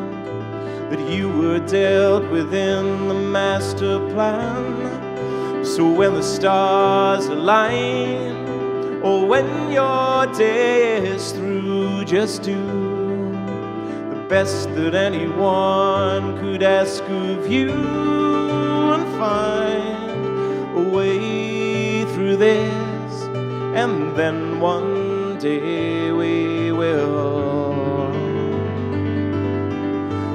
that you were dealt within the master plan. So when the stars align, or when your day is through, just do the best that anyone could ask of you, and find a way through this, and then one day we will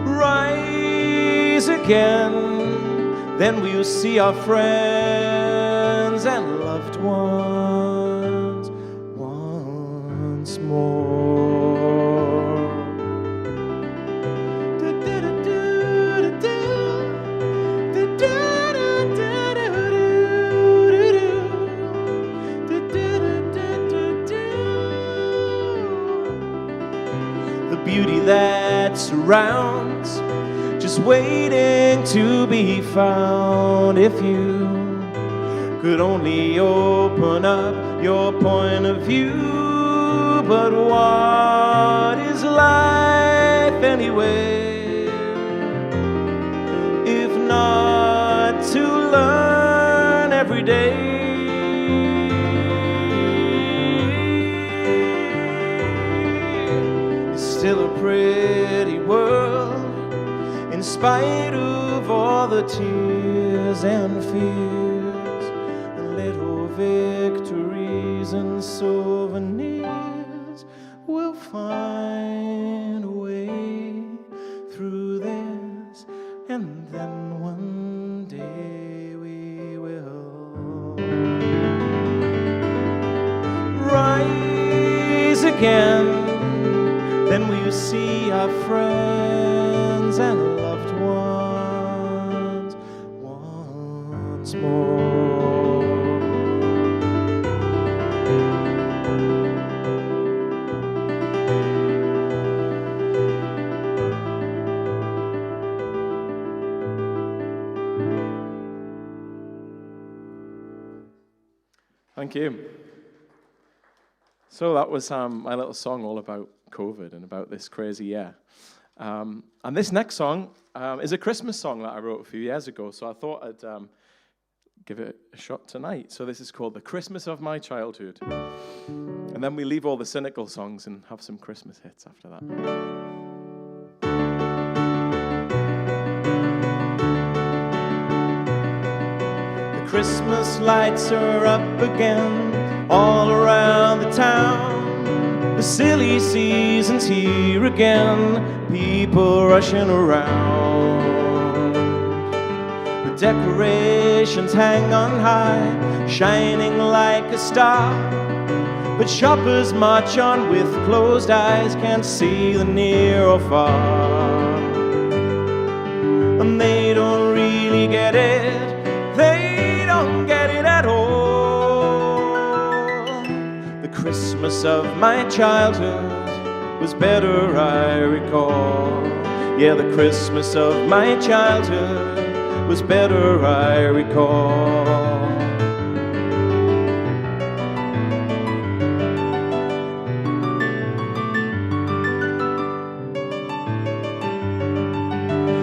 rise again. Then we'll see our friends and loved ones once more. The beauty that surrounds, just waiting to be found. If you could only open up your point of view. But what is life anyway, if not to learn every day? It's still a pretty world in spite of all the tears and fears and little victories and souvenirs. we'll find a way through this, and then one day we will rise again. Then we'll see our friends and loved ones once more. Thank you. So that was my little song all about COVID and about this crazy year. And this next song is a Christmas song that I wrote a few years ago, so I thought I'd give it a shot tonight. So this is called The Christmas of My Childhood. And then we leave all the cynical songs and have some Christmas hits after that. Christmas lights are up again all around the town. The silly season's here again, people rushing around. The decorations hang on high, shining like a star. But shoppers march on with closed eyes, can't see the near or far. And they don't really get it, they don't get it at all. The Christmas of my childhood was better, I recall. Yeah, the Christmas of my childhood was better, I recall.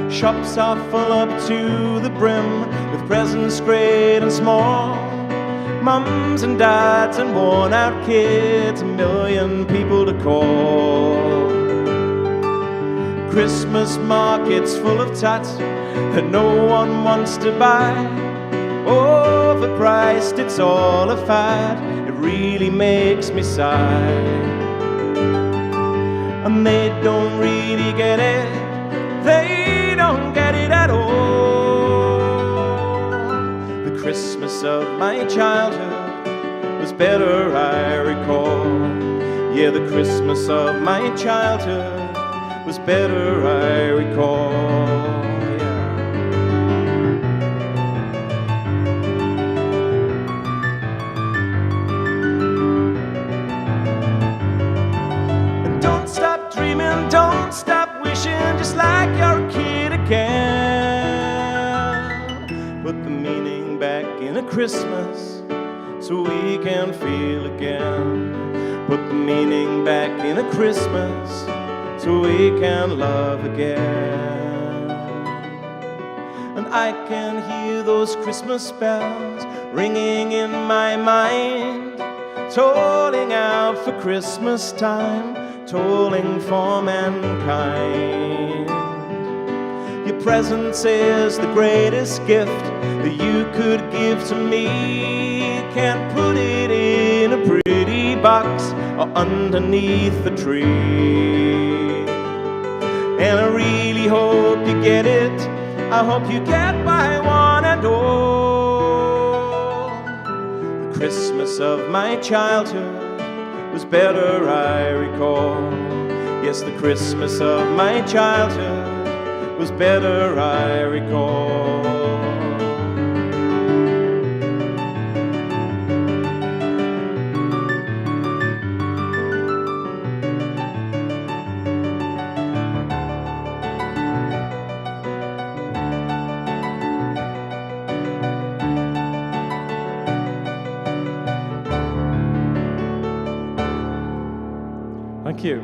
Shops are full up to the brim with presents great and small. Mums and dads and worn out kids, a million people to call. Christmas markets full of tats that no one wants to buy. Overpriced, it's all a fad, it really makes me sigh. And they don't really get it, they don't get it at all. The Christmas of my childhood was better, I recall. Yeah, the Christmas of my childhood was better, I recall. And don't stop dreaming, don't stop wishing, just like you're a kid again. Put the meaning back in a Christmas so we can feel again. Put the meaning back in a Christmas so we can love again. And I can hear those Christmas bells ringing in my mind, tolling out for Christmas time, tolling for mankind. Your presence is the greatest gift that you could give to me. Can't put it in a pretty box or underneath the tree. And I really hope you get it, I hope you get my one and all. The Christmas of my childhood was better, I recall. Yes, the Christmas of my childhood was better, I recall. Thank you.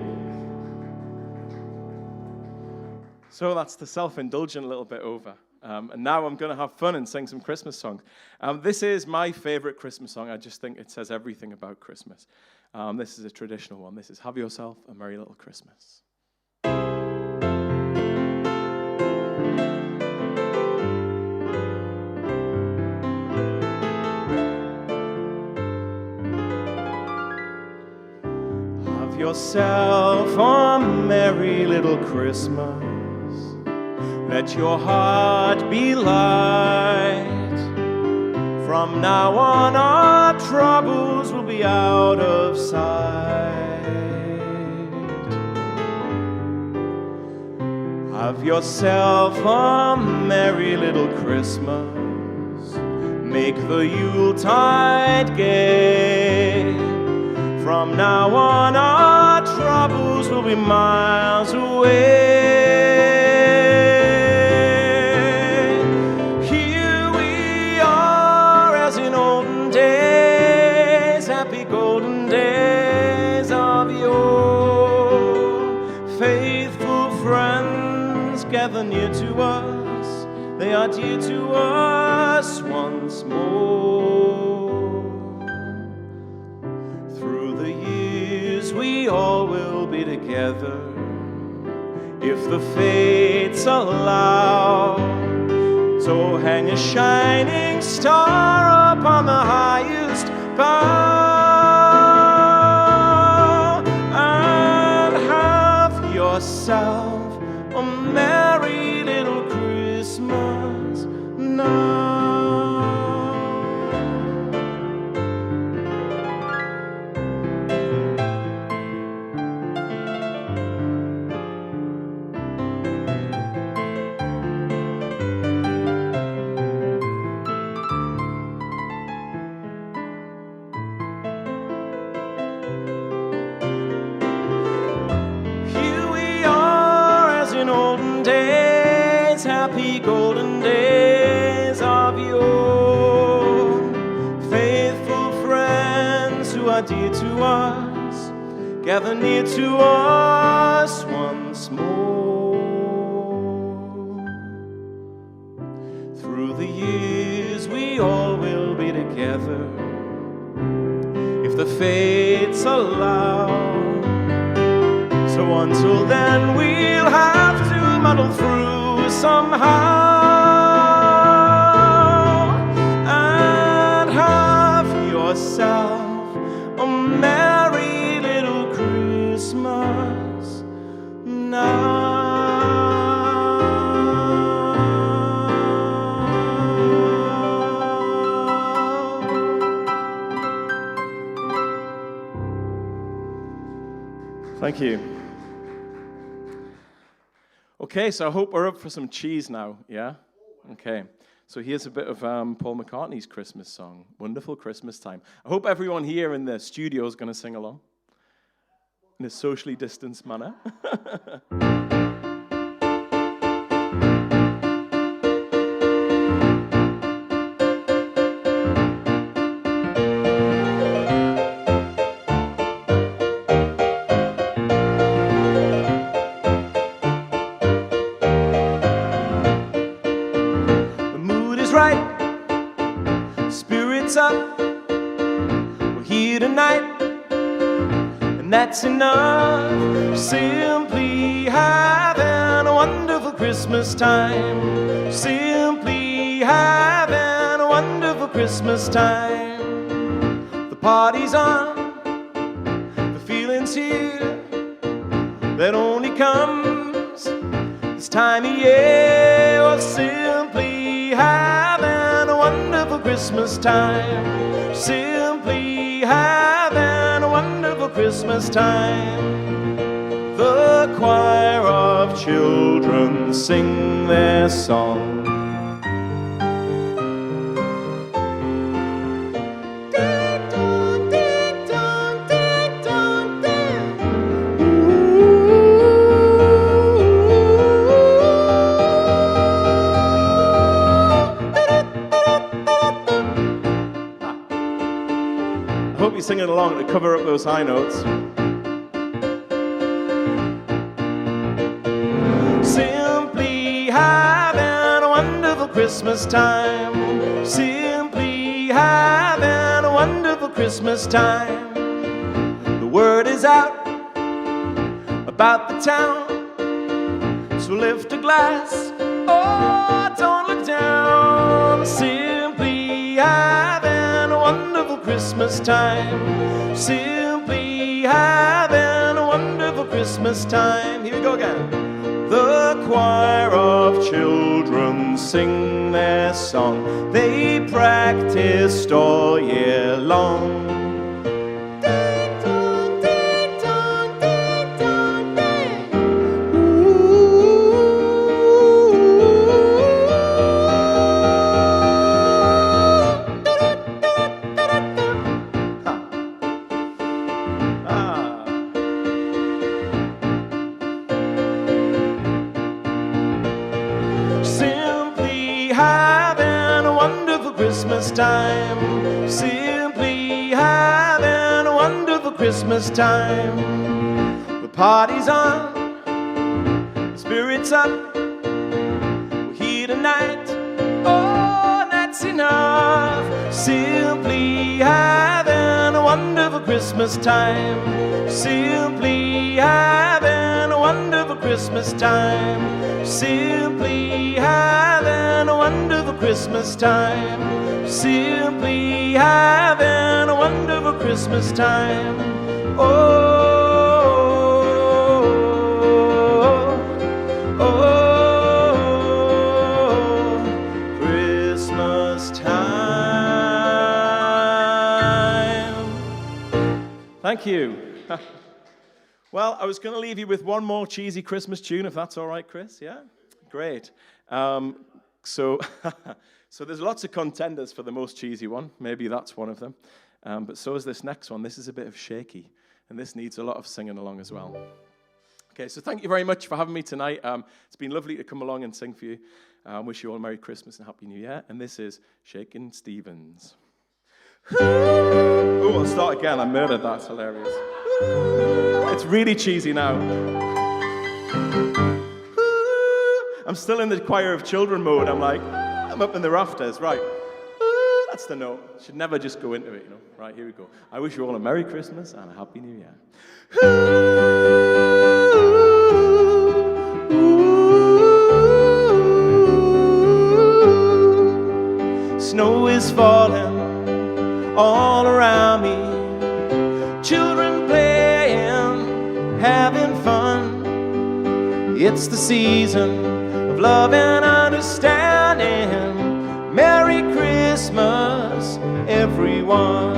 So that's the self-indulgent little bit over. And now I'm going to have fun and sing some Christmas songs. This is my favorite Christmas song. I just think it says everything about Christmas. This is a traditional one. This is Have Yourself a Merry Little Christmas. yourself a merry little Christmas. Let your heart be light. From now on our troubles will be out of sight. Have yourself a merry little Christmas. Make the Yuletide gay. From now on our troubles will be miles away. Here we are as in olden days, happy golden days of yore. Faithful friends gather near to us, they are dear to us once more. Through the years we all will be together, if the fates allow. So hang a shining star upon the highest bough, and have yourself a merry little Christmas now. Happy golden days of yore. Faithful friends who are dear to us gather near to us once more. Through the years we all will be together, if the fates allow. So until then we'll have to muddle through somehow, and have yourself a merry little Christmas now. Thank you. Okay, so I hope we're up for some cheese now, yeah? Okay, so here's a bit of Paul McCartney's Christmas song, Wonderful Christmas Time. I hope everyone here in the studio is going to sing along in a socially distanced manner. That's enough. Simply having a wonderful Christmas time. Simply having a wonderful Christmas time. The party's on, the feeling's here, that only comes this time of year. Well, simply having a wonderful Christmas time. Simply having a wonderful Christmas time. The choir of children sing their song. I hope you're singing along to cover up those high notes. Simply having a wonderful Christmas time. Simply having a wonderful Christmas time. The word is out about the town, so lift a glass, oh, don't look down. Simply having a wonderful Christmas time. Simply having a Christmas time. Here we go again. The choir of children sing their song. They practiced all year long. Ding dong, ding dong, ding dong, ding. Simply having a wonderful Christmas time. Simply having a wonderful Christmas time. The party's on, the spirit's up. We're here tonight, oh, that's enough. Simply having a wonderful Christmas time. Simply having a wonderful Christmas time. Simply having a wonderful Christmas time. Simply having a wonderful Christmas time. Christmas time. Thank you. Well, I was going to leave you with one more cheesy Christmas tune, if that's all right, Chris. Yeah? Great. So there's lots of contenders for the most cheesy one. Maybe that's one of them. But so is this next one. This is a bit of shaky, and this needs a lot of singing along as well. Okay, so thank you very much for having me tonight. It's been lovely to come along and sing for you. I wish you all a Merry Christmas and Happy New Year. And this is Shakin' Stevens. Oh, I'll start again. I murdered that. It's hilarious. It's really cheesy now. I'm still in the choir of children mode. I'm like, I'm up in the rafters. Right. That's the note. Should never just go into it, you know. Right, here we go. I wish you all a Merry Christmas and a Happy New Year. Snow is falling all around me. Children playing, having fun. It's the season of love and understanding. Merry Christmas, everyone.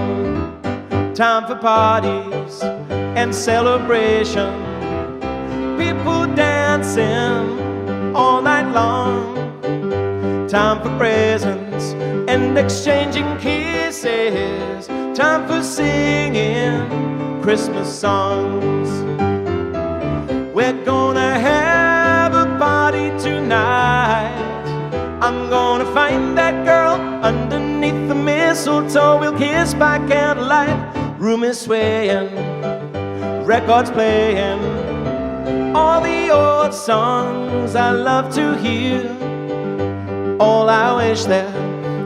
Time for parties and celebration. People dancing all night long. Time for presents and exchanging kisses. Time for singing Christmas songs. We're gonna have a party tonight. I'm gonna find that girl underneath the mistletoe. We'll kiss by candlelight. Room is swaying, records playing, all the old songs I love to hear. All I wish that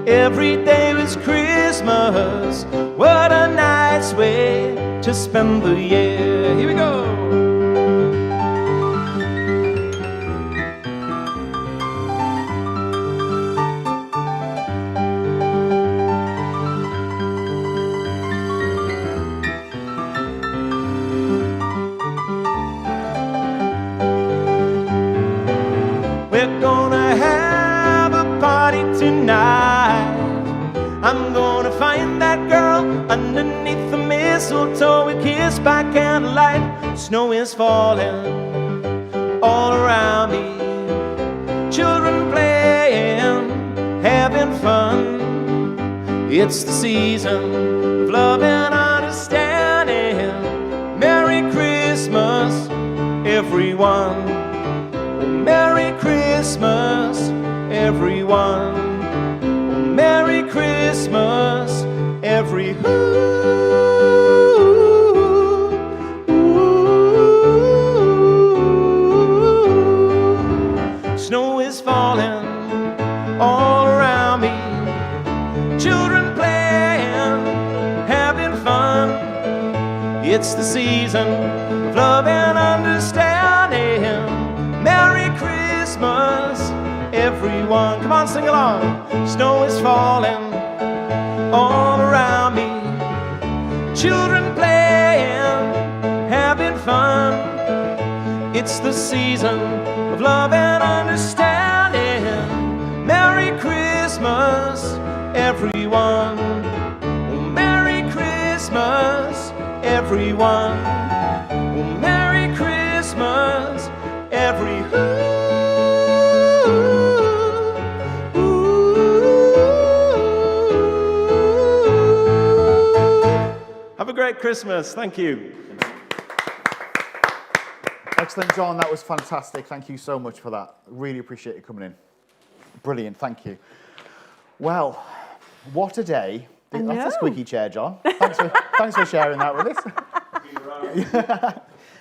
every day was Christmas. What a nice way to spend the year. Here we go. We're gonna have a party tonight. I'm gonna find that girl underneath the mistletoe. We kiss by candlelight. Snow is falling all around me. Children playing, having fun. It's the season of love and understanding. Merry Christmas, everyone. Merry Christmas, everyone. Merry Christmas, every Snow is falling all around me. Children playing, having fun. It's the season of love and understanding. Merry Christmas, everyone. Come on, sing along. Snow is falling all around me. Children playing, having fun. It's the season of love and understanding. Merry Christmas, everyone. Oh, Merry Christmas, everyone. Oh, Merry Christmas, everyone. Have a great Christmas. Thank you. Excellent, John. That was fantastic. Thank you so much for that. Really appreciate you coming in. Brilliant. Thank you. Well, what a day. That's a squeaky chair, John. Thanks for sharing that with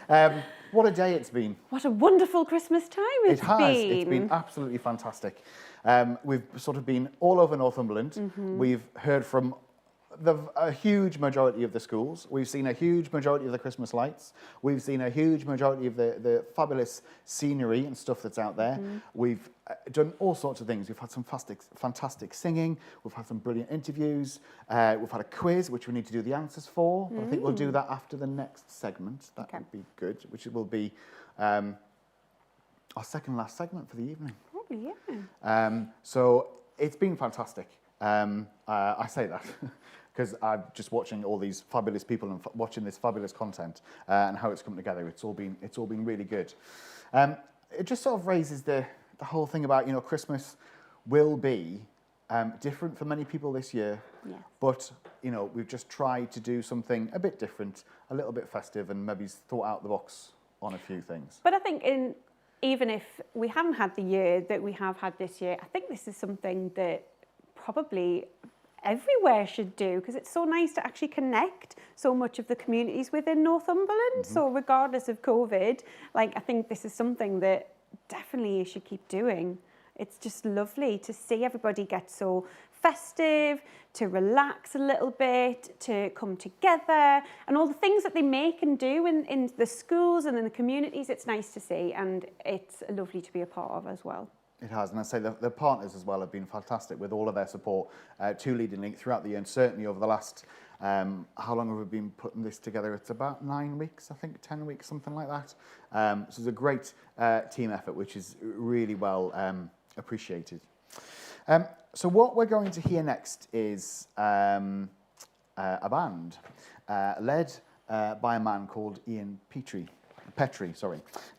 us. What a day it's been. What a wonderful Christmas time it's been. It's been absolutely fantastic. We've sort of been all over Northumberland. Mm-hmm. We've heard from a huge majority of the schools. We've seen a huge majority of the Christmas lights. We've seen a huge majority of the fabulous scenery and stuff that's out there. Mm-hmm. We've done all sorts of things. We've had some fantastic singing. We've had some brilliant interviews. We've had a quiz, which we need to do the answers for. But I think we'll do that after the next segment. That would be good, which will be our second last segment for the evening. Probably, yeah. So it's been fantastic. I say that because I'm just watching all these fabulous people and watching this fabulous content and how it's come together. It's all been really good. It just sort of raises the whole thing about, you know, Christmas will be different for many people this year. Yeah. But, you know, we've just tried to do something a bit different, a little bit festive, and maybe thought out the box on a few things. But I think even if we haven't had the year that we have had this year, I think this is something that probably everywhere should do, because it's so nice to actually connect so much of the communities within Northumberland. So regardless of COVID, like, I think this is something that definitely you should keep doing. It's just lovely to see everybody get so festive, to relax a little bit, to come together, and all the things that they make and do in the schools and in the communities. It's nice to see, and it's lovely to be a part of as well. It has, and I say the partners as well have been fantastic with all of their support to Leading Link throughout the year, and certainly over the last, how long have we been putting this together? It's about 9 weeks, I think, 10 weeks, something like that. So it's a great team effort, which is really well appreciated. So what we're going to hear next is a band led by a man called Ian Petrie,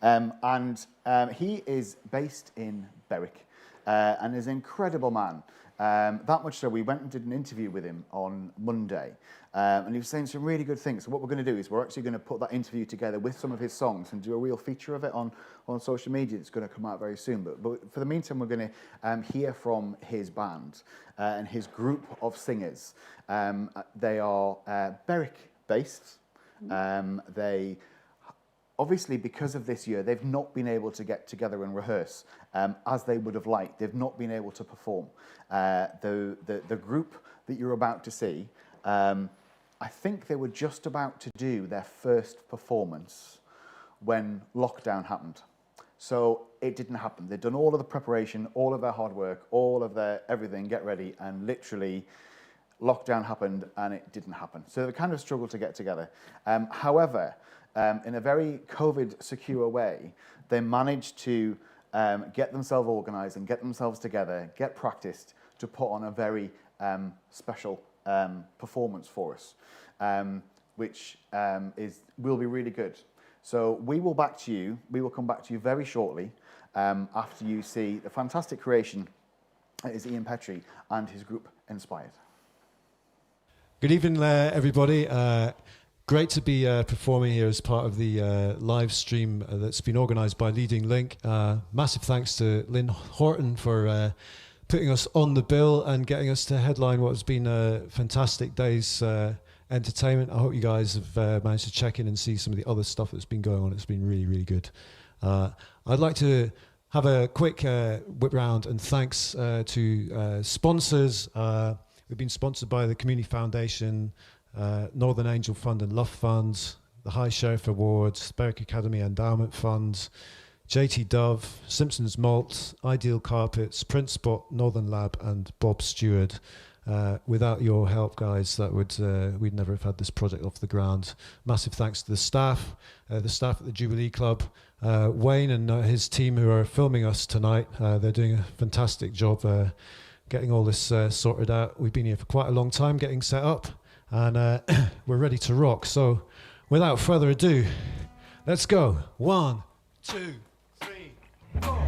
and he is based in Berwick and is an incredible man. That much so, we went and did an interview with him on Monday, and he was saying some really good things. So what we're going to do is we're actually going to put that interview together with some of his songs and do a real feature of it on social media. It's going to come out very soon. But for the meantime, we're going to hear from his band and his group of singers. They are Berwick-based. They obviously, because of this year, they've not been able to get together and rehearse as they would have liked. They've not been able to perform. The group that you're about to see, I think they were just about to do their first performance when lockdown happened. So it didn't happen. They'd done all of the preparation, all of their hard work, all of their everything, get ready, and literally lockdown happened and it didn't happen. So they kind of struggled to get together. However, in a very COVID secure way, they managed to get themselves organised and get themselves together, get practiced to put on a very special performance for us, which will be really good. So we will come back to you very shortly after you see the fantastic creation that is Ian Petrie and his group Inspired. Good evening, everybody. Great to be performing here as part of the live stream that's been organised by Leading Link. Massive thanks to Lynn Horton for putting us on the bill and getting us to headline what has been a fantastic day's entertainment. I hope you guys have managed to check in and see some of the other stuff that's been going on. It's been really, really good. I'd like to have a quick whip round and thanks to sponsors. We've been sponsored by the Community Foundation, Northern Angel Fund and Love Funds, the High Sheriff Awards, Berwick Academy Endowment Funds, JT Dove, Simpsons Malt, Ideal Carpets, Print Spot, Northern Lab and Bob Stewart. Without your help, guys, that would we'd never have had this project off the ground. Massive thanks to the staff at the Jubilee Club, Wayne and his team who are filming us tonight. They're doing a fantastic job getting all this sorted out. We've been here for quite a long time getting set up, and we're ready to rock. So without further ado, let's go. 1, 2, 3, 4.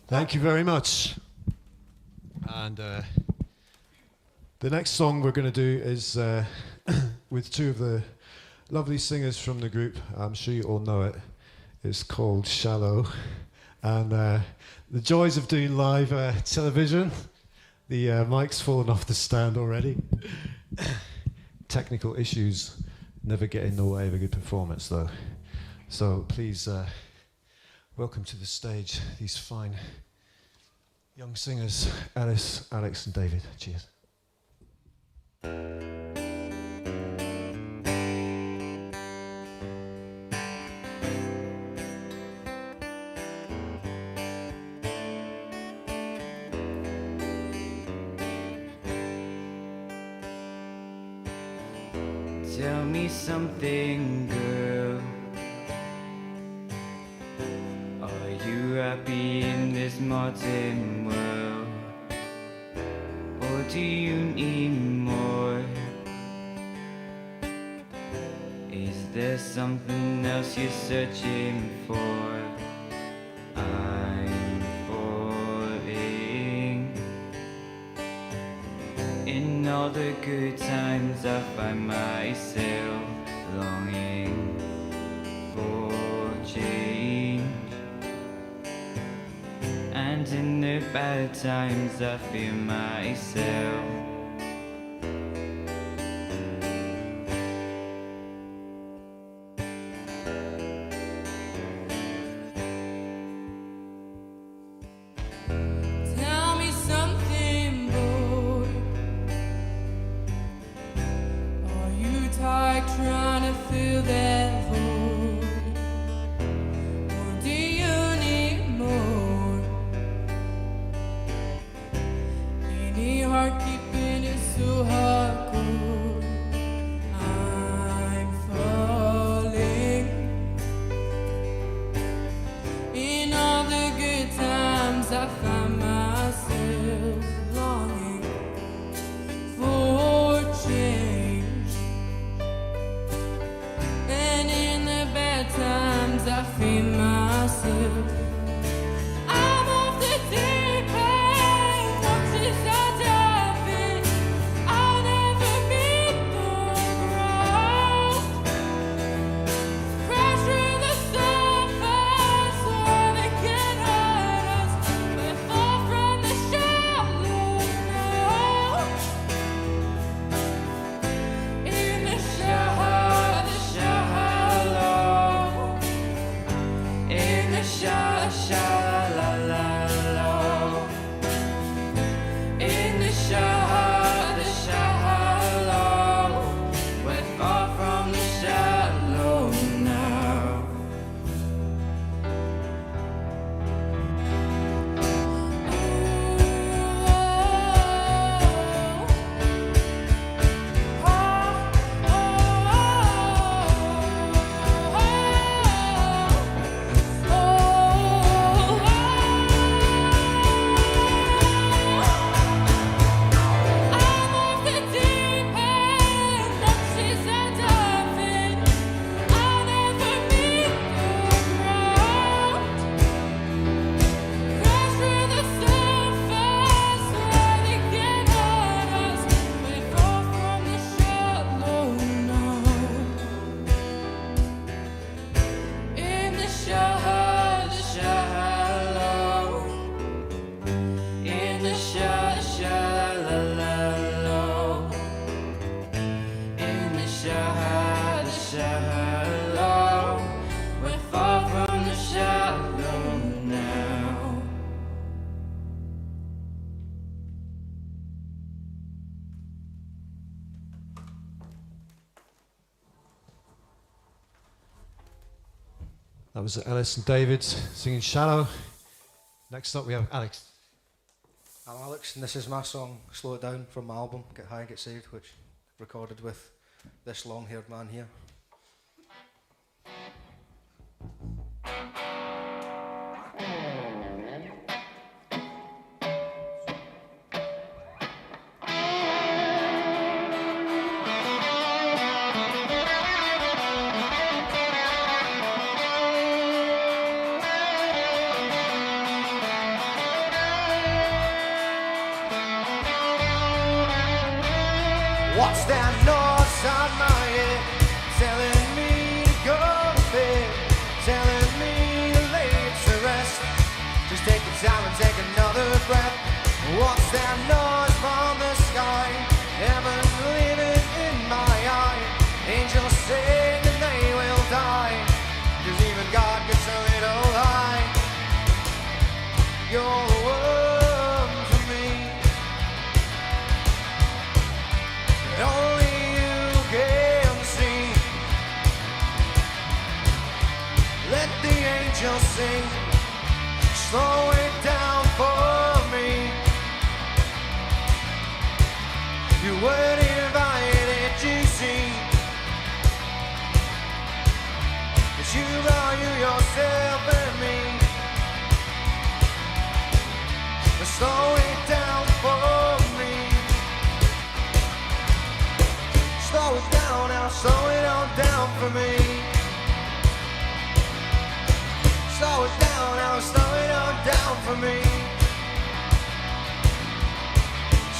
Thank you very much. And the next song we're going to do is with two of the lovely singers from the group. I'm sure you all know it. It's called Shallow. And the joys of doing live television. The mic's fallen off the stand already. Technical issues never get in the way of a good performance, though. So please welcome to the stage these fine young singers, Alice, Alex and David. Cheers. Tell me something, girl. Are you happy in this modern world? Or do you need more? Is there something else you're searching for? I'm falling. In all the good times I find myself longing for change, and in the bad times I feel myself Tell me something, boy. Are you tired trying to fill that void? I find myself longing for change. And in the bad times I feel myself. I'm off the deep end, watches are diving. I'll never meet the ground. Crash through the surface where they can hurt us. We fall from the shallow now. In the shallow, in the shallow, in the shallow, we're far from the shallow now. That was Ellis and David singing Shallow. Next up we have Alex. I'm Alex and this is my song Slow It Down from my album Get High, Get Saved, which I recorded with this long-haired man here. What's that noise on my head telling me to go to bed, telling me to lay to rest? Just take the time and take another breath. What's that noise from the sky? Heaven's living in my eye. Angels sing and they will die, 'cause even God gets a little high. You're the one for me. Only you can see. Let the angels sing. Slow it down for me. You weren't invited, you see. 'Cause you value yourself and me. Slow it down for me. Slow it down now, slow it on down for me. Slow it down now, slow it on down for me.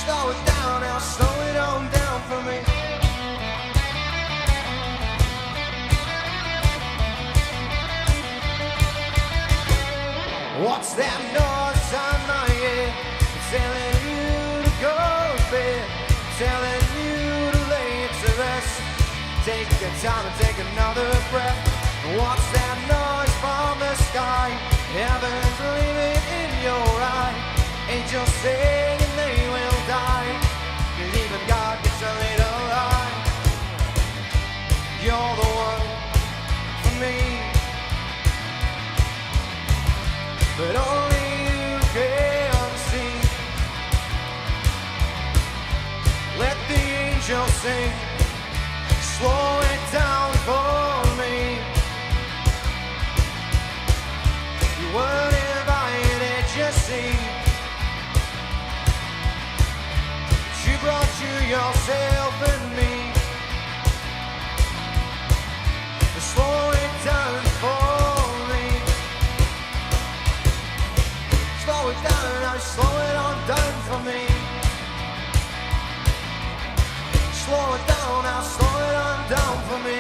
Slow it down now, slow it on down for me. What's that noise on my head? Telling you to go to bed, telling you to lay to rest. Take your time and take another breath. What's that noise from the sky? Heaven's living in your eye. Angels sing and they will die, 'cause even God gets a little high. You're the one for me, but only you can see. Let the angels sing. Slow it down for me. You weren't invited, you see. yourself and me. Slow it down for me. Slow it down, now slow it on down for me. Slow it down, now slow it on down for me.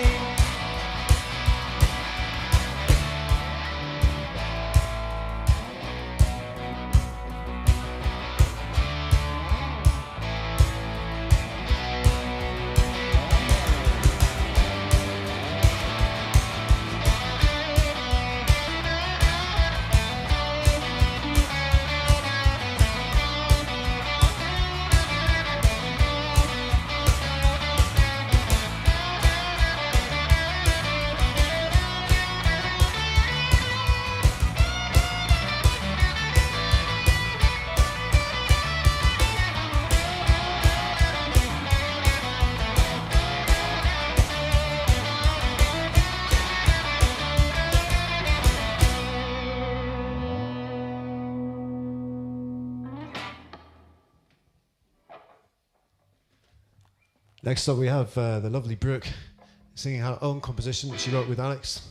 Next up we have the lovely Brooke singing her own composition that she wrote with Alex.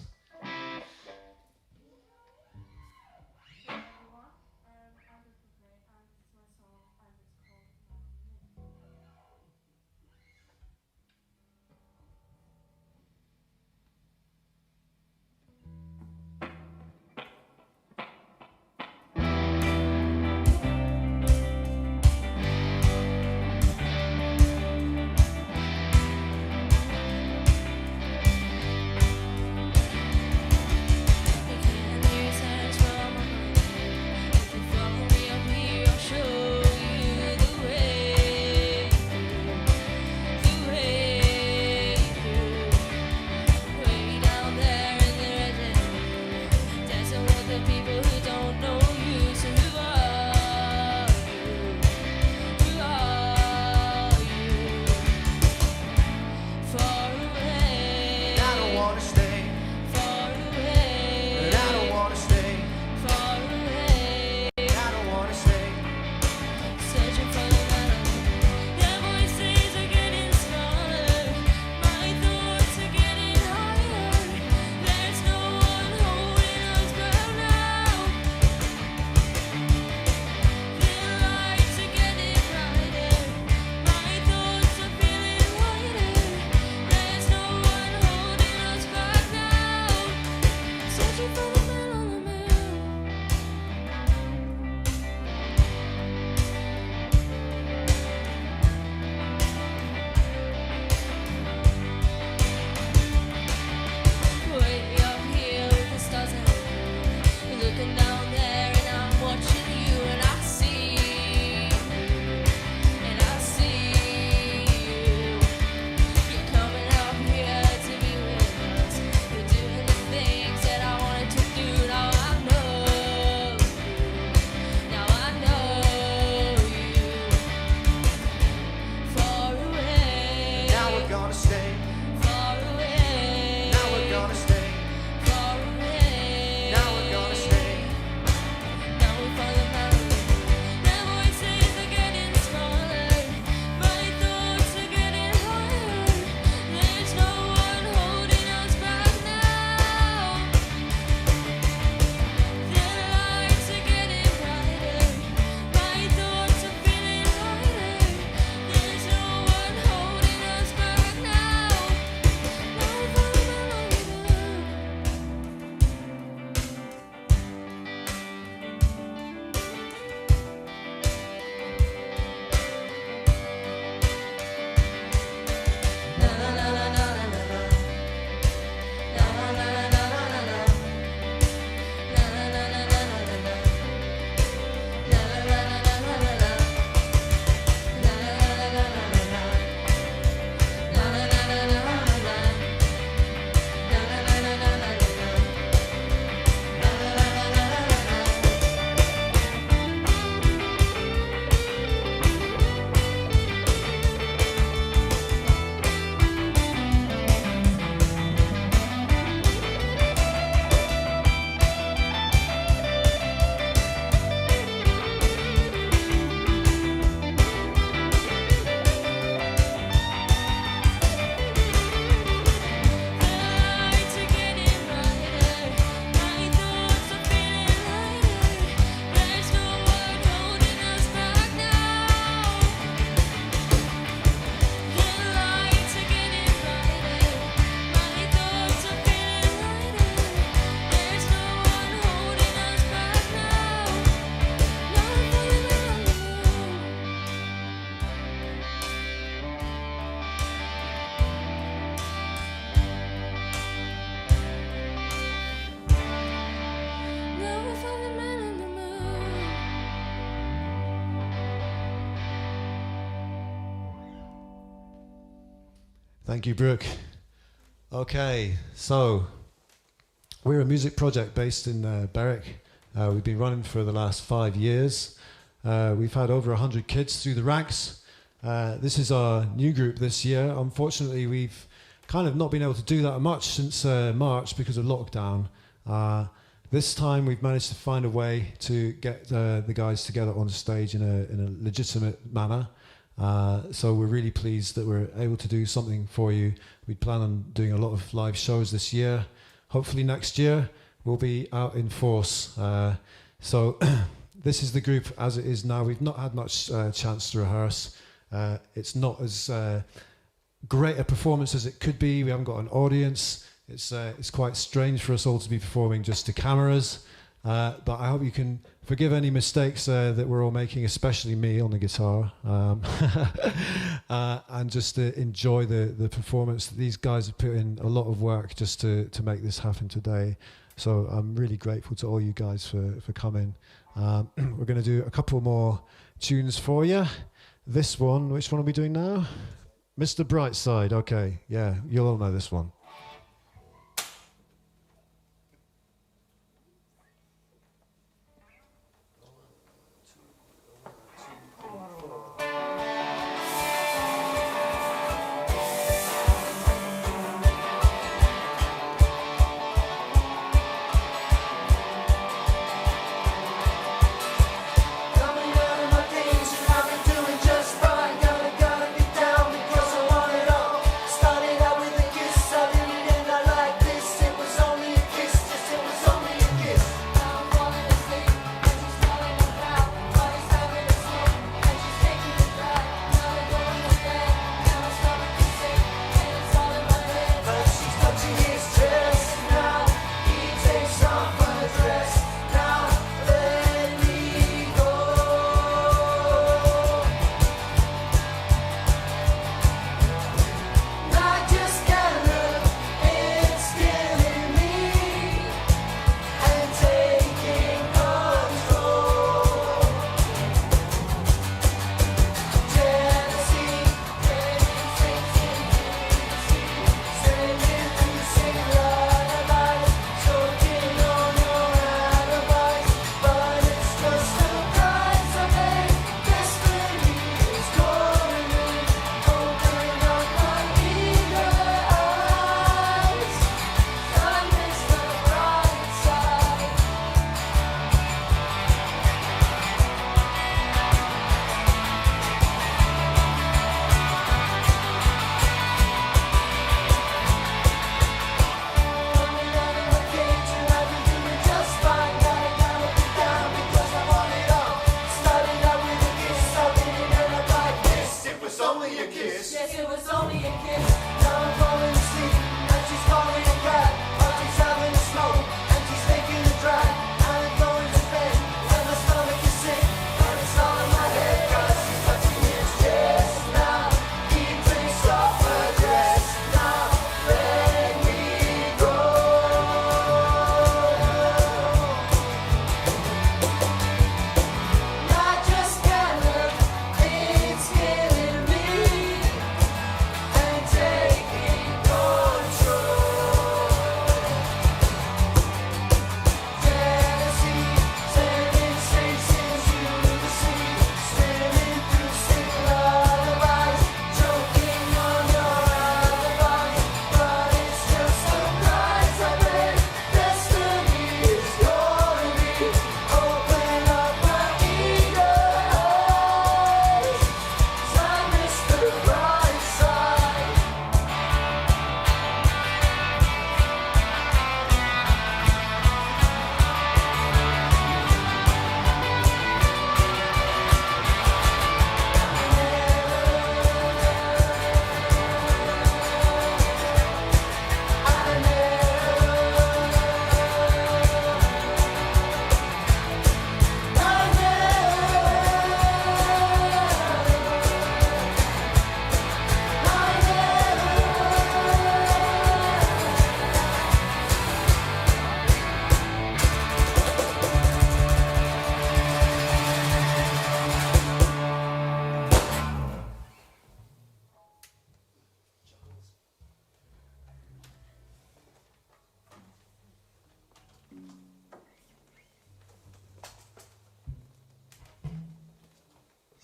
Thank you, Brooke. Okay, so we're a music project based in Berwick. We've been running for the last 5 years. We've had over 100 kids through the ranks. This is our new group this year. Unfortunately, we've kind of not been able to do that much since March because of lockdown. This time we've managed to find a way to get the guys together on stage in a legitimate manner. So we're really pleased that we're able to do something for you. We plan on doing a lot of live shows this year. Hopefully next year we'll be out in force. So this is the group as it is now. We've not had much chance to rehearse. It's not as great a performance as it could be. We haven't got an audience. It's quite strange for us all to be performing just to cameras. But I hope you can forgive any mistakes that we're all making, especially me on the guitar, and just to enjoy the performance. These guys have put in a lot of work just to make this happen today. So I'm really grateful to all you guys for coming. We're going to do a couple more tunes for you. This one, which one are we doing now? Mr. Brightside. Okay, yeah, you'll all know this one. Started out with a kiss,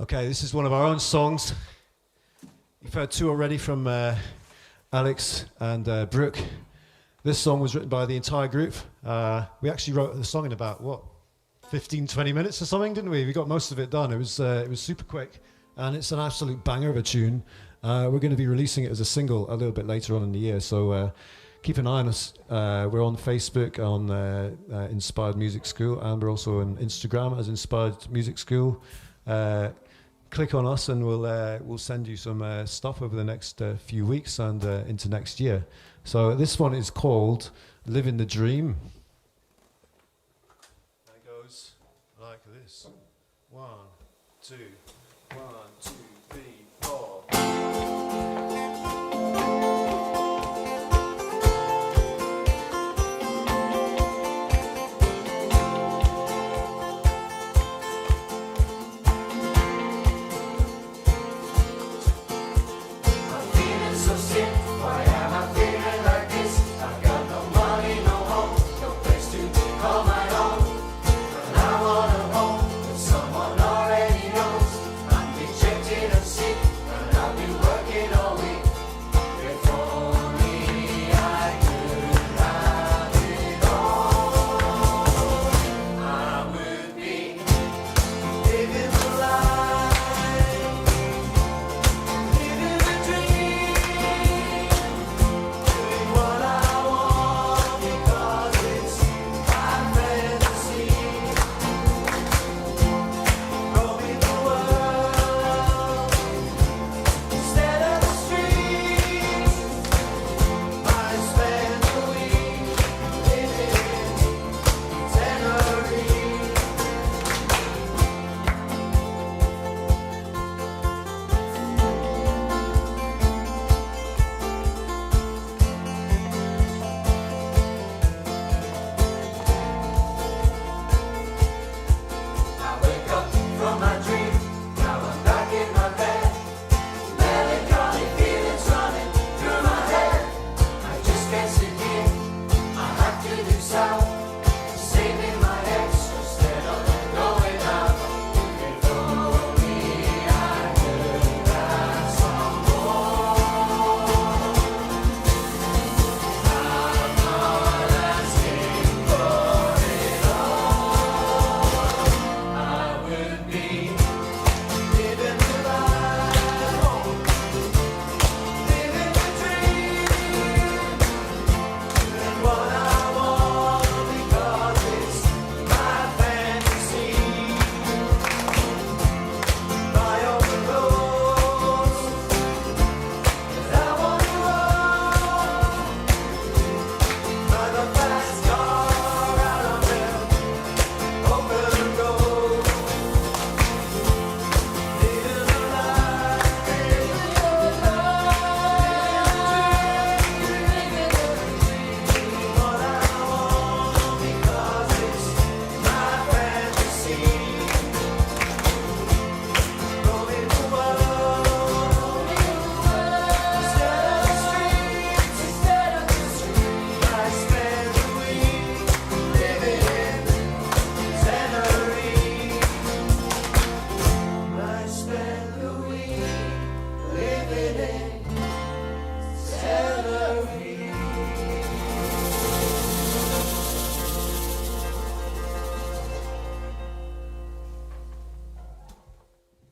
Okay, this is one of our own songs. You've heard two already from Alex and Brooke. This song was written by the entire group. We actually wrote the song in about, 15, 20 minutes or something, didn't we? We got most of it done. It was super quick, and it's an absolute banger of a tune. We're going to be releasing it as a single a little bit later on in the year, so keep an eye on us. We're on Facebook on Inspired Music School, and we're also on Instagram as Inspired Music School. Click on us, and we'll send you some stuff over the next few weeks and into next year. So this one is called "Living the Dream." And it goes like this: 1, 2, 1, 2, 3, 4.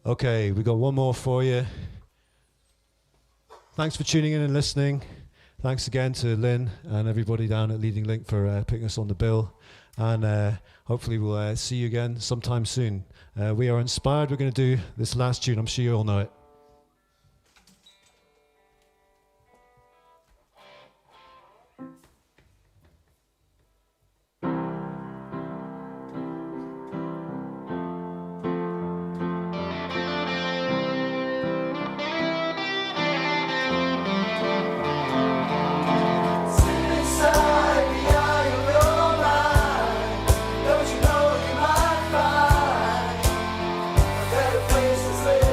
Okay, we got one more for you. Thanks for tuning in and listening. Thanks again to Lynn and everybody down at Leading Link for putting us on the bill. And hopefully we'll see you again sometime soon. We are inspired. We're going to do this last tune. I'm sure you all know it. Place to stay.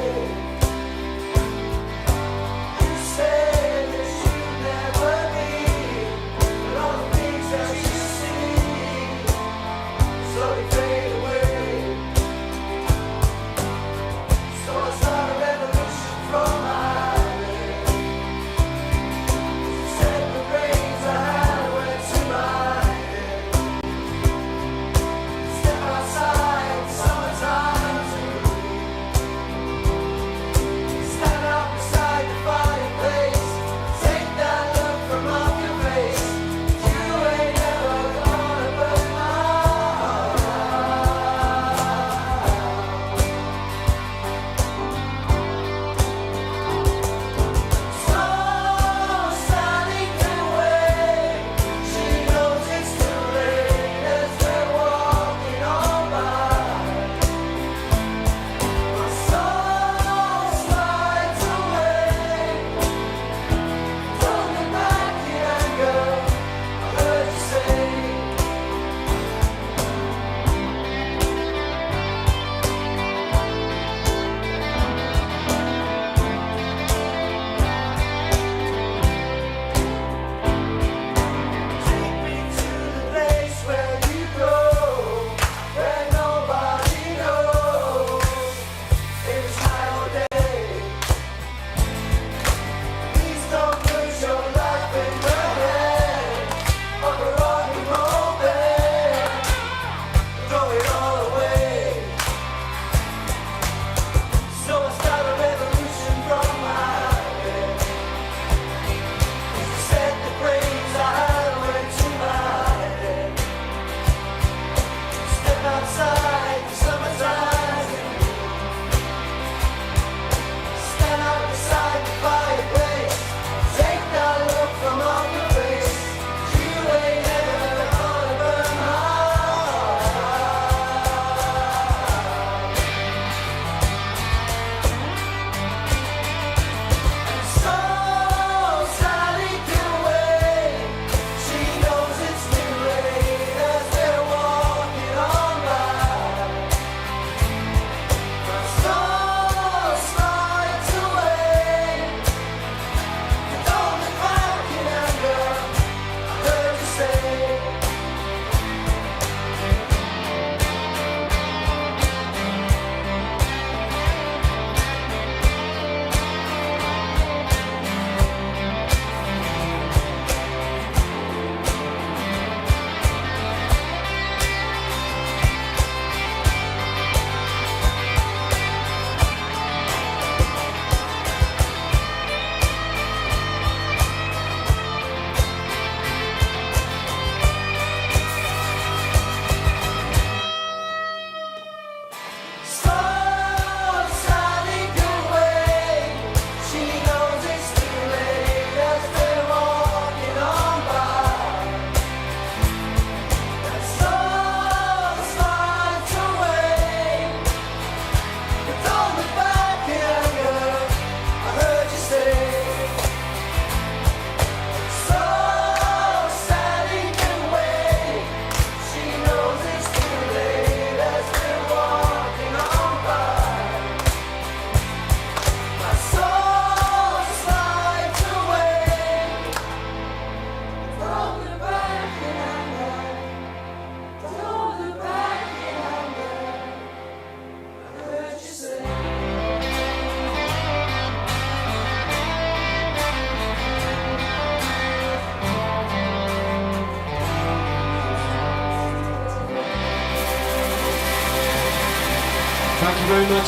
Thank you very much.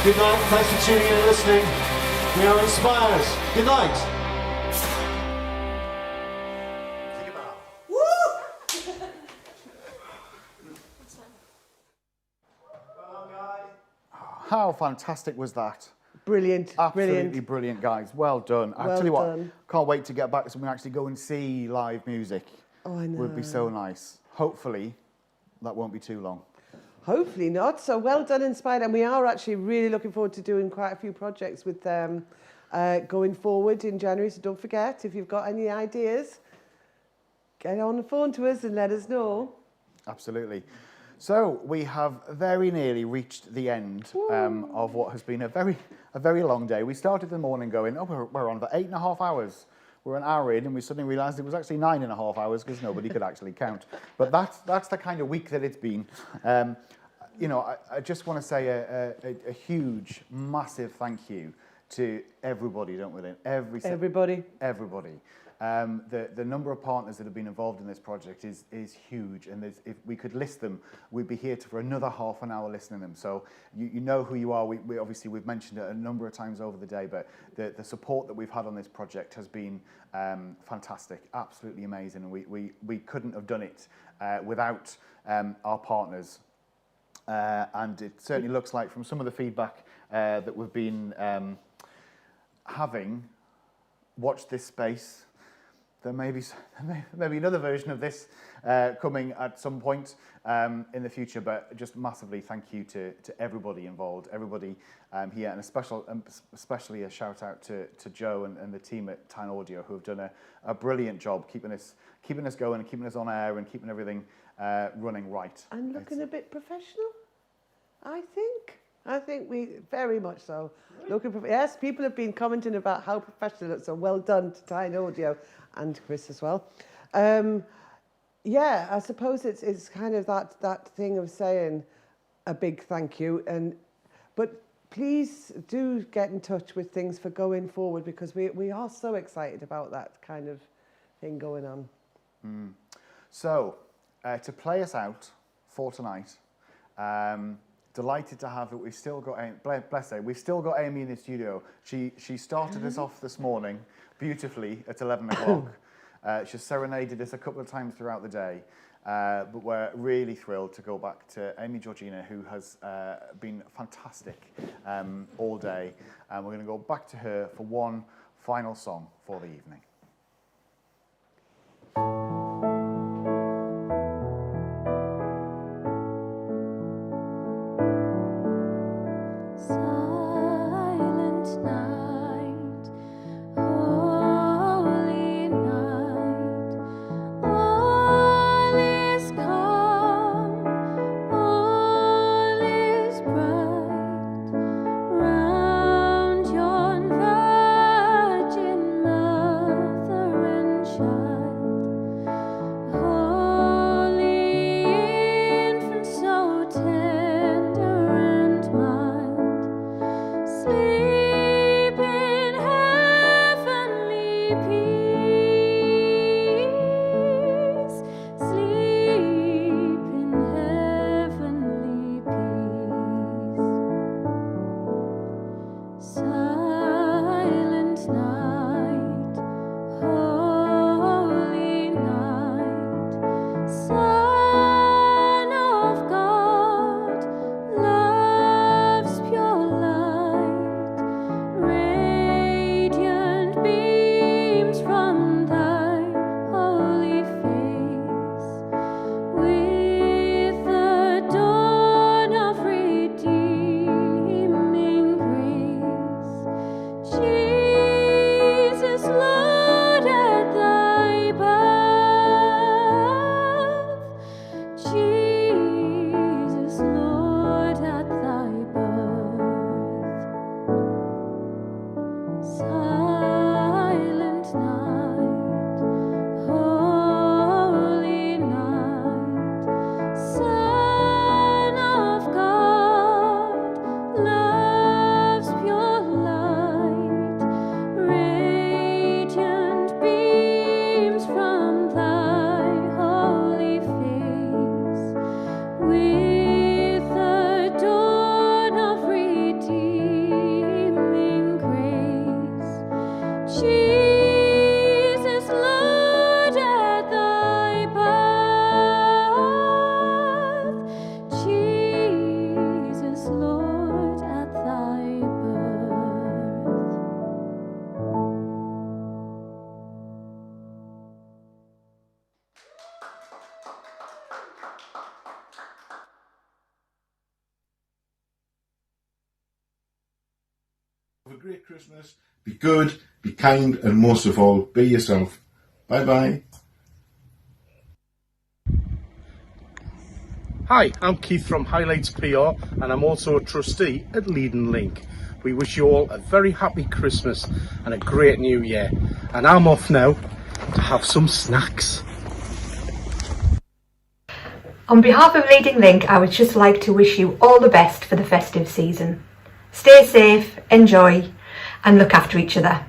Good night. Thanks for tuning in and listening. We are inspired. Good night. How fantastic was that? Brilliant. Absolutely brilliant, guys. Well done. I Well tell you what, done. can't wait to get back so we can actually go and see live music. Oh, I know. Would be so nice. Hopefully, that won't be too long. Hopefully not. So well done, Inspired. And we are actually really looking forward to doing quite a few projects with them going forward in January. So don't forget, if you've got any ideas, get on the phone to us and let us know. Absolutely. So we have very nearly reached the end of what has been a very long day. We started the morning going, oh, we're on for 8.5 hours. We're an hour in, and we suddenly realised it was actually 9.5 hours because nobody could actually count. But that's the kind of week that it's been. You know, I just want to say a huge, massive thank you to everybody, don't we, Lynn? Everybody. The number of partners that have been involved in this project is huge, and if we could list them, we'd be here for another half an hour listening to them. So you know who you are. We obviously we've mentioned it a number of times over the day, but the support that we've had on this project has been fantastic, absolutely amazing, and we couldn't have done it without our partners. And it certainly looks like from some of the feedback that we've been having, watch this space. There may be another version of this coming at some point in the future, but just massively thank you to everybody involved, everybody here, and especially a shout out to Joe and the team at Tyne Audio, who have done a brilliant job keeping us going and keeping us on air and keeping everything running right. And looking a bit professional, I think. I think we very much so. Yes, people have been commenting about how professional it looks, so well done to Tyne Audio and Chris as well. Yeah, I suppose it's kind of that thing of saying a big thank you, but please do get in touch with things for going forward, because we are so excited about that kind of thing going on. So, to play us out for tonight, delighted to have it. We've still got bless her. We've still got Amy in the studio. She started us off this morning beautifully at 11 o'clock. She's serenaded us a couple of times throughout the day, but we're really thrilled to go back to Amy Georgina, who has been fantastic all day, and we're going to go back to her for one final song for the evening. Silent night, holy night, all is calm, all is bright, round yon virgin mount. great Christmas. Be good, be kind, and most of all, be yourself. Bye-bye. Hi, I'm Keith from Highlights PR, and I'm also a trustee at Leading Link. We wish you all a very happy Christmas and a great new year. And I'm off now to have some snacks. On behalf of Leading Link, I would just like to wish you all the best for the festive season. Stay safe, enjoy, and look after each other.